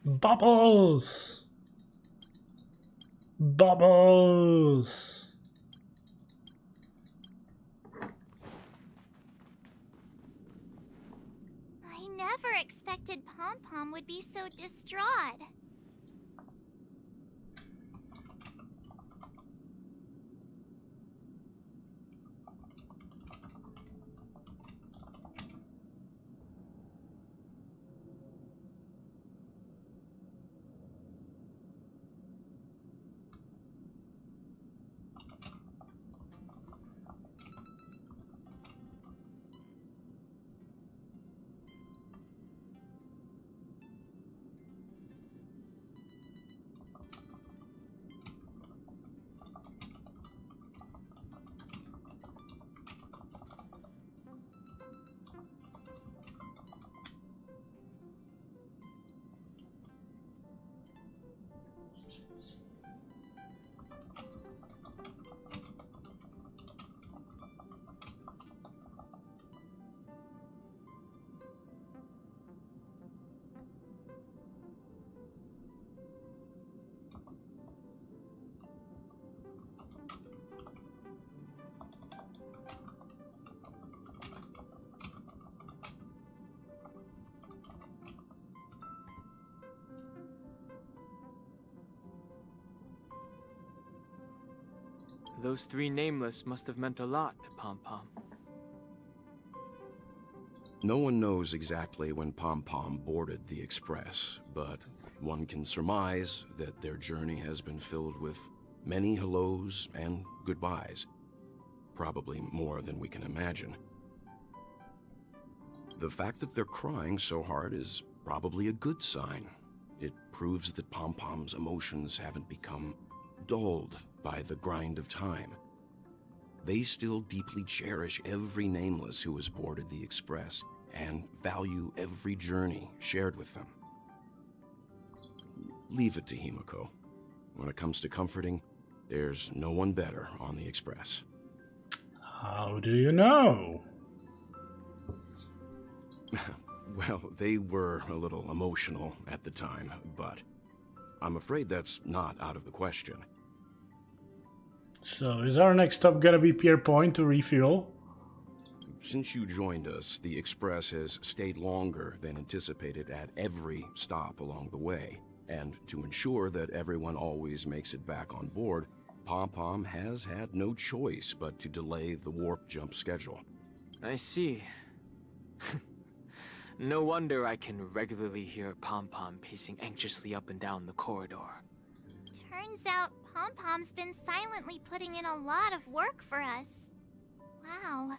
Bubbles! Bubbles! I never expected Pom Pom would be so distraught. Those three nameless must have meant a lot to Pom Pom. No one knows exactly when Pom Pom boarded the Express, but one can surmise that their journey has been filled with many hellos and goodbyes. Probably more than we can imagine. The fact that they're crying so hard is probably a good sign. It proves that Pom-Pom's emotions haven't become dulled by the grind of time. They still deeply cherish every nameless who has boarded the Express and value every journey shared with them. Leave it to Himiko. When it comes to comforting, there's no one better on the Express. How do you know? Well, they were a little emotional at the time, but I'm afraid that's not out of the question. So, is our next stop gonna be Pier Point to refuel? Since you joined us, the Express has stayed longer than anticipated at every stop along the way. And to ensure that everyone always makes it back on board, Pom-Pom has had no choice but to delay the warp jump schedule. I see. No wonder I can regularly hear Pom-Pom pacing anxiously up and down the corridor. Turns out Pom-Pom's been silently putting in a lot of work for us. Wow.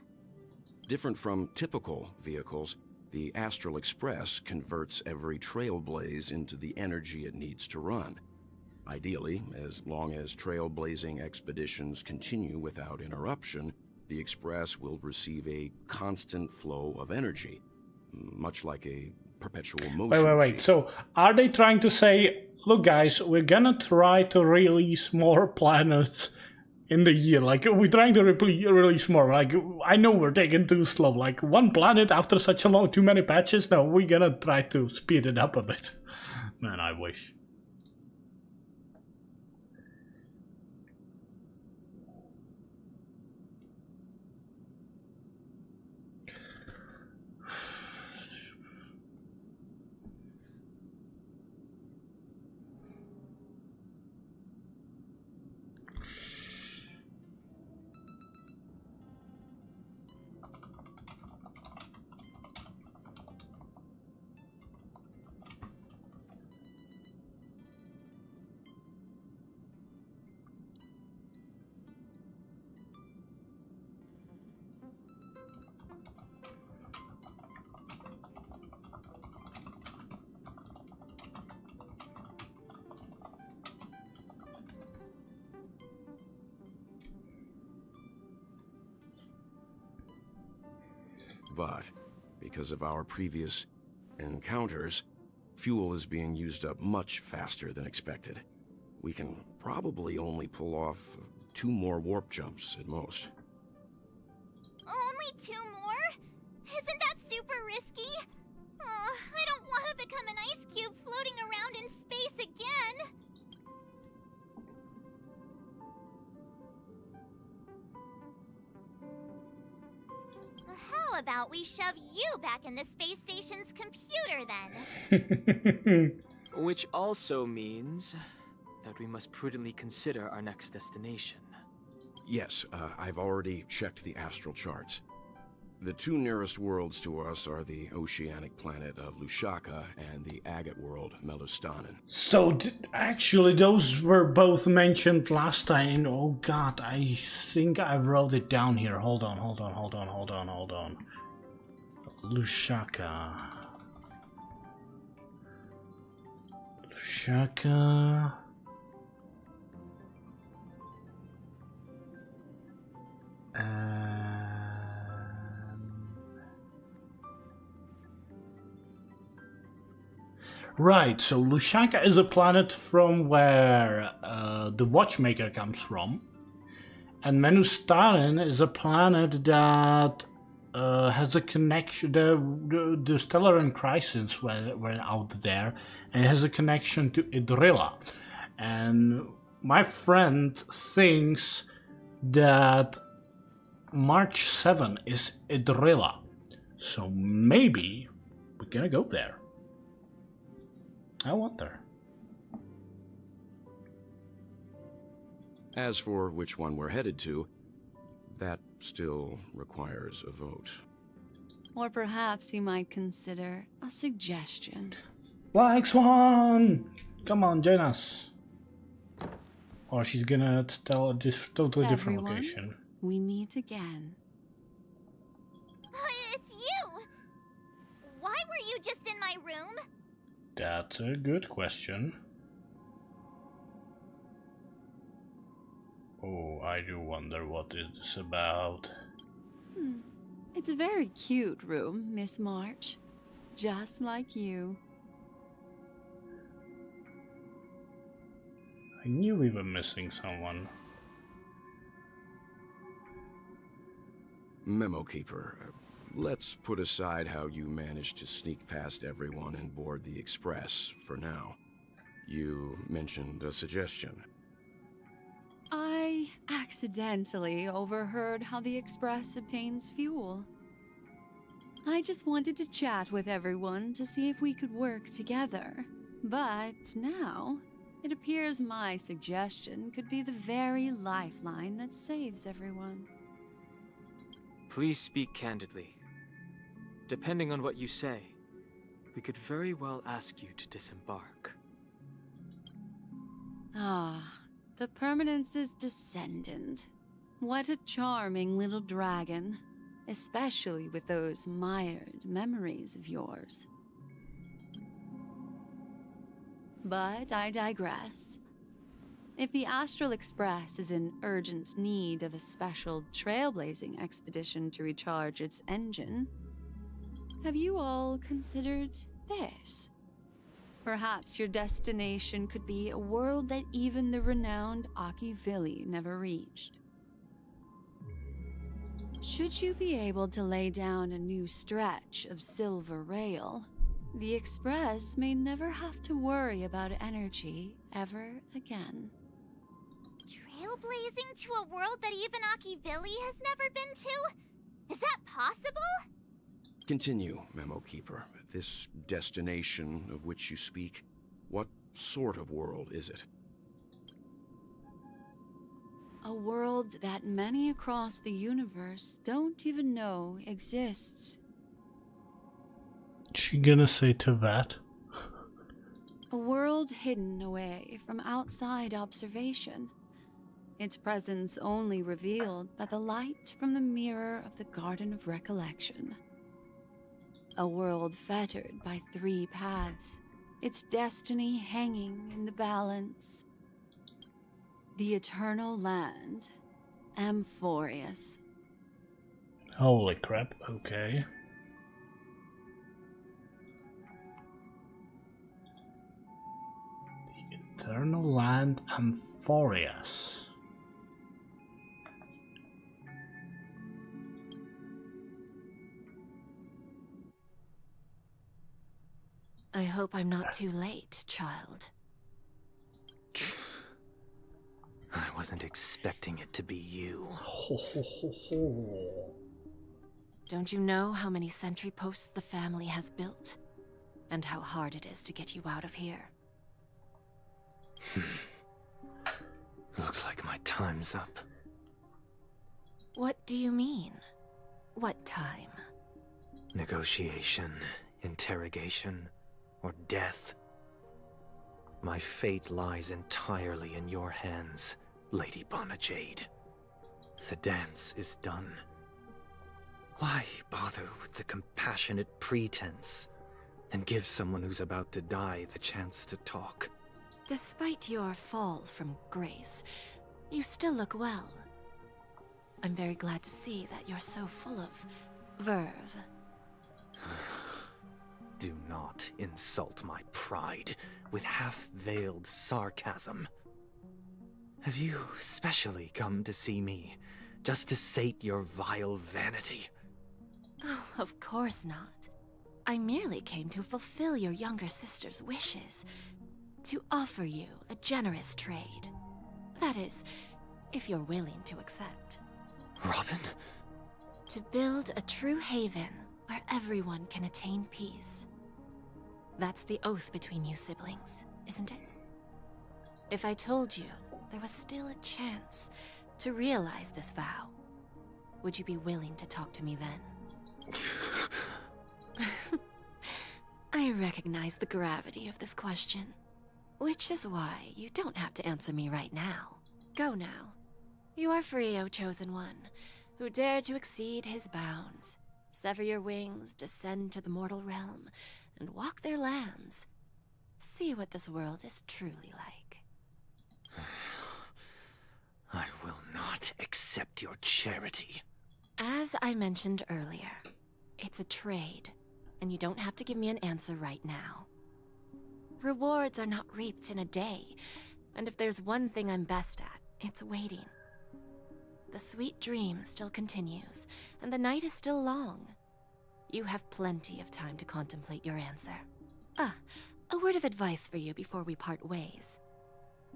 Different from typical vehicles, the Astral Express converts every trailblaze into the energy it needs to run. Ideally, as long as trailblazing expeditions continue without interruption, the Express will receive a constant flow of energy, much like a perpetual motion. Wait. So, are they trying to say, look guys, we're gonna try to release more planets in the year. Like, we're trying to release more. Like, I know we're taking too slow. Like, one planet after such a long, too many patches? No, we're gonna try to speed it up a bit. Man, I wish. But because of our previous encounters, fuel is being used up much faster than expected. We can probably only pull off 2 more warp jumps at most. Only 2 more? Isn't that super risky? I don't want to become an ice cube floating around in space again. How about we shove you back in the space station's computer then? Which also means that we must prudently consider our next destination. Yes, I've already checked the astral charts. The 2 nearest worlds to us are the oceanic planet of Lushaka and the agate world, Melustanen. So, actually, those were both mentioned last time. Oh god, I think I wrote it down here. Hold on. Lushaka. Right, so Lushaka is a planet from where the Watchmaker comes from. And Melustanen is a planet that has a connection. The Stellar and Crisis were out there, and it has a connection to Idrilla. And my friend thinks that March 7 is Idrilla. So maybe we're gonna go there. I wonder. As for which one we're headed to, that still requires a vote. Or perhaps you might consider a suggestion. Black Swan! Come on, join us. Or she's gonna tell a totally different Everyone, location. we meet again. It's you! Why were you just in my room? That's a good question. Oh, I do wonder what it's about. It's a very cute room, Miss March. Just like you. I knew we were missing someone. Memo Keeper, let's put aside how you managed to sneak past everyone and board the Express for now. You mentioned a suggestion. I accidentally overheard how the Express obtains fuel. I just wanted to chat with everyone to see if we could work together. But now, it appears my suggestion could be the very lifeline that saves everyone. Please speak candidly. Depending on what you say, we could very well ask you to disembark. Ah, the Permanence's descendant. What a charming little dragon, especially with those mired memories of yours. But I digress. If the Astral Express is in urgent need of a special trailblazing expedition to recharge its engine, have you all considered this? Perhaps your destination could be a world that even the renowned Akivili never reached. Should you be able to lay down a new stretch of silver rail, the Express may never have to worry about energy ever again. Trailblazing to a world that even Akivili has never been to? Is that possible? Continue, Memo Keeper. This destination of which you speak, what sort of world is it? A world that many across the universe don't even know exists. She gonna say to that? A world hidden away from outside observation. Its presence only revealed by the light from the mirror of the Garden of Recollection. A world fettered by 3 paths, its destiny hanging in the balance. The eternal land, Amphorius. Holy crap, okay. The eternal land, Amphorius. I hope I'm not too late, child. I wasn't expecting it to be you. Don't you know how many sentry posts the family has built? And how hard it is to get you out of here? Looks like my time's up. What do you mean? What time? Negotiation, interrogation, or death. My fate lies entirely in your hands, Lady Bonajade. The dance is done. Why bother with the compassionate pretense and give someone who's about to die the chance to talk? Despite your fall from grace, you still look well. I'm very glad to see that you're so full of verve. Do not insult my pride with half-veiled sarcasm. Have you specially come to see me, just to sate your vile vanity? Oh, of course not. I merely came to fulfill your younger sister's wishes. To offer you a generous trade. That is, if you're willing to accept. Robin? To build a true haven where everyone can attain peace. That's the oath between you siblings, isn't it? If I told you there was still a chance to realize this vow, would you be willing to talk to me then? I I recognize the gravity of this question, which is why you don't have to answer me right now. Go now. You are free, O Chosen One, who dare to exceed his bounds. Sever your wings, descend to the mortal realm, and walk their lands. See what this world is truly like. I will not accept your charity. As I mentioned earlier, it's a trade, and you don't have to give me an answer right now. Rewards are not reaped in a day, and if there's one thing I'm best at, it's waiting. The sweet dream still continues, and the night is still long. You have plenty of time to contemplate your answer. A word of advice for you before we part ways.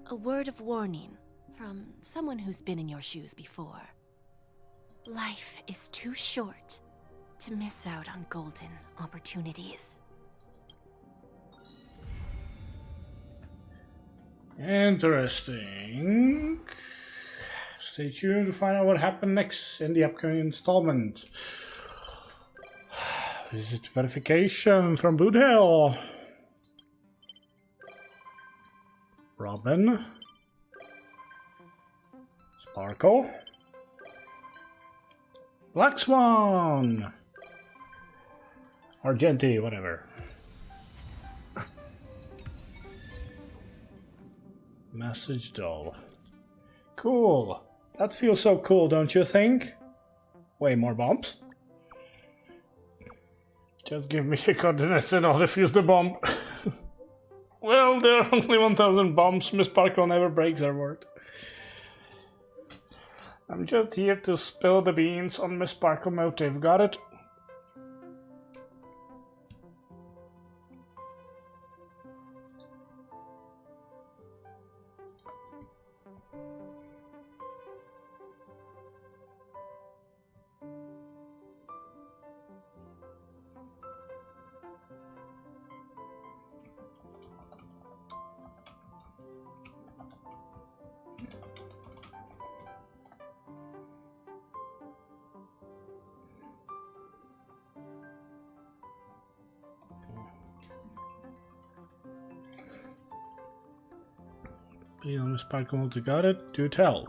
A word of warning from someone who's been in your shoes before. Life is too short to miss out on golden opportunities. Interesting. Stay tuned to find out what happened next in the upcoming installment. Visit verification from Boot Hill. Robin. Sparkle. Black Swan. Argenti, whatever. Message doll. Cool. That feels so cool, don't you think? Way more bombs. Just give me the coordinates and I'll defuse the bomb. Well, there are only 1000 bombs. Miss Sparkle never breaks her word. I'm just here to spill the beans on Miss Sparkle motive. Got it? Miss Sparkle got it. Do tell.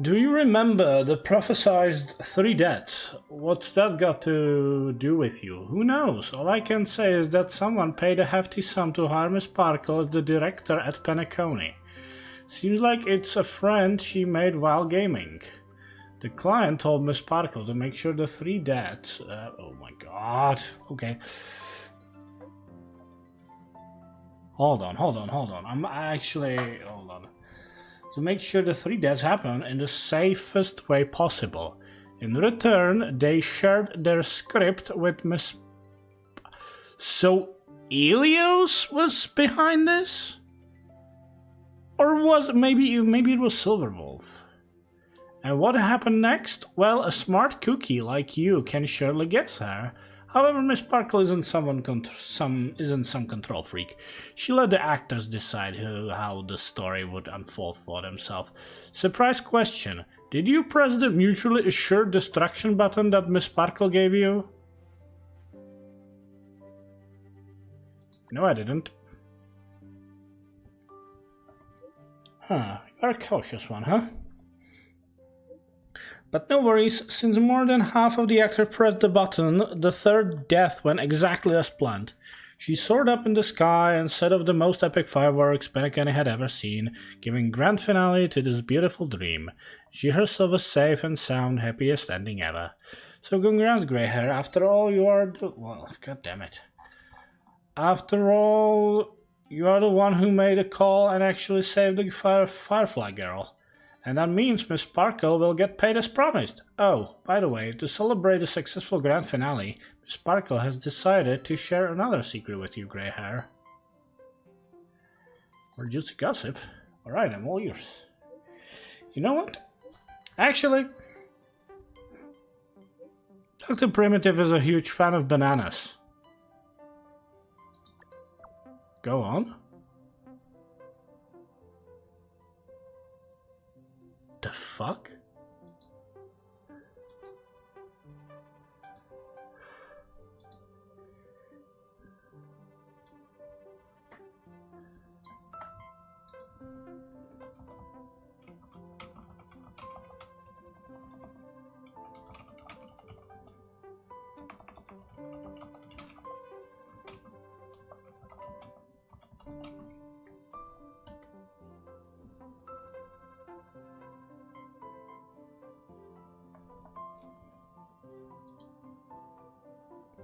Do you remember the prophesized 3 deaths? What's that got to do with you? Who knows? All I can say is that someone paid a hefty sum to hire Miss Sparkle as the director at Penacony. Seems like it's a friend she made while gaming. The client told Miss Sparkle to make sure the 3 deaths... oh my god. Okay. Hold on. I'm actually... hold on. To make sure the 3 deaths happen in the safest way possible. In return, they shared their script with Miss... So, Ilios was behind this? Or was... maybe it was Silverwolf. And what happened next? Well, a smart cookie like you can surely guess her. However, Miss Sparkle isn't some control freak. She let the actors decide how the story would unfold for themselves. Surprise question: did you press the mutually assured destruction button that Miss Sparkle gave you? No, I didn't. Huh, you're a cautious one, huh? But no worries, since more than half of the actors pressed the button, the 3rd death went exactly as planned. She soared up in the sky and set off the most epic fireworks Penacony had ever seen, giving grand finale to this beautiful dream. She herself was safe and sound, happiest ending ever. So congrats, grey hair. After all, you are the... well, god damn it. After all, you are the one who made a call and actually saved the Firefly girl. And that means Miss Sparkle will get paid as promised. Oh, by the way, to celebrate a successful grand finale, Miss Sparkle has decided to share another secret with you, grey hair. Or juicy gossip. Alright, I'm all yours. You know what? Actually, Dr. Primitive is a huge fan of bananas. Go on. The fuck?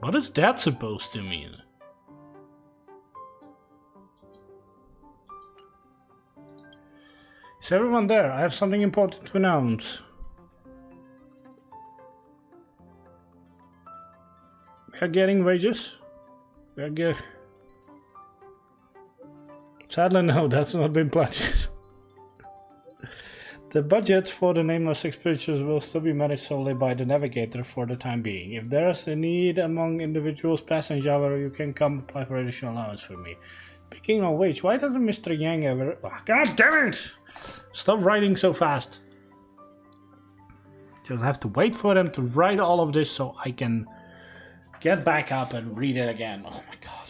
What is that supposed to mean? Is everyone there? I have something important to announce. We are getting wages. We are getting... Sadly, no, that's not been planned yet. The budget for the nameless expeditions will still be managed solely by the navigator for the time being. If there is a need among individuals passing Java, you can come apply for additional allowance for me. Speaking of which, why doesn't Mr. Yang ever... Oh, God damn it! Stop writing so fast. Just have to wait for them to write all of this so I can get back up and read it again. Oh my god.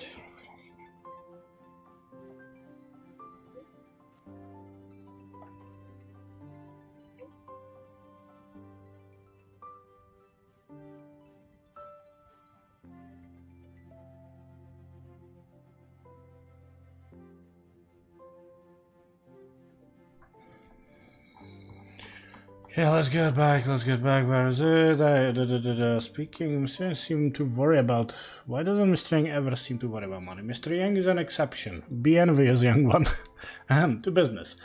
Yeah, let's get back, where is it? Speaking, Mr. Yang seem to worry about... Why doesn't Mr. Yang ever seem to worry about money? Mr. Yang is an exception. Be envious, young one. To business.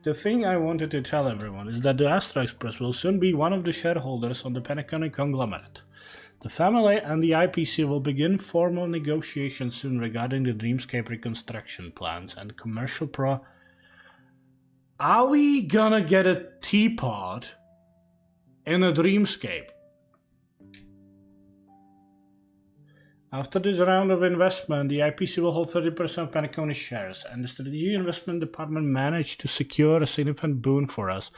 The thing I wanted to tell everyone is that the Astro Express will soon be one of the shareholders on the Penacony conglomerate. The family and the IPC will begin formal negotiations soon regarding the Dreamscape reconstruction plans and commercial Are we gonna get a teapot in a Dreamscape? After this round of investment, the IPC will hold 30% of Penacony shares, and the Strategic Investment Department managed to secure a significant boon for us.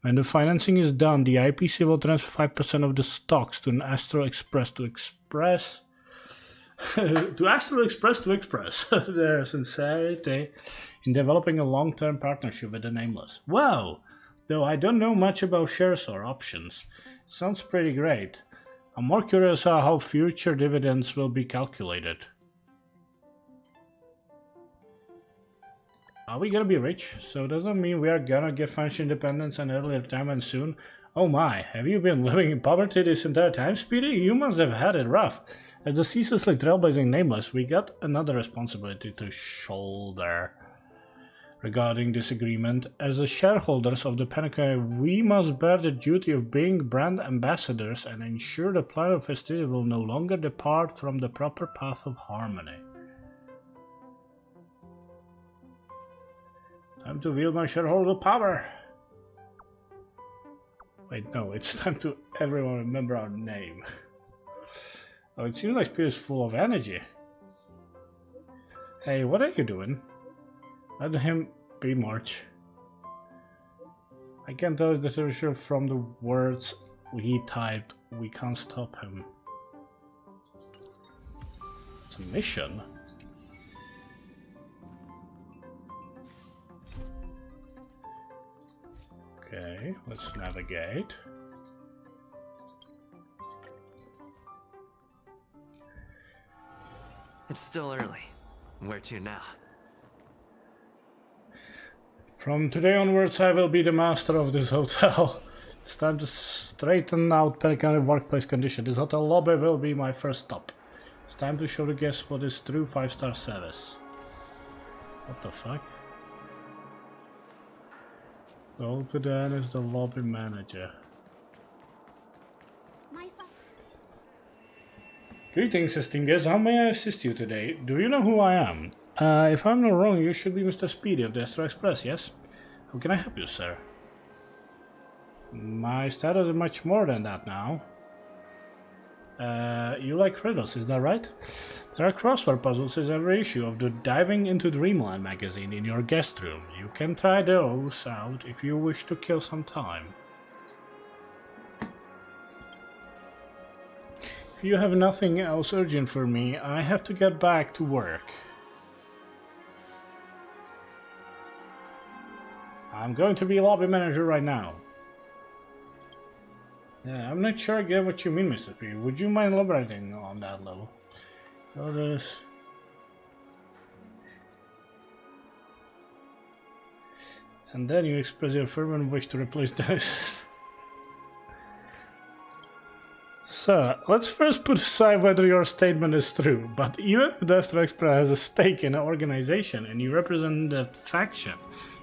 When the financing is done, the IPC will transfer 5% of the stocks to an Astro Express to express their sincerity in developing a long-term partnership with the Nameless. Wow! Though I don't know much about shares or options. It sounds pretty great. I'm more curious how future dividends will be calculated. Are we gonna be rich? So does that mean we are gonna get financial independence and early retirement soon? Oh my, have you been living in poverty this entire time, Speedy? You must have had it rough. As the ceaselessly trailblazing Nameless, we got another responsibility to shoulder. Regarding this agreement, as the shareholders of the Penacony, we must bear the duty of being brand ambassadors and ensure the planet festivity will no longer depart from the proper path of harmony. Time to wield my shareholder power. Wait, no, it's time to everyone remember our name. Oh, it seems like Speedy is full of energy. Hey, what are you doing? Let him be March. I can tell the solution from the words he typed. We can't stop him. It's a mission. Okay, let's navigate. It's still early. Where to now? From today onwards, I will be the master of this hotel. It's time to straighten out Penacony workplace condition. This hotel lobby will be my first stop. It's time to show the guests what is true 5-star service. What the fuck? All to then is the lobby manager. Greetings, esteemed guests. How may I assist you today? Do you know who I am? If I'm not wrong, you should be Mr. Speedy of the Astro Express, yes? How can I help you, sir? My status is much more than that now. You like riddles, is that right? There are crossword puzzles in every issue of the Diving into Dreamland magazine in your guest room. You can try those out if you wish to kill some time. If you have nothing else urgent for me, I have to get back to work. I'm going to be a lobby manager right now. Yeah, I'm not sure I get what you mean, Mr. P. Would you mind elaborating on that level? So there's... And then you express your fervent wish to replace this. So, let's first put aside whether your statement is true, but even if the Astral Express has a stake in an organization and you represent that faction,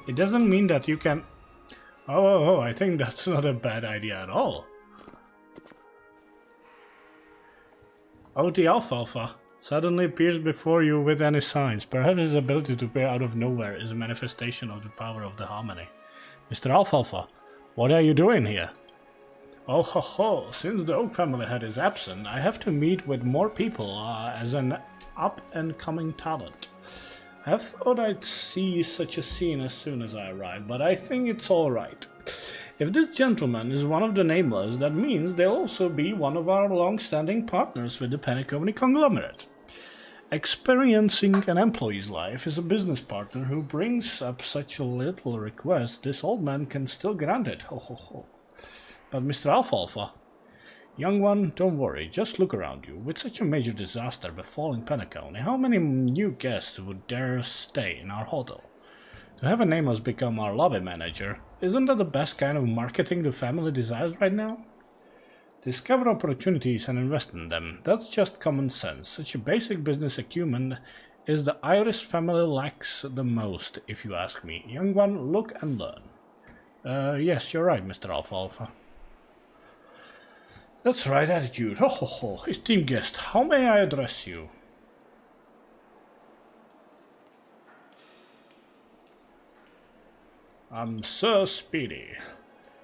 it doesn't mean that you can... Oh, I think that's not a bad idea at all. OT Alfalfa suddenly appears before you with any signs. Perhaps his ability to appear out of nowhere is a manifestation of the power of the Harmony. Mr. Alfalfa, what are you doing here? Oh ho ho, since the Oak family head is absent, I have to meet with more people as an up-and-coming talent. I have thought I'd see such a scene as soon as I arrive, but I think it's alright. If this gentleman is one of the Nameless, that means they'll also be one of our long-standing partners with the Penacony conglomerate. Experiencing an employee's life is a business partner who brings up such a little request, this old man can still grant it. Ho ho ho. But Mr. Alfalfa, young one, don't worry, just look around you. With such a major disaster befalling Penacony, how many new guests would dare stay in our hotel? To have a Nameless become our lobby manager, isn't that the best kind of marketing the family desires right now? Discover opportunities and invest in them. That's just common sense. Such a basic business acumen is the Iris family lacks the most, if you ask me. Young one, look and learn. Yes, you're right, Mr. Alfalfa. That's right attitude. Ho ho ho. Esteemed guest, how may I address you? I'm Sir Speedy.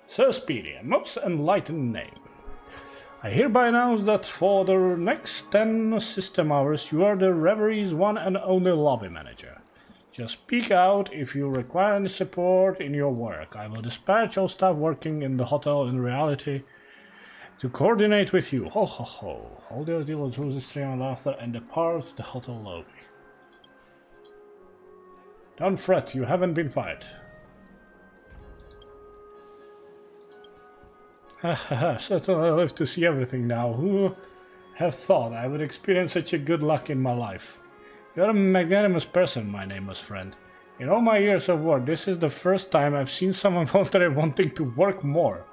Sir Speedy, a most enlightened name. I hereby announce that for the next 10 system hours you are the Reveries' one and only lobby manager. Just speak out if you require any support in your work. I will dispatch all staff working in the hotel in reality to coordinate with you. Ho ho ho. Hold your deal with the stream of laughter and depart the hotel lobby. Don't fret, you haven't been fired. Haha, certainly I live to see everything now. Who have thought I would experience such a good luck in my life? You're a magnanimous person, my nameless friend. In all my years of work, this is the first time I've seen someone voluntarily wanting to work more.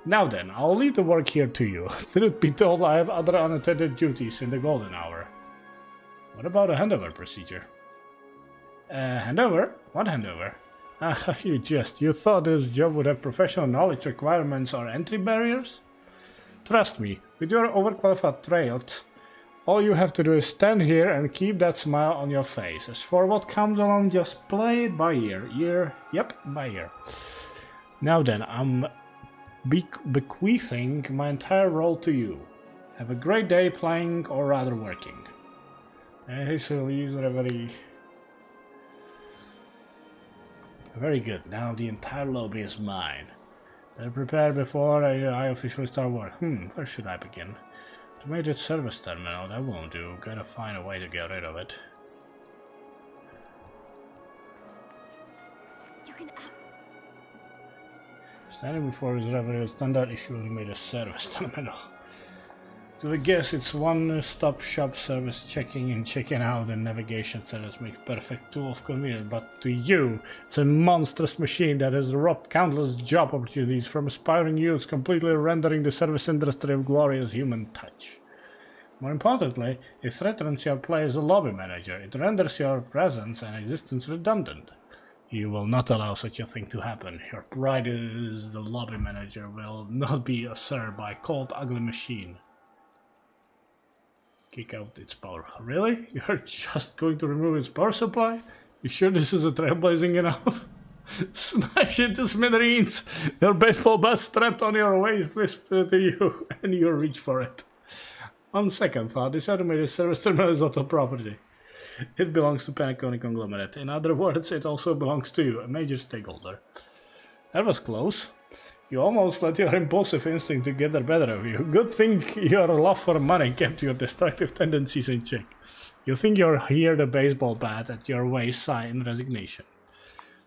Now then, I'll leave the work here to you. Truth be told, I have other unattended duties in the golden hour. What about a handover procedure? Handover? What handover? Ah, you jest. You thought this job would have professional knowledge requirements or entry barriers? Trust me, with your overqualified traits, all you have to do is stand here and keep that smile on your face. As for what comes along, just play it by ear. Yep, by ear. Now then, I'm bequeathing my entire role to you. Have a great day playing, or rather working. Very good. Now the entire lobby is mine. Better prepare before I officially start work. Where should I begin? Automated service terminal, that won't do. Gotta find a way to get rid of it. You can Standing before his revenue standard issue made a service terminal. So I guess it's one-stop shop service, checking in, checking out, and navigation service makes perfect tool of convenience, but to you, it's a monstrous machine that has robbed countless job opportunities from aspiring youths, completely rendering the service industry a glorious human touch. More importantly, it threatens your play as a lobby manager. It renders your presence and existence redundant. You will not allow such a thing to happen. Your pride as the lobby manager will not be usurped by a cold, ugly machine. Kick out its power. Really? You're just going to remove its power supply? You sure this is a trailblazing enough? Smash it to smithereens! Your baseball bat strapped on your waist whisper to you, and you reach for it. On second thought, this automated service terminal is auto property. It belongs to Penacony conglomerate. In other words, it also belongs to you, a major stakeholder. That was close. You almost let your impulsive instinct to get the better of you. Good thing your love for money kept your destructive tendencies in check. You think you're here the baseball bat at your waist, sigh in resignation.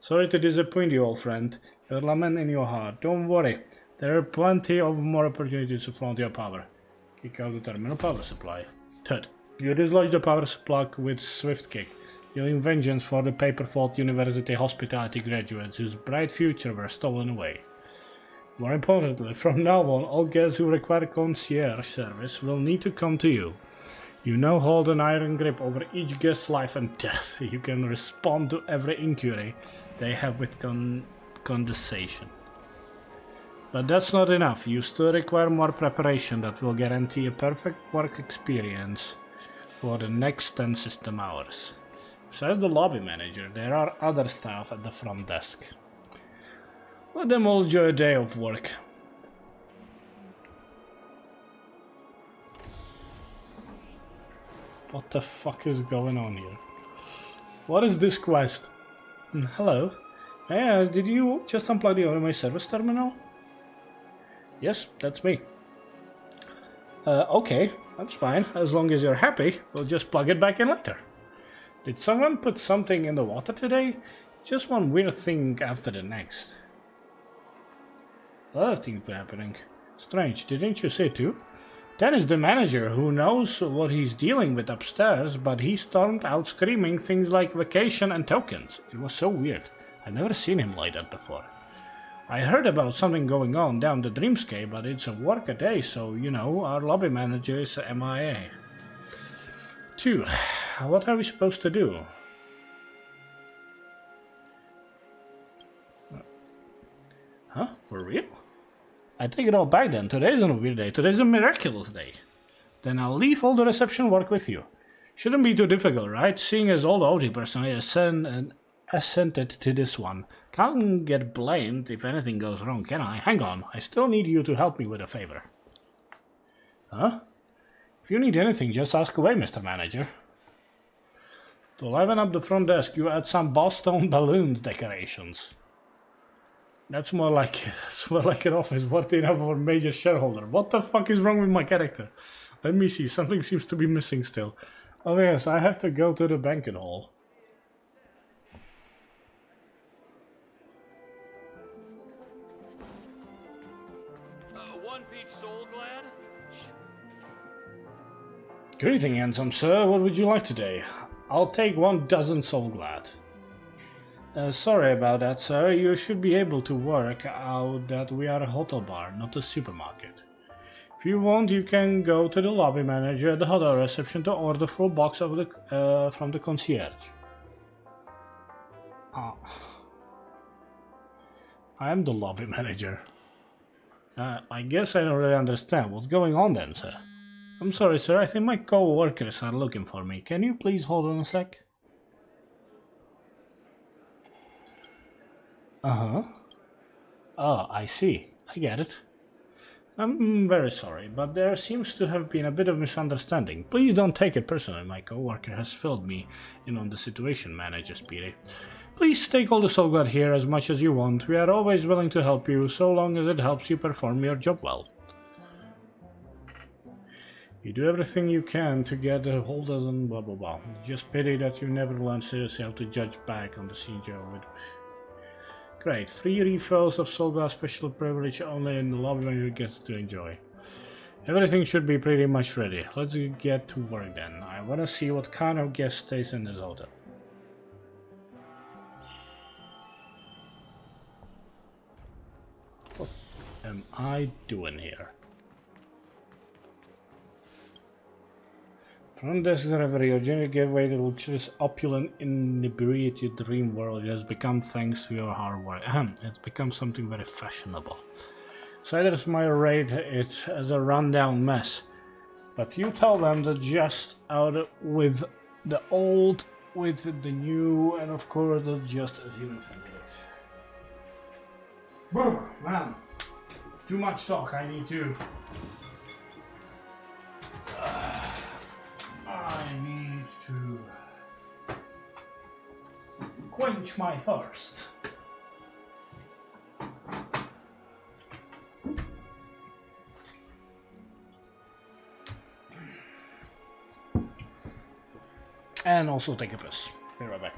Sorry to disappoint you, old friend. You're lament in your heart. Don't worry. There are plenty of more opportunities to flaunt your power. Kick out the terminal power supply. Third, you dislodge the power supply with swift kick, dealing vengeance for the Paperfault University hospitality graduates whose bright future were stolen away. More importantly, from now on, all guests who require concierge service will need to come to you. You now hold an iron grip over each guest's life and death. You can respond to every inquiry they have with condescension. But that's not enough. You still require more preparation that will guarantee a perfect work experience for the next 10 system hours. Besides the lobby manager, there are other staff at the front desk. Let them all enjoy a day of work. What the fuck is going on here? What is this quest? Hello. May I ask, did you just unplug the automated service terminal? Yes, that's me. Okay, that's fine. As long as you're happy, we'll just plug it back in later. Did someone put something in the water today? Just one weird thing after the next. Other things were happening. Strange, didn't you say too? That is the manager who knows what he's dealing with upstairs, but he stormed out screaming things like vacation and tokens. It was so weird. I've never seen him like that before. I heard about something going on down the Dreamscape, but it's a work a day, so, you know, our lobby manager is MIA. 2. What are we supposed to do? Huh? For real? I take it all back then. Today isn't a weird day. Today's a miraculous day. Then I'll leave all the reception work with you. Shouldn't be too difficult, right? Seeing as all the OG personnel assented to this one. Can't get blamed if anything goes wrong, can I? Hang on, I still need you to help me with a favor. Huh? If you need anything, just ask away, Mr. Manager. To liven up the front desk, you add some Boston balloons decorations. That's more like an office worthy enough of a major shareholder. What the fuck is wrong with my character? Let me see, something seems to be missing still. Oh yes, I have to go to the banquet hall. One peach soul glad? Greeting, handsome sir. What would you like today? I'll take 12 soul glad. Sorry about that, sir. You should be able to work out that we are a hotel bar, not a supermarket. If you want, you can go to the lobby manager at the hotel reception to order full box of the from the concierge. I am the lobby manager. I guess I don't really understand. What's going on then, sir? I'm sorry, sir. I think my co-workers are looking for me. Can you please hold on a sec? Uh-huh. Oh, I see. I get it. I'm very sorry, but there seems to have been a bit of misunderstanding. Please don't take it personally. My co-worker has filled me in on the situation, Manager Speedy. Please take all the soul glad here as much as you want. We are always willing to help you, so long as it helps you perform your job well. You do everything you can to get a hold of them, blah blah blah. Just pity that you never learned seriously how to judge back on the CJ with... Great, 3 refills of soul glad special privilege only in the lobby manager gets to enjoy. Everything should be pretty much ready. Let's get to work then. I wanna see what kind of guest stays in this hotel. What am I doing here? Front desk delivery, your journey gave way to luxurious, opulent, inebriated dream world. It has become thanks to your hard work. It's become something very fashionable. Siders might rate it as a rundown mess, but you tell them that just out with the old, with the new, and of course that's just as you intended it. Man, too much talk. I need to. I need to quench my thirst. And also take a piss. Be right back.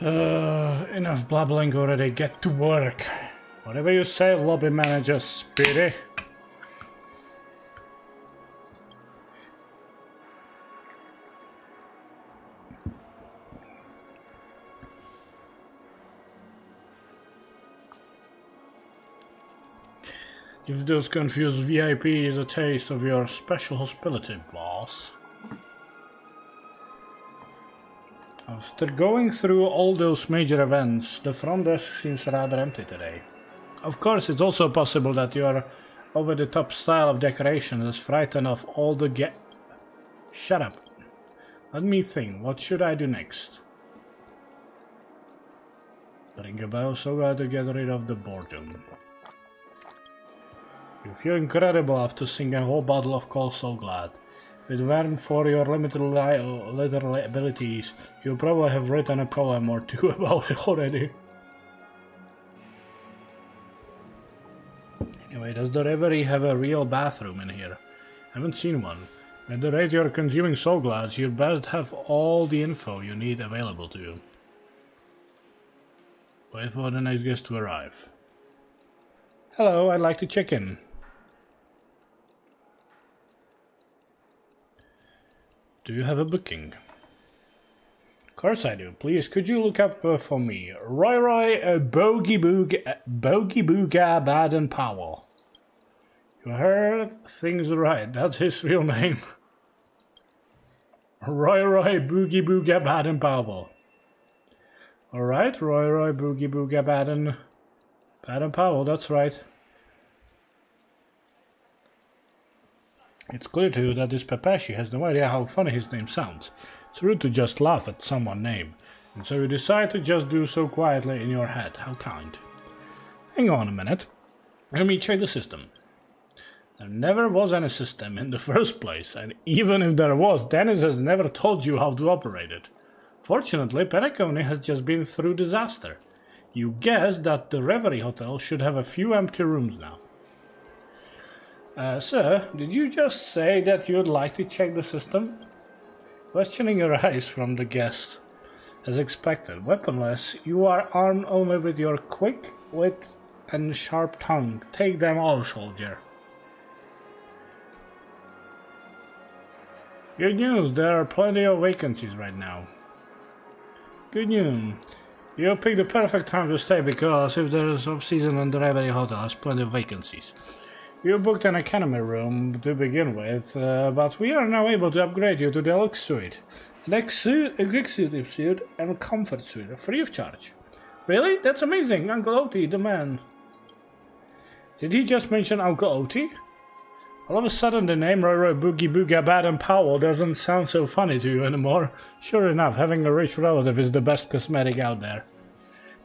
Enough blabbling already, get to work. Whatever you say, lobby manager Speedy. Give those confused VIPs a taste of your special hospitality, boss. After going through all those major events, the front desk seems rather empty today. Of course, it's also possible that your over-the-top style of decoration has frightened off all the Shut up. Let me think, what should I do next? Ring a bell so glad to get rid of the boredom. You feel incredible after singing a whole bottle of Cold So Glad. If it weren't for your limited literary abilities, you probably have written a poem or two about it already. Anyway, does the Reverie have a real bathroom in here? Haven't seen one. At the rate you're consuming Soul Glads, you'd best have all the info you need available to you. Wait for the next guest to arrive. Hello, I'd like to check in. Do you have a booking? Of course I do. Please, could you look up for me? Roy Bogey Booga Baden-Powell. You heard things right. That's his real name. Roy Boogie Booga Baden-Powell. Alright, Roy Boogie Booga Baden-Powell, that's right. It's clear to you that this Pepeshi has no idea how funny his name sounds. It's rude to just laugh at someone's name, and so you decide to just do so quietly in your head. How kind. Hang on a minute. Let me check the system. There never was any system in the first place, and even if there was, Dennis has never told you how to operate it. Fortunately, Penacony has just been through disaster. You guess that the Reverie Hotel should have a few empty rooms now. Sir, did you just say that you'd like to check the system? Questioning arise from the guest. As expected, weaponless, you are armed only with your quick wit and sharp tongue. Take them all, soldier. Good news, there are plenty of vacancies right now. Good news. You picked the perfect time to stay because if there is off-season and the Reverie Hotel has plenty of vacancies. You booked an academy room to begin with, but we are now able to upgrade you to the deluxe suite. Executive suite and comfort suite, free of charge. Really? That's amazing, Uncle Oti, the man. Did he just mention Uncle Oti? All of a sudden the name Roy Boogie Booga Baden-Powell doesn't sound so funny to you anymore. Sure enough, having a rich relative is the best cosmetic out there.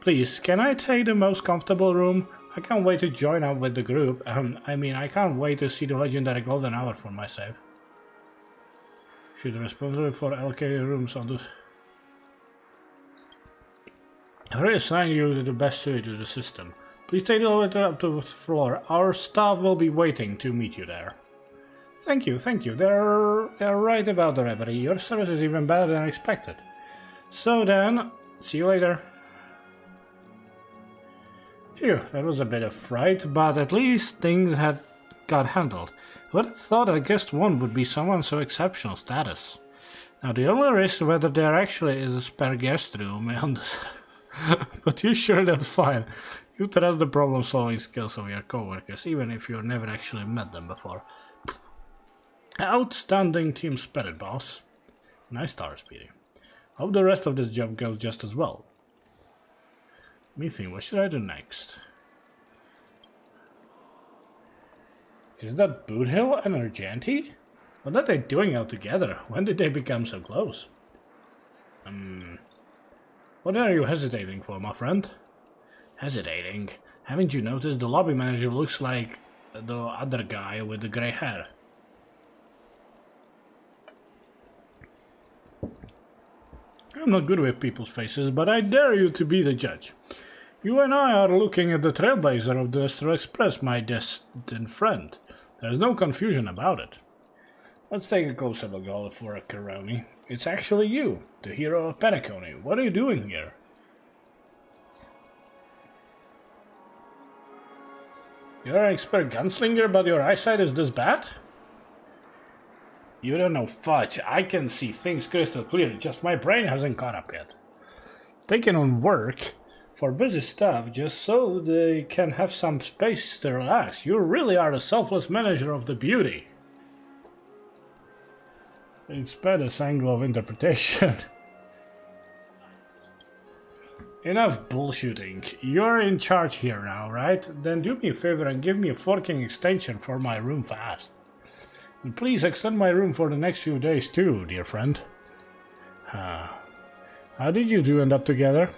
Please, can I take the most comfortable room? I can't wait to join up with the group. I can't wait to see the legendary golden hour for myself. Should be responsible for allocated rooms on the... I reassign you to the best suite to the system. Please take the elevator up to the floor. Our staff will be waiting to meet you there. Thank you. They're right about the Reverie. Your service is even better than expected. So then, see you later. Phew, that was a bit of fright, but at least things had got handled. Who would have thought a guest one would be someone so exceptional status? Now the only risk whether there actually is a spare guest room on this. But you sure that's fine. You trust the problem solving skills of your coworkers, even if you've never actually met them before. Outstanding team spirit, boss. Nice start, Speedy. Hope the rest of this job goes just as well. Let me think, what should I do next? Is that Boothill and Argenti? What are they doing out together? When did they become so close? What are you hesitating for, my friend? Hesitating? Haven't you noticed the lobby manager looks like the other guy with the grey hair? I'm not good with people's faces, but I dare you to be the judge. You and I are looking at the trailblazer of the Astral Express, my distant friend. There's no confusion about it. Let's take a closer look for a Karoni. It's actually you, the hero of Penacony. What are you doing here? You're an expert gunslinger, but your eyesight is this bad? You don't know fudge. I can see things crystal clear, just my brain hasn't caught up yet. Taking on work for busy stuff just so they can have some space to relax. You really are the selfless manager of the beauty. Expect this angle of interpretation. Enough bullshitting. You're in charge here now, right? Then do me a favor and give me a forking extension for my room fast. And please extend my room for the next few days too, dear friend. How did you two end up together?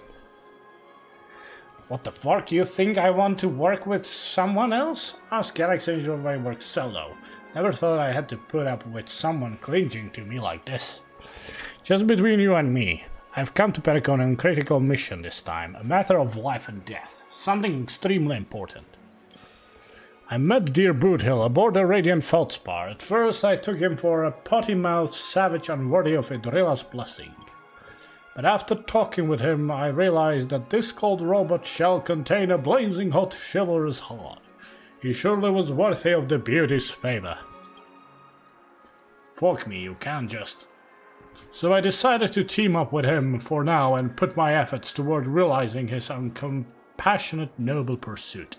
What the fuck? You think I want to work with someone else? Ask Galax Angel if I work solo. Never thought I had to put up with someone clinging to me like this. Just between you and me, I've come to Penacony on a critical mission this time. A matter of life and death. Something extremely important. I met dear Boothill aboard the Radiant Feldspar. At first I took him for a potty-mouthed savage unworthy of Idrilla's blessing. But after talking with him, I realized that this cold robot shell contained a blazing hot chivalrous heart. He surely was worthy of the beauty's favor. Fuck me, you can't just... So I decided to team up with him for now and put my efforts toward realizing his uncompassionate noble pursuit.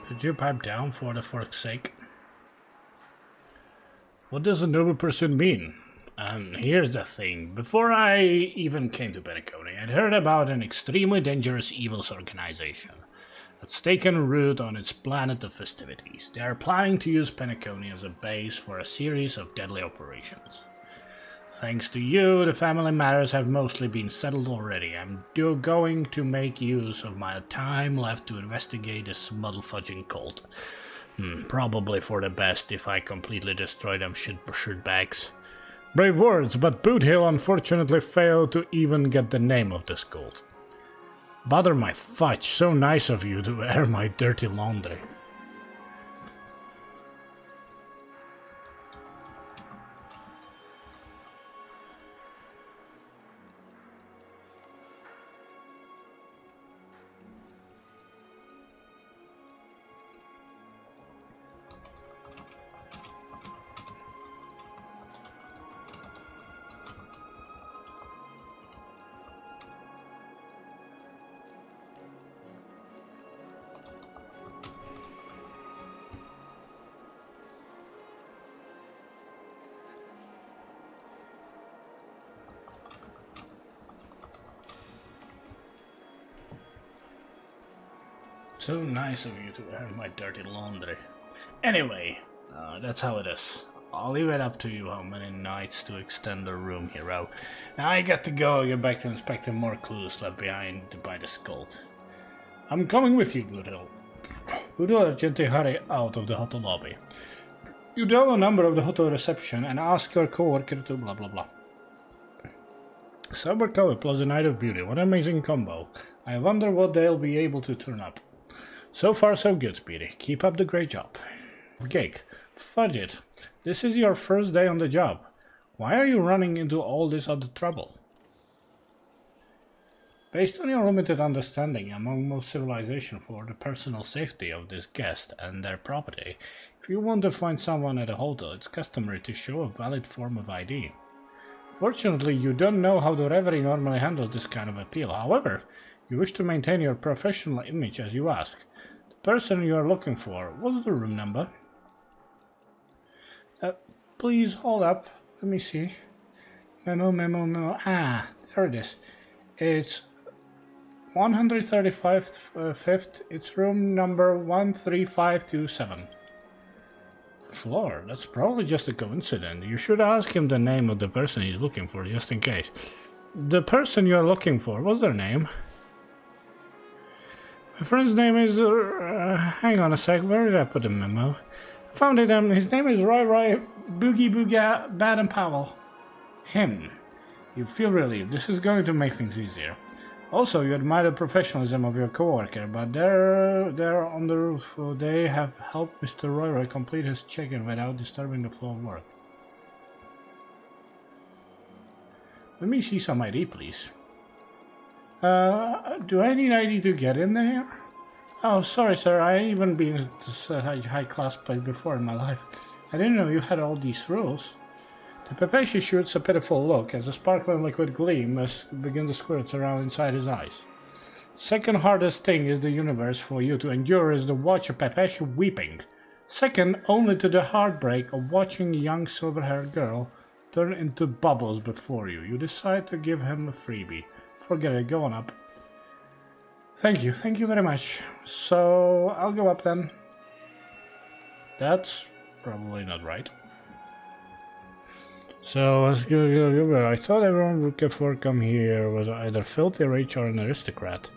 Could you pipe down for the fork's sake? What does a noble pursuit mean? Here's the thing. Before I even came to Penacony, I'd heard about an extremely dangerous evils organization that's taken root on its planet of festivities. They are planning to use Penacony as a base for a series of deadly operations. Thanks to you, the family matters have mostly been settled already. I'm going to make use of my time left to investigate this muddle-fudging cult. Probably for the best if I completely destroy them shitbags. Brave words, but Boothill unfortunately failed to even get the name of this cult. Bother my fudge, so nice of you to air my dirty laundry. So nice of you to air my dirty laundry. Anyway, that's how it is. I'll leave it up to you how many nights to extend the room here out. Now I got to go get back to inspecting more clues left behind by the cult. I'm coming with you, Boothill. Boothill gently hurry out of the hotel lobby. You dial a number of the hotel reception and ask your co-worker to blah blah blah. Sober cover plus a night of beauty. What an amazing combo. I wonder what they'll be able to turn up. So far so good, Speedy. Keep up the great job. Gig. Fudge it. This is your first day on the job. Why are you running into all this other trouble? Based on your limited understanding among most civilizations for the personal safety of this guest and their property, if you want to find someone at a hotel, it's customary to show a valid form of ID. Fortunately, you don't know how the Reverie normally handles this kind of appeal. However, You wish to maintain your professional image as you ask. The person you are looking for, what is the room number? Please hold up. Let me see. Memo. Ah, there it is. It's 135th, 5th. It's room number 13527. Floor. That's probably just a coincidence. You should ask him the name of the person he's looking for, just in case. The person you're looking for, what's their name? My friend's name is... hang on a sec, where did I put the memo? Found it, his name is Roy Boogie Booga Baden Powell. Him. You feel relieved. This is going to make things easier. Also, you admire the professionalism of your coworker, but they're on the roof. They have helped Mr. Roy complete his check-in without disturbing the flow of work. Let me see some ID, please. Do I need ID to get in there? Oh, sorry, sir. I ain't even been at this high-class place before in my life. I didn't know you had all these rules. The Pepeshi shoots a pitiful look as a sparkling liquid gleam begins to squirt around inside his eyes. Second hardest thing in the universe for you to endure is to watch a Pepeshi weeping. Second only to the heartbreak of watching a young silver-haired girl turn into bubbles before you. You decide to give him a freebie. Forget it, go on up. Thank you very much. So, I'll go up then. That's probably not right. So, I thought everyone would before come here was either filthy rich or an aristocrat.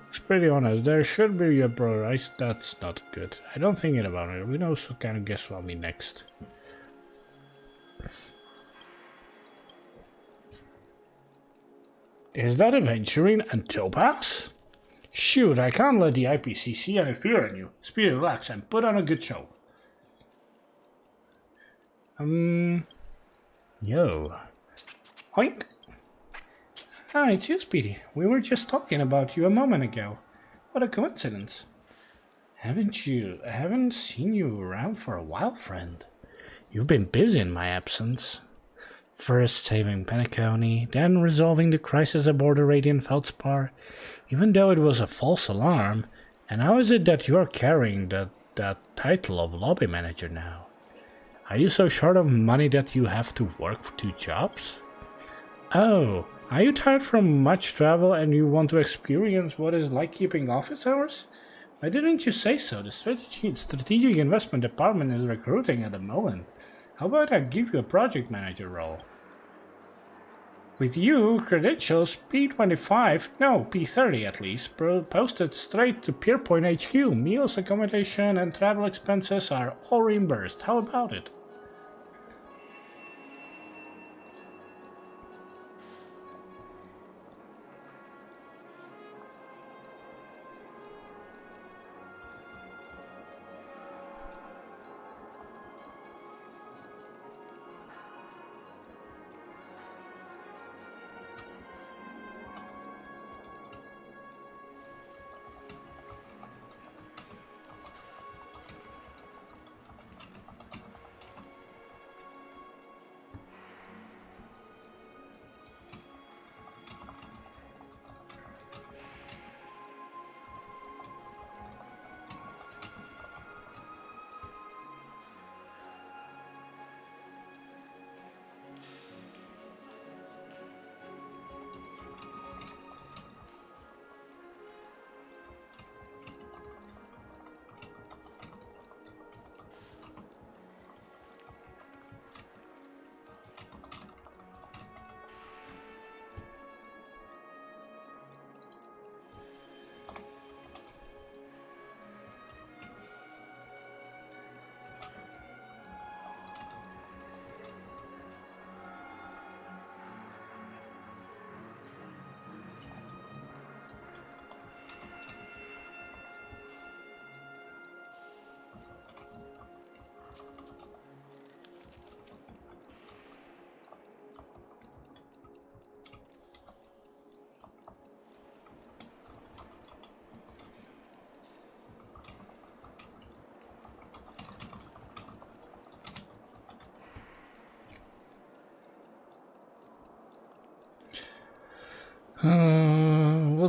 It's pretty honest, there should be a brother. That's not good. I don't think about it. We know so kind of guess what me next. Is that Aventurine and Topaz? Shoot, I can't let the IPC see any fear in you. Speedy, relax and put on a good show. Yo. Oink. Ah, it's you, Speedy. We were just talking about you a moment ago. What a coincidence. Haven't seen you around for a while, friend. You've been busy in my absence. First saving Penacony, then resolving the crisis aboard the Radiant Feldspar, even though it was a false alarm. And how is it that you're carrying that title of lobby manager now? Are you so short of money that you have to work for 2 jobs? Oh, are you tired from much travel and you want to experience what it's like keeping office hours? Why didn't you say so? The strategic investment department is recruiting at the moment. How about I give you a project manager role? With you, credentials P25, no, P30 at least, posted straight to Pierpoint HQ. Meals, accommodation, and travel expenses are all reimbursed. How about it?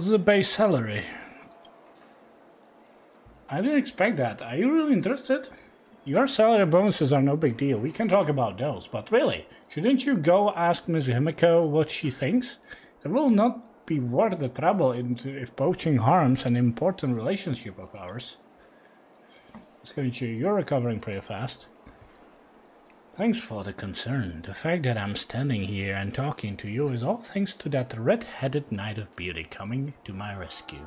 What's the base salary? I didn't expect that. Are you really interested? Your salary bonuses are no big deal. We can talk about those. But really, shouldn't you go ask Miss Himiko what she thinks? It will not be worth the trouble if poaching harms an important relationship of ours. You're recovering pretty fast. Thanks for the concern. The fact that I'm standing here and talking to you is all thanks to that red-headed Knight of Beauty coming to my rescue.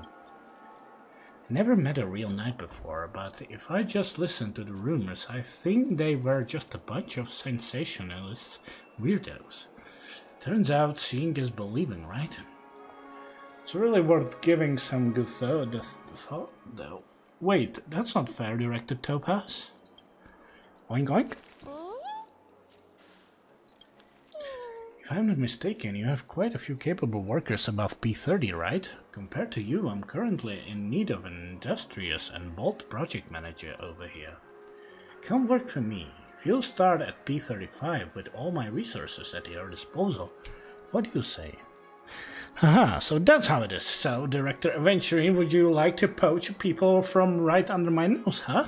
Never met a real knight before, but if I just listened to the rumors, I think they were just a bunch of sensationalist weirdos. Turns out seeing is believing, right? It's really worth giving some good thought, though. Wait, that's not fair, Director Topaz. Oink oink. If I'm not mistaken, you have quite a few capable workers above P30, right? Compared to you, I'm currently in need of an industrious and bold project manager over here. Come work for me. If you'll start at P35 with all my resources at your disposal, what do you say? Haha, so that's how it is. So, Director Aventurine, would you like to poach people from right under my nose, huh?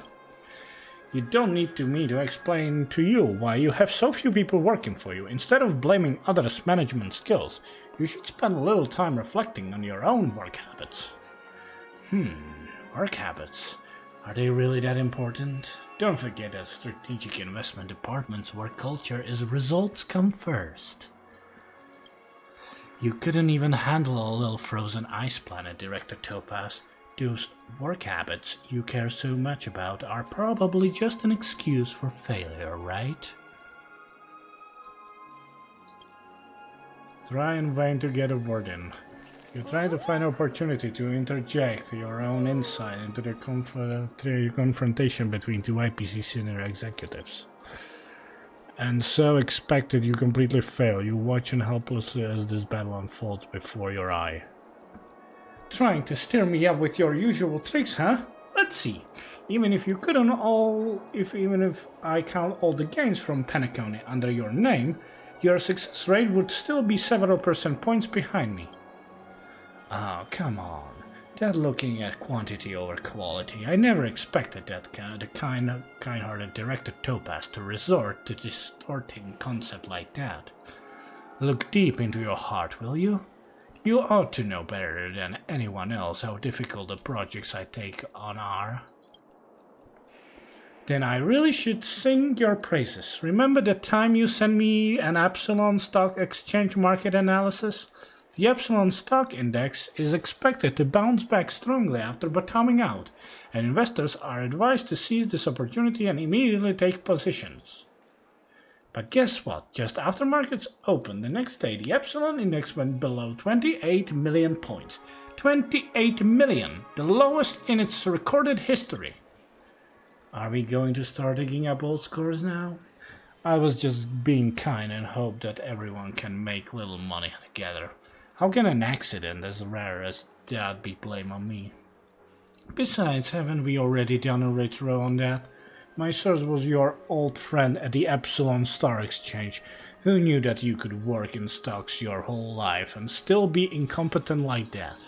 You don't need me to explain to you why you have so few people working for you. Instead of blaming others' management skills, you should spend a little time reflecting on your own work habits. Work habits? Are they really that important? Don't forget that strategic investment department's work culture is results come first. You couldn't even handle a little frozen ice planet, Director Topaz. Those work habits you care so much about are probably just an excuse for failure, right? Try in vain to get a word in. You try to find an opportunity to interject your own insight into the confrontation between two IPC senior executives. And so expected you completely fail. You watch in helplessly as this battle unfolds before your eye. Trying to stir me up with your usual tricks, huh? Let's see. Even if I count all the gains from Penacony under your name, your success rate would still be several percent points behind me. Oh, come on. That looking at quantity over quality, I never expected the kind-hearted Director Topaz to resort to distorting concept like that. Look deep into your heart, will you? You ought to know better than anyone else how difficult the projects I take on are. Then I really should sing your praises. Remember the time you sent me an Epsilon stock exchange market analysis? The Epsilon stock index is expected to bounce back strongly after bottoming out, and investors are advised to seize this opportunity and immediately take positions. But guess what? Just after markets opened the next day, the Epsilon index went below 28 million points. 28 million! The lowest in its recorded history. Are we going to start digging up old scores now? I was just being kind and hoped that everyone can make little money together. How can an accident as rare as that be blamed on me? Besides, haven't we already done a retro on that? My source was your old friend at the Epsilon Star Exchange, who knew that you could work in stocks your whole life and still be incompetent like that.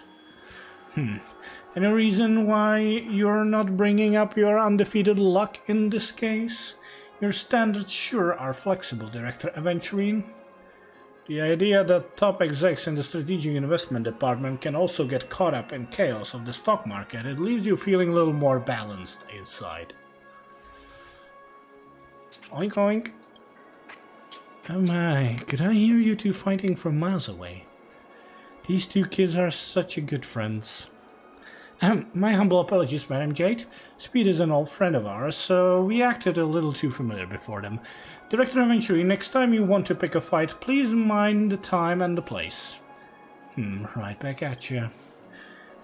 Any reason why you're not bringing up your undefeated luck in this case? Your standards sure are flexible, Director Aventurine. The idea that top execs in the strategic investment department can also get caught up in chaos of the stock market, it leaves you feeling a little more balanced inside. Oink oink. Oh my, could I hear you two fighting from miles away? These two kids are such a good friends. My humble apologies, Madam Jade. Speedy is an old friend of ours, so we acted a little too familiar before them. Director Aventurine, next time you want to pick a fight, please mind the time and the place. Right back at you.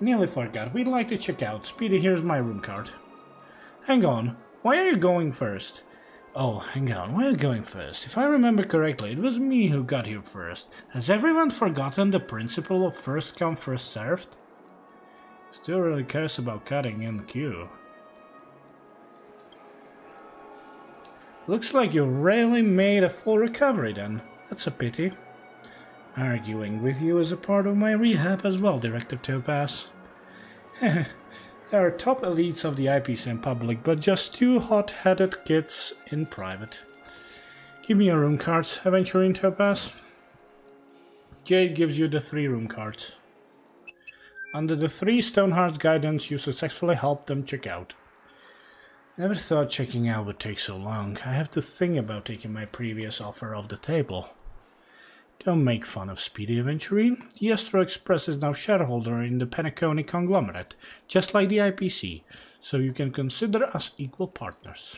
Nearly forgot, we'd like to check out. Speedy, here's my room card. Hang on, why are you going first? Oh, hang on, why are you going first? If I remember correctly, it was me who got here first. Has everyone forgotten the principle of first come, first served? Still really cares about cutting in the queue. Looks like you really made a full recovery then. That's a pity. Arguing with you is a part of my rehab as well, Director Topaz. There are top elites of the IPC in public, but just two hot-headed kids in private. Give me your room cards, Aventurine Topaz. Jade gives you the 3 room cards. Under the 3 Stoneheart's guidance, you successfully helped them check out. Never thought checking out would take so long. I have to think about taking my previous offer off the table. Don't make fun of Speedy, Aventurine. The Astro Express is now shareholder in the Penacony conglomerate, just like the IPC, so you can consider us equal partners.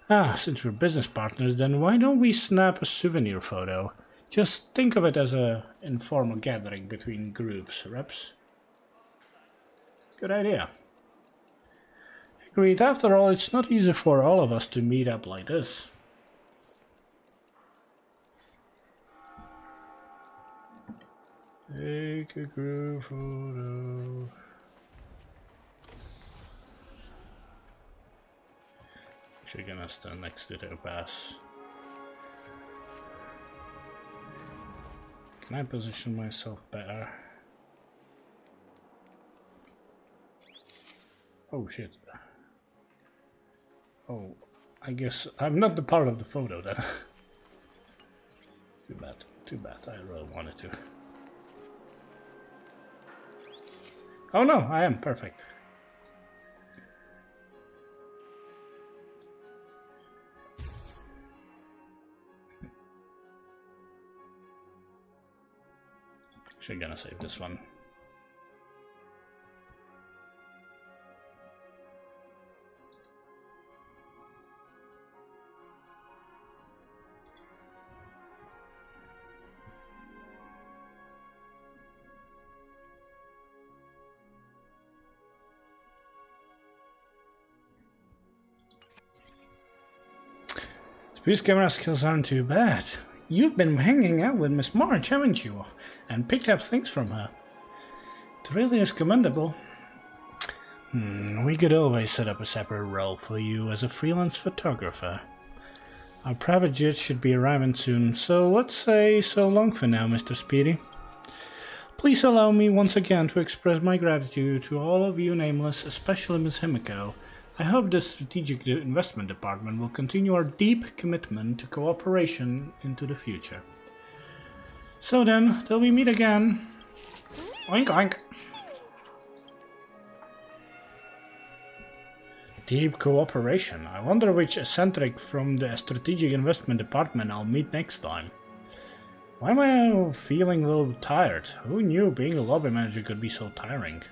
Since we're business partners, then why don't we snap a souvenir photo? Just think of it as an informal gathering between groups, reps. Good idea. Agreed. After all, it's not easy for all of us to meet up like this. Take a group photo. Actually gonna stand next to Topaz. Can I position myself better? Oh shit. Oh, I guess I'm not the part of the photo then. Too bad, I really wanted to. Oh no, I am perfect. Actually gonna save this one. Speedy's camera skills aren't too bad. You've been hanging out with Miss March, haven't you? And picked up things from her. It really is commendable. We could always set up a separate role for you as a freelance photographer. Our private jet should be arriving soon, so let's say so long for now, Mr. Speedy. Please allow me once again to express my gratitude to all of you nameless, especially Ms. Himiko. I hope the Strategic Investment Department will continue our deep commitment to cooperation into the future. So then, till we meet again. Oink oink. Deep cooperation. I wonder which eccentric from the Strategic Investment Department I'll meet next time. Why am I feeling a little tired? Who knew being a lobby manager could be so tiring?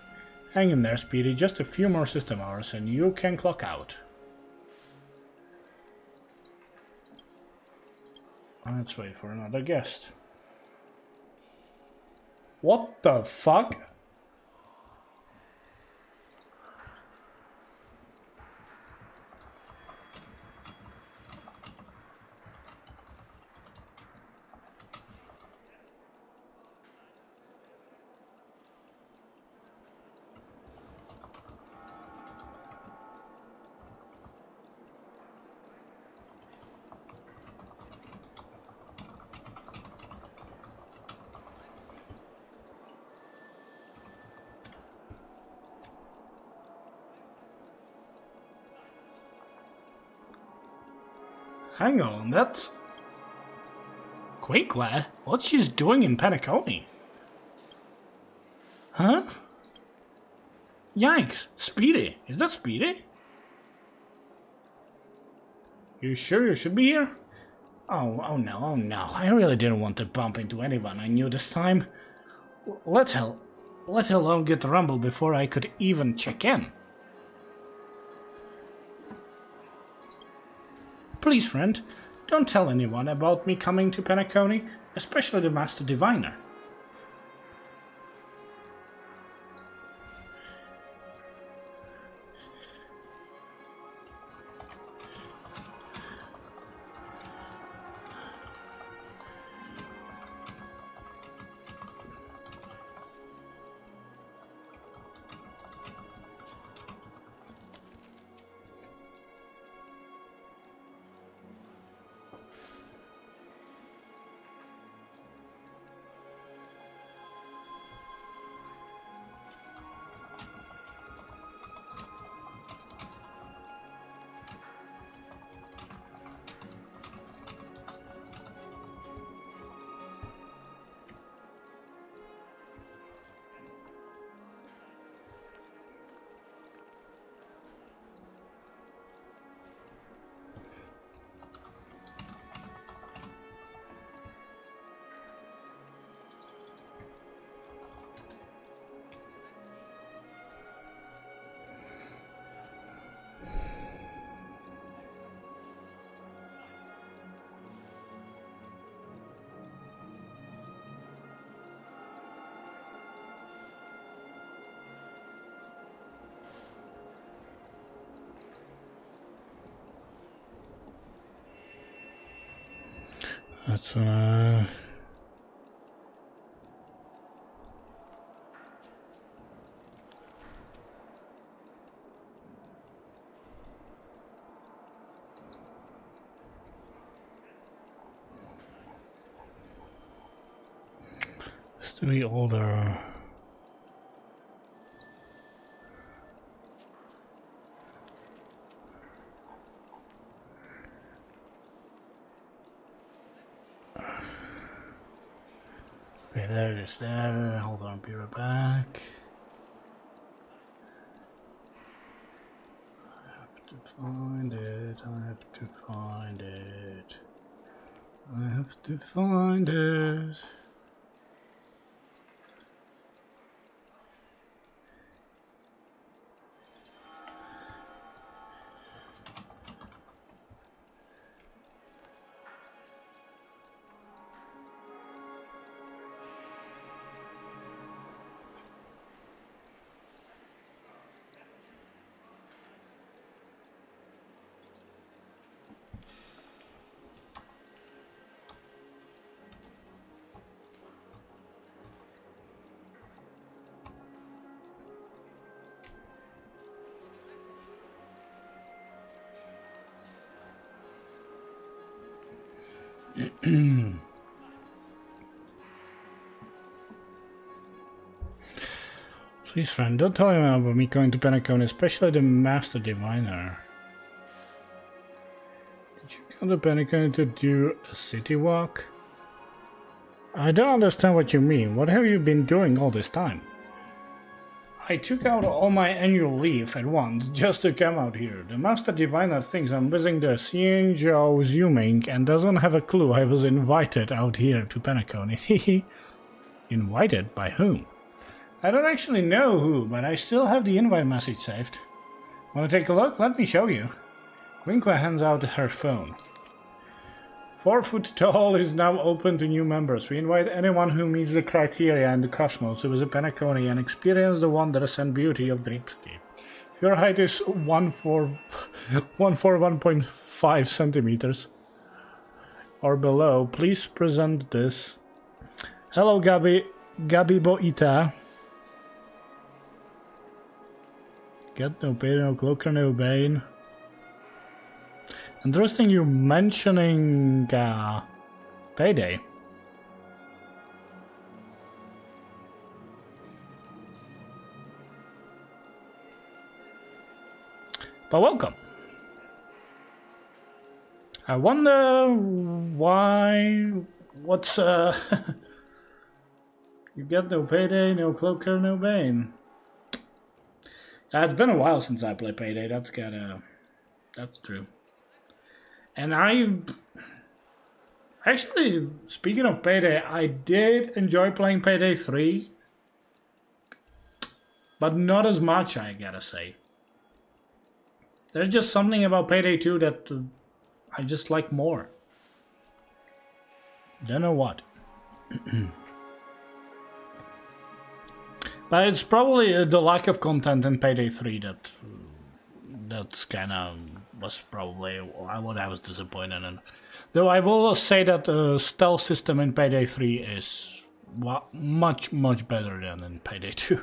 Hang in there, Speedy. Just a few more system hours and you can clock out. Let's wait for another guest. What the fuck? Hang on, that's... Quakeware? What's she doing in Penacony? Huh? Yikes! Speedy! Is that Speedy? You sure you should be here? Oh no. I really didn't want to bump into anyone I knew this time. Let alone get rumbled before I could even check in. Please, friend, don't tell anyone about me coming to Penacony, especially the Master Diviner. That's to be older. Okay, there it is there. Hold on, be right back. I have to find it. I have to find it. I have to find it. Please, friend, don't tell anyone about me going to Penacony, especially the Master Diviner. Did you go to Penacony to do a city walk? I don't understand what you mean. What have you been doing all this time? I took out all my annual leave at once just to come out here. The Master Diviner thinks I'm visiting the Xianzhou Zuming and doesn't have a clue I was invited out here to Penacony. Invited? By whom? I don't actually know who, but I still have the invite message saved. Want to take a look? Let me show you. Winkwa hands out her phone. 4 foot tall is now open to new members. We invite anyone who meets the criteria in the cosmos to visit Penacony and experience the wondrous and beauty of Dreamscape. If your height is 141.5 centimeters or below, please present this. Hello, Gabi Boita. Get no pain, no cloak, no bane. Interesting you mentioning Payday. But welcome. I wonder why... What's You get no Payday, no cloaker, no bane. It's been a while since I played Payday, that's true. And actually, speaking of Payday, I did enjoy playing Payday 3. But not as much, I gotta say. There's just something about Payday 2 that I just like more. Don't know what. But it's probably the lack of content in Payday 3 that's kind of was probably what I was disappointed in. Though I will say that the stealth system in Payday 3 is much better than in Payday 2.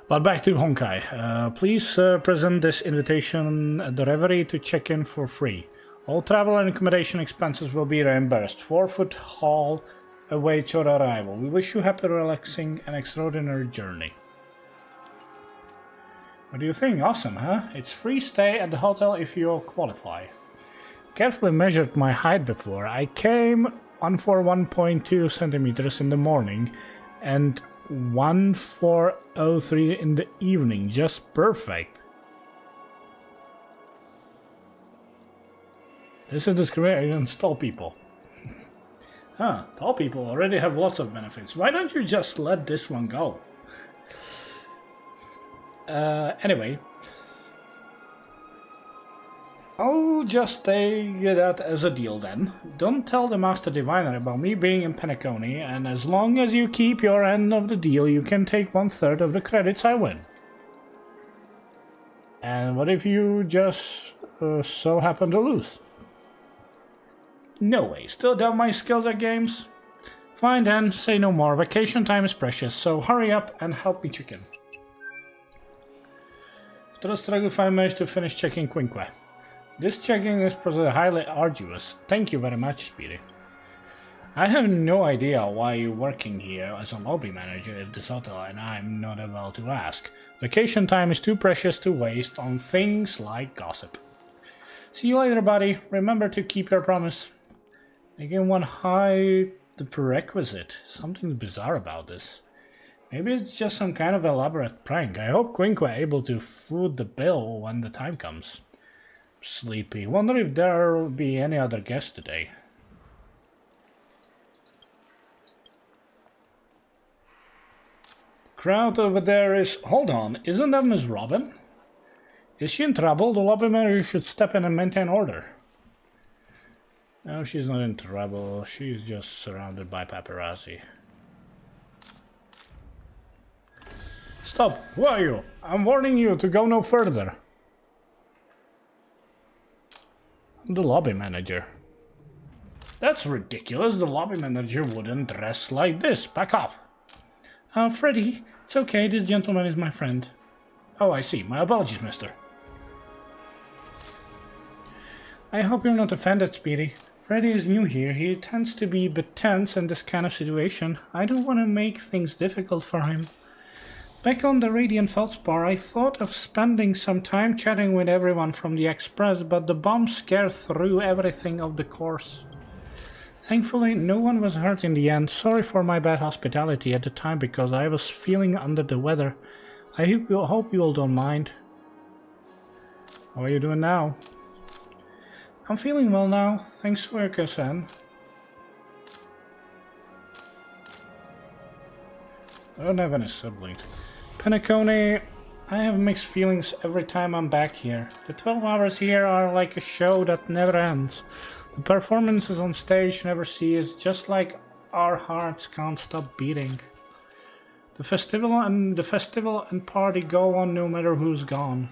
But back to Honkai. Please present this invitation at the Reverie to check in for free. All travel and accommodation expenses will be reimbursed. 4 foot hall awaits your arrival. We wish you a happy, relaxing, and extraordinary journey. What do you think? Awesome, huh? It's free stay at the hotel if you qualify. Carefully measured my height before. I came 141.2 centimeters in the morning and 1403 in the evening. Just perfect. This is discrimination against tall people. Huh, tall people already have lots of benefits. Why don't you just let this one go? Anyway, I'll just take that as a deal then. Don't tell the Master Diviner about me being in Penacony, and as long as you keep your end of the deal, you can take 1/3 of the credits I win. And what if you just so happen to lose? No way, still doubt my skills at games? Fine then, say no more. Vacation time is precious, so hurry up and help me check in. After a struggle, I managed to finish checking Quinque. This checking is highly arduous. Thank you very much, Speedy. I have no idea why you're working here as a lobby manager at this hotel, and I'm not able to ask. Vacation time is too precious to waste on things like gossip. See you later, buddy. Remember to keep your promise. Again, one high the prerequisite. Something bizarre about this. Maybe it's just some kind of elaborate prank. I hope Quinque able to foot the bill when the time comes. Sleepy. Wonder if there'll be any other guests today. Crowd over there is... Hold on, isn't that Miss Robin? Is she in trouble? The lobby manager should step in and maintain order. No, she's not in trouble. She's just surrounded by paparazzi. Stop! Who are you? I'm warning you to go no further. I'm the lobby manager. That's ridiculous. The lobby manager wouldn't dress like this. Back off. Freddy, it's okay. This gentleman is my friend. Oh, I see. My apologies, mister. I hope you're not offended, Speedy. Freddy is new here. He tends to be a bit tense in this kind of situation. I don't want to make things difficult for him. Back on the Radiant Feldspar, I thought of spending some time chatting with everyone from the Express, but the bomb scared through everything of the course. Thankfully, no one was hurt in the end. Sorry for my bad hospitality at the time because I was feeling under the weather. I hope you all don't mind. How are you doing now? I'm feeling well now. Thanks for your concern. I don't have any siblings. Penacony, I have mixed feelings every time I'm back here. The 12 hours here are like a show that never ends. The performances on stage never cease, just like our hearts can't stop beating. The festival and party go on no matter who's gone.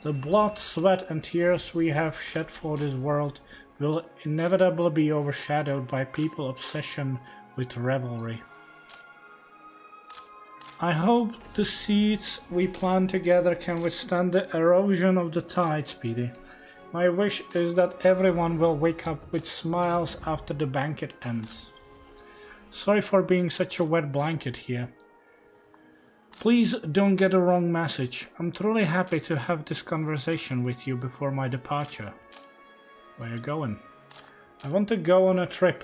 The blood, sweat and tears we have shed for this world will inevitably be overshadowed by people's obsession with revelry. I hope the seeds we plant together can withstand the erosion of the tide, Speedy. My wish is that everyone will wake up with smiles after the banquet ends. Sorry for being such a wet blanket here. Please don't get the wrong message. I'm truly happy to have this conversation with you before my departure. Where are you going? I want to go on a trip.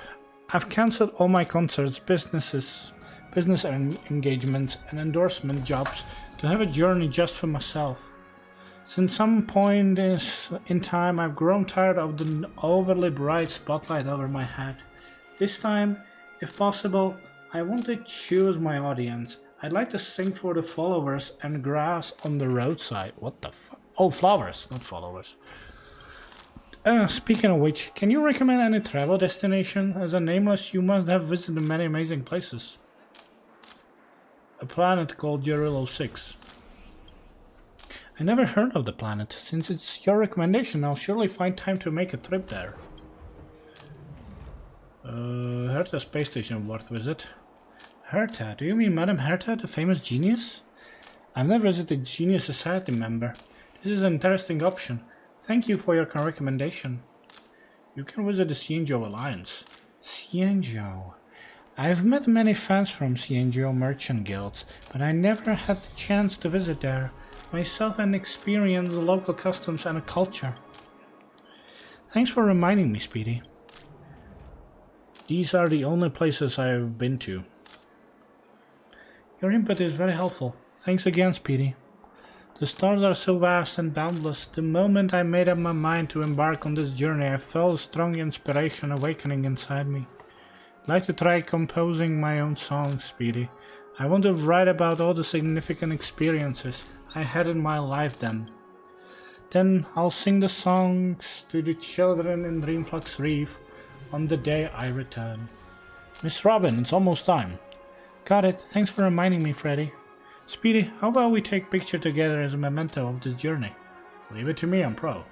I've cancelled all my concerts, business engagements and endorsement jobs to have a journey just for myself. Since some point in time, I've grown tired of the overly bright spotlight over my head. This time, if possible, I want to choose my audience. I'd like to sing for the followers and grass on the roadside. What the fuck? Oh, flowers, not followers. Speaking of which, can you recommend any travel destination? As a nameless, you must have visited many amazing places. A planet called Gerillo 6. I never heard of the planet. Since it's your recommendation, I'll surely find time to make a trip there. Herta space station worth visit. Herta? Do you mean Madame Herta, the famous genius? I've never visited Genius Society member. This is an interesting option. Thank you for your recommendation. You can visit the Cienjo Alliance. Cienjo. I've met many fans from Cienjo merchant guilds, but I never had the chance to visit there myself and experience the local customs and culture. Thanks for reminding me, Speedy. These are the only places I've been to. Your input is very helpful. Thanks again, Speedy. The stars are so vast and boundless. The moment I made up my mind to embark on this journey, I felt a strong inspiration awakening inside me. I'd like to try composing my own songs, Speedy. I want to write about all the significant experiences I had in my life then. Then I'll sing the songs to the children in Dreamflux Reef on the day I return. Miss Robin, it's almost time. Got it. Thanks for reminding me, Freddy. Speedy, how about we take a picture together as a memento of this journey? Leave it to me, I'm pro.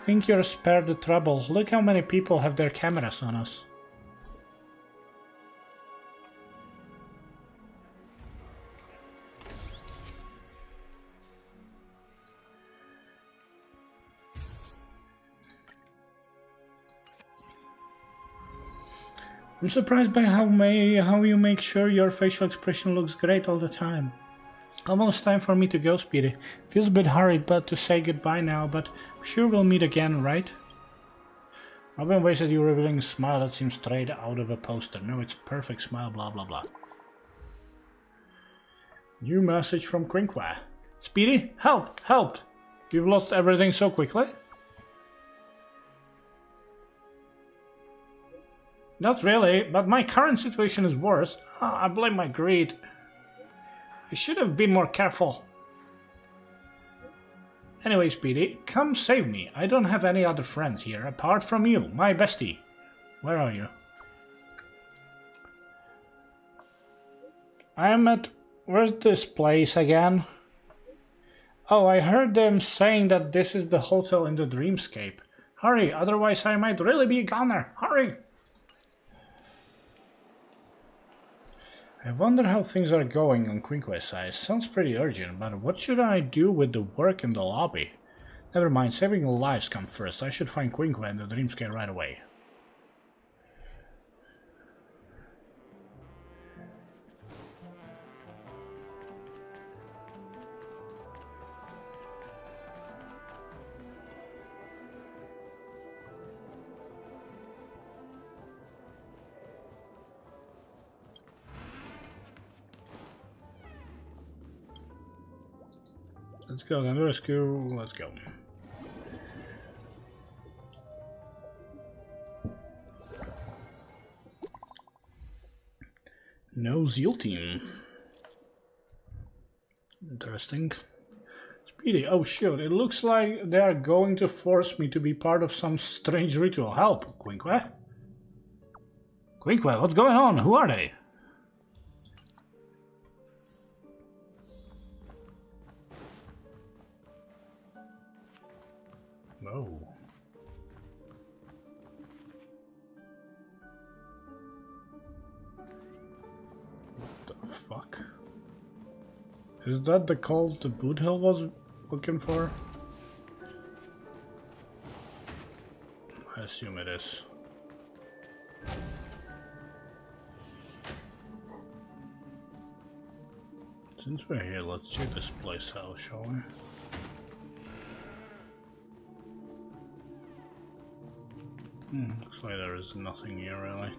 Think you're spared the trouble. Look how many people have their cameras on us. I'm surprised by how you make sure your facial expression looks great all the time. Almost time for me to go, Speedy. Feels a bit hurried but to say goodbye now, but I'm sure we'll meet again, right? Robin waves at you, revealing a smile that seems straight out of a poster. No, it's a perfect smile, blah blah blah. New message from Quinqua. Speedy, help! Help! You've lost everything so quickly? Not really, but my current situation is worse. I blame my greed. I should have been more careful. Anyway, Speedy, come save me. I don't have any other friends here apart from you, my bestie. Where are you? I'm at... Where's this place again? Oh, I heard them saying that this is the hotel in the dreamscape. Hurry, otherwise I might really be a goner. Hurry! I wonder how things are going on Quinque's side. Sounds pretty urgent, but what should I do with the work in the lobby? Never mind, saving lives come first. I should find Quinque and the Dreamscape right away. Let's go, then rescue, let's go. No Zeal team. Interesting. Speedy, oh shoot, it looks like they are going to force me to be part of some strange ritual. Help, Quinque. Quinque, what's going on? Who are they? Oh. What the fuck? Is that the cult the Boothill was looking for? I assume it is. Since we're here, let's check this place out, shall we? Looks like there is nothing here, really.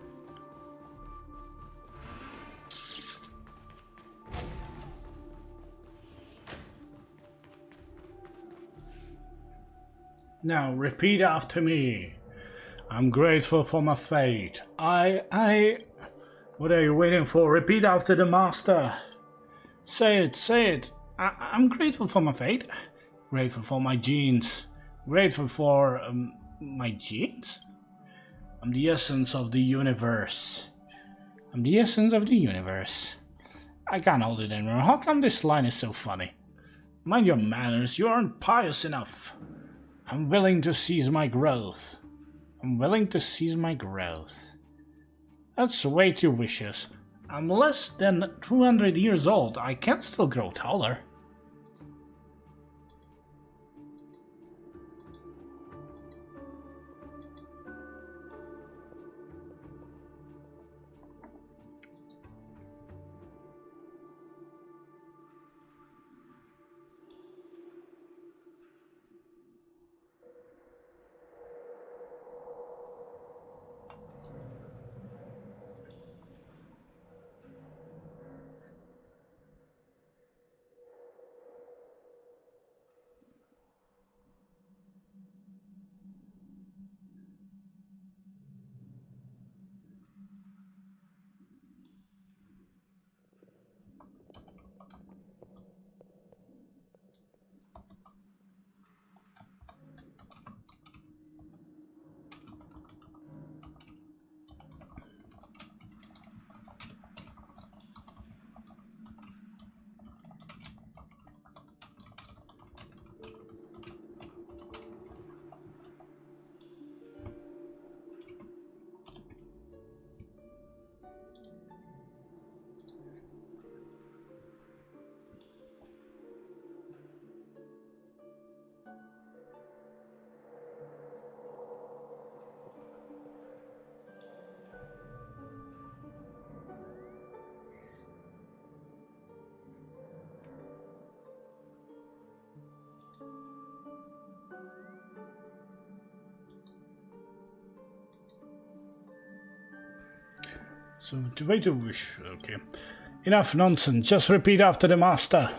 Now, repeat after me. I'm grateful for my fate. What are you waiting for? Repeat after the master. Say it, say it. I'm grateful for my fate. Grateful for my genes. Grateful for, my genes? I'm the essence of the universe. I'm the essence of the universe. I can't hold it anymore. How come this line is so funny? Mind your manners, you aren't pious enough. I'm willing to seize my growth. I'm willing to seize my growth. That's way too vicious. I'm less than 200 years old. I can still grow taller. So, the way to wish, okay. Enough nonsense, just repeat after the master.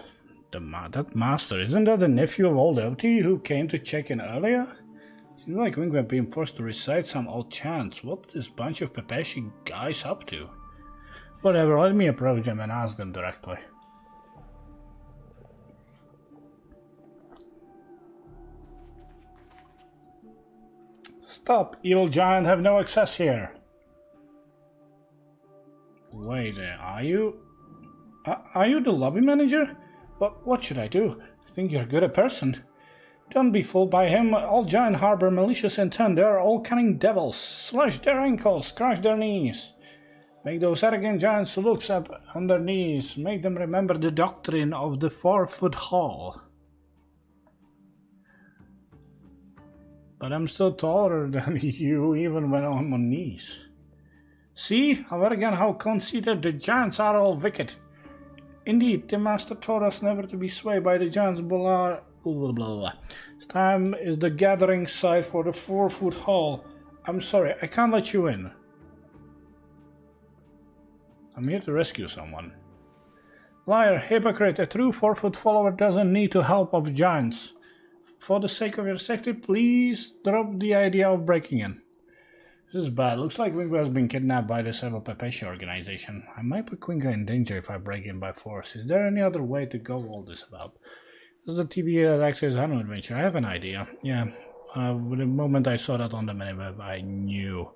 That master, isn't that the nephew of old Oti who came to check in earlier? Seems like we're being forced to recite some old chants. What's this bunch of Pepeshi guys up to? Whatever, let me approach them and ask them directly. Stop, evil giant, have no access here. Wait, are you the lobby manager? What should I do? I think you're a good person. Don't be fooled by him. All giant harbor malicious intent. They are all cunning devils. Slash their ankles, crush their knees. Make those arrogant giants look up on their knees. Make them remember the doctrine of the 4-foot hall. But I'm still taller than you, even when I'm on knees. See, again, how conceited the giants are, all wicked. Indeed, the master taught us never to be swayed by the giants. Blah blah blah. This time is the gathering site for the 4-foot hall. I'm sorry, I can't let you in. I'm here to rescue someone. Liar, hypocrite, a true 4-foot follower doesn't need the help of giants. For the sake of your safety, please drop the idea of breaking in. This is bad. Looks like Quingo has been kidnapped by the Several Pepeshi organization. I might put Quingo in danger if I break in by force. Is there any other way to go all this about? This is the TVA that actually is an adventure. I have an idea. Yeah. The moment I saw that on the minimap, I knew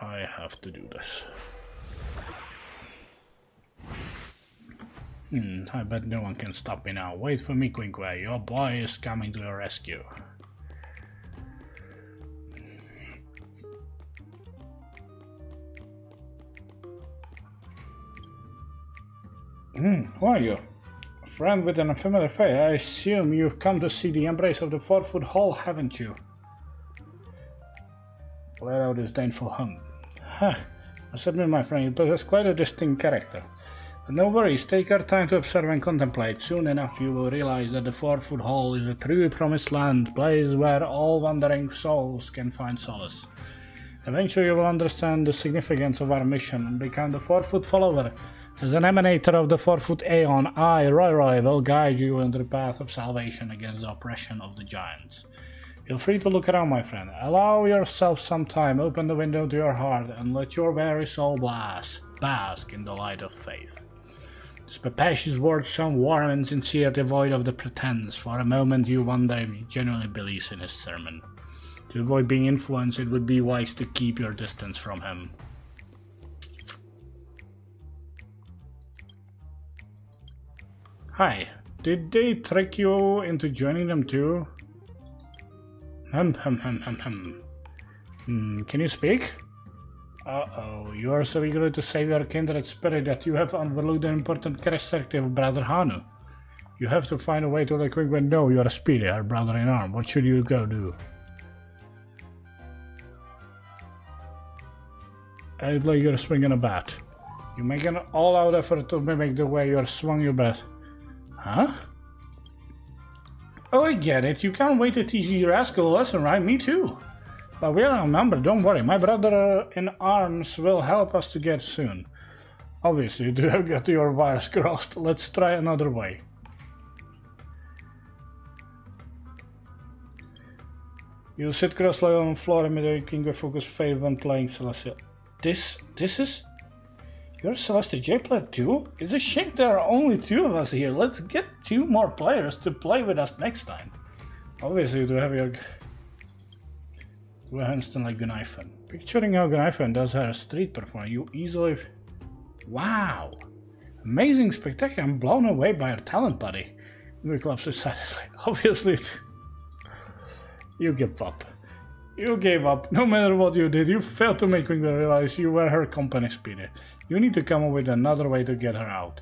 I have to do this. I bet no one can stop me now. Wait for me, Quinque. Your boy is coming to your rescue. Who are you? A friend with an unfamiliar face. I assume you've come to see the embrace of the 4-foot hall, haven't you? Let out this disdainful hum. I must admit, my friend, you possess quite a distinct character. But no worries, take your time to observe and contemplate. Soon enough you will realize that the 4-foot hall is a true promised land, place where all wandering souls can find solace. Eventually you will understand the significance of our mission and become the 4-foot follower. As an emanator of the 4-foot Aeon, I, Roy, will guide you on the path of salvation against the oppression of the giants. Feel free to look around, my friend. Allow yourself some time, open the window to your heart, and let your very soul bask in the light of faith. This Pepeshi's words sound warm and sincere, devoid of the pretense. For a moment you wonder if he genuinely believes in his sermon. To avoid being influenced, it would be wise to keep your distance from him. Hi, did they trick you into joining them too? Can you speak? Uh-oh, you are so eager to save your kindred spirit that you have overlooked an important characteristic of Brother Hanu. You have to find a way to let Quingo know you are Speedy, our brother in arms. What should you go do? I'd like you're swinging a bat. You make an all-out effort to mimic the way you swung your bat. Huh? Oh, I get it. You can't wait to teach your rascal a lesson, right? Me too. But we're outnumbered, don't worry. My brother in arms will help us to get soon. Obviously, you have got your wires crossed. Let's try another way. You sit cross-legged on the floor and making a focused face when playing Celestia. This is... You're a Celestia J player too? It's a shame there are only 2 of us here. Let's get 2 more players to play with us next time. Obviously, you do have your... Handstand like Gunaifen. Picturing how Gunaifen does her street performance, you easily... Wow! Amazing spectacular. I'm blown away by her talent, buddy. We claps excitedly. Obviously, you give up. You gave up. No matter what you did, you failed to make Quingo realize you were her company spirit. You need to come up with another way to get her out.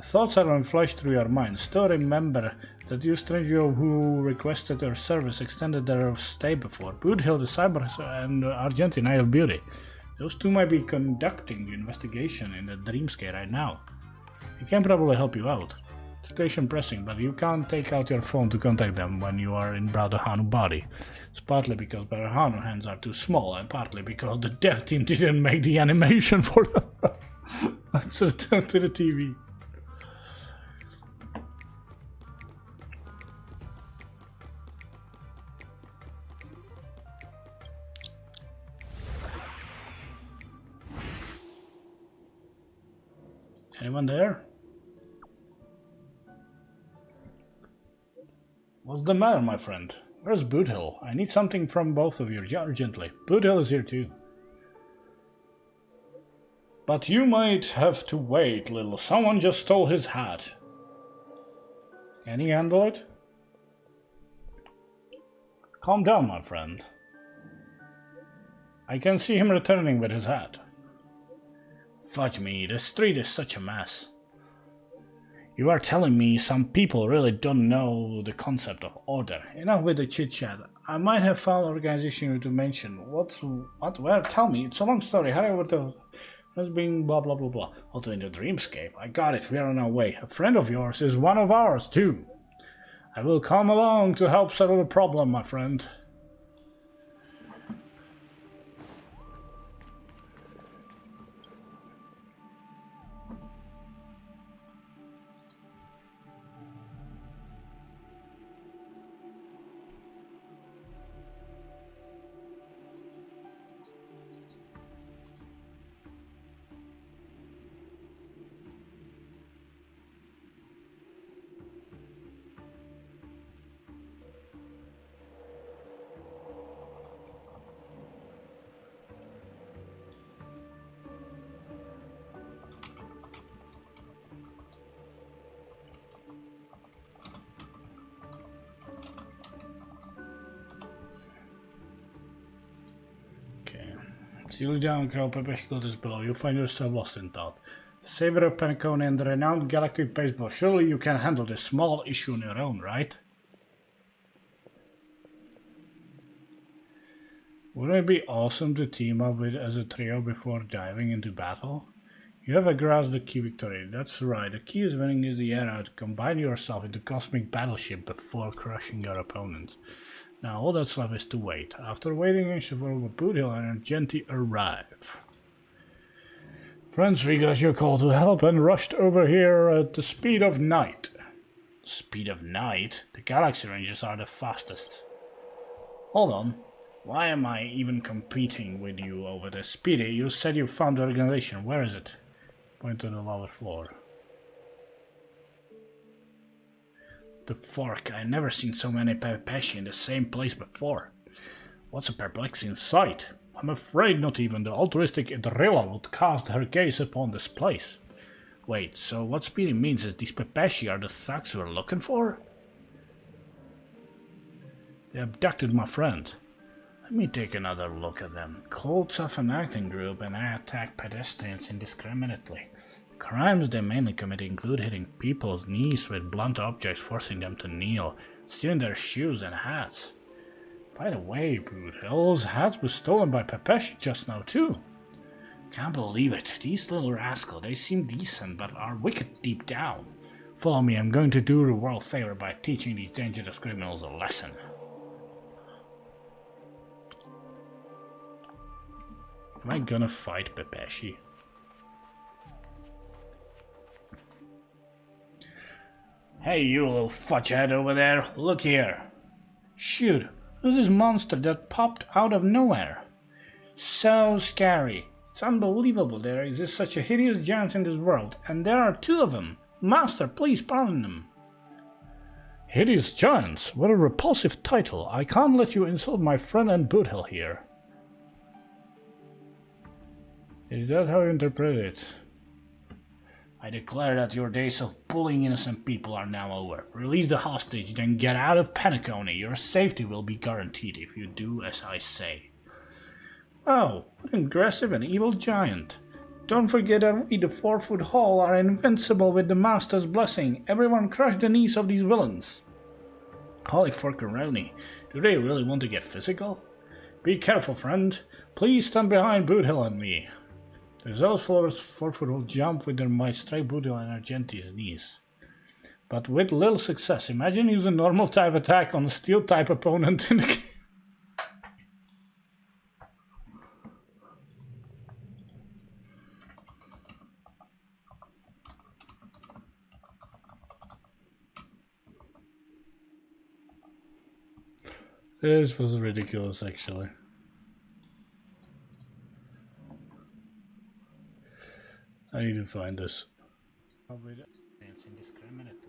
Thoughts are unflashed through your mind. Still remember that you stranger who requested her service extended their stay before. Boothill, the Cyber, and Argentina of Beauty. Those 2 might be conducting the investigation in the Dreamscape right now. He can probably help you out. Situation pressing, but you can't take out your phone to contact them when you are in Brother Hanu body. It's partly because Brother Hanu hands are too small, and partly because the dev team didn't make the animation for them. Let's return to the TV. Anyone there? What's the matter, my friend? Where's Boothill? I need something from both of you urgently. Boothill is here too. But you might have to wait, little. Someone just stole his hat. Can he handle it? Calm down, my friend. I can see him returning with his hat. Fudge me, the street is such a mess. You are telling me some people really don't know the concept of order. Enough with the chit-chat. I might have found organization to mention. What? Where? Tell me. It's a long story. How over the... Has been blah blah blah blah. Also in the dreamscape. I got it. We are on our way. A friend of yours is one of ours too. I will come along to help settle the problem, my friend. Seal down, Crow Pepper is below. You'll find yourself lost in thought. The savior of Penacony and the renowned galactic baseball. Surely you can handle this small issue on your own, right? Wouldn't it be awesome to team up with as a trio before diving into battle? You have grasped the key, Victory. That's right. The key is winning the air out. Combine yourself into cosmic battleship before crushing your opponent. Now all that's left is to wait. After waiting in Chevrolet, Boothill and Argenti arrive. Friends, we got your call to help and rushed over here at the speed of night. Speed of night? The Galaxy Rangers are the fastest. Hold on. Why am I even competing with you over this? Speedy, you said you found the organization. Where is it? Point to the lower floor. The fork. I never seen so many Pepeshi in the same place before. What's a perplexing sight. I'm afraid not even the altruistic Idrilla would cast her gaze upon this place. Wait, so what Speedy means is these Pepeshi are the thugs we're looking for? They abducted my friend. Let me take another look at them. Cults of an acting group and I attack pedestrians indiscriminately. Crimes they mainly commit include hitting people's knees with blunt objects, forcing them to kneel, stealing their shoes and hats. By the way, Boothill's hat was stolen by Pepeshi just now too. Can't believe it. These little rascals, they seem decent but are wicked deep down. Follow me, I'm going to do the world a favor by teaching these dangerous criminals a lesson. Am I gonna fight Pepeshi? Hey, you little fudgehead over there, look here. Shoot, who's this monster that popped out of nowhere? So scary. It's unbelievable there exists such a hideous giant in this world, and there are two of them. Master, please pardon them. Hideous giants? What a repulsive title. I can't let you insult my friend and Boothill here. Is that how you interpret it? I declare that your days of bullying innocent people are now over. Release the hostage, then get out of Penacony. Your safety will be guaranteed if you do as I say. Oh, what an aggressive and evil giant. Don't forget that we, the 4-foot Hall, are invincible with the Master's blessing. Everyone crush the knees of these villains. Holy forkaroni, do they really want to get physical? Be careful, friend. Please stand behind Boothill and me. The zealous followers 4-foot will jump with their might, strike Boothill and Argenti's knees. but with little success. Imagine using normal type attack on a steel type opponent in the game. This was ridiculous, actually. I need to find this. Probably dance indiscriminately.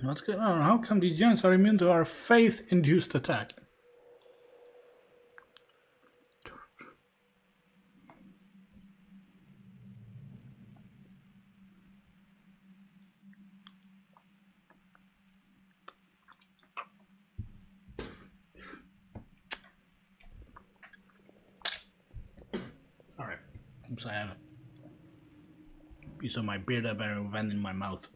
What's going on? How come these giants are immune to our faith-induced attack? Alright. Oops, I have a piece of my beard that went in my mouth.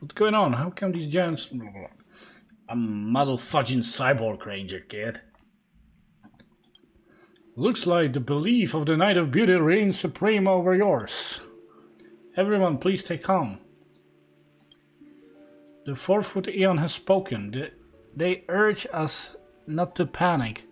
What's going on? How come these giants... I'm a model fudging cyborg ranger, kid. Looks like the belief of the Knight of Beauty reigns supreme over yours. Everyone, please stay calm. The 4-foot Eon has spoken. They urge us not to panic.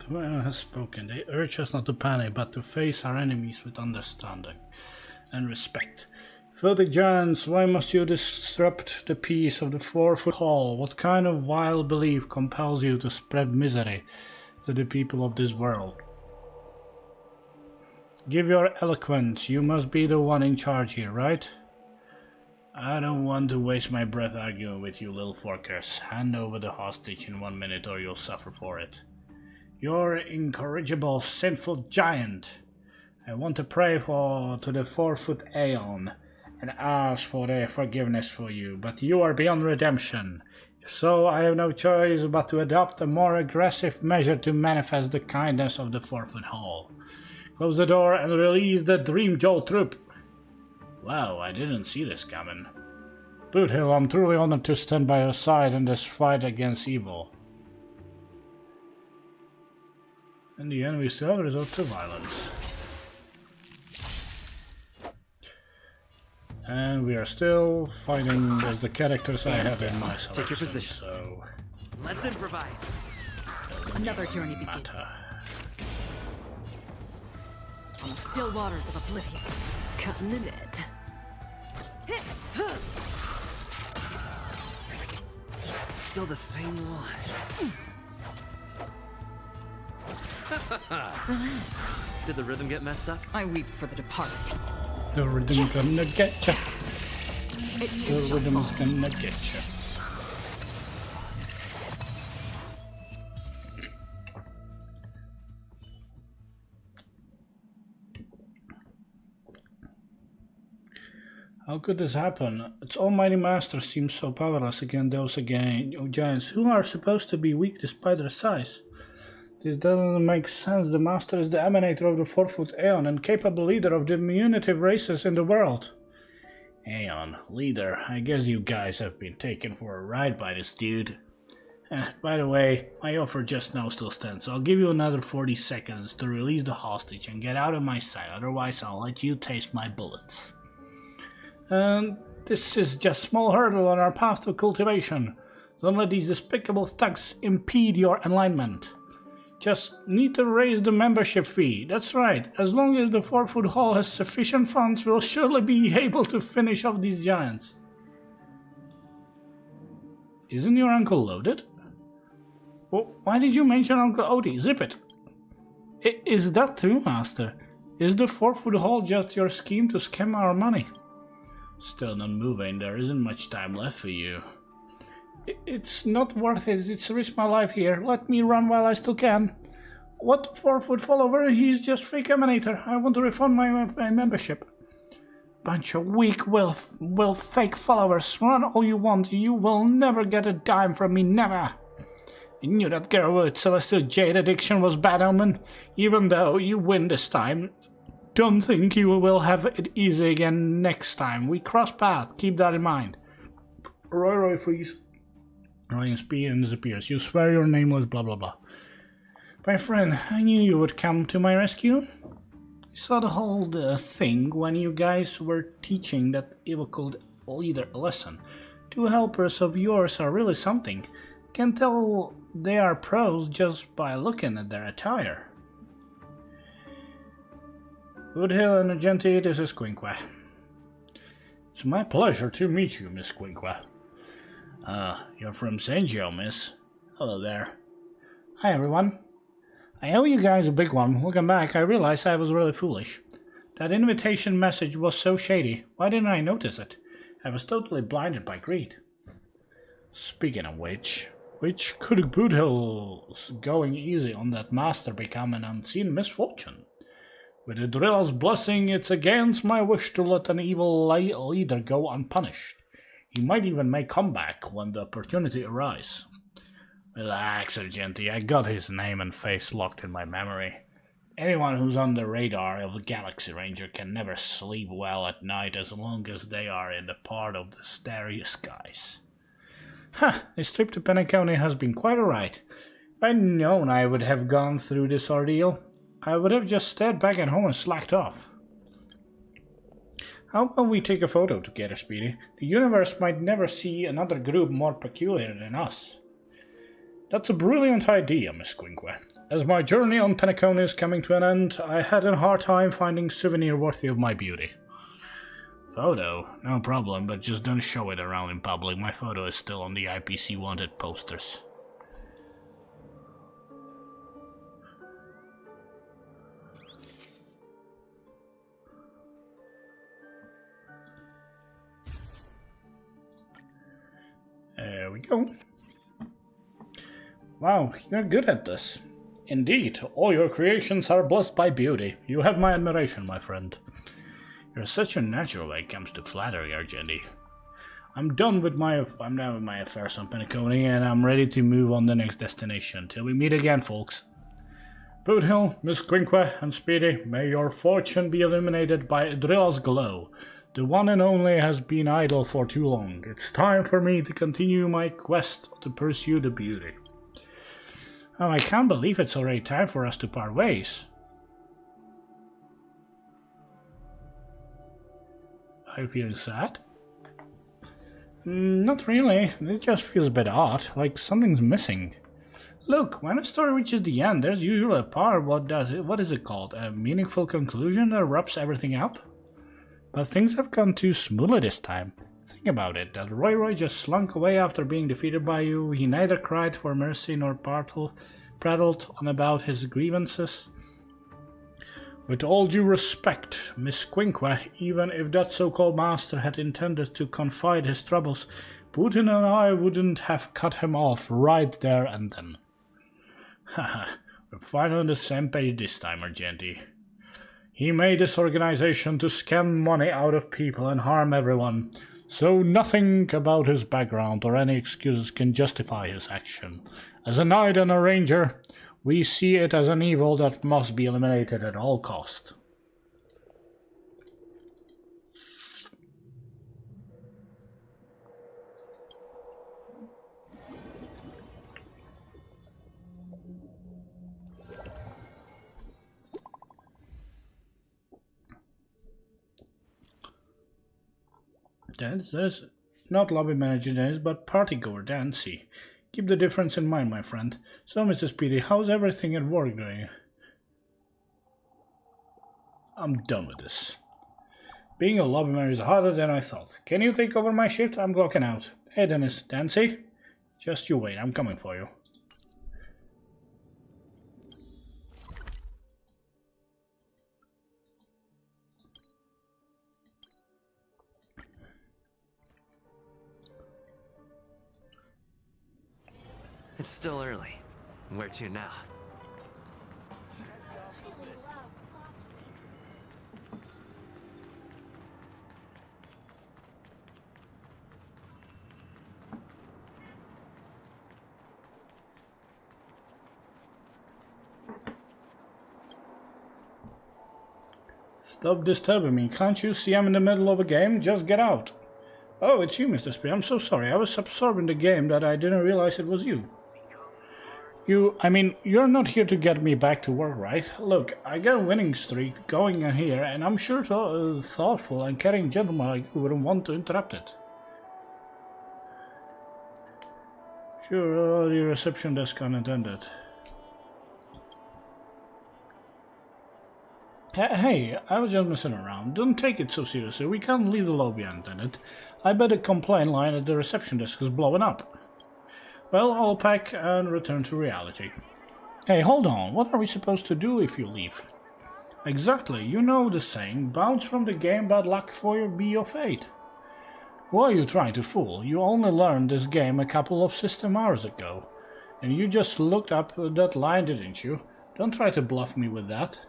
The Eon has spoken. They urge us not to panic, but to face our enemies with understanding and respect. Filthy giants, why must you disrupt the peace of the 4-foot hall? What kind of wild belief compels you to spread misery to the people of this world? Give your eloquence. You must be the one in charge here, right? I don't want to waste my breath arguing with you little forkers. Hand over the hostage in 1 minute or you'll suffer for it. You're an incorrigible, sinful giant. I want to pray to the 4-foot Aeon and ask for their forgiveness for you, but you are beyond redemption. So I have no choice but to adopt a more aggressive measure to manifest the kindness of the 4-foot Hall. Close the door and release the Dream Jolt troop. Wow, I didn't see this coming. Boothill, I'm truly honored to stand by your side in this fight against evil. And the enemy still resort to violence. And we are still fighting with the characters I have in my selection. Take your position. So let's improvise. Another journey begins. On the still waters of oblivion. Cutting the net. Still the same one. Relax. Did the rhythm get messed up? I weep for the departed. the rhythm's gonna get ya. The rhythm's gonna get ya. How could this happen? Its almighty master seems so powerless against those giants who are supposed to be weak despite their size. This doesn't make sense. The master is the emanator of the 4-foot Aeon and capable leader of the diminutive races in the world. Aeon, leader, I guess you guys have been taken for a ride by this dude. By the way, my offer just now still stands, so I'll give you another 40 seconds to release the hostage and get out of my sight, otherwise I'll let you taste my bullets. This is just a small hurdle on our path to cultivation. Don't let these despicable thugs impede your enlightenment. Just need to raise the membership fee. That's right. As long as the 4-foot Hall has sufficient funds, we'll surely be able to finish off these giants. Isn't your uncle loaded? Well, why did you mention Uncle Odie? Zip it. Is that true, Master? Is the 4-foot Hall just your scheme to scam our money? Still not moving. There isn't much time left for you. It's not worth it. It's risk my life here. Let me run while I still can. What 4-foot follower? He's just fake emanator. I want to refund my membership. Bunch of weak will fake followers. Run all you want. You will never get a dime from me. Never. I knew that girl with Celestial Jade addiction was bad omen. Even though you win this time, don't think you will have it easy again next time. We cross paths. Keep that in mind. Roy freeze. Roy and Speedy and disappears. You swear your name was blah blah blah. My friend, I knew you would come to my rescue. I saw the whole thing when you guys were teaching that evil leader a lesson. 2 helpers of yours are really something. Can tell they are pros just by looking at their attire. Woodhill and Agenti, this is Quinqua. It's my pleasure to meet you, Miss Quinqua. You're from Sanjo, miss. Hello there. Hi, everyone. I owe you guys a big one. Looking back, I realized I was really foolish. That invitation message was so shady. Why didn't I notice it? I was totally blinded by greed. Speaking of which could Boothill's going easy on that master become an unseen misfortune? With the Drill's blessing, it's against my wish to let an evil leader go unpunished. He might even make comeback when the opportunity arises. Relax, Argenti, I got his name and face locked in my memory. Anyone who's on the radar of the Galaxy Ranger can never sleep well at night as long as they are in the part of the starry skies. This trip to Penacony has been quite alright. If I'd known I would have gone through this ordeal, I would have just stayed back at home and slacked off. How about we take a photo together, Speedy? The universe might never see another group more peculiar than us. That's a brilliant idea, Miss Quinqua. As my journey on Penacony is coming to an end, I had a hard time finding souvenir worthy of my beauty. Photo? No problem, but just don't show it around in public. My photo is still on the IPC wanted posters. There we go. Wow, you're good at this. Indeed, all your creations are blessed by beauty. You have my admiration, my friend. You're such a natural when it comes to flattery, Argendi. I'm done with my affairs on Penacony, and I'm ready to move on the next destination. Till we meet again, folks. Boothill, Miss Quinque, and Speedy, may your fortune be illuminated by Drilla's glow. The one and only has been idle for too long. It's time for me to continue my quest to pursue the beauty. Oh, I can't believe it's already time for us to part ways. Are you feeling sad? Not really. It just feels a bit odd, like something's missing. Look, when a story reaches the end, there's usually a part, what is it called? A meaningful conclusion that wraps everything up? But things have gone too smoothly this time. Think about it, that Roy just slunk away after being defeated by you. He neither cried for mercy nor prattled on about his grievances. With all due respect, Miss Quinque, even if that so-called master had intended to confide his troubles, Putin and I wouldn't have cut him off right there and then. Haha, we're finally on the same page this time, Argenti. He made this organization to scam money out of people and harm everyone, so nothing about his background or any excuses can justify his action. As a knight and a ranger, we see it as an evil that must be eliminated at all cost. There's not lobby manager dance, but partygoer Dancy. Keep the difference in mind, my friend. So, Mr. Speedy, how's everything at work going? I'm done with this. Being a lobby manager is harder than I thought. Can you take over my shift? I'm clocking out. Hey, Dennis, Dancy? Just you wait, I'm coming for you. It's still early. Where to now? Stop disturbing me. Can't you see I'm in the middle of a game? Just get out. Oh, it's you, Mr. Speedy. I'm so sorry. I was absorbed in the game that I didn't realize it was you. You're not here to get me back to work, right? Look, I got a winning streak going on here, and I'm sure thoughtful and caring gentleman like you wouldn't want to interrupt it. Sure, the reception desk unattended. Hey, I was just messing around. Don't take it so seriously. We can't leave the lobby unattended. I bet the complaint line at the reception desk is blowing up. Well, I'll pack and return to reality. Hey, hold on. What are we supposed to do if you leave? Exactly. You know the saying. Bounce from the game, bad luck for you be your fate. Who are you trying to fool? You only learned this game a couple of system hours ago. And you just looked up that line, didn't you? Don't try to bluff me with that.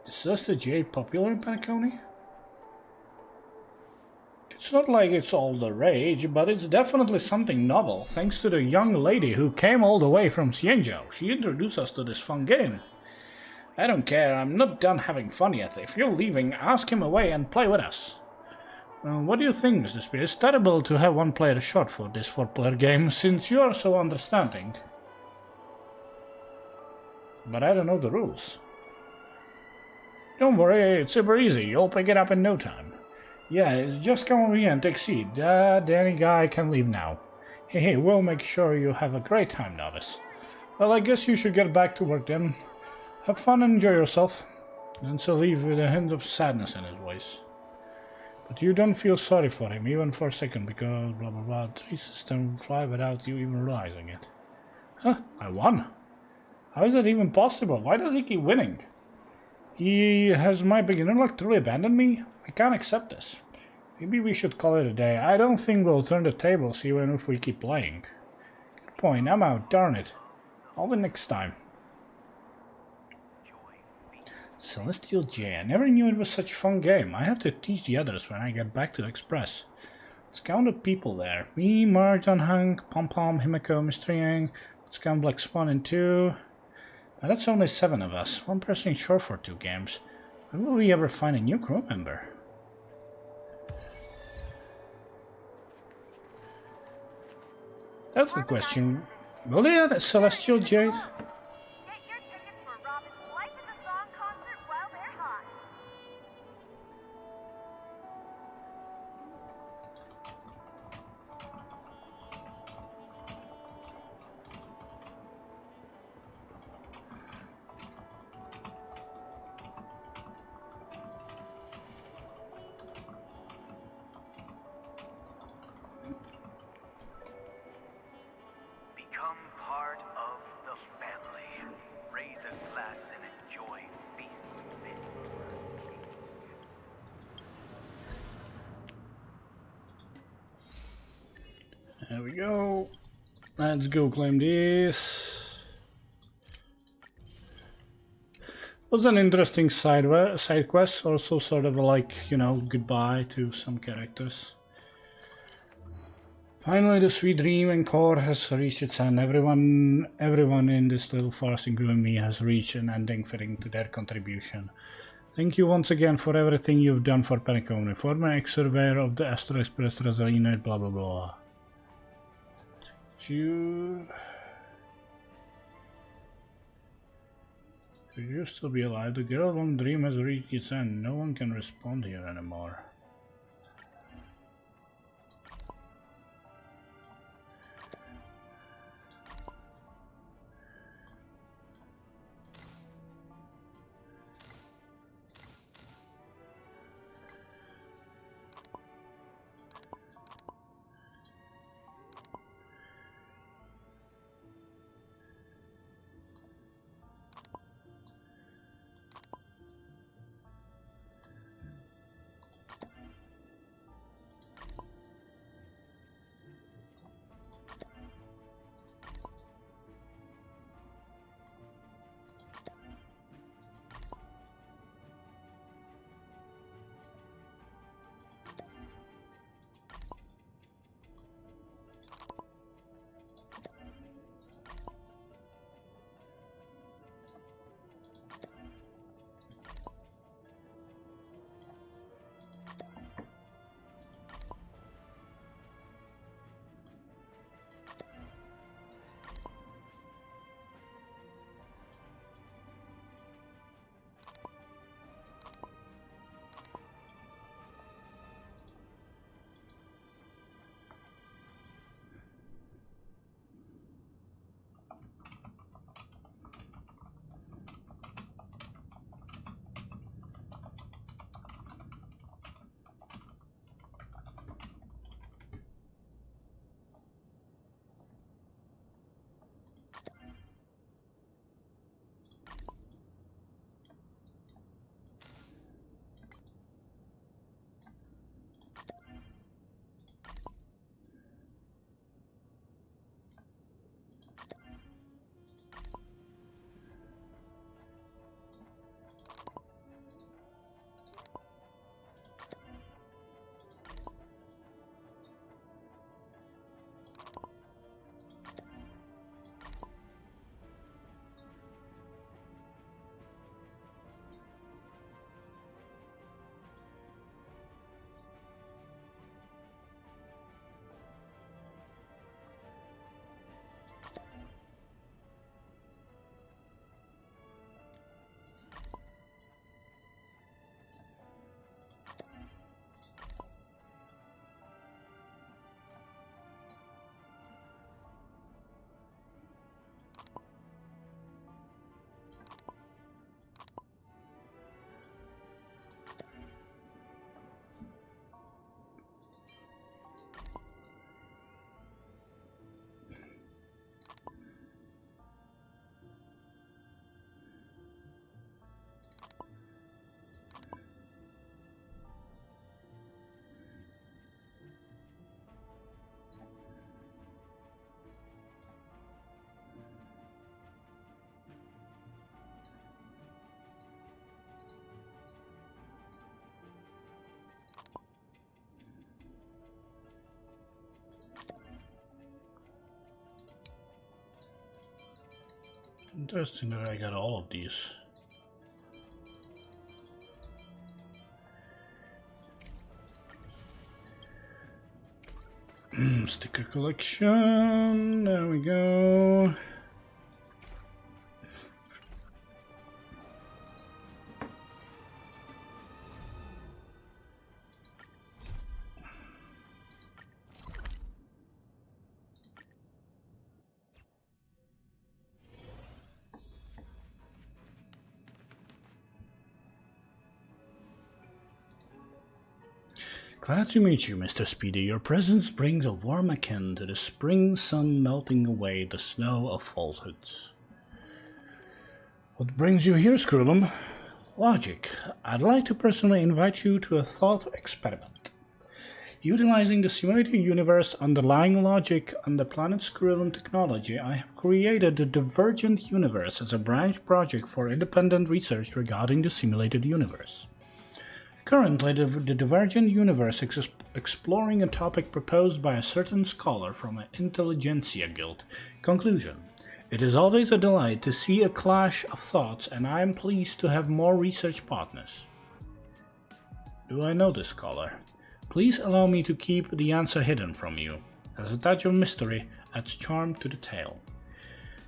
Is SSJ popular in Penacony? It's not like it's all the rage, but it's definitely something novel, thanks to the young lady who came all the way from Xianzhou. She introduced us to this fun game. I don't care, I'm not done having fun yet. If you're leaving, ask him away and play with us. What do you think, Mr. Spears? It's terrible to have one player short for this 4-player game, since you are so understanding. But I don't know the rules. Don't worry, it's super easy. You'll pick it up in no time. Yeah, it's just come over here and take a seat. Any guy can leave now. Hey, we'll make sure you have a great time, novice. Well, I guess you should get back to work then. Have fun and enjoy yourself. And so leave with a hint of sadness in his voice. But you don't feel sorry for him, even for a second, because blah blah blah. 3 systems fly without you even realizing it. Huh, I won? How is that even possible? Why does he keep winning? Has my beginner luck truly abandoned me? I can't accept this. Maybe we should call it a day. I don't think we'll turn the tables even if we keep playing. Good point, I'm out, darn it. I'll win next time. Celestial J. I never knew it was such a fun game. I have to teach the others when I get back to the Express. Let's count the people there. Me, Marjan, Hank, Pom Pom, Himiko, Mr. Yang. Let's count Black Swan and 2. Now that's only 7 of us. One person is short for 2 games. When will we ever find a new crew member? That's a good question. Will they add a Celestial Jade? There we go. Let's go claim this. Was an interesting side quest, also sort of like, you know, goodbye to some characters. Finally, the sweet dream and core has reached its end. Everyone in this little farce, including me, has reached an ending fitting to their contribution. Thank you once again for everything you've done for Penacony, former ex-surveyor of the Astral Express Resolina, blah blah blah. Should you still be alive? The girl long dream has reached its end. No one can respond here anymore. Interesting that I got all of these. Sticker collection, there we go. Glad to meet you, Mr. Speedy. Your presence brings a warm akin to the spring sun melting away the snow of falsehoods. What brings you here, Scrollum? Logic. I'd like to personally invite you to a thought experiment. Utilizing the simulated universe underlying logic on the planet Scrollum technology, I have created the Divergent Universe as a branch project for independent research regarding the simulated universe. Currently, the Divergent Universe is exploring a topic proposed by a certain scholar from an intelligentsia guild. Conclusion. It is always a delight to see a clash of thoughts, and I am pleased to have more research partners. Do I know this scholar? Please allow me to keep the answer hidden from you, as a touch of mystery adds charm to the tale.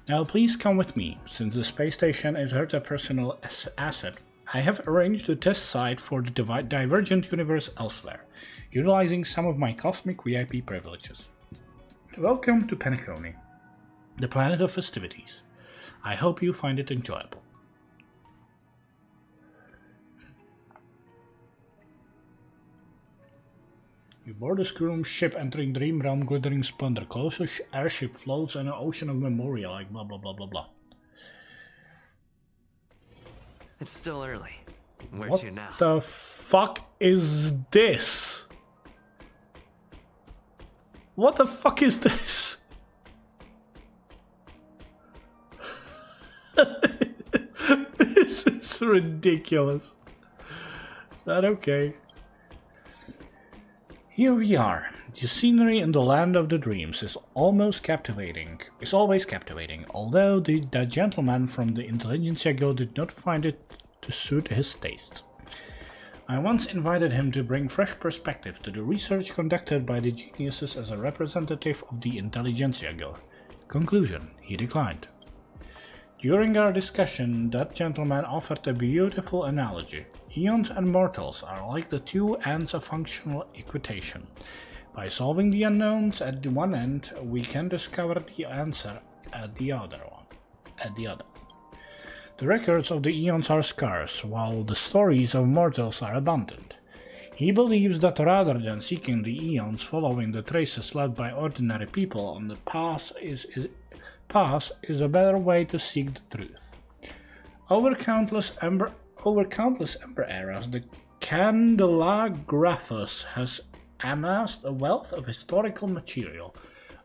Now please come with me, since the space station is Herta personal asset. I have arranged a test site for the Divergent Universe elsewhere, utilizing some of my cosmic VIP privileges. Welcome to Penacony, the planet of festivities. I hope you find it enjoyable. You board a Scrollum ship entering Dream Realm, glittering splendor. Closer airship floats in an ocean of memoria, like blah blah blah blah blah. It's still early. Where What to now? the fuck is this? What the fuck is this? This is ridiculous. Is that okay? Here we are. The scenery in the land of the dreams is always captivating, although that gentleman from the Intelligentsia Guild did not find it to suit his taste. I once invited him to bring fresh perspective to the research conducted by the geniuses as a representative of the Intelligentsia Guild. Conclusion, he declined. During our discussion, that gentleman offered a beautiful analogy. Eons and mortals are like the two ends of functional equitation. By solving the unknowns at the one end, we can discover the answer at the other. The records of the eons are scarce, while the stories of mortals are abundant. He believes that rather than seeking the eons following the traces left by ordinary people on the past is a better way to seek the truth. Over countless ember eras, the Candelagraphus has amassed a wealth of historical material,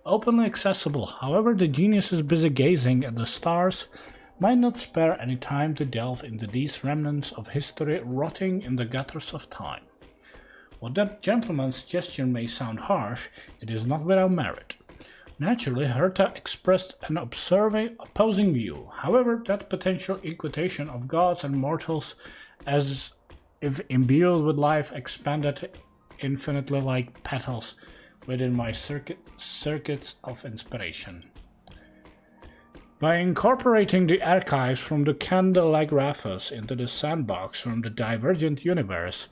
openly accessible. However, the geniuses busy gazing at the stars might not spare any time to delve into these remnants of history rotting in the gutters of time. While that gentleman's suggestion may sound harsh, it is not without merit. Naturally, Herta expressed an opposing view. However, that potential equitation of gods and mortals, as if imbued with life, expanded infinitely like petals within my circuits of inspiration. By incorporating the archives from the Candelagraphus into the sandbox from the Divergent Universe,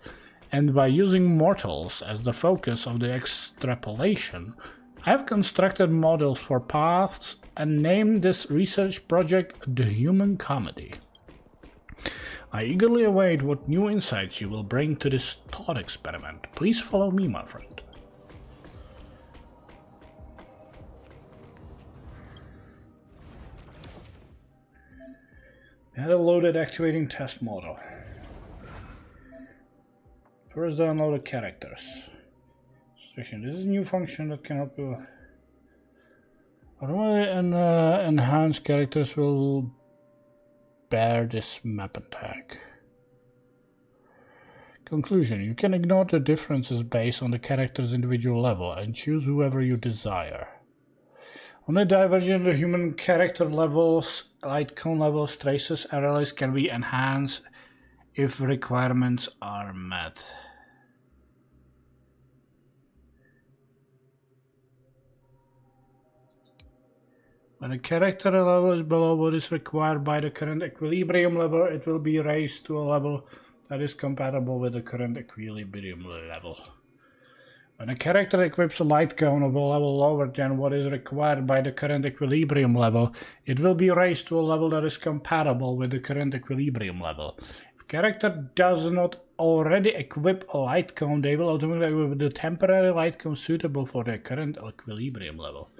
and by using mortals as the focus of the extrapolation, I have constructed models for paths and named this research project The Human Comedy. I eagerly await what new insights you will bring to this thought experiment. Please follow me, my friend. Had a loaded activating test model. First downloaded characters. This is a new function that can help you. Automatically enhanced characters will bear this map attack. Conclusion. You can ignore the differences based on the character's individual level and choose whoever you desire. Only divergent the human character levels, light cone levels, traces, and relics can be enhanced if requirements are met. When a character level is below what is required by the current equilibrium level, it will be raised to a level that is compatible with the current equilibrium level. When a character equips a light cone of a level lower than what is required by the current equilibrium level, it will be raised to a level that is compatible with the current equilibrium level. If a character does not already equip a light cone, they will automatically equip the temporary light cone suitable for their current equilibrium level.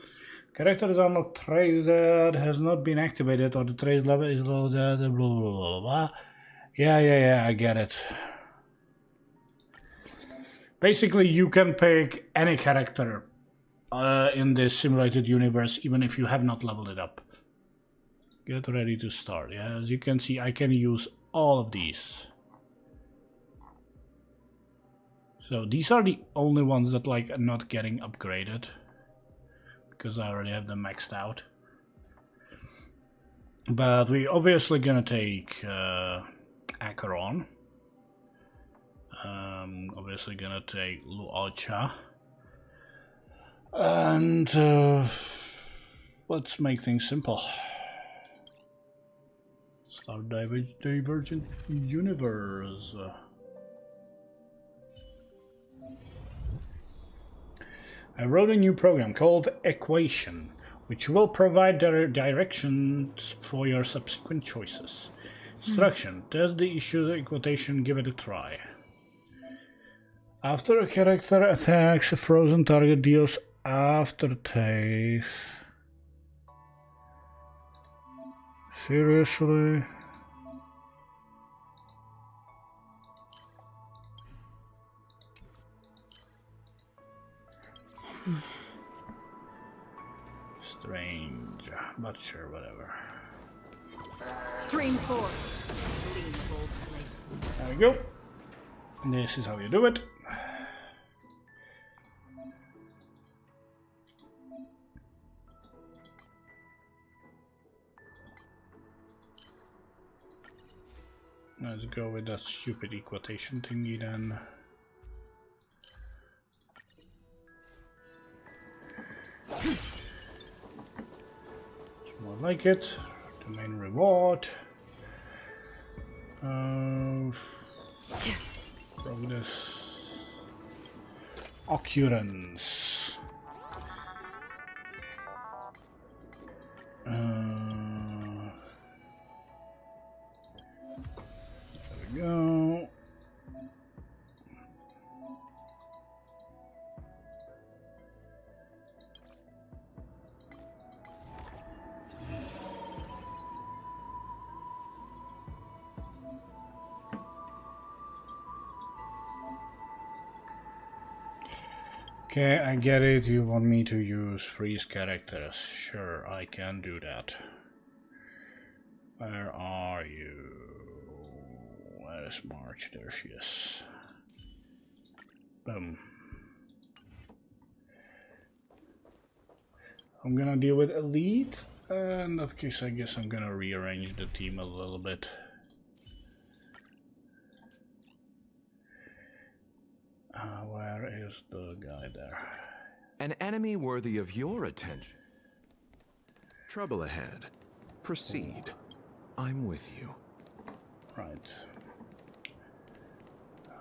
Characters are not trace that has not been activated, or the trace level is low, blah blah blah blah. Yeah, I get it. Basically, you can pick any character in this simulated universe, even if you have not leveled it up. Get ready to start. Yeah, as you can see, I can use all of these. So these are the only ones that like are not getting upgraded, because I already have them maxed out. But we obviously gonna take Acheron. Obviously gonna take Lualcha. And let's make things simple. Start Divergent Universe. I wrote a new program called Equation, which will provide directions for your subsequent choices. Instruction: test the issue equation, give it a try. After a character attacks, a frozen target deals aftertaste. Seriously? Strange, but sure, whatever. Stream 4. There we go. This is how you do it. Let's go with that stupid equation thingy then. More like it. The main reward. Progress. Occurrence. There we go. Okay, I get it. You want me to use freeze characters. Sure, I can do that. Where are you? Where is March? There she is. Boom. I'm gonna deal with Elite. In that case, I guess I'm gonna rearrange the team a little bit. Where is the guy there? An enemy worthy of your attention. Trouble ahead. Proceed. I'm with you. Right.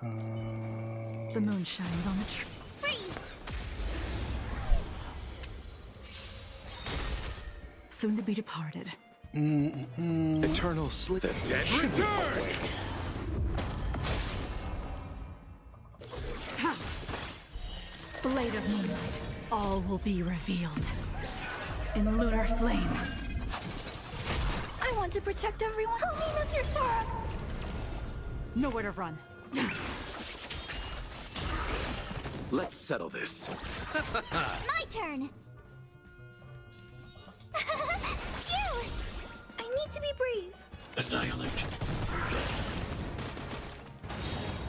The moon shines on the tree. Soon to be departed. Eternal slip. The dead return! Blade of moonlight, all will be revealed. In lunar flame. I want to protect everyone. Help me, Mr. Sora. Nowhere to run. Let's settle this. My turn! Phew! I need to be brave. Annihilation.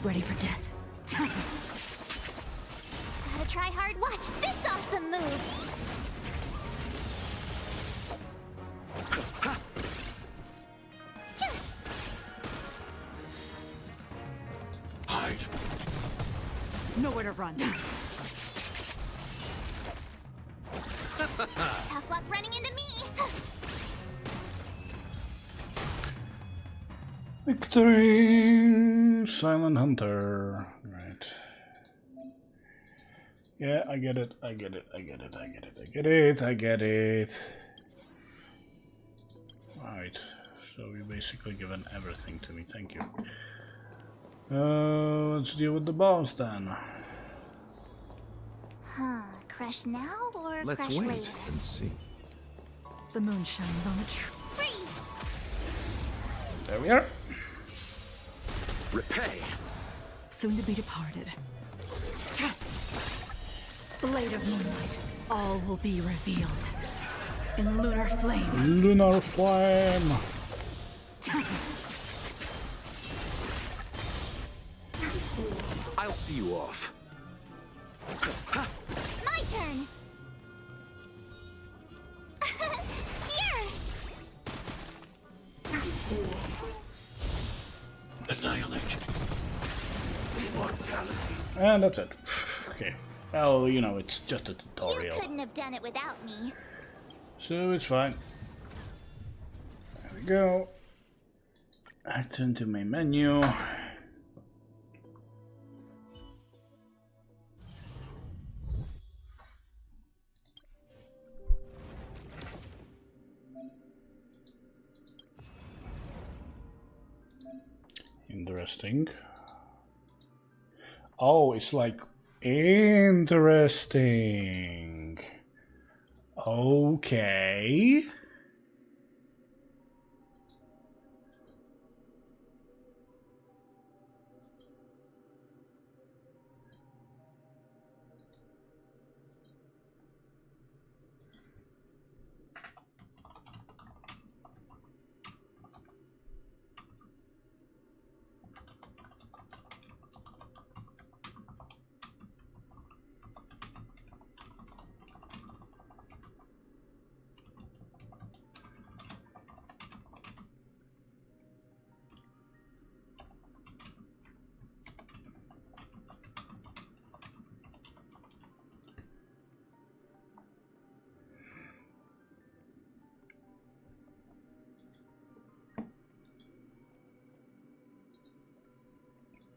Ready for death. Gotta try hard. Watch this awesome move! nowhere to run. Tough luck running into me. Victory! Silent Hunter. Right. Yeah, I get it. I get it. I get it. I get it. I get it. I get it. Right. So you basically given everything to me. Thank you. Let's deal with the boss then. Huh. Crush now or Let's crush wait later? and see. The moon shines on the tree. Freeze! There we are. Repay. Soon to be departed. Blade of moonlight. All will be revealed. In lunar flame. Lunar flame. I'll see you off. My turn. Here. Annihilation. Immortality. And that's it. Okay. Well, you know, it's just a tutorial. You couldn't have done it without me. So it's fine. There we go. I turn to my menu. Interesting. Oh, it's like interesting. Okay.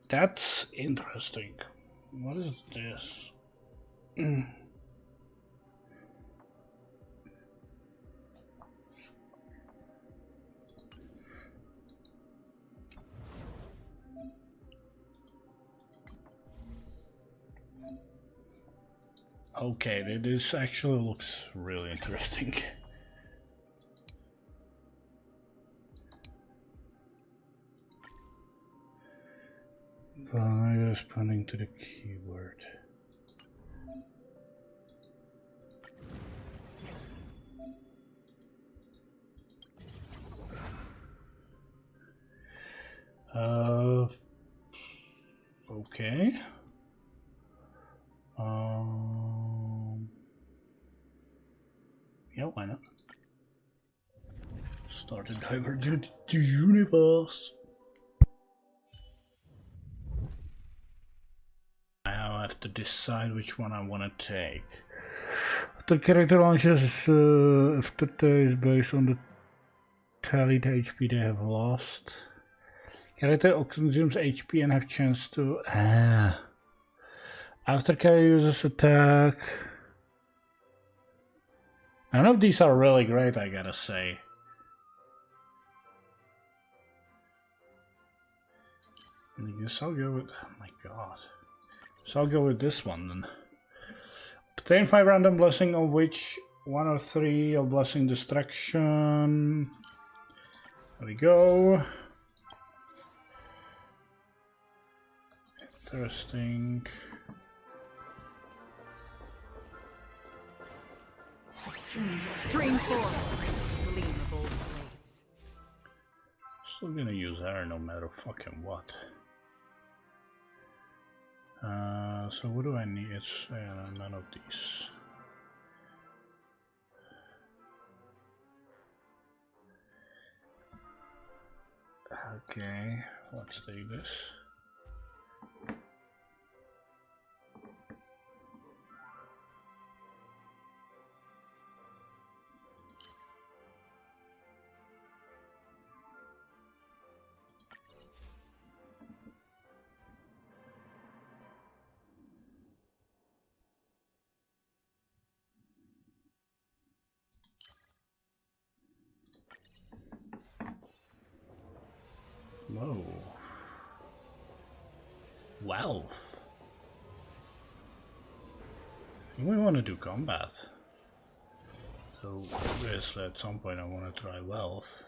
That's interesting. What is this? Okay, this actually looks really interesting. Responding to the keyword. Okay. Yeah, why not? Start a divergent universe. Now I have to decide which one I want to take. The character launches if the is based on the tallied HP they have lost. Character consumes HP and have chance to after carry uses attack. None of these are really great, I gotta say. I guess I'll go with, oh my god. So I'll go with this one then. Obtain 5 random blessing, of which 1 or 3 of blessing distraction. There we go. Interesting. Stream forward. Gleam of old blades. Still gonna use her no matter fucking what. So what do I need? It's none of these. Okay, let's take this. Oh. Wealth. I think we want to do combat. So obviously at some point I want to try wealth.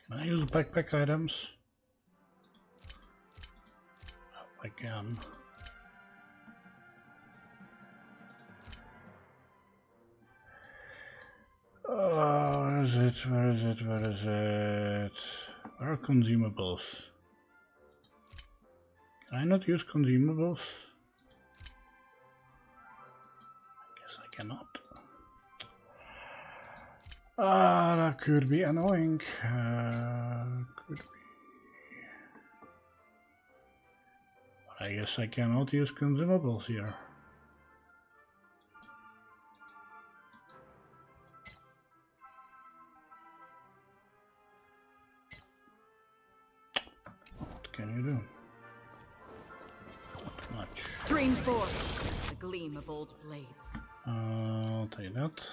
Can I use backpack items? Oh, I can. Oh, where is it? Where is it? Where is it? Where are consumables? Can I not use consumables? I guess I cannot. Ah, that could be annoying. Could be. But I guess I cannot use consumables here. What can you do? Not much. Stream forth the gleam of old blades. I'll take that.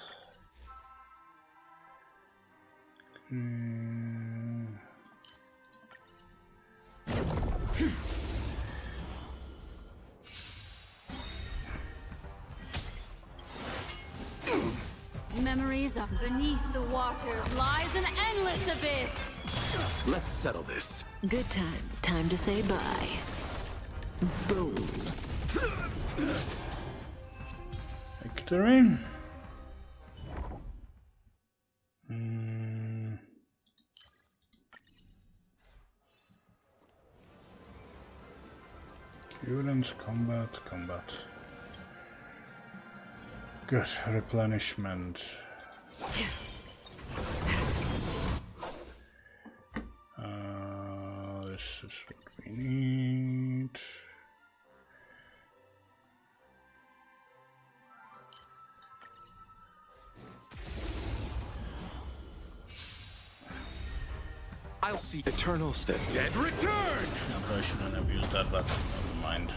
Memories of beneath the waters lies an endless abyss. Let's settle this. Good times. Time to say bye. Boom. Victory. Currents, combat. Good, replenishment. This is what we need. I'll see Eternals. The dead return! I shouldn't have used that, but never mind.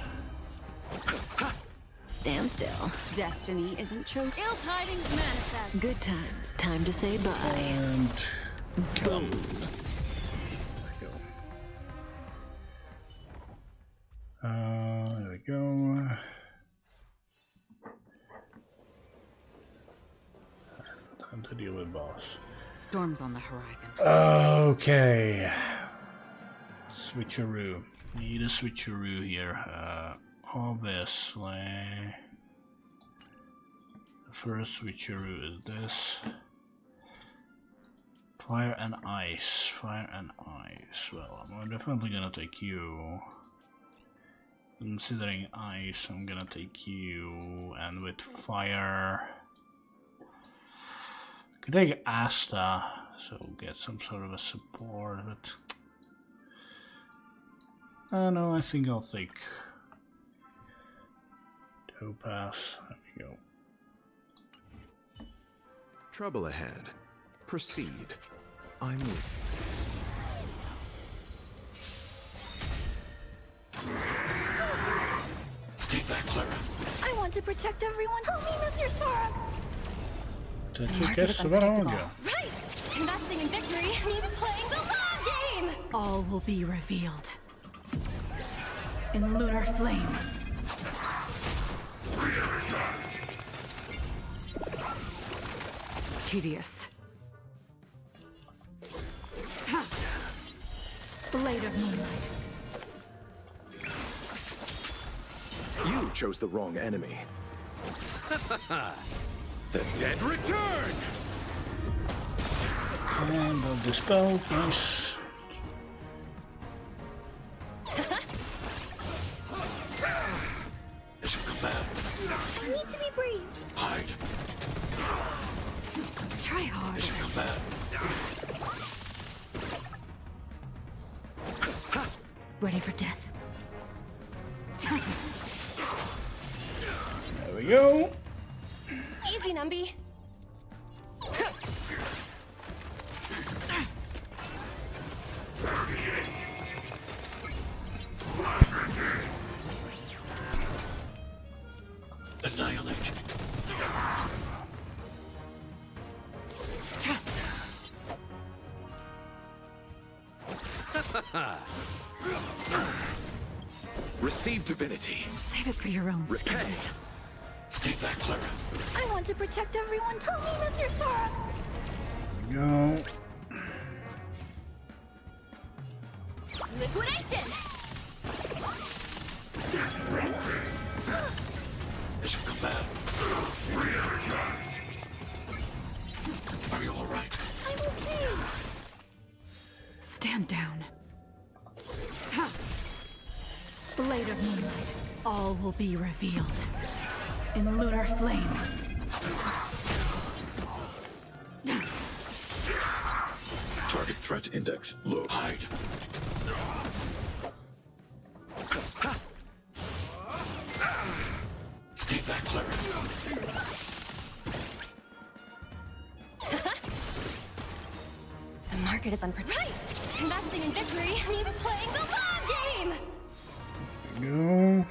Stand still. Destiny isn't chosen. Ill tidings manifest. Good times. Time to say bye. And boom. There we go. Time to deal with boss. Storms on the horizon. Okay. Switcheroo. Need a switcheroo here. Obviously. The first switcheroo is this. Fire and ice. Fire and ice. Well, I'm definitely gonna take you. Considering ice, I'm gonna take you. And with fire. Could take Asta, so get some sort of a support, but no, I think I'll take Topaz. There we go. Trouble ahead. Proceed. I'm with you. Stay back, Clara. I want to protect everyone. Help me, Mr. Sora. Did you guess what I want? Right! Investing in victory means playing the long game! All will be revealed. In lunar flame. Tedious. Blade of moonlight. You chose the wrong enemy. The dead return! And I'll dispel this. It should come back. I need to be brave. Hide. Try hard. It should come back. Ready for death. There we go. Easy, Numby. Annihilate. Receive divinity. Save it for your own skin. Stay back, Clara. I want to protect everyone. Tell me, Mr. Sora. Go. Liquidation! As you come back. Are you all right? I'm okay. Stand down. Blade of moonlight. All will be revealed. In lunar flame. Target threat index low. Hide. Stay back, Clara. The market is unpredictable. Right! Investing in victory means playing the long game! Go.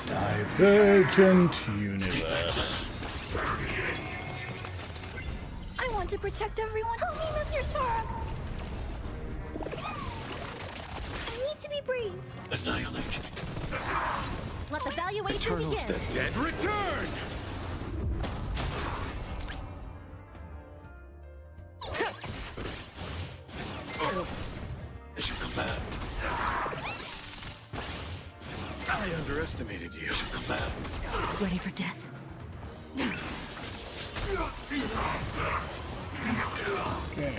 Divergent universe. I want to protect everyone. Help me, Mr. Sora! I need to be brave. Annihilate. Let the valuation Eternals begin. the dead return! As you come back. I underestimated you. As you come back. Ready for death. Okay.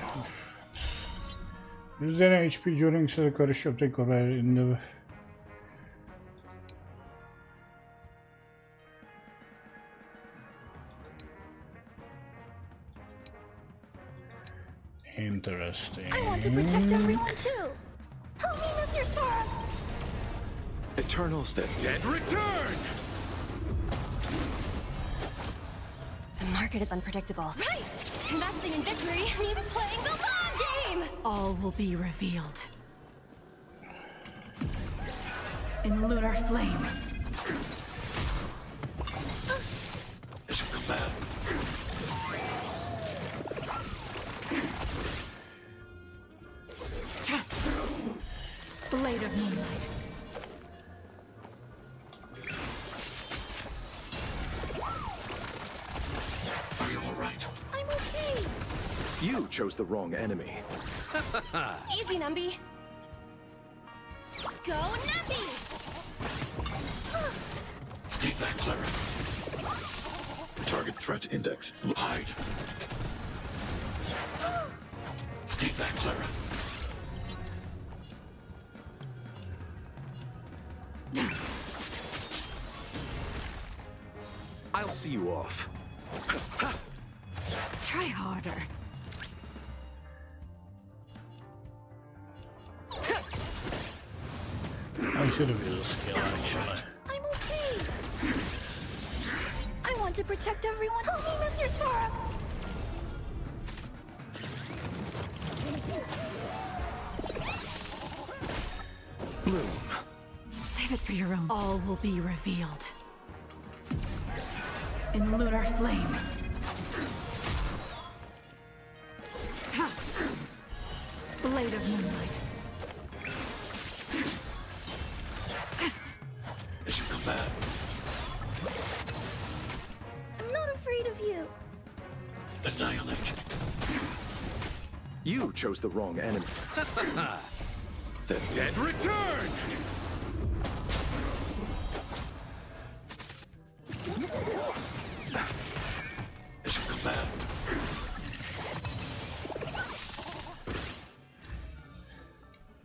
Using HP during the course of the combat in the interesting. I want to protect everyone too. Help me, Mr. Sora! Eternals the dead return! The market is unpredictable. Right! Investing in victory means playing the long game! All will be revealed. In lunar flame. As you come back. Blade of moonlight. Are you all right? I'm okay. You chose the wrong enemy. Easy, Numby. Go, Numby! Stay back, Clara. Target threat index. Hide. Stay back, Clara. I'll see you off. Try harder. I should have used a skill actually. I'm okay. I want to protect everyone. Help me, Mr. Sora! Bloom. Save it for your own. All will be revealed. In lunar flame. Blade of moonlight. As you come back. I'm not afraid of you. Annihilate. You chose the wrong enemy. The dead return! As you come back.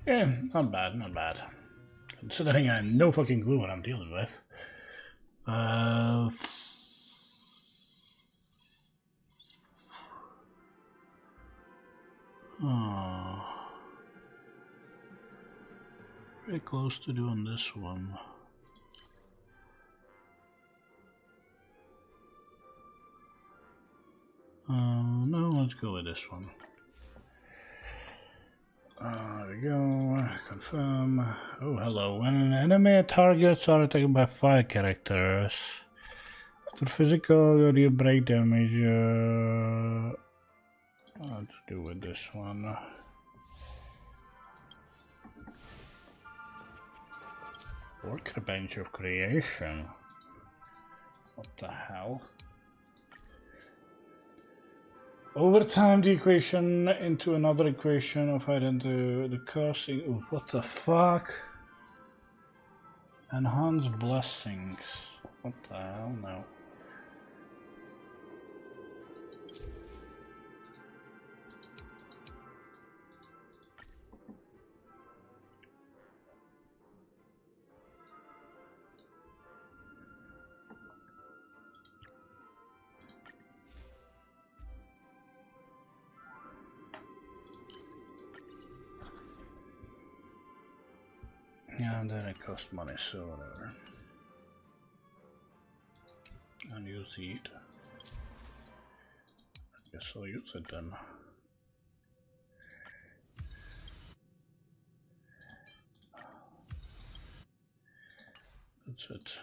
Yeah, not bad, not bad. Considering I have no fucking clue what I'm dealing with. Oh. Very close to doing this one. No, let's go with this one. There we go. Confirm. Oh, hello. When enemy targets are attacked by 5 characters, after physical, you break damage. Let's do with this one. Workbench of creation. What the hell? Over time, the equation into another equation of identity, the casting. Ooh, what the fuck? Enhance blessings. What the hell now? Yeah, and then it costs money, so whatever. And use it. I guess I'll use it then. That's it.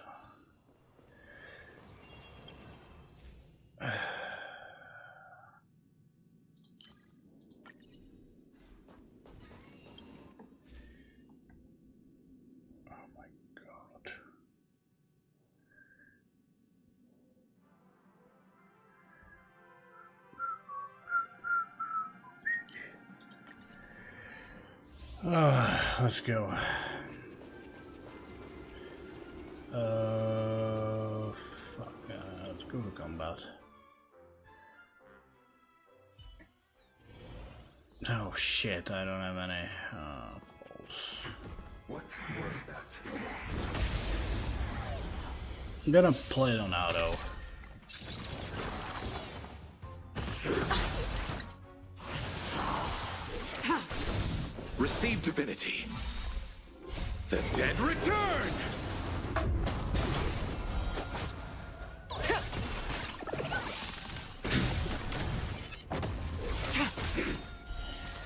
Let's go. Fuck, let's go to combat. Oh shit, I don't have any balls. What was that? I'm gonna play it on auto. Receive divinity. The dead return!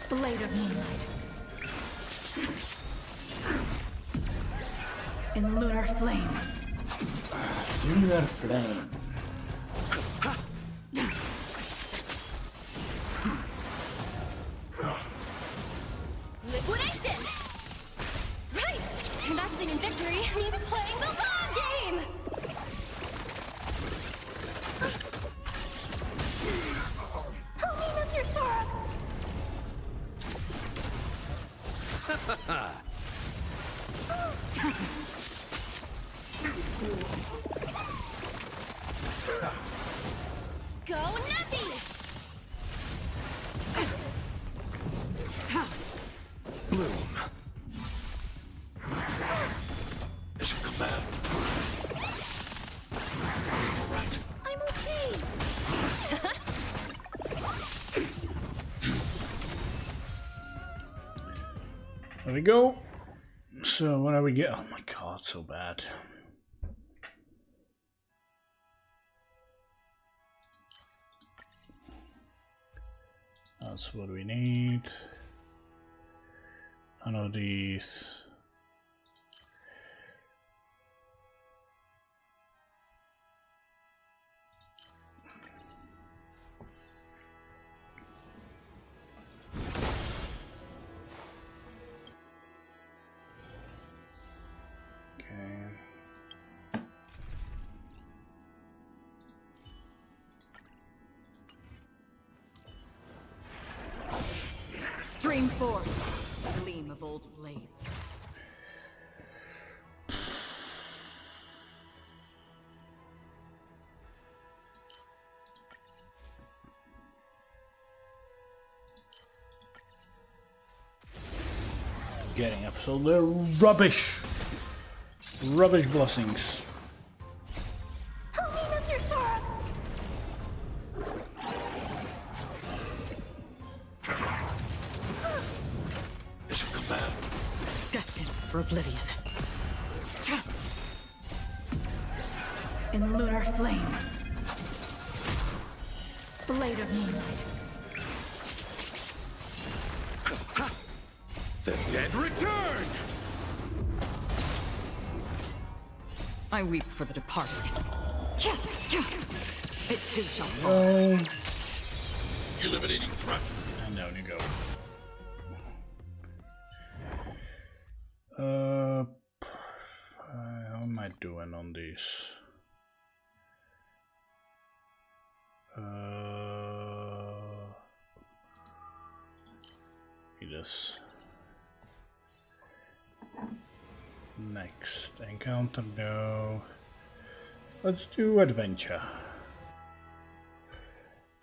Blade of moonlight. In lunar flame. Lunar flame. Liquidation! Right! Investing in victory means playing the long game! Help me, Mr. Sora! Go Nappy! Bloom. Mission command. Alright. I'm okay! There we go. So what do we get? Oh my god, so bad. That's what we need. None of these. Stream forth, gleam of old blades. Getting absolute rubbish. Rubbish blessings. Help me, Mr. Sora! Mission command. Destined for oblivion. In lunar flame. Blade of moonlight. The dead return! I weep for the departed. It too shall fall. Oh. Eliminating threat. And down you go. How am I doing on these? This. Next encounter, no. Let's do adventure.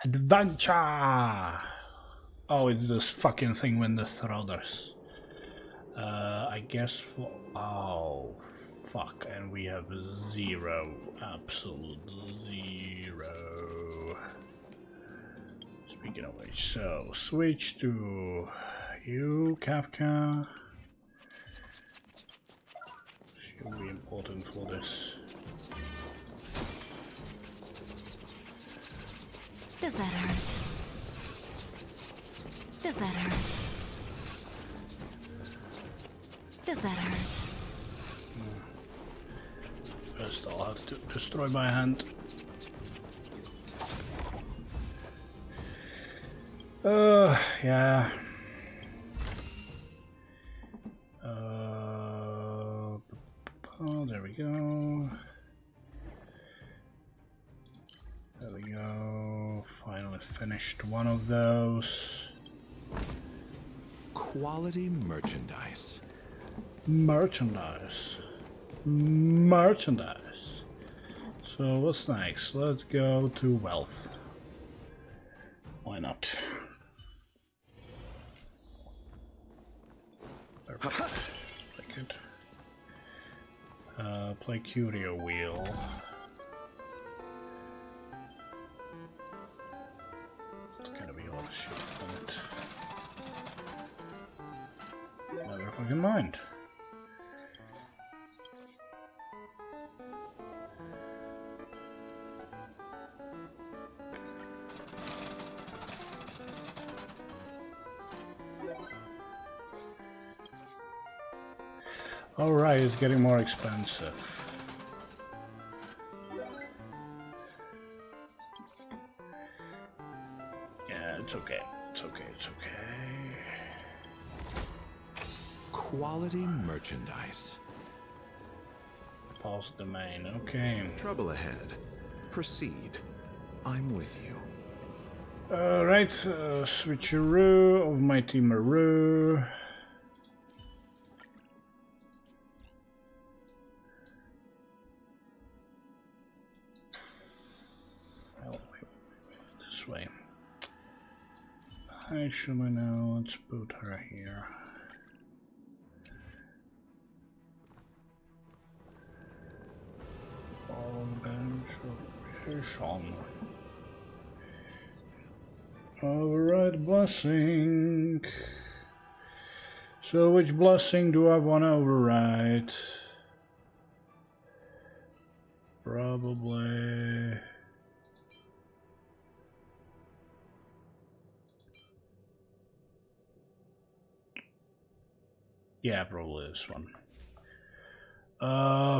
Adventure! Oh, it's this fucking thing with the throwers. I guess for. Oh, fuck. And we have 0. Absolute 0. Speaking of which, so switch to you, Kafka. Should be important for this. Does that hurt? Does that hurt? Does that hurt? First I'll have to destroy my hand. Yeah. Oh, there we go. There we go. Finally finished one of those. Quality merchandise. Merchandise. Merchandise. So what's next? Let's go to wealth. Why not? Perfect. Like it. Play curio wheel. It's gonna be all the shit on it. Never fucking mind. Alright, it's getting more expensive. Yeah, it's okay. It's okay, it's okay. Quality merchandise. Pause domain, okay. Trouble ahead. Proceed. I'm with you. Alright, switcheroo of Mighty Maru. This way. Actually, no, let's put her here. Alright, blessing. So which blessing do I want to override? Probably... yeah, probably this one.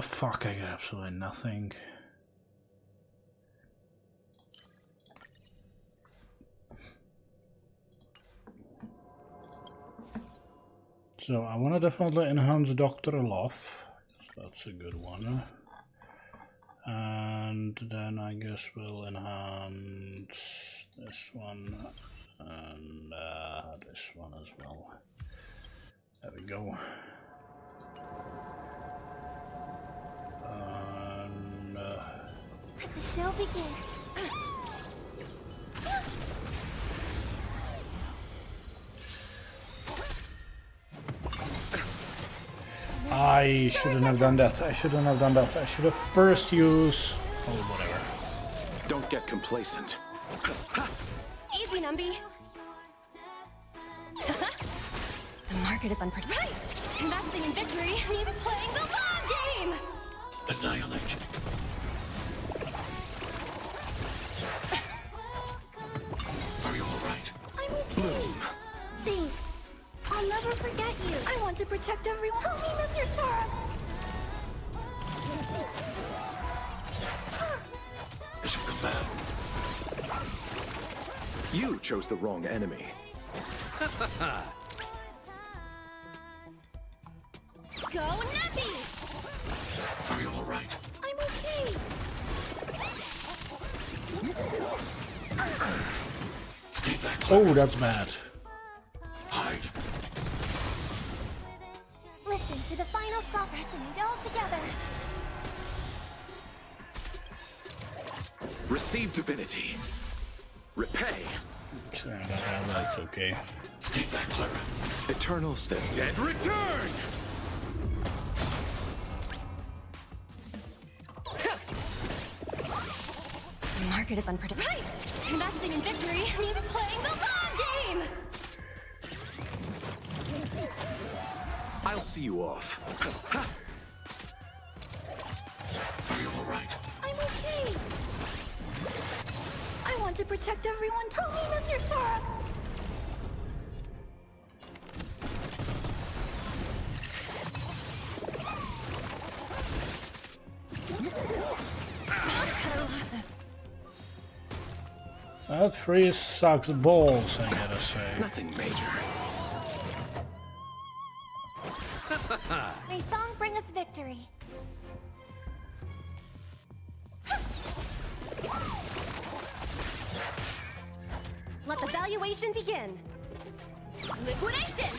Fuck, I got absolutely nothing. So I want to definitely enhance Dr. Olof. That's a good one. And then I guess we'll enhance this one and this one as well. There we go. And Let the show begin. I shouldn't have done that. I shouldn't have done that. I should have first used... oh, whatever. Don't get complacent. Easy, Numby. The market is unpredictable. Right! Investing in victory means playing the long game! Annihilate. Are you alright? I'm okay. Thanks. I'll never forget you. I want to protect everyone. Help me, Mr. Star. As you command. You chose the wrong enemy. Go Nappy! Are you alright? I'm okay. Stay back. Oh, that's bad. Hide. Listen to the final song resonate all together. Receive divinity. Repay. That's okay. Stay back, Clara. Eternal stay. Dead return! The market is unpredictable. Right! Investing in victory means playing the long game! I'll see you off. Are you alright? I'm okay. I want to protect everyone. Tell me, Mr. Sora. That freeze sucks balls, I gotta say. Nothing major. May song bring us victory. Let the valuation begin. Liquidation!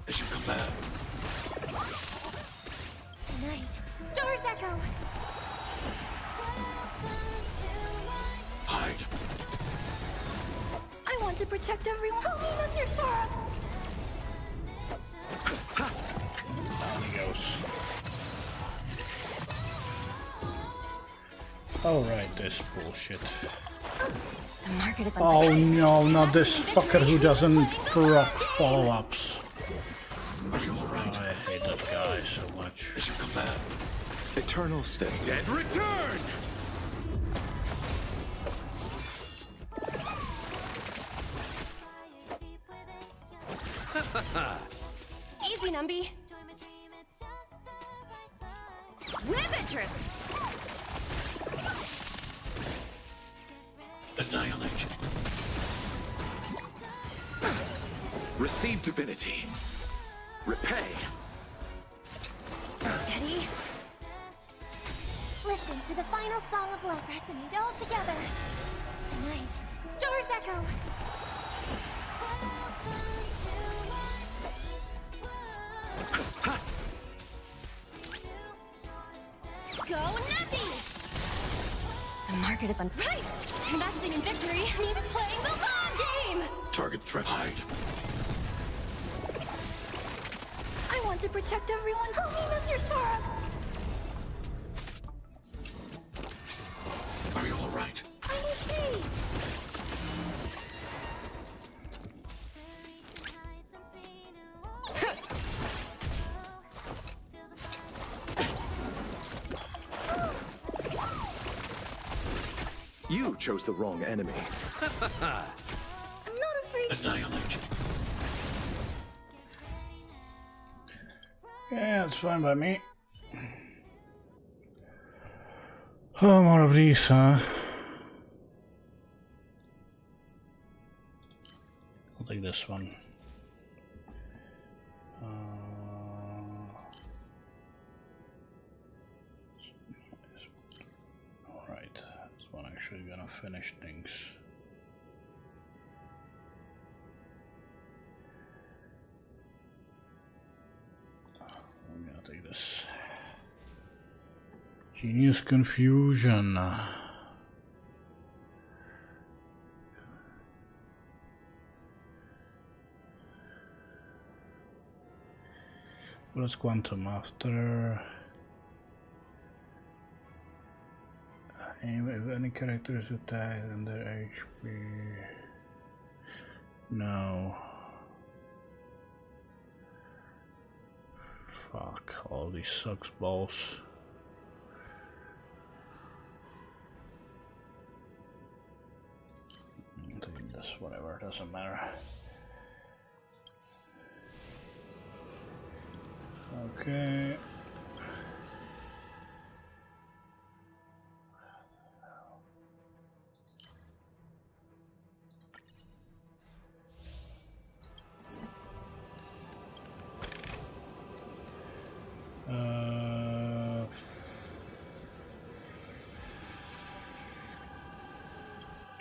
As you command. Tonight, Stars Echo. Hide. I want to protect everyone. Help me, Mr. Sora. Down he goes. Alright, this bullshit. The market is Oh no, not this fucker who doesn't proc follow-ups. Oh, I hate that guy so much. As you command. Eternal stay. Dead return! Easy, Numby. Ribbit trip! Annihilate. Receive divinity. Repay. Steady. Listen to the final song of love resonate all together. Tonight, Stars Echo. Go Nappy! The market is Right! Investing in victory means playing the long game! Target threat. Hide. I want to protect everyone. Help me, Mr. Sora. Are you alright? I'm okay. You chose the wrong enemy. I'm not afraid. Annihilate. Yeah, it's fine by me. Oh, more of these, huh? I'll take this one. Alright, this one actually gonna finish things. I'm gonna take this. Genius Confusion. What's Quantum after? If any character is attacked and their HP. No. Fuck, all these sucks balls. I'm taking this, whatever, doesn't matter. Okay.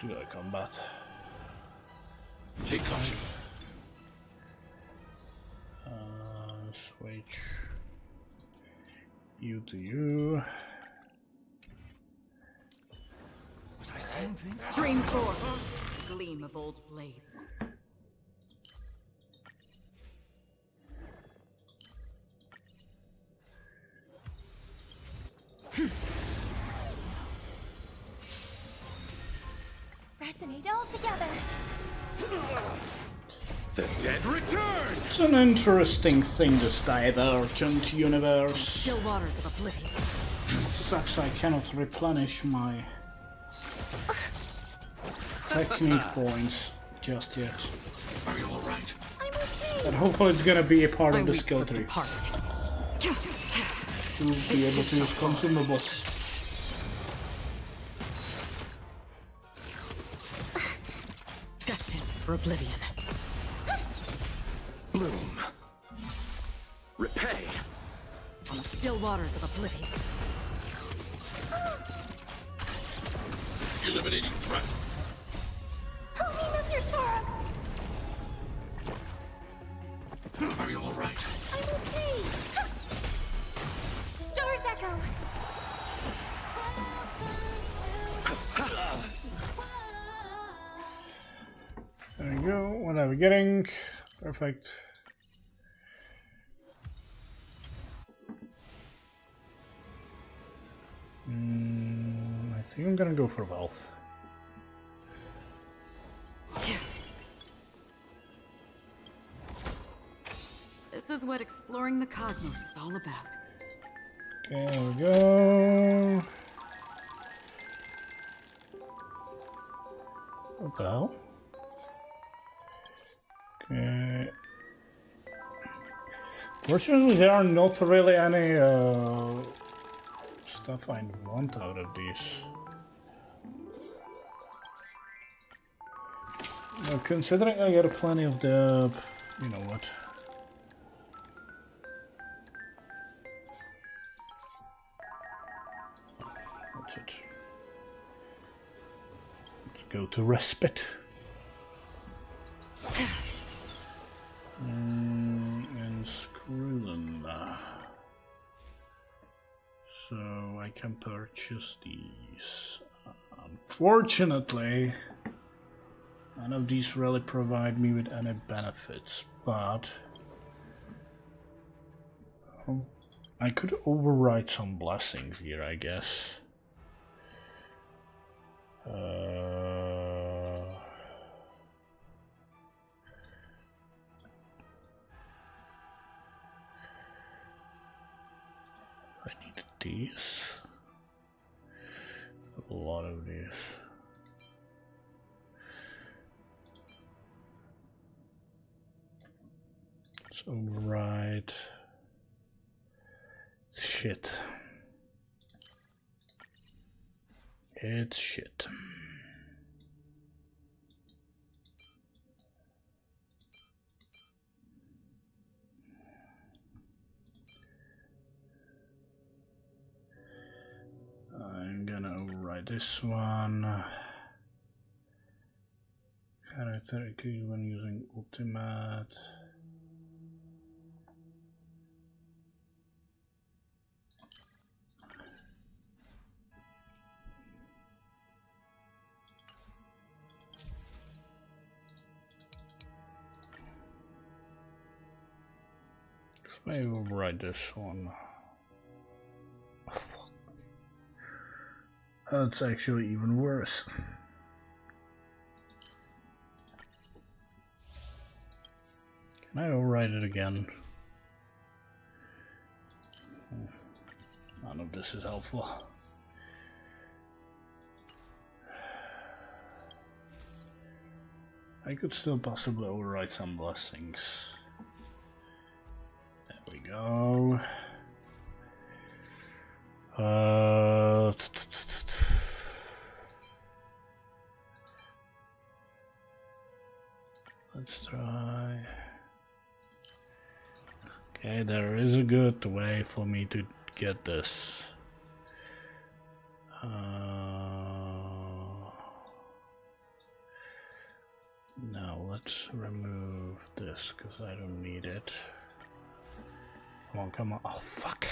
Do I combat? Take caution. Switch you to you. Was I saying things? Stream forth, gleam of old blades. Resonate all together. The dead return! It's an interesting thing, this Divergent universe. Still waters of oblivion. Sucks I cannot replenish my technique points just yet. Are you alright? I'm okay. But hopefully it's gonna be a part of the weak skill foot tree. departed. To be able to use consumables. Destined for oblivion. Bloom. Repay. On the still waters of oblivion. Eliminating threat. Help me, Mr. Tora. Are you alright? I'm okay. Stars echo. There we go. What are we getting? Perfect. I think I'm gonna go for wealth. This is what exploring the cosmos is all about. Okay, there we go. What the hell? Okay. Fortunately, there are not really any stuff I want out of these. Now, considering I get plenty of the, you know what? That's it. Let's go to respite. And screw them. So I can purchase these. Unfortunately, none of these really provide me with any benefits, but I could override some blessings here, I guess. I need these. A lot of these. Let's override. It's shit. It's shit. I'm gonna override this one. Character key when using ultimate. Let me override this one. That's actually even worse. Can I override it again? None of this is helpful. I could still possibly override some blessings. There we go. Let's try. Okay, there is a good way for me to get this. Now let's remove this because I don't need it. Come on, come on. Oh, fuck.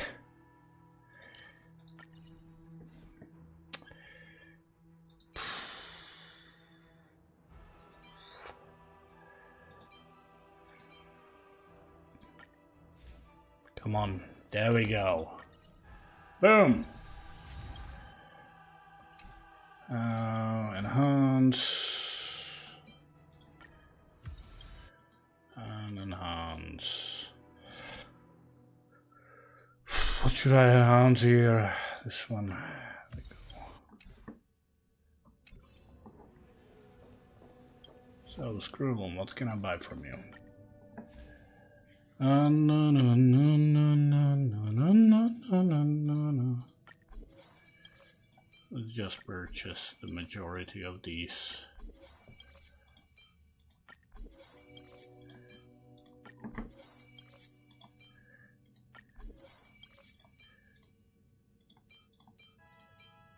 Come on, there we go. Boom! Enhance. And enhance. What should I enhance here? This one. There we go. So, Scribble, what can I buy from you? No, no, no, no, no, no, no, no, no, no. Let's just purchase the majority of these.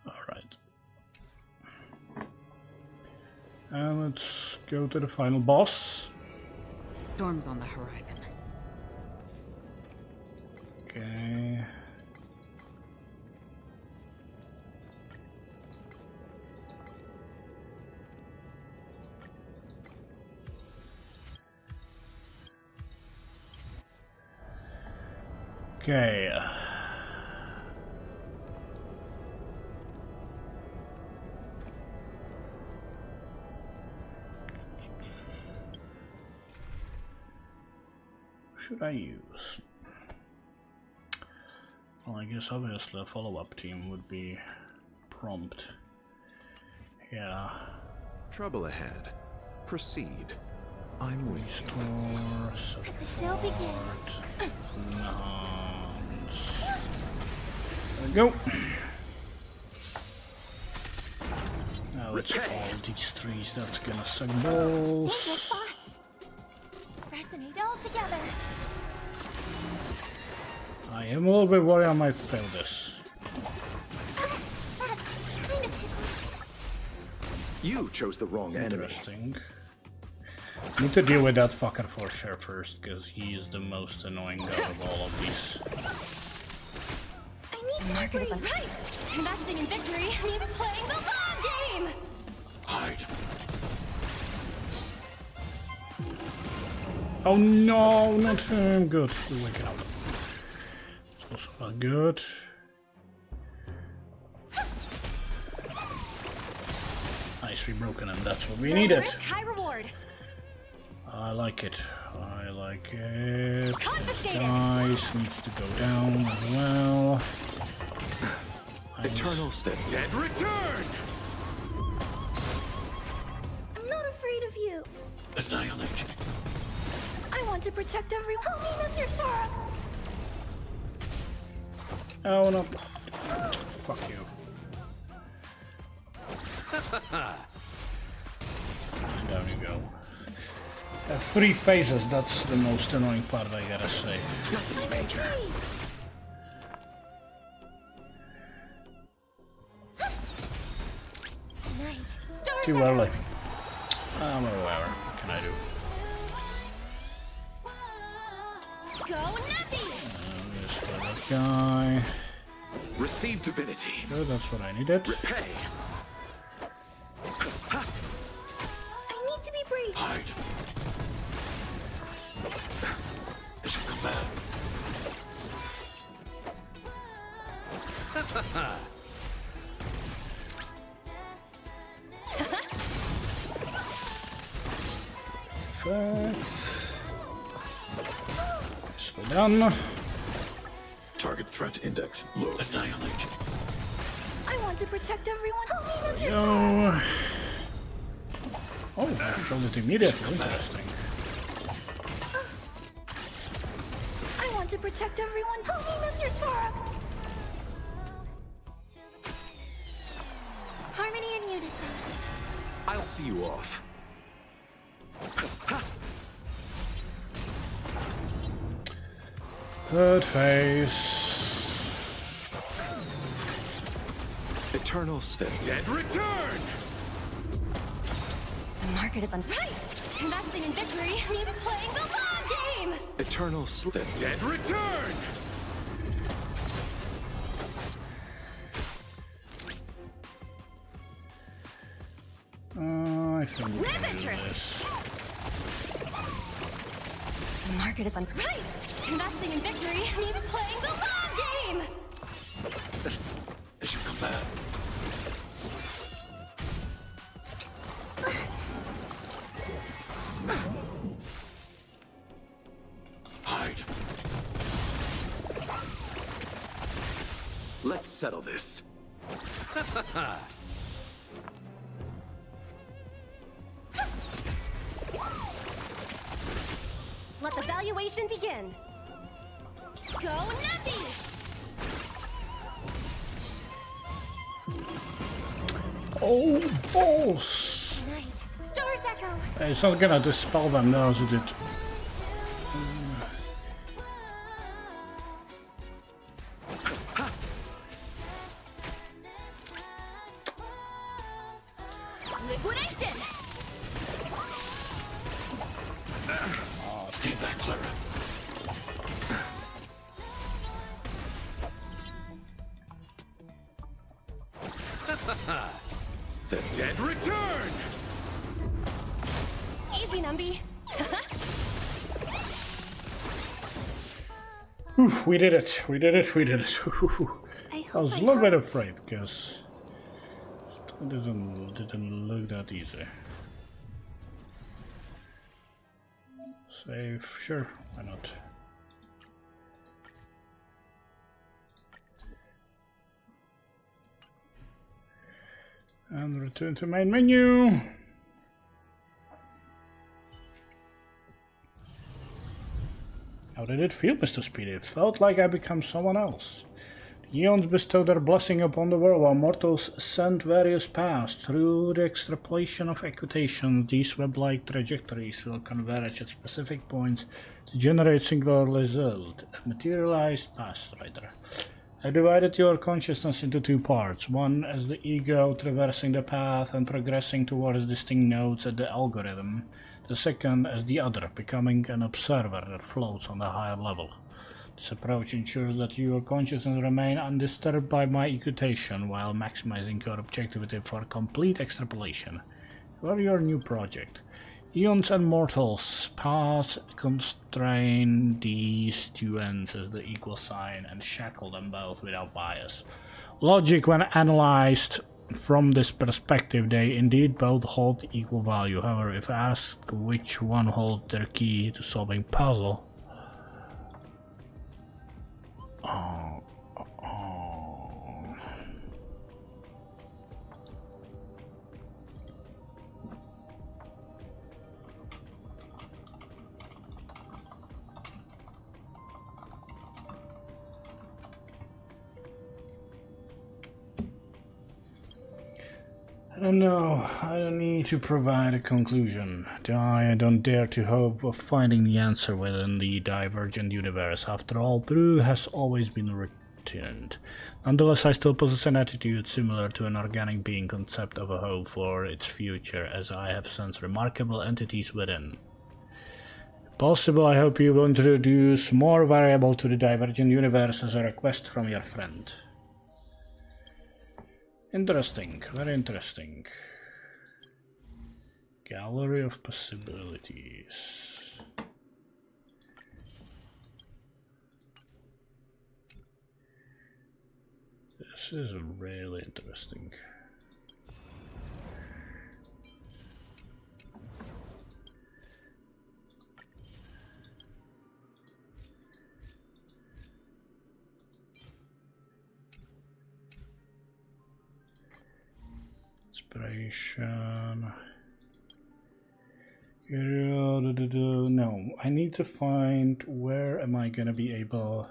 All right. And let's go to the final boss. Storm's on the horizon. Okay. Okay. What should I use? Well, I guess obviously a follow-up team would be prompt. Yeah. Trouble ahead. Proceed. I'm with Restore, Let the show begin. There we go. Now it's all these trees that's gonna suck balls. Resonate all together. I am a little bit worried I might fail this. You chose the wrong enemy. Interesting. Need to deal with that fucking Forsher first, because he is the most annoying out of all of these. I need to breathe. Right! Investing in victory means playing the long game! Hide. Oh no, not him. Good, we're waking up. It's also not good. Nice, we broken him. That's what we needed. Risk, high reward. I like it. I like it. This dice needs to go down as well. Nice. Eternals, the dead return! I'm not afraid of you. Annihilate. I want to protect everyone. Help me, Mr. Sora. Oh no. Fuck you. And down you go. Have 3 phases, that's the most annoying part, I gotta say. Nothing major. Too early. I'm aware. What can I do? Go Nappy! This for that guy. Receive divinity. Good, that's what I needed. Repay. I need to be brave. Hide. As you command. Perfect. Slow down. Target threat index low. Annihilate. I want to protect everyone. Help me, Mr. Sora. Yo. Oh, I filled it immediately. Interesting. I want to protect everyone. Help me, Mr. Sora! Harmony and unison. I'll see you off. Third phase. Eternal State. Dead return! The market is on price. Investing in victory means playing the long game! Eternal Slip. Dead return! I think we can do this. The market is on price. Investing in victory means playing the long game! As you command. Hide. Let's settle this. Let the valuation begin. Go Nappy! Oh, balls! Night. Stars echo. It's not gonna dispel them now, is it? Liquidation! Oh, stay back, Clara. The dead return! Easy, Numby. Oof, we did it. We did it. We did it. I was a little bit afraid because it didn't look that easy. Save, sure, why not? And return to main menu. How did it feel, Mr. Speedy? It felt like I became someone else. The Eons bestowed their blessing upon the world while mortals sent various paths. Through the extrapolation of equations, these web-like trajectories will converge at specific points to generate singular result, a materialized past rider. I divided your consciousness into two parts, one as the ego traversing the path and progressing towards distinct nodes at the algorithm, the second as the other, becoming an observer that floats on the higher level. This approach ensures that your consciousness remain undisturbed by my equitation while maximizing your objectivity for complete extrapolation. For your new project, Eons and mortals paths constrain these two ends as the equal sign and shackle them both without bias. Logic, when analyzed from this perspective, they indeed both hold equal value. However, if asked which one holds their key to solving puzzle, I don't know. I don't need to provide a conclusion. I don't dare to hope of finding the answer within the divergent universe. After all, truth has always been returned. Nonetheless, I still possess an attitude similar to an organic being concept of a hope for its future, as I have sensed remarkable entities within. Possible, I hope you will introduce more variable to the divergent universe as a request from your friend. Interesting, very interesting. Gallery of possibilities. This is really interesting. Inspiration. No, Now, I need to find where am I gonna be able...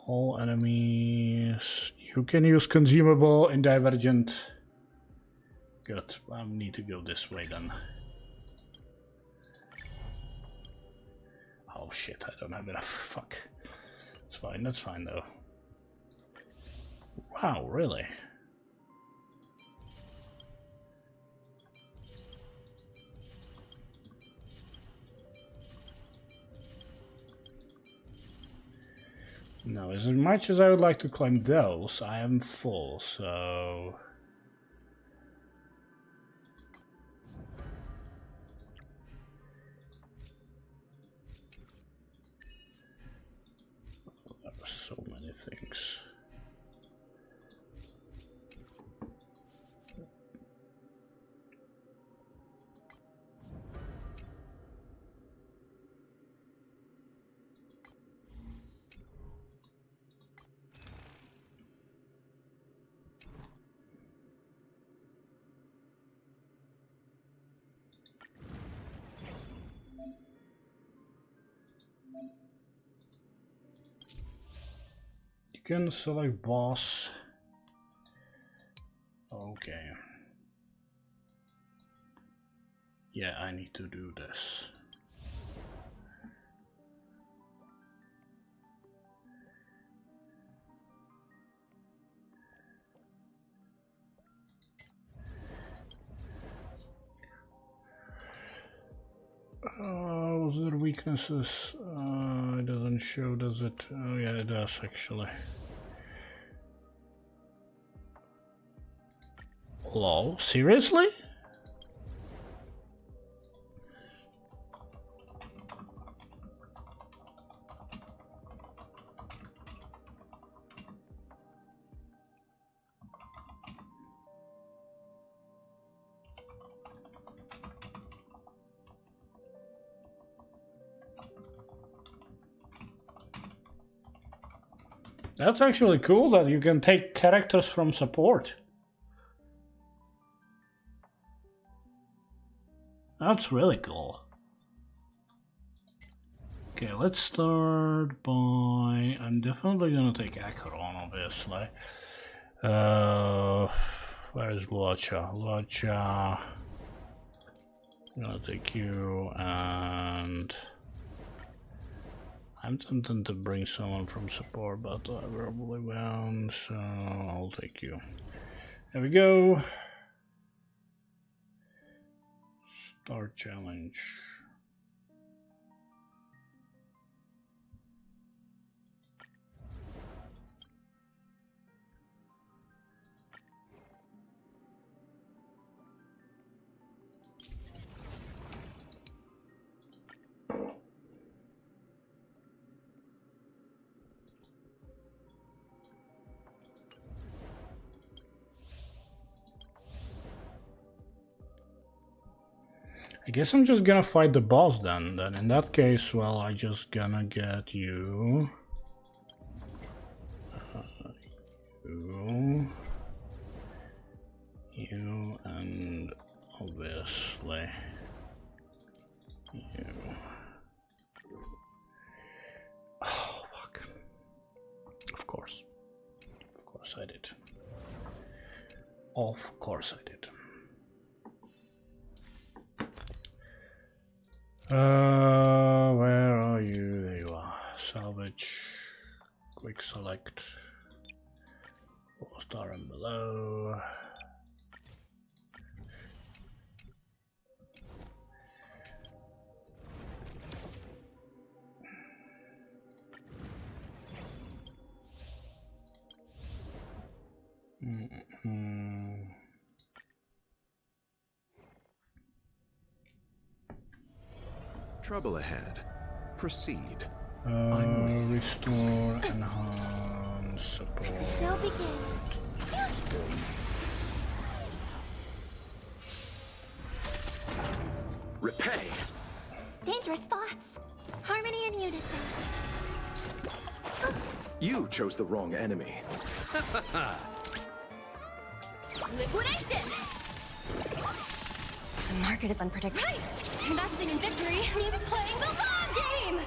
All enemies... You can use consumable in Divergent. Good, I need to go this way then. Oh shit, I don't have enough. Fuck. That's fine though. Wow, really? No, as much as I would like to climb those, I am full, so... There were so many things. You can select boss. Okay. Yeah, I need to do this. Was there weaknesses? It doesn't show, does it? Oh yeah, it does actually. Lol, seriously? That's actually cool that you can take characters from support. That's really cool. Okay, let's start by... I'm definitely gonna take Acheron, obviously. Where is Luocha? Luocha... I'm gonna take you, and... I'm tempted to bring someone from support, but I probably won't, so I'll take you. There we go. Start challenge. I guess I'm just gonna fight the boss then. Then in that case, well, I just gonna get you. You, and obviously you. Oh fuck! Of course I did. Of course I did. Where are you? There you are. Salvage. Quick select. 4-star and below. Trouble ahead. Proceed. Restore, enhance, support. The show begins. Repay. Dangerous thoughts. Harmony and unison. You chose the wrong enemy. Liquidation! The market is unpredictable. Right! Investing in victory means playing the long game!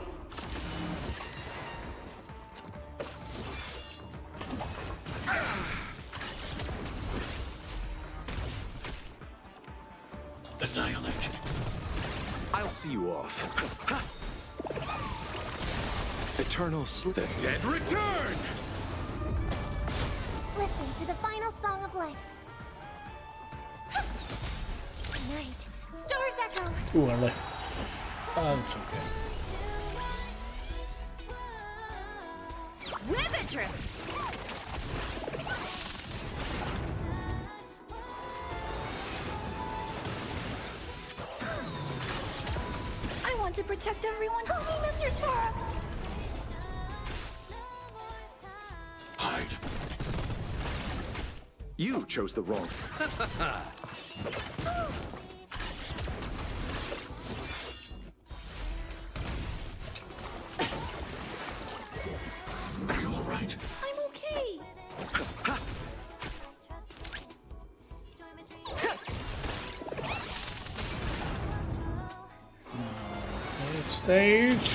Annihilate. I'll see you off. Eternal sleep. The dead return! Listen to the final song of life. Night. Stars echo. Too early. It's okay. Wizardry! I want to protect everyone. Help me, Mr. Tara! Hide. You chose the wrong. Are you all right? I'm okay. Stage.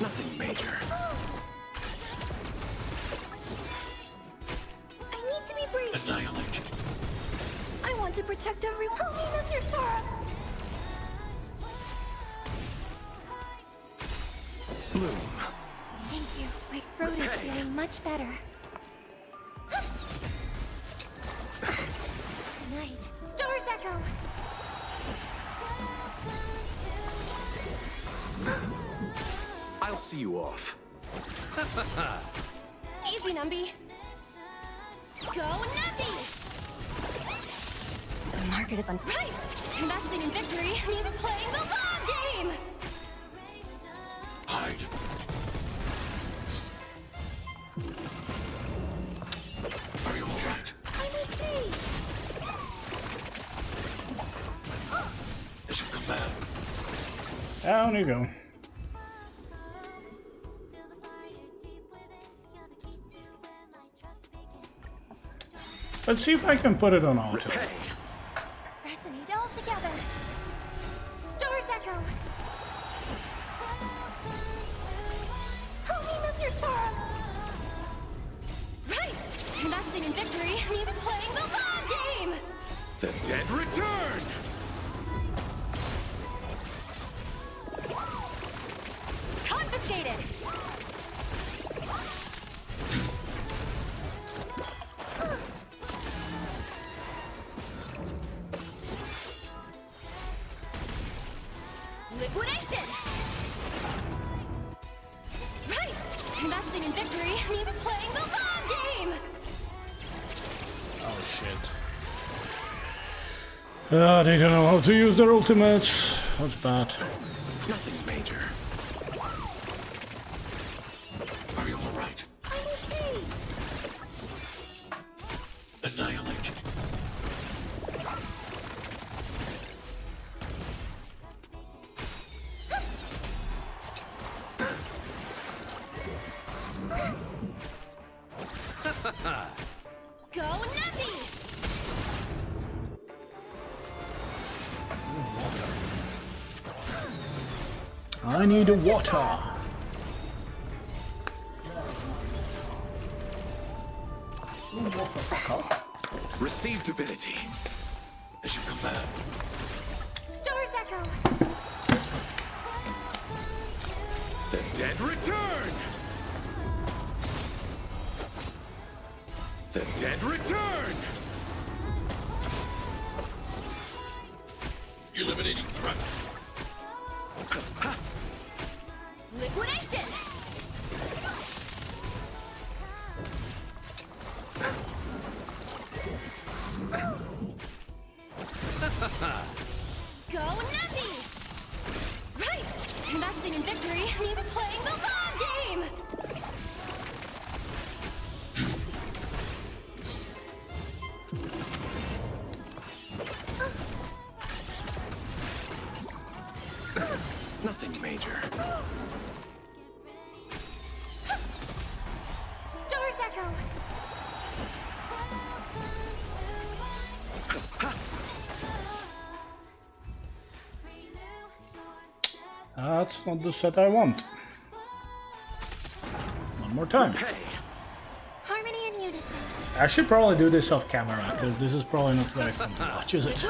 Nothing major. I need to be brief. Annihilate. I want to protect everyone. Help me, Mr. Tara! Bloom. Thank you. My throat is feeling much better. Night. Stars echo. I'll see you off. Easy, Numby. Go, Numby! The market is Right! Investing in victory means playing the long game! Hide. Are you all right? I'm okay! As you command. Down you go. Let's see if I can put it on auto. resonate all together. Stars echo. Help me, Mr. Tara! Right! Investing in victory means playing the long game! The dead return! Confiscated! Liquidation! Right! Investing in victory means playing the long game! Oh shit. They don't know how to use their ultimates. That's bad. Nothing major. Are you all right? I'm okay! Annihilate. Go, Nuppy! I need a water. Receive divinity. As you command. Stars echo. The dead return! The dead return! Eliminating threat. Liquidation! Go, Nuppy! Right! Investing in victory means playing the long game! Nothing major. That's not the set I want. One more time. Harmony and unison. I should probably do this off camera, because this is probably not very fun to watch, is it?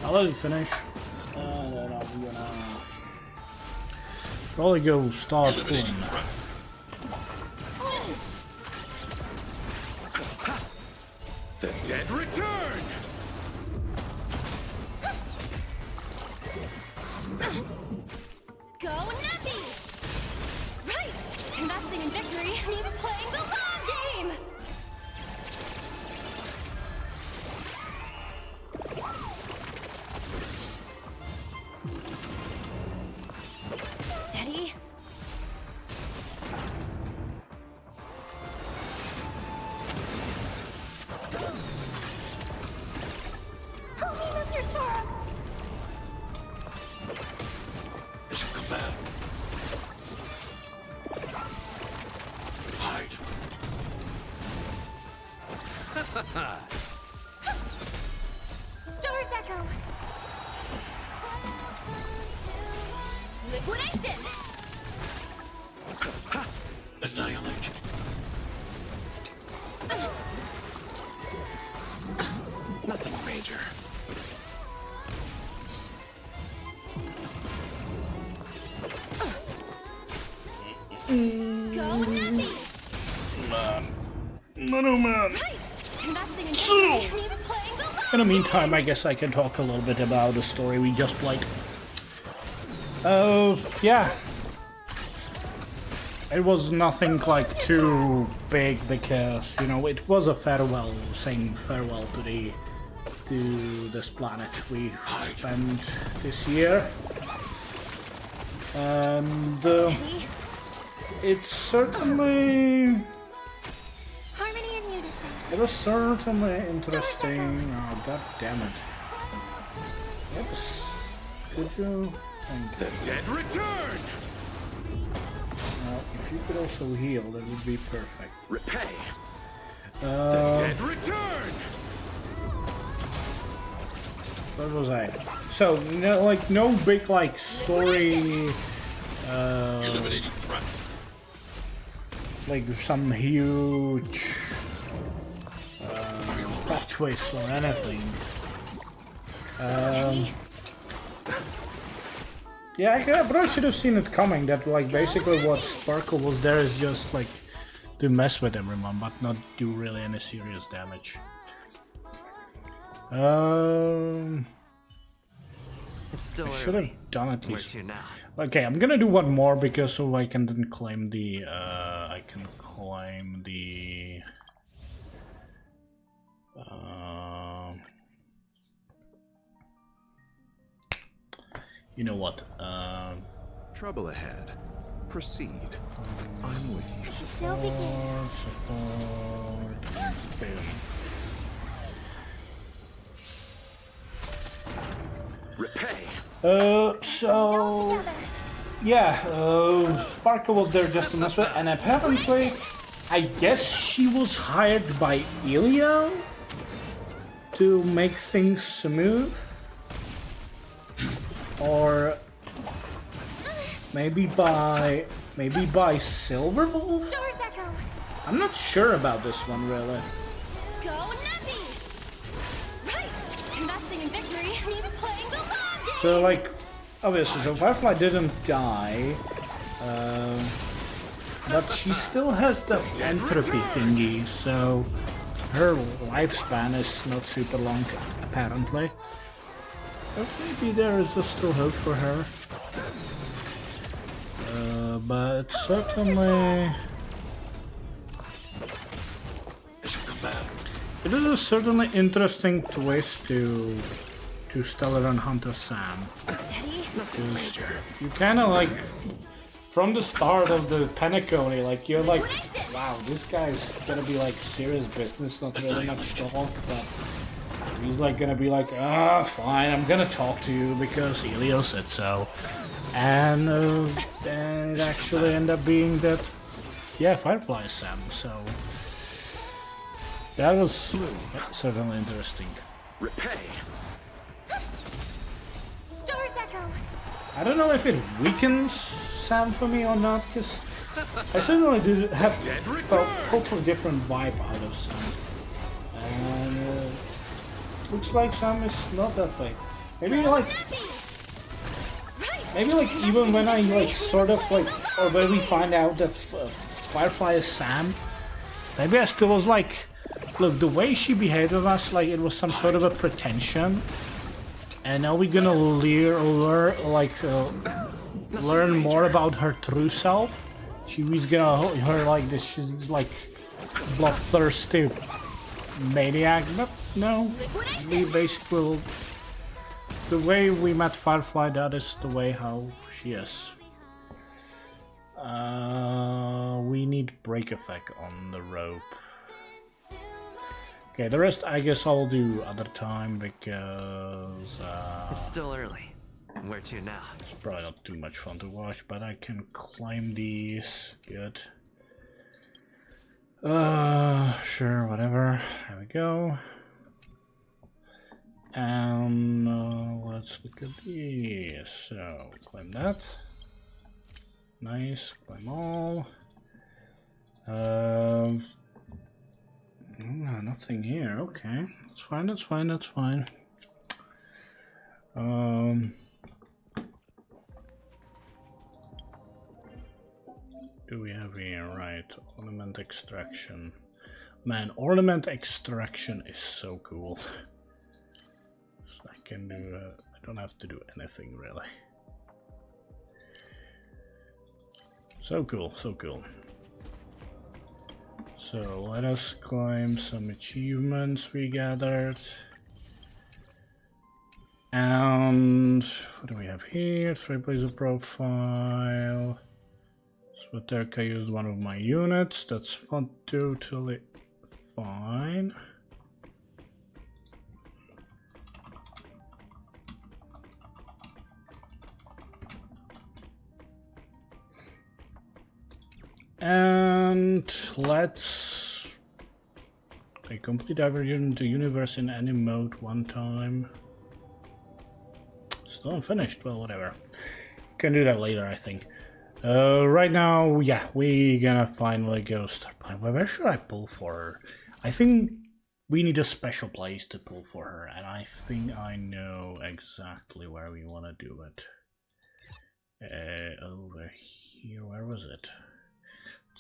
I'll let it finish. Then I'll be gonna probably go start pulling. The dead return! Go Nappy! Right! Investing in victory means playing the long game! Steady. Help me, Mr. Storm! It should come back. Hide. Star's Echo! Liquidation! Annihilate. Nothing major. Go Nappy! Man, oh man. Investing in victory means playing the long In the meantime, I guess I can talk a little bit about the story we just played. Yeah. It was nothing like too big because, you know, it was a farewell, saying farewell to this planet we spent this year. And it's certainly... Harmony and unison. It was certainly interesting. Oh, god damn it. Oops. Could you? Thank you. The dead return! Now, if you could also heal, that would be perfect. Repay! The dead return! Where was I? So, no, like, no big, like, story... Eliminating threat. Like, some huge... plot twist or anything. Yeah, I probably should have seen it coming, that, like, basically what Sparkle was there is just, like, to mess with everyone, but not do really any serious damage. It's still I should have early. done at Where least. to now? Okay, I'm gonna do one more because so I can then claim the I can claim the you know what? Trouble ahead. Proceed. I'm with you. The show begins. Support, boom. Repay. So yeah, Sparkle was there just to mess with, and apparently, I guess she was hired by Ilya to make things smooth, or maybe by Silverwolf. Star's Echo! I'm not sure about this one really. Go Nappy! Right! Investing in victory means playing the long game! So like, obviously, so Firefly didn't die, but she still has the entropy thingy, so her lifespan is not super long, apparently. But maybe there is still hope for her. But certainly... It is a certainly interesting twist to Stellar and Hunter Sam. Because you kind of like, from the start of the Penacony, like you're like, wow, this guy's gonna be like serious business, not really much talk, but he's like gonna be like, ah, fine, I'm gonna talk to you because Elio said so. And it actually ended up being that, yeah, Firefly is Sam, so that was certainly interesting. Repay. I don't know if it weakens Sam for me or not, because I certainly did have felt totally different vibe out of Sam. And looks like Sam is not that way. Maybe like even when I like sort of like, or when we find out that Firefly is Sam, maybe I still was like, look, the way she behaved with us, like it was some sort of a pretension. And now we're gonna learn more about her true self. She was gonna hold her like this. She's like bloodthirsty maniac. But no, we basically the way we met Firefly. That is the way how she is. We need break effect on the rope. Okay, the rest I guess I'll do other time because It's still early. Where to now? It's probably not too much fun to watch, but I can climb these. Good. Sure, whatever. There we go. And let's look at these. So climb that. Nice. Climb all. Nothing here. Okay, that's fine. That's fine. That's fine. Do we have here? Right, ornament extraction. Man, ornament extraction is so cool. So I can do. I don't have to do anything really. So cool. So cool. So let us climb some achievements we gathered. And what do we have here? Trailblazer profile. Swaterka used one of my units. That's fun, totally fine. And let's a complete diversion into universe in any mode one time. Still unfinished, well whatever. Can do that later I think. Right now, yeah, we gonna finally go start playing. Where should I pull for her? I think we need a special place to pull for her, and I think I know exactly where we wanna do it. Over here, where was it?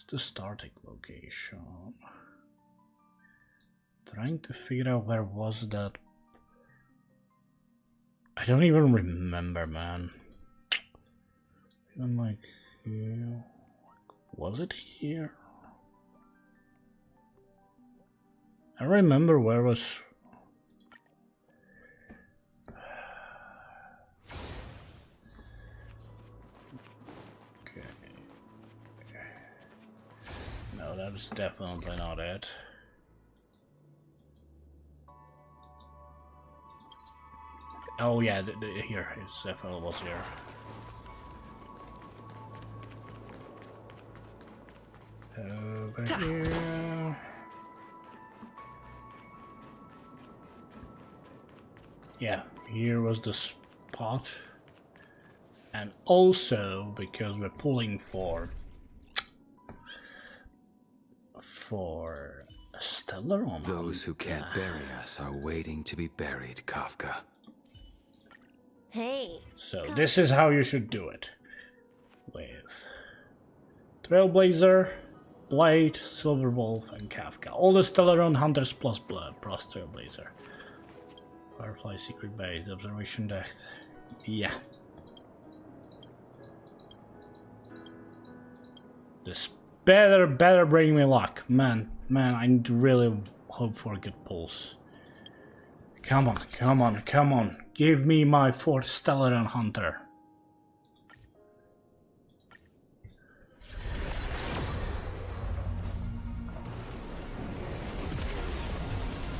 The starting location. Trying to figure out where was that. I don't even remember, man. Even like here. Was it here? I remember where was. That's definitely not it. Oh yeah, here, it's definitely was here. Over here. Yeah, here was the spot. And also, because we're pulling for stellar on those who can't bury us are waiting to be buried, Kafka. Hey. So this is how you should do it. With Trailblazer, Blade, Silver Wolf, and Kafka. All the Stellaron Hunters plus Blood, plus Trailblazer. Firefly Secret Base, Observation Deck. Yeah. This better bring me luck. Man, I really hope for good pulls. Come on. Give me my 4th Stellaron Hunter.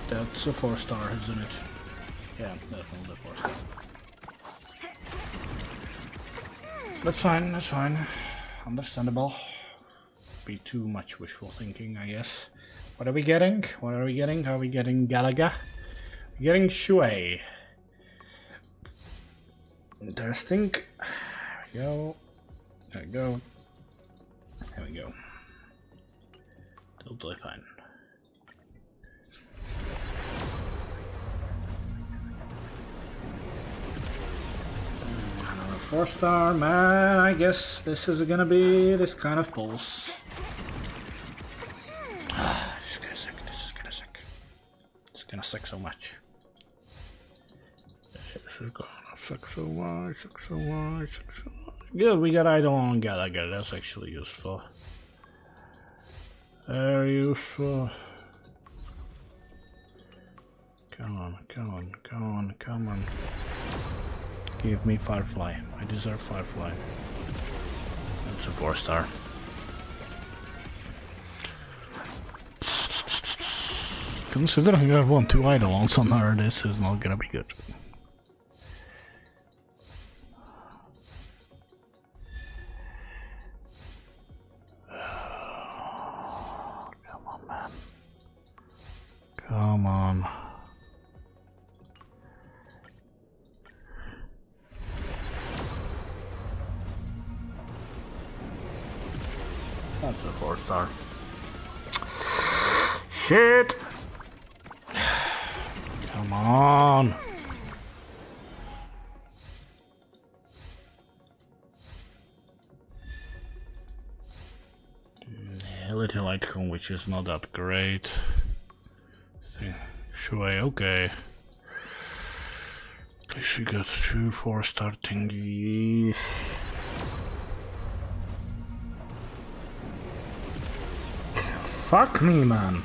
That's a 4-star, isn't it? Yeah, definitely a 4-star. That's fine. Understandable. Be too much wishful thinking, I guess. What are we getting? Are we getting Galaga? We're getting Shui. Interesting. we go. There we go. There we go. Totally fine. Another 4-star, man. I guess this is gonna be this kind of pulse. This is gonna suck. This is gonna suck. It's gonna suck so much. This is gonna suck so much, suck so much, suck so much. Good, we got idle on Gallagher. That's actually useful. Very useful. Come on, come on, come on, come on. Give me Firefly. I deserve Firefly. That's a 4-star. Considering I won 2 Eidolons on her, this is not gonna be good. Come on, man. Come on. That's a 4-star. Shit! Come on! Little Lightcone, which is not that great. Shui, okay. At least we got 2 4-star thingies. Fuck me, man.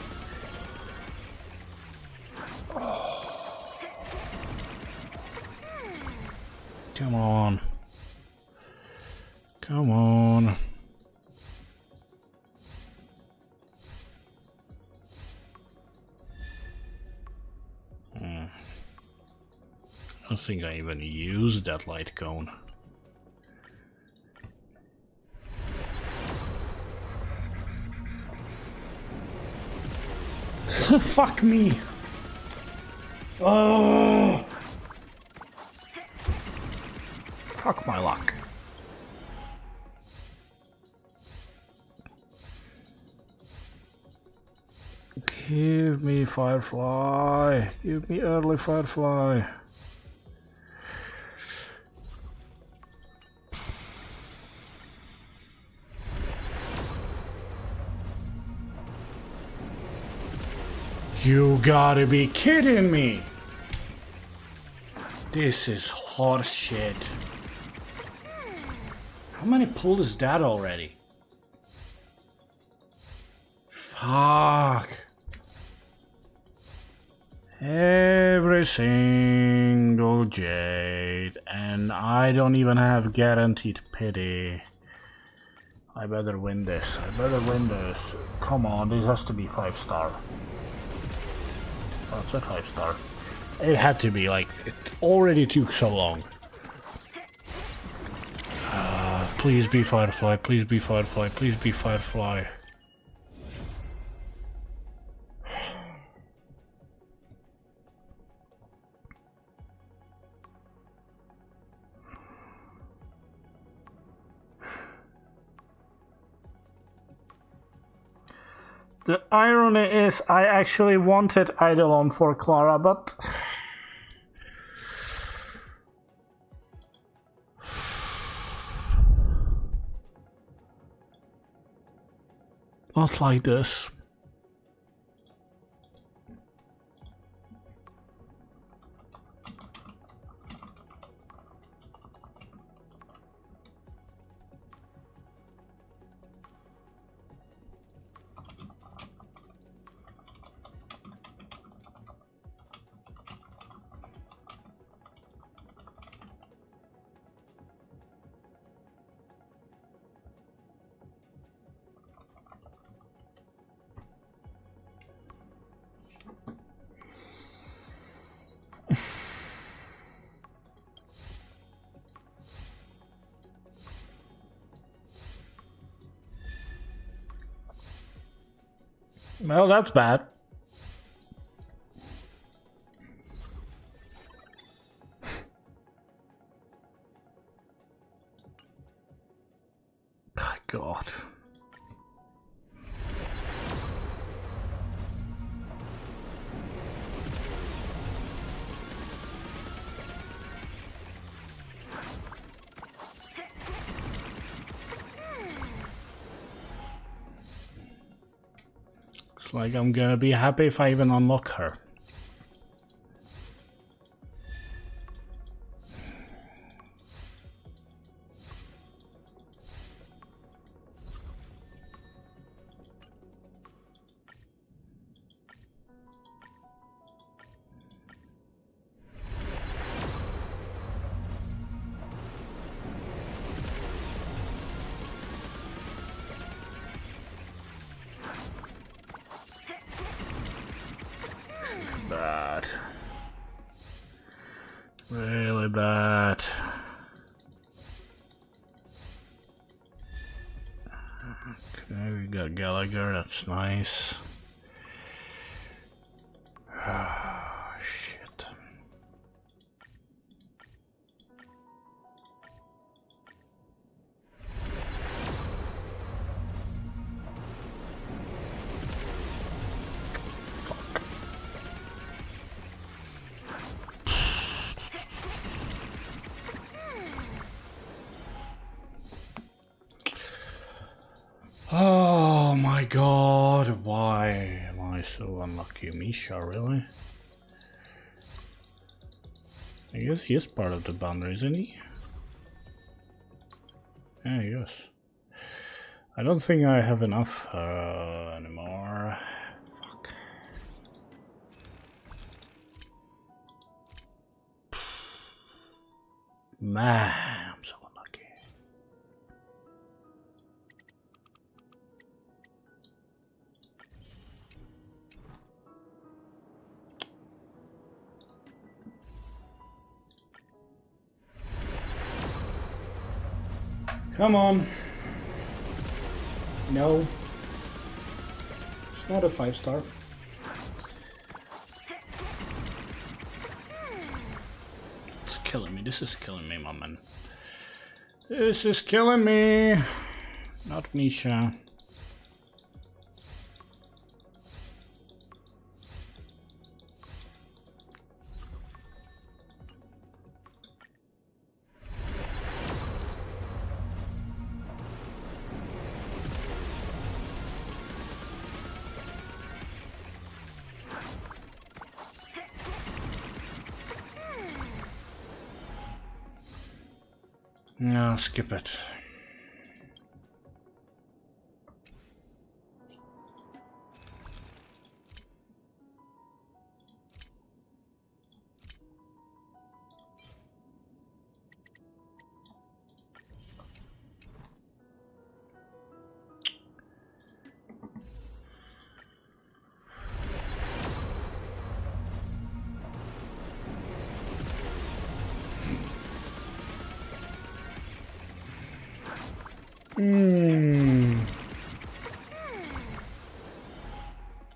Come on. Come on. I don't think I even used that light cone. Fuck me! Oh! Fuck my luck. Give me Firefly. Give me early Firefly. You gotta be kidding me! This is horse shit. How many pulled is that already? Fuck. Every single jade, and I don't even have guaranteed pity. I better win this. I better win this. Come on, this has to be 5-star. Oh, it's a 5-star. It had to be, like, it already took so long. Please be Firefly, please be Firefly, please be Firefly. The irony is I actually wanted Eidolon for Clara, but not like this. Well, that's bad. like I'm gonna be happy if I even unlock her. Bad. Really bad. Okay, we got Gallagher, that's nice. Shit. Oh my god, why am I so unlucky? Misha, really? I guess he is part of the band, isn't he? Yeah, he is. I don't think I have enough anymore. Fuck. Man, I'm so unlucky. Come on. No. It's not a 5-star. It's killing me. This is killing me, my man. This is killing me. Not Misha. No, skip it.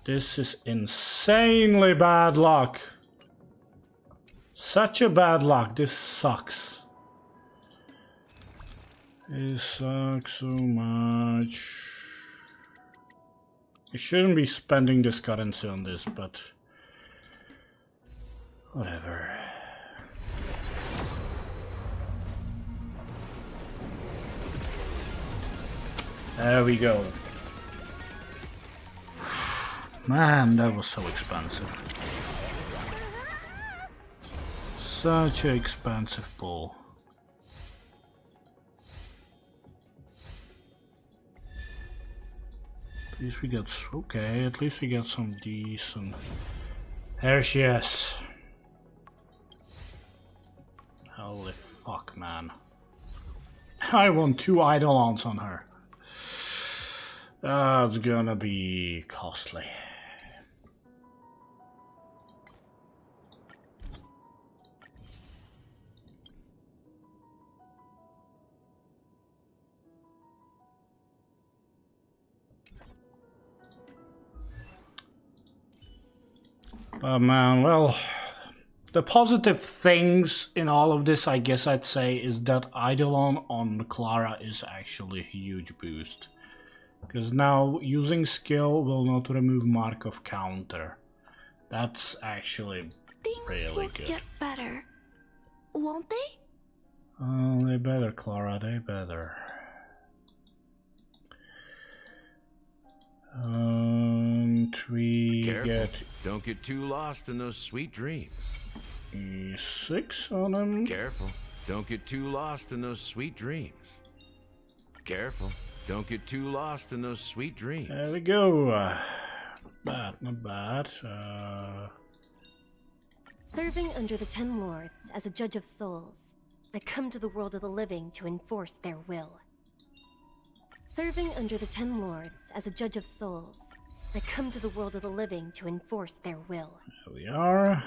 This is insanely bad luck. Such a bad luck. This sucks. It sucks so much. You shouldn't be spending this currency on this, but whatever. There we go. Man, that was so expensive. Such an expensive ball. At least we got, okay, at least we got some decent. There she is. Holy fuck, man. I want 2 Eidolons on her. That's gonna be costly. But man, well, the positive things in all of this, I guess I'd say, is that Eidolon on Clara is actually a huge boost. Because now using skill will not remove Markov counter. That's actually really good. Get better, won't they? Oh, they better, Clara, they better. And we Careful. get Don't get too lost in those sweet dreams. E6 on him. Careful. Don't get too lost in those sweet dreams. Careful. Don't get too lost in those sweet dreams. There we go. Bad, not bad. Serving under the Ten Lords as a judge of souls, I come to the world of the living to enforce their will. Serving under the Ten Lords as a judge of souls, I come to the world of the living to enforce their will. There we are.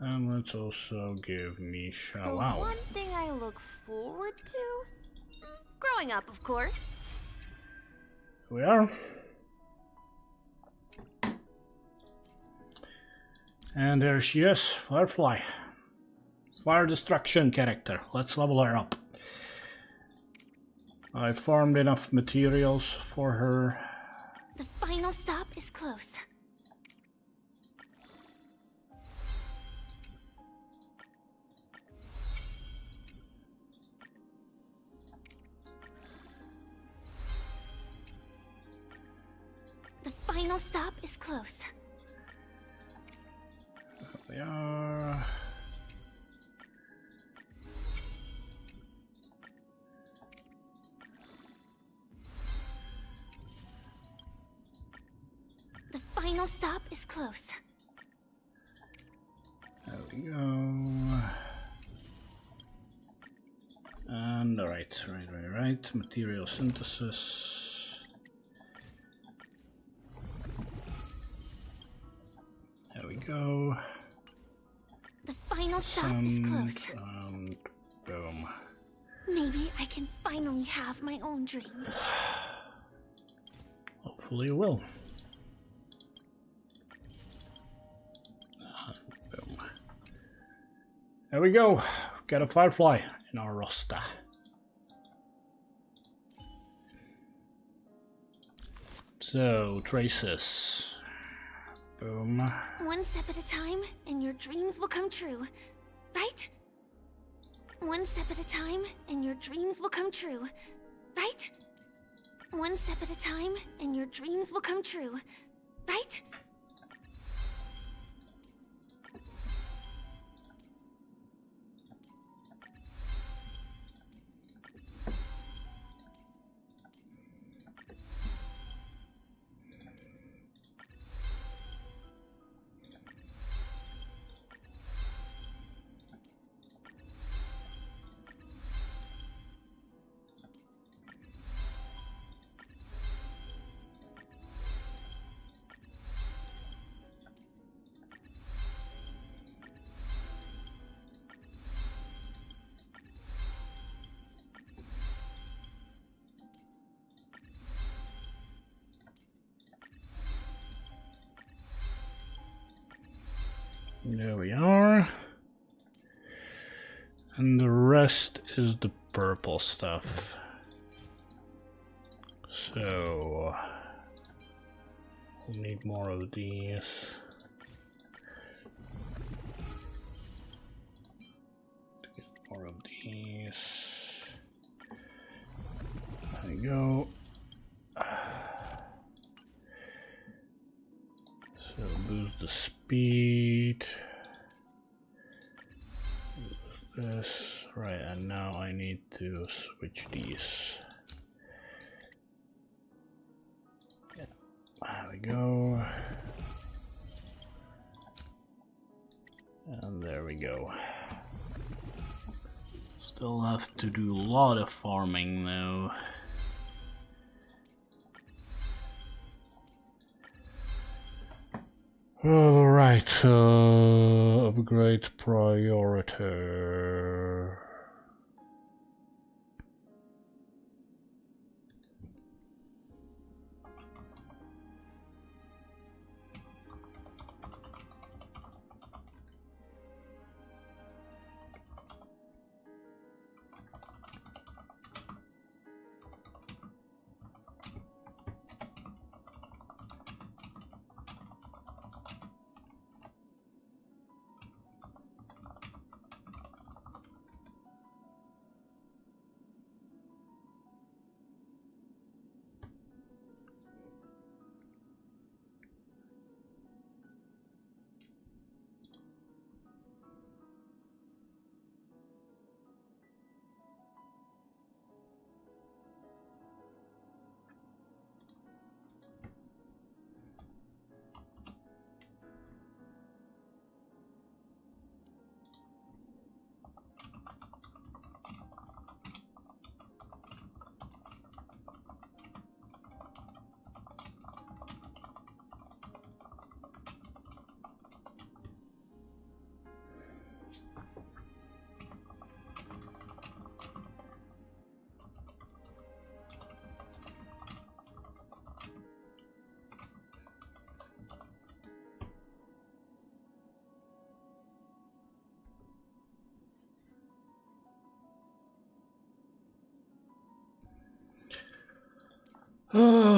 And let's also give Misha. The Wow. one thing I look forward to? Growing up, of course. Here we are. And there she is, Firefly. Fire destruction character. Let's level her up. I farmed enough materials for her. The final stop is close. The final stop is close. There we are. The final stop is close. There we go. And right. Material synthesis. There we go. The final stop is close. And boom. Maybe I can finally have my own dreams. Hopefully you will. And boom. There we go. Got a Firefly in our roster. So, traces. Boom. One step at a time, and your dreams will come true. Right? One step at a time, and your dreams will come true. Right? One step at a time, and your dreams will come true. Right? There we are. And the rest is the purple stuff. So we'll need more of these. More of these. There we go. So boost the speed. Boost this. Right, and now I need to switch these. Yeah. There we go. And there we go. Still have to do a lot of farming though. Alright, upgrade priority.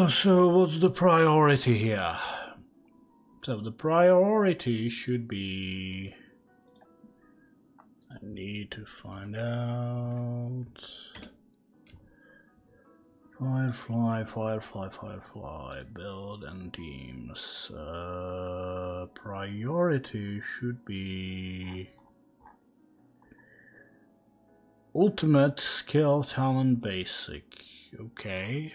So what's the priority here? So the priority should be... I need to find out... Firefly, build and teams. Priority should be... Ultimate, skill, talent, basic. Okay.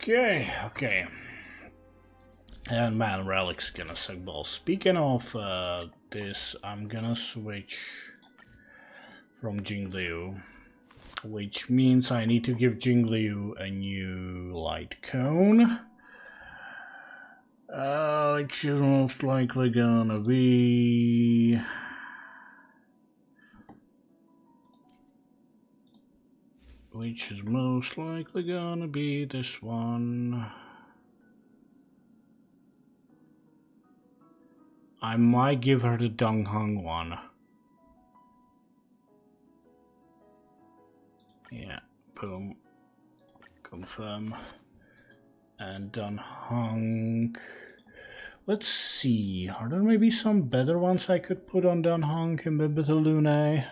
Okay. And man, Relic's gonna suck balls. Speaking of this, I'm gonna switch from Jingliu, which means I need to give Jingliu a new light cone. Which is most likely gonna be... Which is most likely gonna be this one. I might give her the Donghung one. Yeah, boom. Confirm. And Donghung. Let's see, are there maybe some better ones I could put on Donghung and Bibitalune?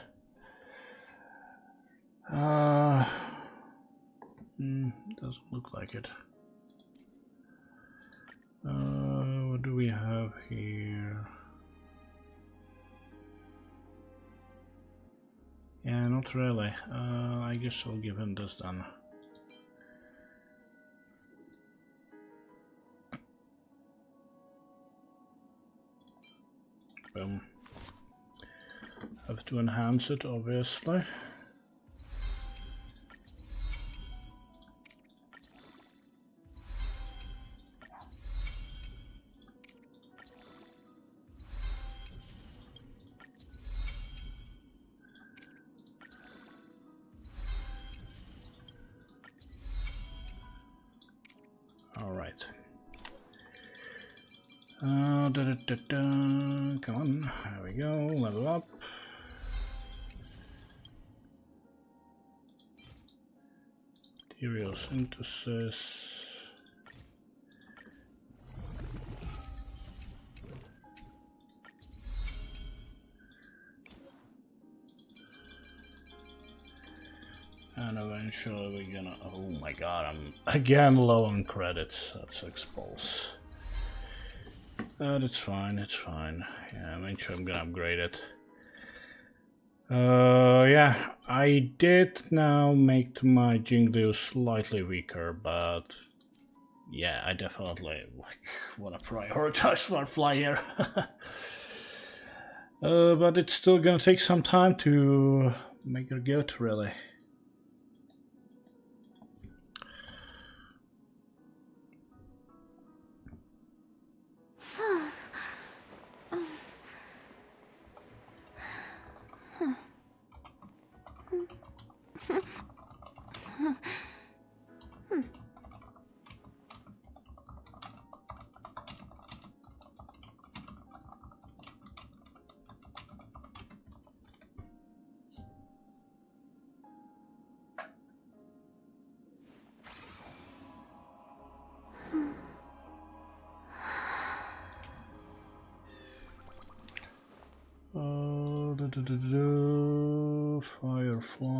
Doesn't look like it. What do we have here? Yeah, not really. I guess I'll give him this then. Boom. Have to enhance it, obviously. Alright. Come on, there we go, level up. Material synthesis. And eventually we're gonna... Oh my god, I'm again low on credits. That sucks balls. But it's fine, it's fine. Yeah, eventually I'm gonna upgrade it. Yeah, I did now make my Jingliu slightly weaker, but... Yeah, I definitely want to prioritize Firefly here. But it's still gonna take some time to make her good, really. Firefly.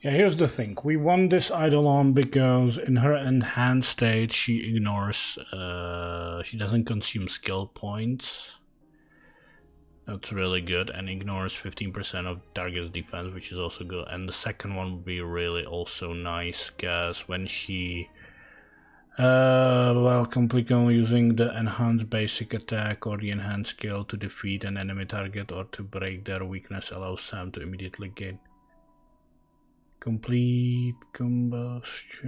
Yeah, here's the thing. We won this Eidolon because in her enhanced state she ignores, she doesn't consume skill points. That's really good, and ignores 15% of target's defense, which is also good. And the second one would be really also nice, because when she well, complete on using the enhanced basic attack or the enhanced skill to defeat an enemy target or to break their weakness allows Sam to immediately gain complete combustion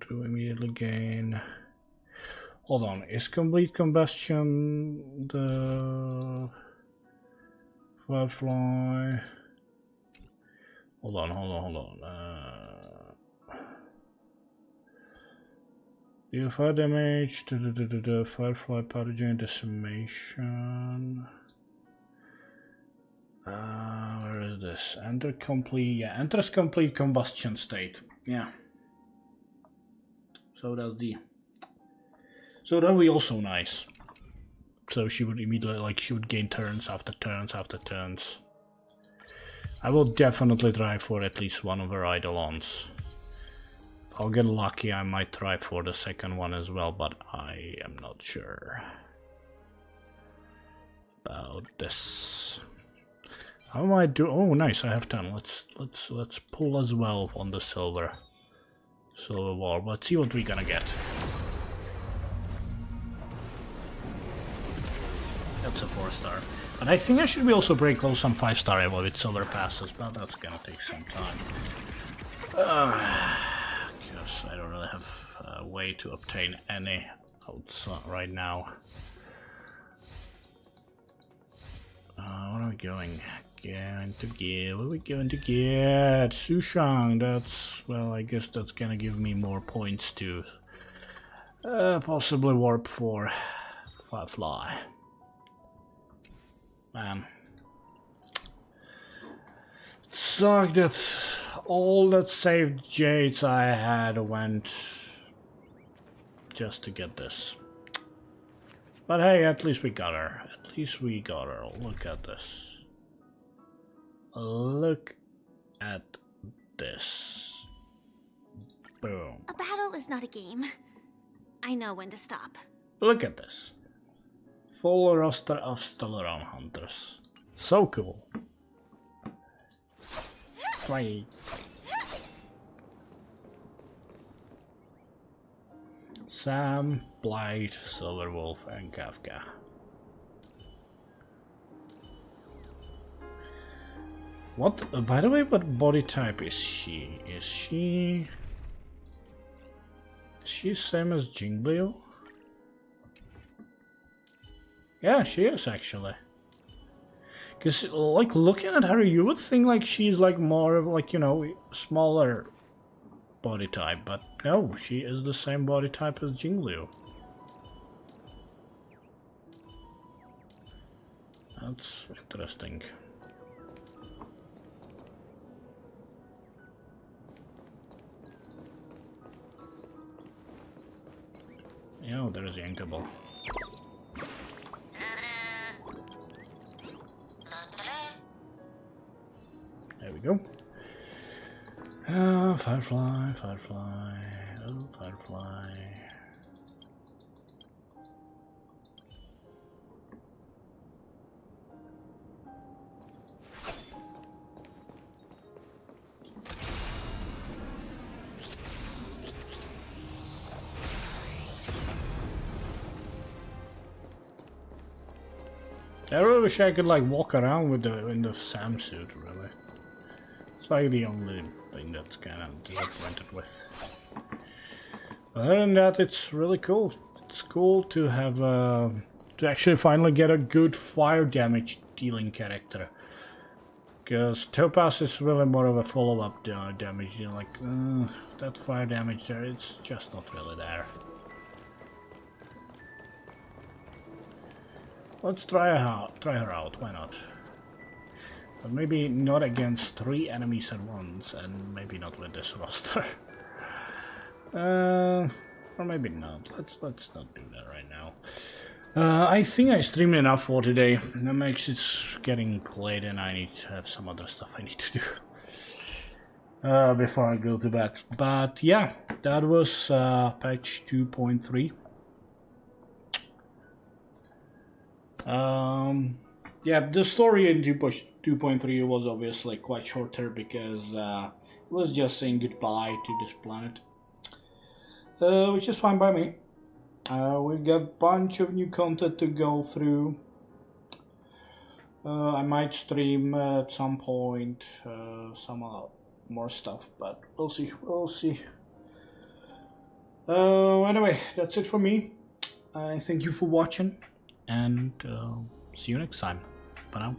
to immediately gain. Hold on, is complete combustion the Firefly? Hold on. Deal fire damage to the Firefly pathogen decimation. Where is this? Enter complete. Yeah, enters complete combustion state. Yeah. So that's the. So that would be also nice. So she would immediately, like, she would gain turns after turns after turns. I will definitely try for at least one of her Eidolons. If I'll get lucky, I might try for the second one as well, but I am not sure about this. How am I do? Oh, nice! I have 10. Let's pull as well on the silver wall. Let's see what we're gonna get. That's a 4-star. But I think I should be also pretty close on 5-star ammo with silver passes, but that's gonna take some time. Because I don't really have a way to obtain any outside right now. What are we going to get? What are we going to get? Sushang, that's, well, I guess that's gonna give me more points to possibly warp for Firefly. Man. It sucked that all that saved jades I had went just to get this. But hey, at least we got her. At least we got her. Look at this. Look at this. Boom. A battle is not a game. I know when to stop. Look at this. Full roster of Stellaron hunters. So cool. Right. Sam, Blight, Silverwolf, and Kafka. What? By the way, what body type is she? Is she same as Jingleo? Yeah, she is actually. Cause like looking at her, you would think like she's like more of like, you know, smaller body type, but no, she is the same body type as Jingleo. That's interesting. Yeah, there is Yankable. There we go. Firefly, Firefly, oh, Firefly. I really wish I could like walk around with in the Sam suit, really. It's like the only thing that's kind of disappointed with. Other than that, it's really cool. It's cool to have to actually finally get a good fire damage dealing character. Because Topaz is really more of a follow-up damage, you know, like that fire damage there, it's just not really there. Let's try her out, why not? But maybe not against 3 enemies at once, and maybe not with this roster. Or maybe not. Let's not do that right now. I think I streamed enough for today. That makes it getting late, and I need to have some other stuff I need to do. before I go to bed. But yeah, that was patch 2.3. Yeah, the story in 2.3 was obviously quite shorter because it was just saying goodbye to this planet, which is fine by me. We got a bunch of new content to go through. I might stream at some point some more stuff, but we'll see. We'll see. Anyway, that's it for me. I thank you for watching, and see you next time. Bye now.